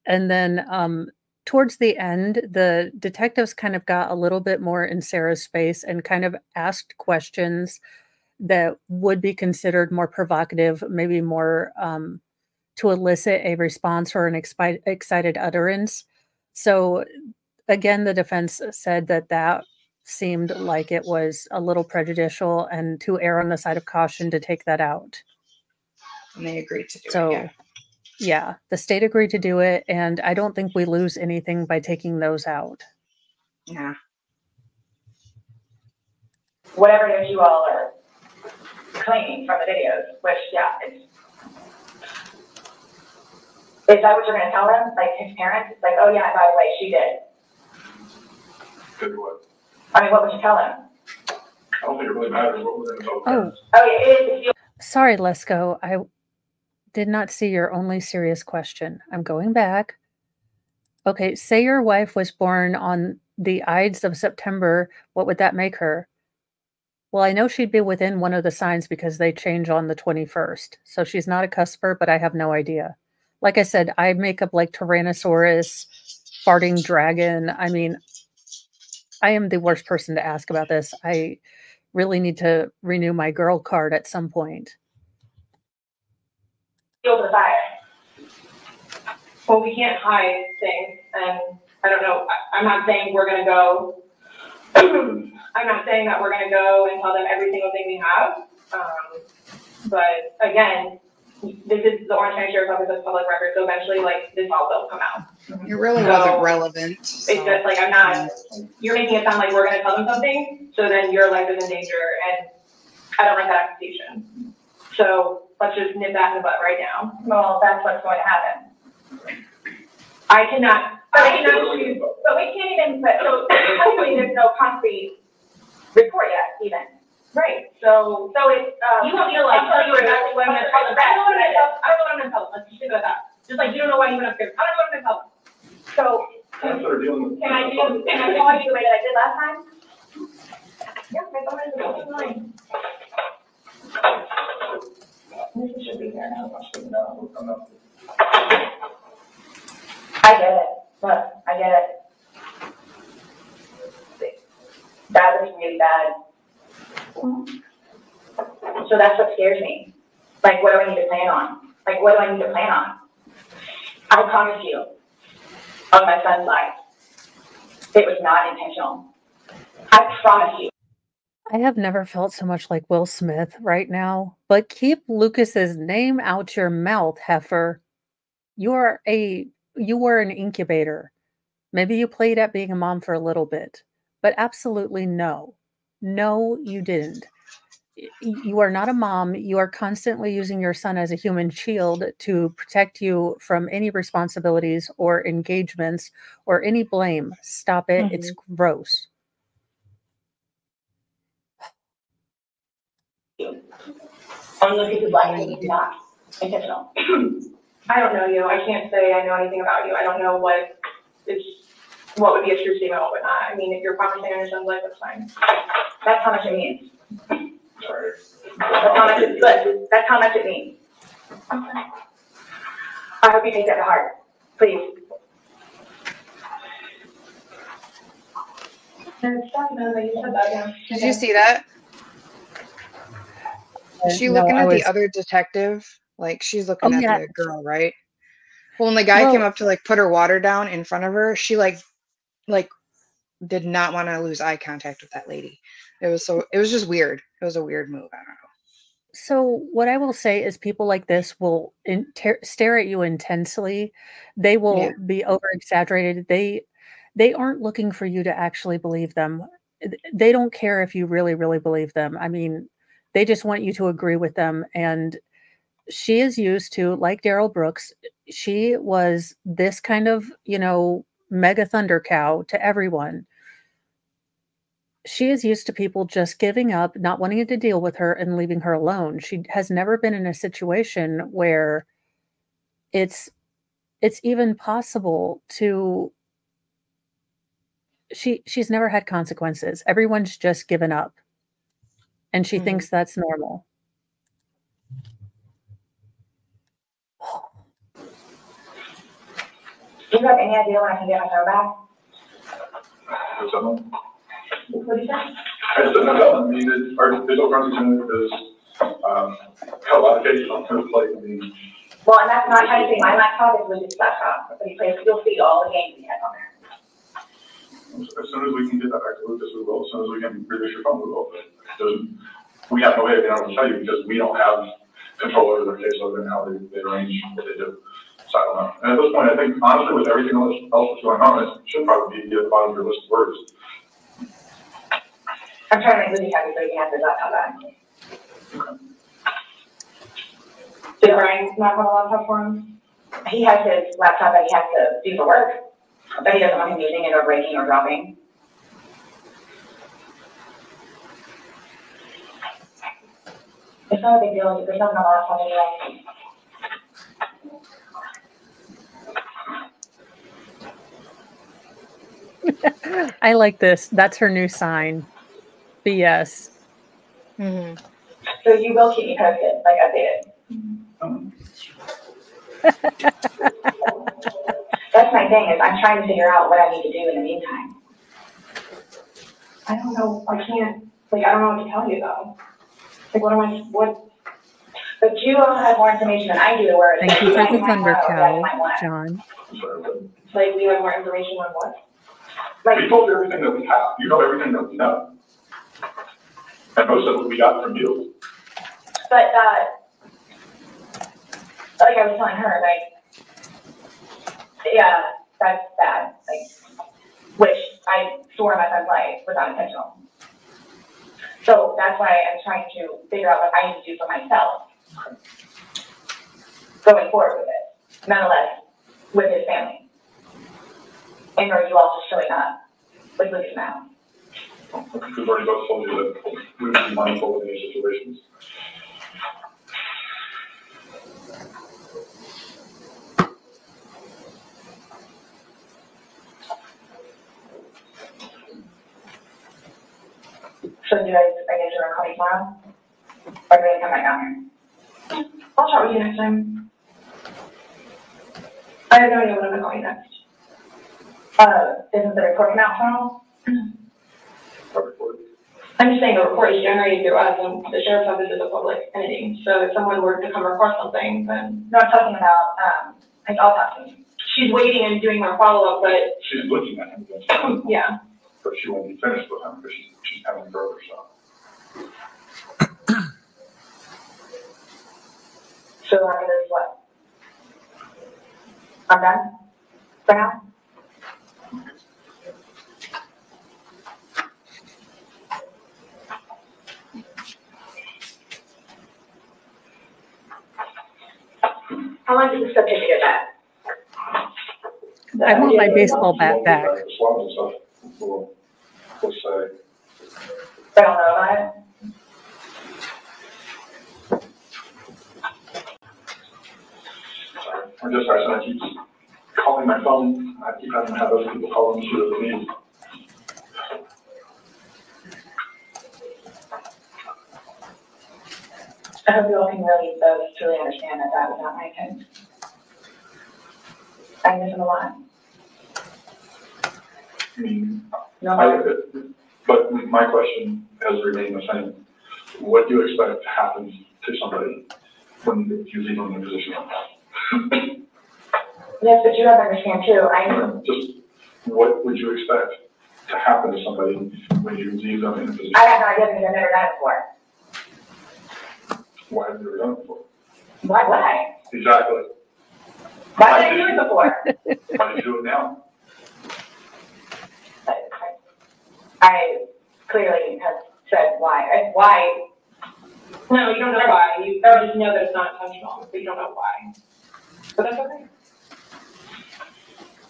And then towards the end, the detectives kind of got a little bit more in Sarah's space and kind of asked questions that would be considered more provocative, maybe more to elicit a response or an excited utterance. So again, the defense said that seemed like it was a little prejudicial and to err on the side of caution to take that out. And they agreed to do it. So, yeah, the state agreed to do it, and I don't think we lose anything by taking those out. Yeah. Whatever it is you all are claiming from the videos, which, is that what you're going to tell them? Like his parents? It's like, oh yeah, by the way, she did. Good what? I mean, what would you tell them? I don't think it really matters what we're going to tell them. Oh yeah, it is. Sorry, Lesko. I did not see your only serious question. I'm going back. Okay, say your wife was born on the Ides of September. What would that make her? Well, I know she'd be within one of the signs because they change on the 21st. So she's not a cusper, but I have no idea. Like I said, I make up like Tyrannosaurus, farting dragon. I mean, I am the worst person to ask about this. I really need to renew my girl card at some point. Over the fire. Well, we can't hide things, and I don't know. I'm not saying we're gonna go. I'm not saying that we're gonna go and tell them every single thing we have. But again, this is the Orange County Sheriff's Office of Public Record, so eventually, like, this all will come out. It really wasn't relevant. So. It's just like I'm not. You're making it sound like we're gonna tell them something, so then your life is in danger, and I don't like that accusation. So let's just nip that in the butt right now. Well, that's what's going to happen. I cannot choose, but we can't even, so technically there's no concrete report yet, even. Right, so it's, you want me to like tell you exactly what I'm going to tell them. I don't know what I'm going to tell them, let's just go with that. Just like you don't know why you went upstairs, I don't know what I'm going to tell them. So, can I call you the way that I did last time? Yeah, my phone is fine. This should be there now. I get it. Look, I get it. That was really bad. So that's what scares me. Like, what do I need to plan on? Like, what do I need to plan on? I promise you, on my son's life, it was not intentional. I promise you. I have never felt so much like Will Smith right now, but keep Lucas's name out your mouth, heifer. You are a you were an incubator. Maybe you played at being a mom for a little bit, but absolutely no. No, you didn't. You are not a mom. You are constantly using your son as a human shield to protect you from any responsibilities or engagements or any blame. Stop it. It's gross. Unlimited life is not intentional. I don't know you. I can't say I know anything about you. I don't know what would be a true statement, what would not. I mean, if you're promising on your son's life, that's fine. That's how much it means. That's how much it, good. That's how much it means. I hope you take that to heart. Please. Did you see that? Is she looking at the other detective? Like, she's looking at the girl, right? Well, when the guy came up to like put her water down in front of her, she like did not want to lose eye contact with that lady. It was just weird. It was a weird move. I don't know. So what I will say is people like this will stare at you intensely. They will be over exaggerated. They aren't looking for you to actually believe them. They don't care if you really, really believe them. I mean, they just want you to agree with them. And she is used to, like Daryl Brooks, she was this kind of, mega thunder cow to everyone. She is used to people just giving up, not wanting to deal with her and leaving her alone. She has never been in a situation where it's even possible to she's never had consequences. Everyone's just given up. And she thinks that's normal. Do you have any idea when I can get my phone back? What do you say? I just don't know. I mean, our digital forensic center is a lot of cases on first place. I mean, well, and that's not trying to say my laptop is Lucas' laptop. You'll see all the games we have on there. As soon as we can get that back to Lucas, we will. As soon as we can produce your phone, we will. But we have no way of being able to tell you because we don't have control over their caseload and how they arrange what they do. So I don't know. And at this point, I think honestly, with everything else that's going on, it should probably be at the bottom of your list of words. I'm trying to make Lucas happy so he can have his laptop back. Okay. Did Brian not have a laptop for him? He has his laptop that he has to do for work, but he doesn't want him using it or breaking or dropping. It's not a big deal. There's nothing on the laptop anyway. I like this. That's her new sign. BS. So you will keep me posted, like updated. That's my thing, is I'm trying to figure out what I need to do in the meantime. I don't know, I don't know what to tell you though. Like but you all have more information than I do, where thank you for the thunder cow, John. Like we have more information on what? Like we told you everything that we have. You know everything that we know. And most of it we got from you. But like I was telling her, yeah, that's bad. Which I swore my son's life was unintentional. So that's why I'm trying to figure out what I need to do for myself going forward with it. Nonetheless, with his family. And are you all just showing up with Lucas now? We've already both told you that we would be mindful in these situations. So do you guys, I guess you're gonna call me tomorrow? Or do they come back down here? I'll chat with you next time. I have no idea what I'm gonna call you next. Isn't the report come out tomorrow? I'm just saying the report is generated through us, and the sheriff's office is a public entity. So if someone were to come report something, then. No, I'm talking about, I'll talk to you. She's waiting and doing her follow-up, but. She's looking at him. Yeah. But she won't be finished with him because she's having further stuff. So after this, what? I'm done? for now. How long does the subject get back? I want my baseball bat back. We'll say. I don't know about it. I'm just sorry, I keep calling my phone. I keep having to have other people call me through the meeting. I hope you all can really both truly understand that that was not my intent. I miss him a lot. But my question has remained the same. What do you expect to happen to somebody when you leave them in a position like that? Yes, but you have to understand too. Just what would you expect to happen to somebody when you leave them in a position? I have no idea because I've never done it before. Why have you never done it before? Why would I? Exactly. Why did I do it before? Why do you do it now? I clearly have said why. Why? No, you don't know why. You just know that it's not intentional, but you don't know why. But that's okay.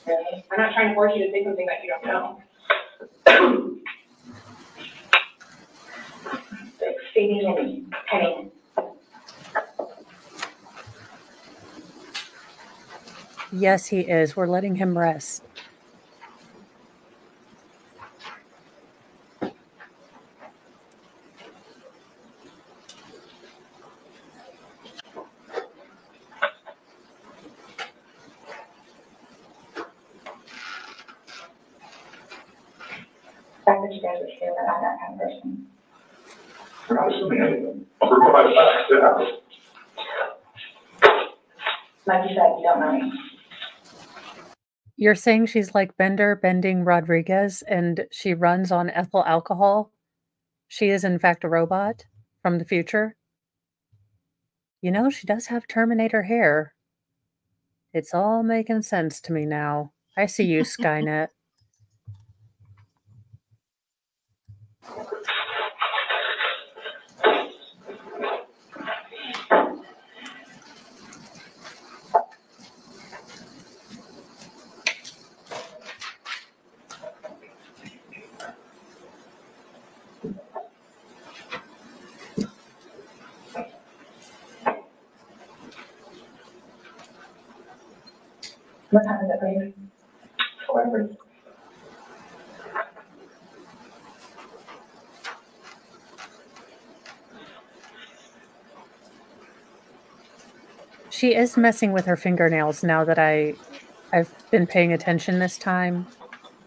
Really? I'm not trying to force you to say something that you don't know. Stevie and Penny. Yes, he is. We're letting him rest. I wish you guys would hear that I'm that kind of person. We're not assuming anything. We're going by the facts. It happens. Like you said, you don't know me. You're saying she's like Bender bending Rodriguez and she runs on ethyl alcohol? She is, in fact, a robot from the future? You know, she does have Terminator hair. It's all making sense to me now. I see you, Skynet. What time is it for you? 4. She is messing with her fingernails now that I've been paying attention this time.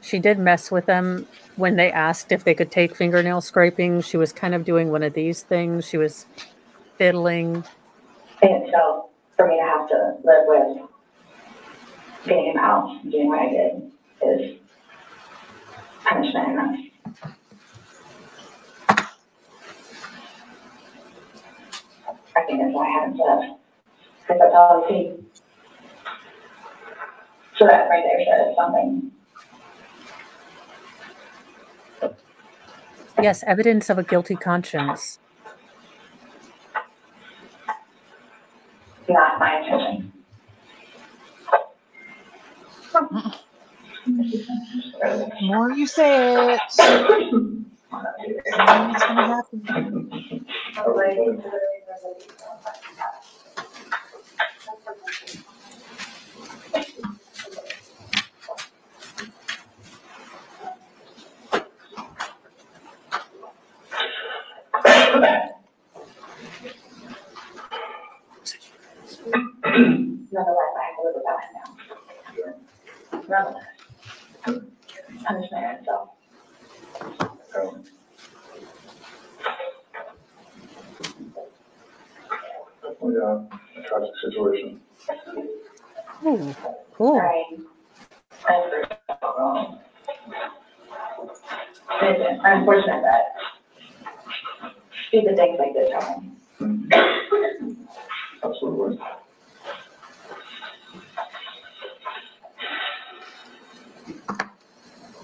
She did mess with them when they asked if they could take fingernail scraping. She was kind of doing one of these things. She was fiddling. And so, for me to have to live with getting him out and doing what I did is punishment enough. I think that's why I haven't left. Because that's all I see. So that right there says something. Yes, evidence of a guilty conscience. Not my intention. The more you say it, the more it's going to happen. Nonetheless, I have to live without him now. Nonetheless, punishment in itself. Definitely a tragic situation. Oh, cool. I'm very wrong. It's unfortunate that stupid things like this happen. Absolutely.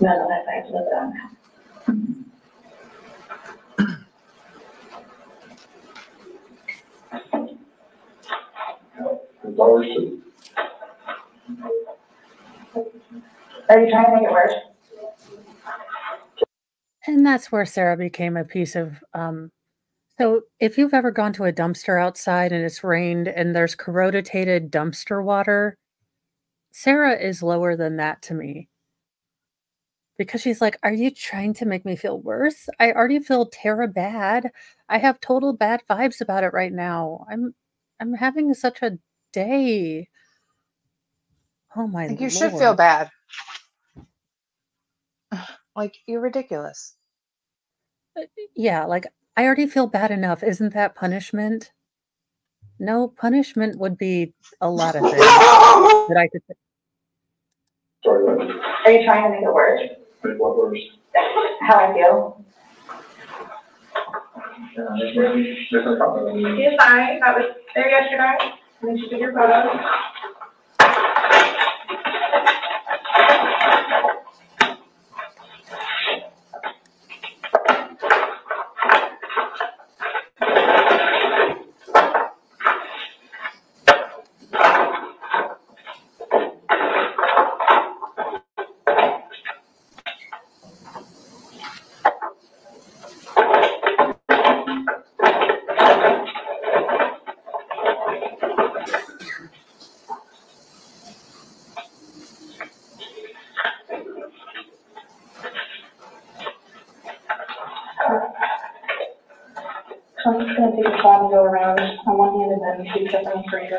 Nonetheless, I have to live it on now. It's always true. Are you trying to make it worse? And that's where Sarah became a piece of, so if you've ever gone to a dumpster outside and it's rained and there's corroded dumpster water, Sarah is lower than that to me. Because she's like, "Are you trying to make me feel worse? I already feel bad. I have total bad vibes about it right now. I'm having such a day." Oh my I think you should feel lord. bad. Like, you're ridiculous. Yeah, like, I already feel bad enough. Isn't that punishment? No, punishment would be a lot of things that I could Are you trying to make it worse? Make what worse? How I feel? Different company. She's fine. That was there yesterday. And then she took your photos. I'm just going to take a shot and go around on one hand and then two different stranger.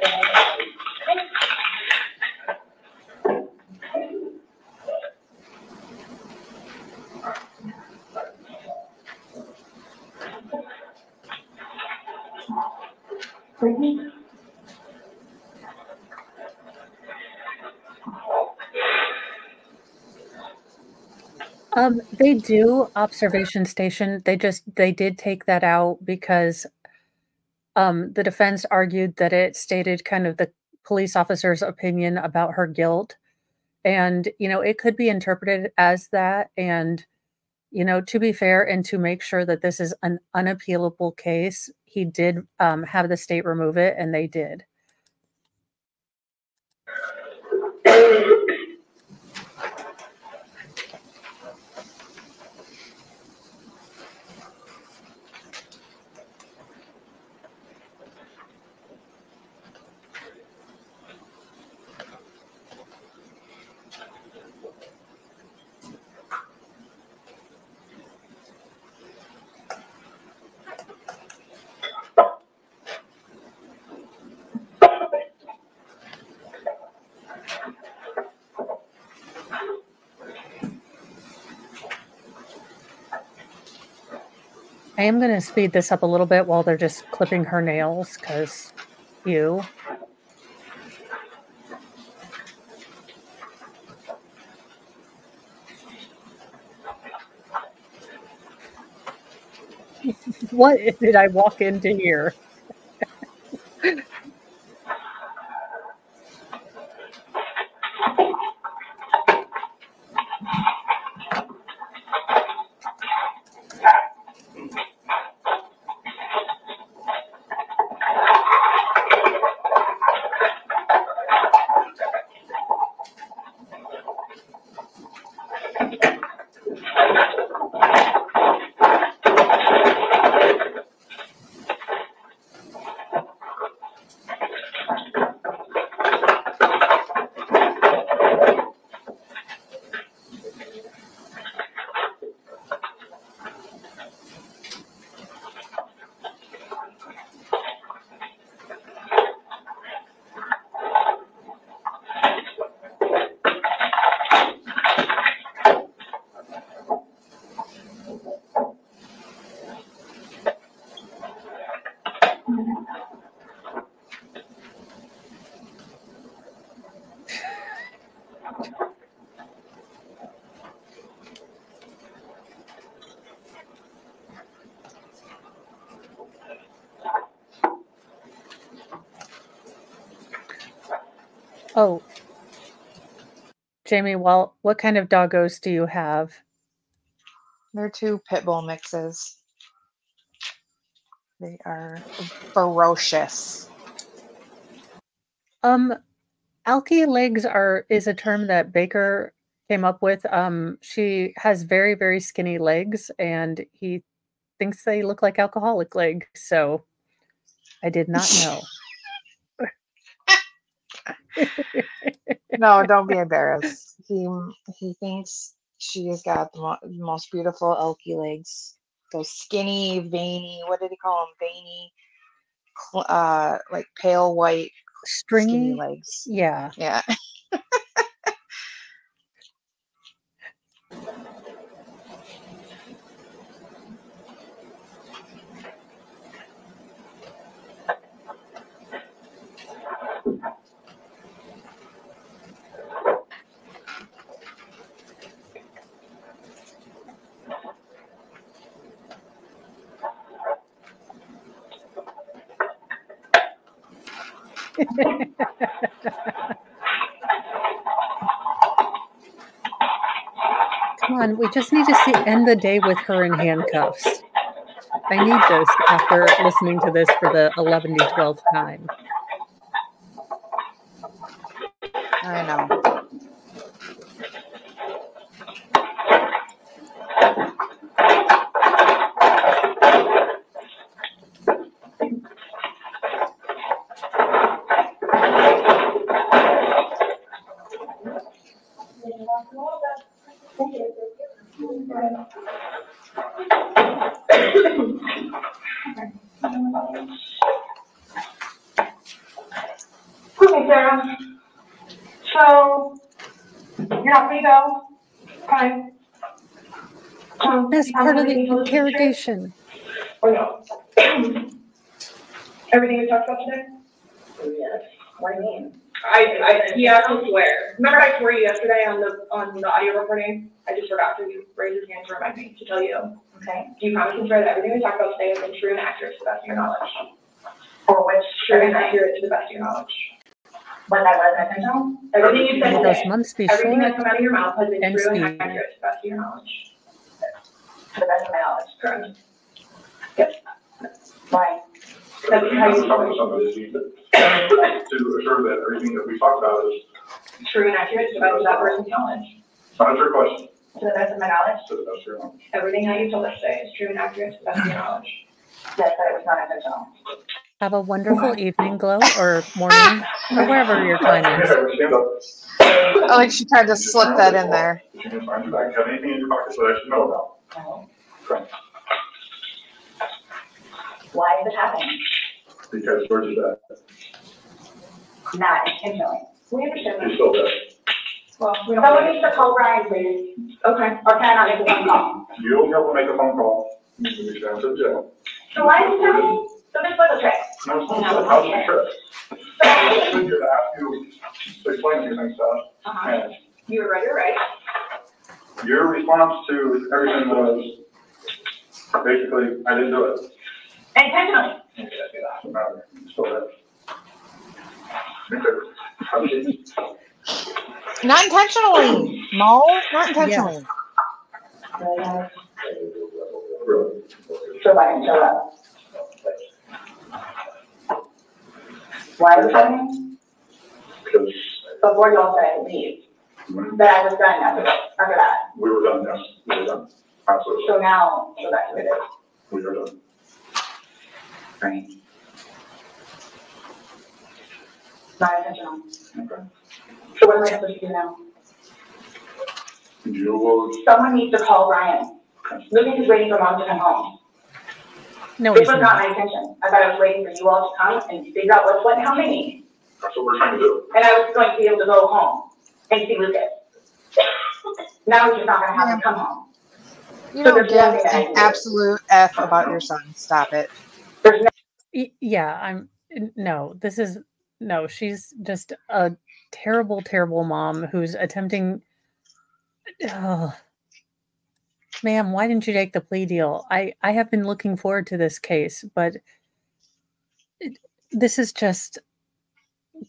They do observation station. They did take that out because the defense argued that it stated kind of the police officer's opinion about her guilt. And, it could be interpreted as that. And, to be fair and to make sure that this is an unappealable case, he did have the state remove it, and they did. I am going to speed this up a little bit while they're just clipping her nails, because you. What did I walk into here? Oh, Jamie, well, what kind of doggos do you have? They're 2 pit bull mixes. They are ferocious. Alky legs is a term that Baker came up with. She has very, very skinny legs, and he thinks they look like alcoholic legs. So I did not know. No, don't be embarrassed. He thinks she has got the most beautiful elky legs. Those skinny, veiny. What did he call them? Veiny, like pale white, skinny Stringy legs. Yeah. Yeah. Come on, we just need to end the day with her in handcuffs. I need this after listening to this for the 11th-12th time. I know. Okay, Sarah. So, you're not free to go? Fine. That's part of the interrogation. Or no? Everything we talked about today? Yes. What do you mean? He asked me to swear. Remember I swore you yesterday on the audio recording? I just forgot to raise his hand to remind me to tell you. Okay. Do you promise to swear that everything we talked about today has been true and accurate to the best of your knowledge? Or which true and accurate to the best of your knowledge? When that was intentional? Everything you said today. Those months be Everything short that's come out of your mouth has been and true and speedy. accurate to the best of your knowledge. To the best of my knowledge. Correct. Yes. Why? That's how you told me. To assure that everything that we talked about is True and accurate to the best of that person's knowledge. not a trick question. To the best of my knowledge. To the best of your knowledge. Everything that you told us today is true and accurate to the best of your knowledge. Yes, but it was not intentional. Have a wonderful evening, Glow, or morning, or wherever your time is. I like she tried to slip that in there. If you can find your bag, have anything in your pockets that I should know about? No. Correct. Why is it happening? Because George is dead. Not intentionally. We understand that. He's still dead. Well, someone needs to call Brian, please. Okay. Or can I not make a phone call? You'll be able to make a phone call. You can be down to the jail. So why is it happening? So this was a trick. No, it's not. How's the trip? I should have asked you to explain a few things to us. And You were right, you're right. your response to everything was basically, I didn't do it. Intentionally. Doesn't matter. You're still dead. Me too. Have a seat. Not intentionally. No, not intentionally. So I can show up. Why is it happening? Because Before you all said leave. That I was done after that. we were done, yes. We were done. Absolutely. So now, go back to it. We are done. Right. Not intentional. Okay. So what am I supposed to do now? You will. Someone needs to call Brian. Lucas is waiting for Mom to come home. No, This he's was not not. my intention. I thought I was waiting for you all to come and figure out what's what and how many. That's what we're trying to do. And I was going to be able to go home and see Lucas. Now we're just not gonna have him come home. You So don't there's give nothing that I an can do. absolute F about your son. Stop it. Yeah, no, she's just a terrible, terrible mom who's attempting. Oh, ma'am, why didn't you take the plea deal? I have been looking forward to this case, but this is just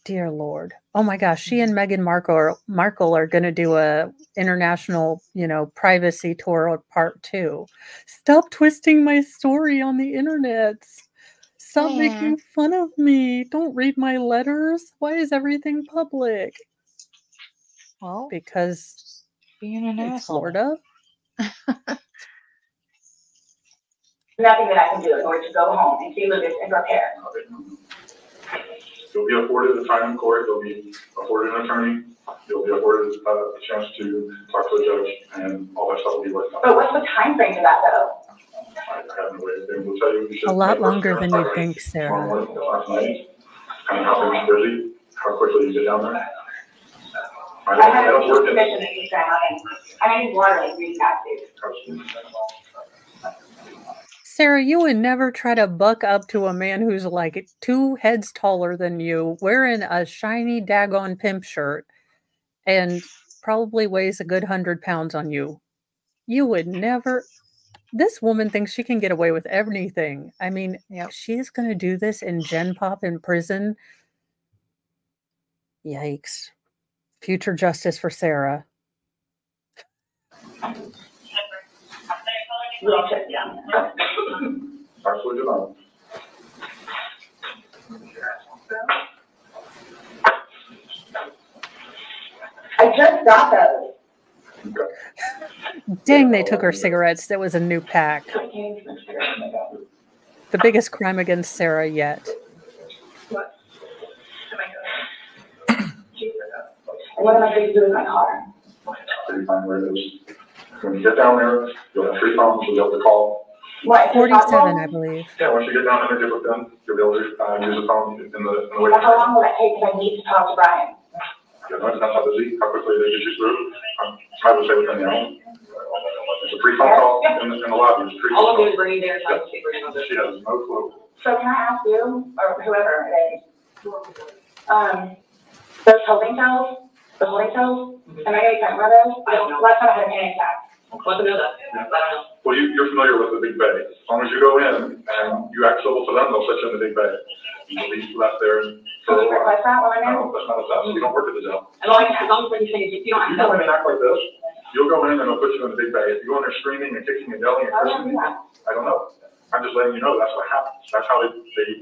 Dear Lord. Oh my gosh, she and Meghan Markle are going to do a international, privacy tour part 2. Stop twisting my story on the internet. Stop making fun of me. Don't read my letters. Why is everything public? Well, because being an it's asshole. Florida. Nothing that I can do in order to go home and see Lucas and prepare. You'll be afforded the time in court, you'll be afforded an attorney, you'll be afforded a chance to talk to a judge, and all that stuff will be worked out. But what's the time frame for that, though? I have no way of being able to tell you. A lot longer than you think, Sarah. Kind of how things are busy, how quickly you get down there. I have a commission that keeps going on. I need water like green too. Sarah, you would never try to buck up to a man who's like 2 heads taller than you, wearing a shiny daggone pimp shirt, and probably weighs a good 100 pounds on you. You would never. This woman thinks she can get away with anything. I mean, she's going to do this in Gen Pop in prison. Yikes. Future justice for Sarah. Absolutely not. I just got those. Dang, they took her cigarettes. That was a new pack. The biggest crime against Sarah yet. What am I going to do in my car? Pretty fine where it is. When you get down there, you'll have 3 phones, you'll be able to call. What? 47, I believe. Yeah, once you get down there and get with them, you'll be able to use the phone in the way. How long will that take if I need to talk to Brian? You know, it depends how busy, how quickly they get you through. I would say within the hour. It's a free phone call in the lobby. It's free. All I'll do is bring you there. She has no clue. So can I ask you, or whoever it is, those holding cells, am I going to get one of those? I don't know. Last time I had a panic attack. Let them know that. Well, you're familiar with the big bay. As long as you go in and you act civil to them, they'll put you in the big bay. You'll be left there for a while. Request that while I'm there? No, that's not a test. You don't work at the jail. As long as when you say you don't have to. You come in and act like this, you'll go in and they'll put you in the big bay. If you go in there screaming and kicking and yelling and cursing, I don't know. I'm just letting you know that's what happens. That's how they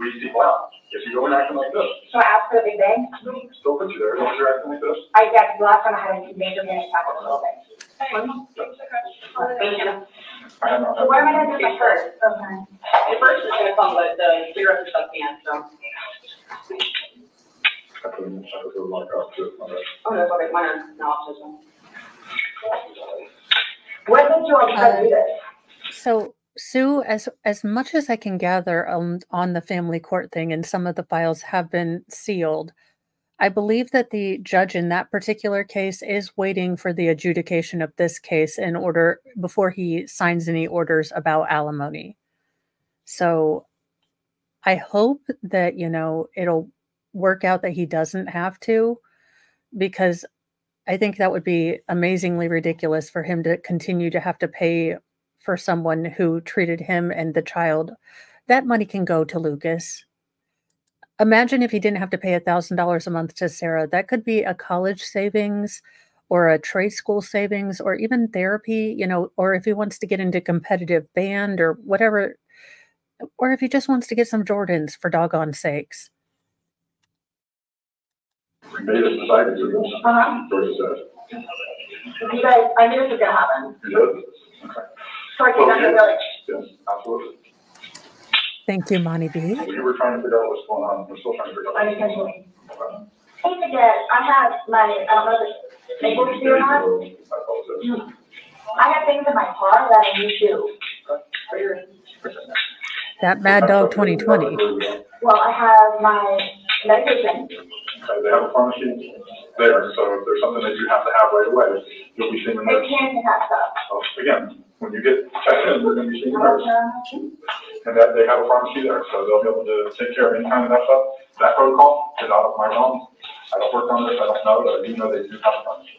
weed people out. If you go in acting like this. So I ask for the big bang? Still put you there as long as you're acting like this. I guess the last time I had a major panic attack was a little bit. Thank you. So what am I going to do with my first? Okay. The first is going to come, but the cigarettes are stuck in, so. Oh, that's okay. Mine are not this one. When did you do this? So, Sue, as much as I can gather on the family court thing, and some of the files have been sealed, I believe that the judge in that particular case is waiting for the adjudication of this case in order before he signs any orders about alimony. So I hope that, it'll work out that he doesn't have to, because I think that would be amazingly ridiculous for him to continue to have to pay for someone who treated him and the child. That money can go to Lucas. Imagine if he didn't have to pay $1,000 a month to Sarah. That could be a college savings or a trade school savings or even therapy, or if he wants to get into competitive band or whatever, or if he just wants to get some Jordans for doggone sakes. We made it decided to this. Georgia said. You guys, I knew this was going to happen. You did? Okay. So I came out to the village. Yes, absolutely. Thank you, Monty B. We were trying to figure out what's going on. We're still trying to figure out. Unintentionally. Hey, forget, I have my, I don't know if it's able to do or not. I have things in my car that I need to. That Mad Dog 2020. Well, I have my medication. They have a pharmacy there, so if there's something that you have to have right away, you'll be seeing a nurse. They can have stuff. So again, when you get checked in, we're going to be seeing a nurse. And that they have a pharmacy there, so they'll be able to take care of any kind of that stuff. That protocol is out of my realm. I don't work on this, I don't know, but I do know they do have a pharmacy.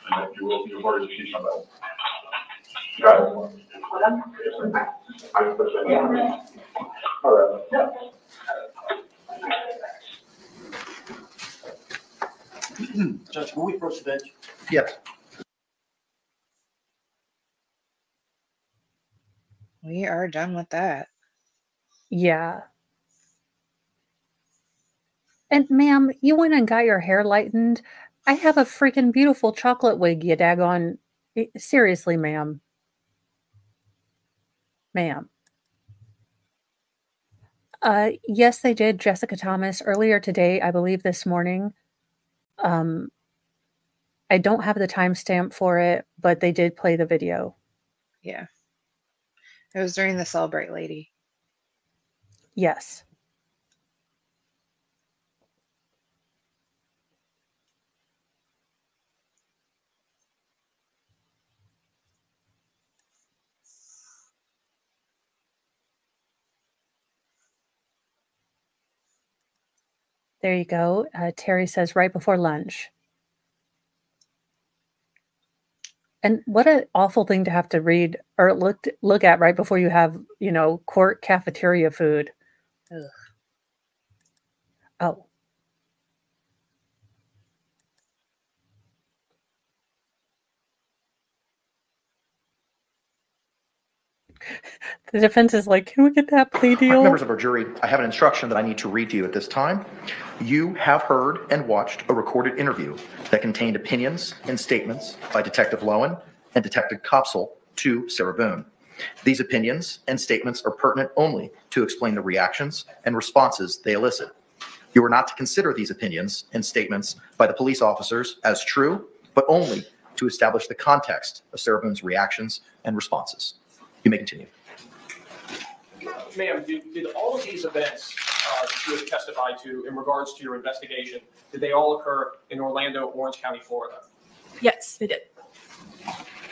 And that you will be afforded to see somebody. Got it? I put that in. All right. Judge, can we approach the bench? Yes. We are done with that. Yeah. And ma'am, you went and got your hair lightened. I have a freaking beautiful chocolate wig, you daggone. Seriously, ma'am. Ma'am. Yes, they did. Jessica Thomas earlier today, I believe this morning. I don't have the timestamp for it, but they did play the video. Yeah. It was during the Celebrate Lady. Yes. There you go. Terry says right before lunch. And what an awful thing to have to read or look at right before you have, court cafeteria food. Ugh. Oh. The defense is like, can we get that plea deal? Members of our jury, I have an instruction that I need to read to you at this time. You have heard and watched a recorded interview that contained opinions and statements by Detective Lowen and Detective Copsell to Sarah Boone. These opinions and statements are pertinent only to explain the reactions and responses they elicit. You are not to consider these opinions and statements by the police officers as true, but only to establish the context of Sarah Boone's reactions and responses. You may continue. Ma'am, did all of these events that you have testified to in regards to your investigation, did they all occur in Orlando, Orange County, Florida? Yes, they did.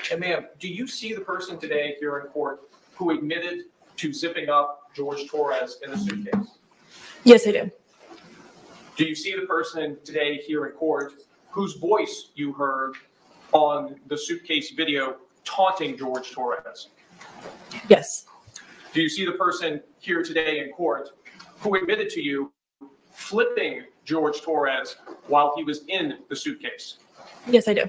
And ma'am, do you see the person today here in court who admitted to zipping up George Torres in the suitcase? Yes, I do. Do you see the person today here in court whose voice you heard on the suitcase video taunting George Torres? Yes. Do you see the person here today in court who admitted to you flipping George Torres while he was in the suitcase? Yes, I do.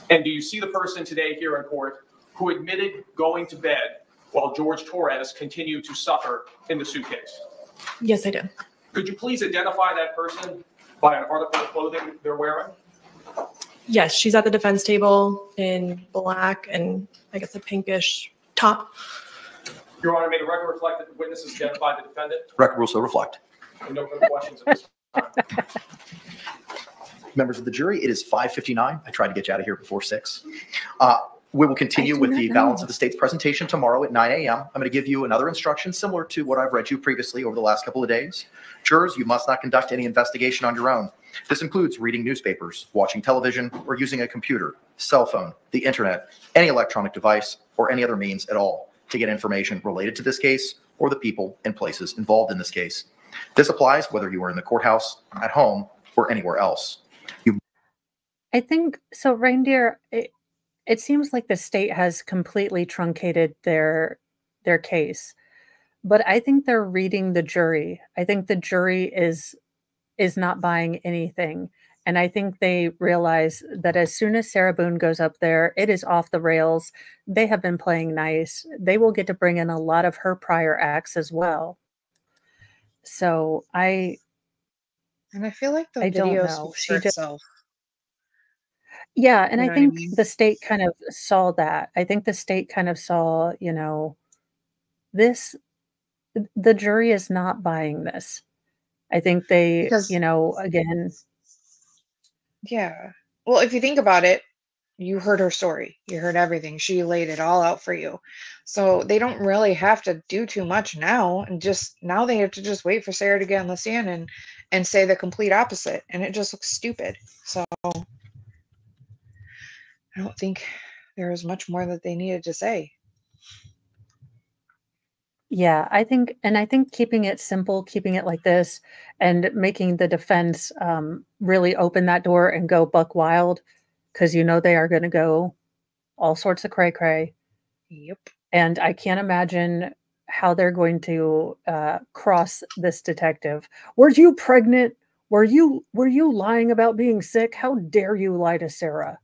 And do you see the person today here in court who admitted going to bed while George Torres continued to suffer in the suitcase? Yes, I do. Could you please identify that person by an article of clothing they're wearing? Yes, she's at the defense table in black and I guess a pinkish top. Your Honor, may the record reflect that the witnesses identified the defendant? Record will so reflect. And no further questions at this time. Members of the jury, it is 5:59. I tried to get you out of here before 6. We will continue with the balance of the state's presentation tomorrow at 9 a.m. I'm going to give you another instruction similar to what I've read you previously over the last couple of days. Jurors, you must not conduct any investigation on your own. This includes reading newspapers, watching television, or using a computer, cell phone, the internet, any electronic device, or any other means at all to get information related to this case or the people and places involved in this case. This applies whether you are in the courthouse, at home, or anywhere else. I think so, Reindeer. It seems like the state has completely truncated their case, but I think they're reading the jury. I think the jury is not buying anything, and I think they realize that as soon as Sarah Boone goes up there, it is off the rails. They have been playing nice. They will get to bring in a lot of her prior acts as well. So I feel like the video speaks for itself. Yeah, and You I know what I think mean? the state kind of saw that. I think the state kind of saw, this, the jury is not buying this. I think they, Because again, yeah. Well, if you think about it, you heard her story. You heard everything. She laid it all out for you. So they don't really have to do too much now. And now they have to just wait for Sarah to get on the stand and say the complete opposite. And it just looks stupid. So I don't think there was much more that they needed to say. yeah, I think keeping it simple, keeping it like this, and making the defense really open that door and go buck wild, because they are going to go all sorts of cray cray. Yep. And I can't imagine how they're going to cross this detective. Were you pregnant? Were you lying about being sick? How dare you lie to Sarah?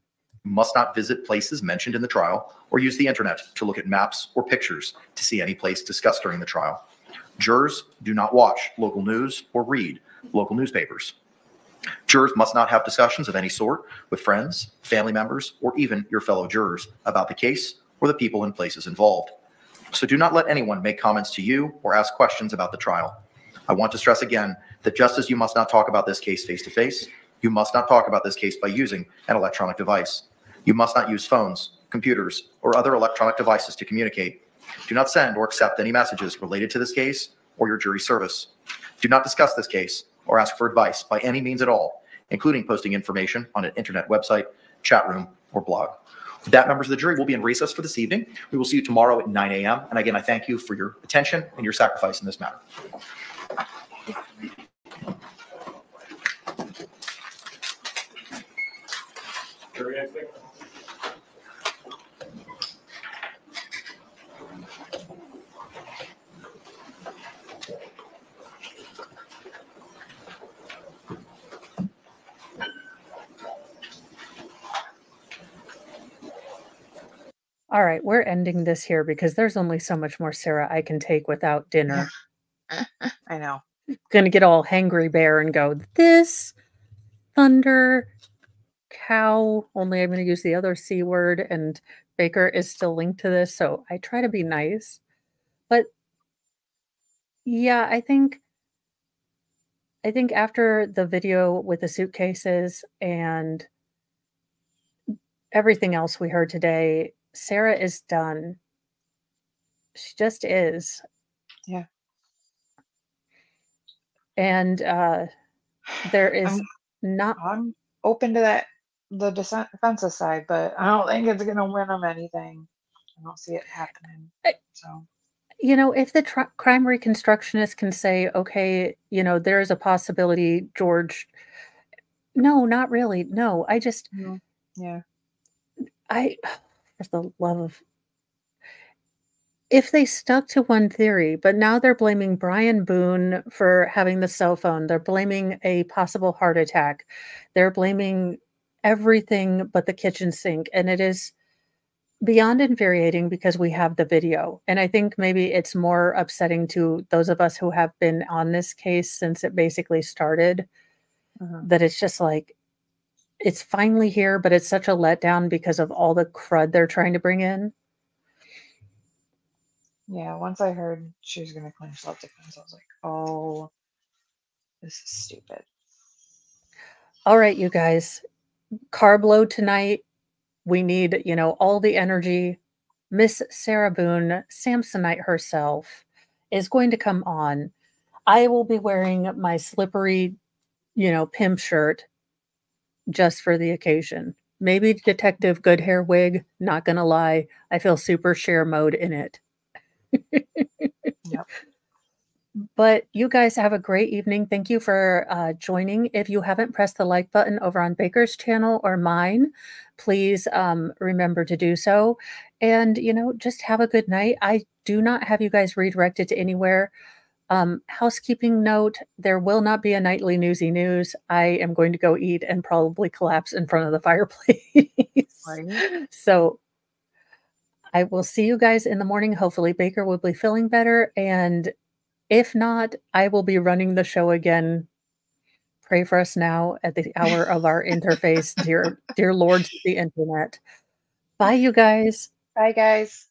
You must not visit places mentioned in the trial or use the internet to look at maps or pictures to see any place discussed during the trial. Jurors do not watch local news or read local newspapers. Jurors must not have discussions of any sort with friends, family members, or even your fellow jurors about the case or the people and places involved. So do not let anyone make comments to you or ask questions about the trial. I want to stress again that just as you must not talk about this case face-to-face, you must not talk about this case by using an electronic device. You must not use phones, computers, or other electronic devices to communicate. Do not send or accept any messages related to this case or your jury service. Do not discuss this case or ask for advice by any means at all, including posting information on an internet website, chat room, or blog. With that, members of the jury will be in recess for this evening. We will see you tomorrow at 9 a.m. And again, I thank you for your attention and your sacrifice in this matter. All right, we're ending this here because there's only so much more Sarah I can take without dinner. I know. Gonna get all hangry bear and go, this thunder cow, only I'm gonna use the other C word, and Baker is still linked to this, so I try to be nice. But yeah, I think after the video with the suitcases and everything else we heard today, Sarah is done. She just is. Yeah. And there is I'm open to that, the defensive side, but I don't think it's going to win them anything. I don't see it happening. So, you know, if the crime reconstructionist can say, okay, you know, there is a possibility, George. No, not really. No, I just, yeah. For the love of, if they stuck to one theory, but now they're blaming Brian Boone for having the cell phone, they're blaming a possible heart attack, they're blaming everything but the kitchen sink, and it is beyond infuriating because we have the video. And I think maybe it's more upsetting to those of us who have been on this case since it basically started, that it's just like, it's finally here, but it's such a letdown because of all the crud they're trying to bring in. Yeah, once I heard she was going to claim self-defense, I was like, oh, this is stupid. All right, you guys, carb load tonight. We need, you know, all the energy. Miss Sarah Boone, Samsonite herself, is going to come on. I will be wearing my slippery, you know, pimp shirt just for the occasion. Maybe Detective Good Hair wig, not gonna lie. I feel super share mode in it. Yep. But you guys have a great evening. Thank you for joining. If you haven't pressed the like button over on Baker's channel or mine, please remember to do so. And, you know, just have a good night. I do not have you guys redirected to anywhere. Housekeeping note, there will not be a nightly newsy news. I am going to go eat and probably collapse in front of the fireplace. Right. So I will see you guys in the morning. Hopefully Baker will be feeling better. And if not, I will be running the show again. Pray for us now at the hour of our interface, dear lords of the internet. Bye, you guys. Bye, guys.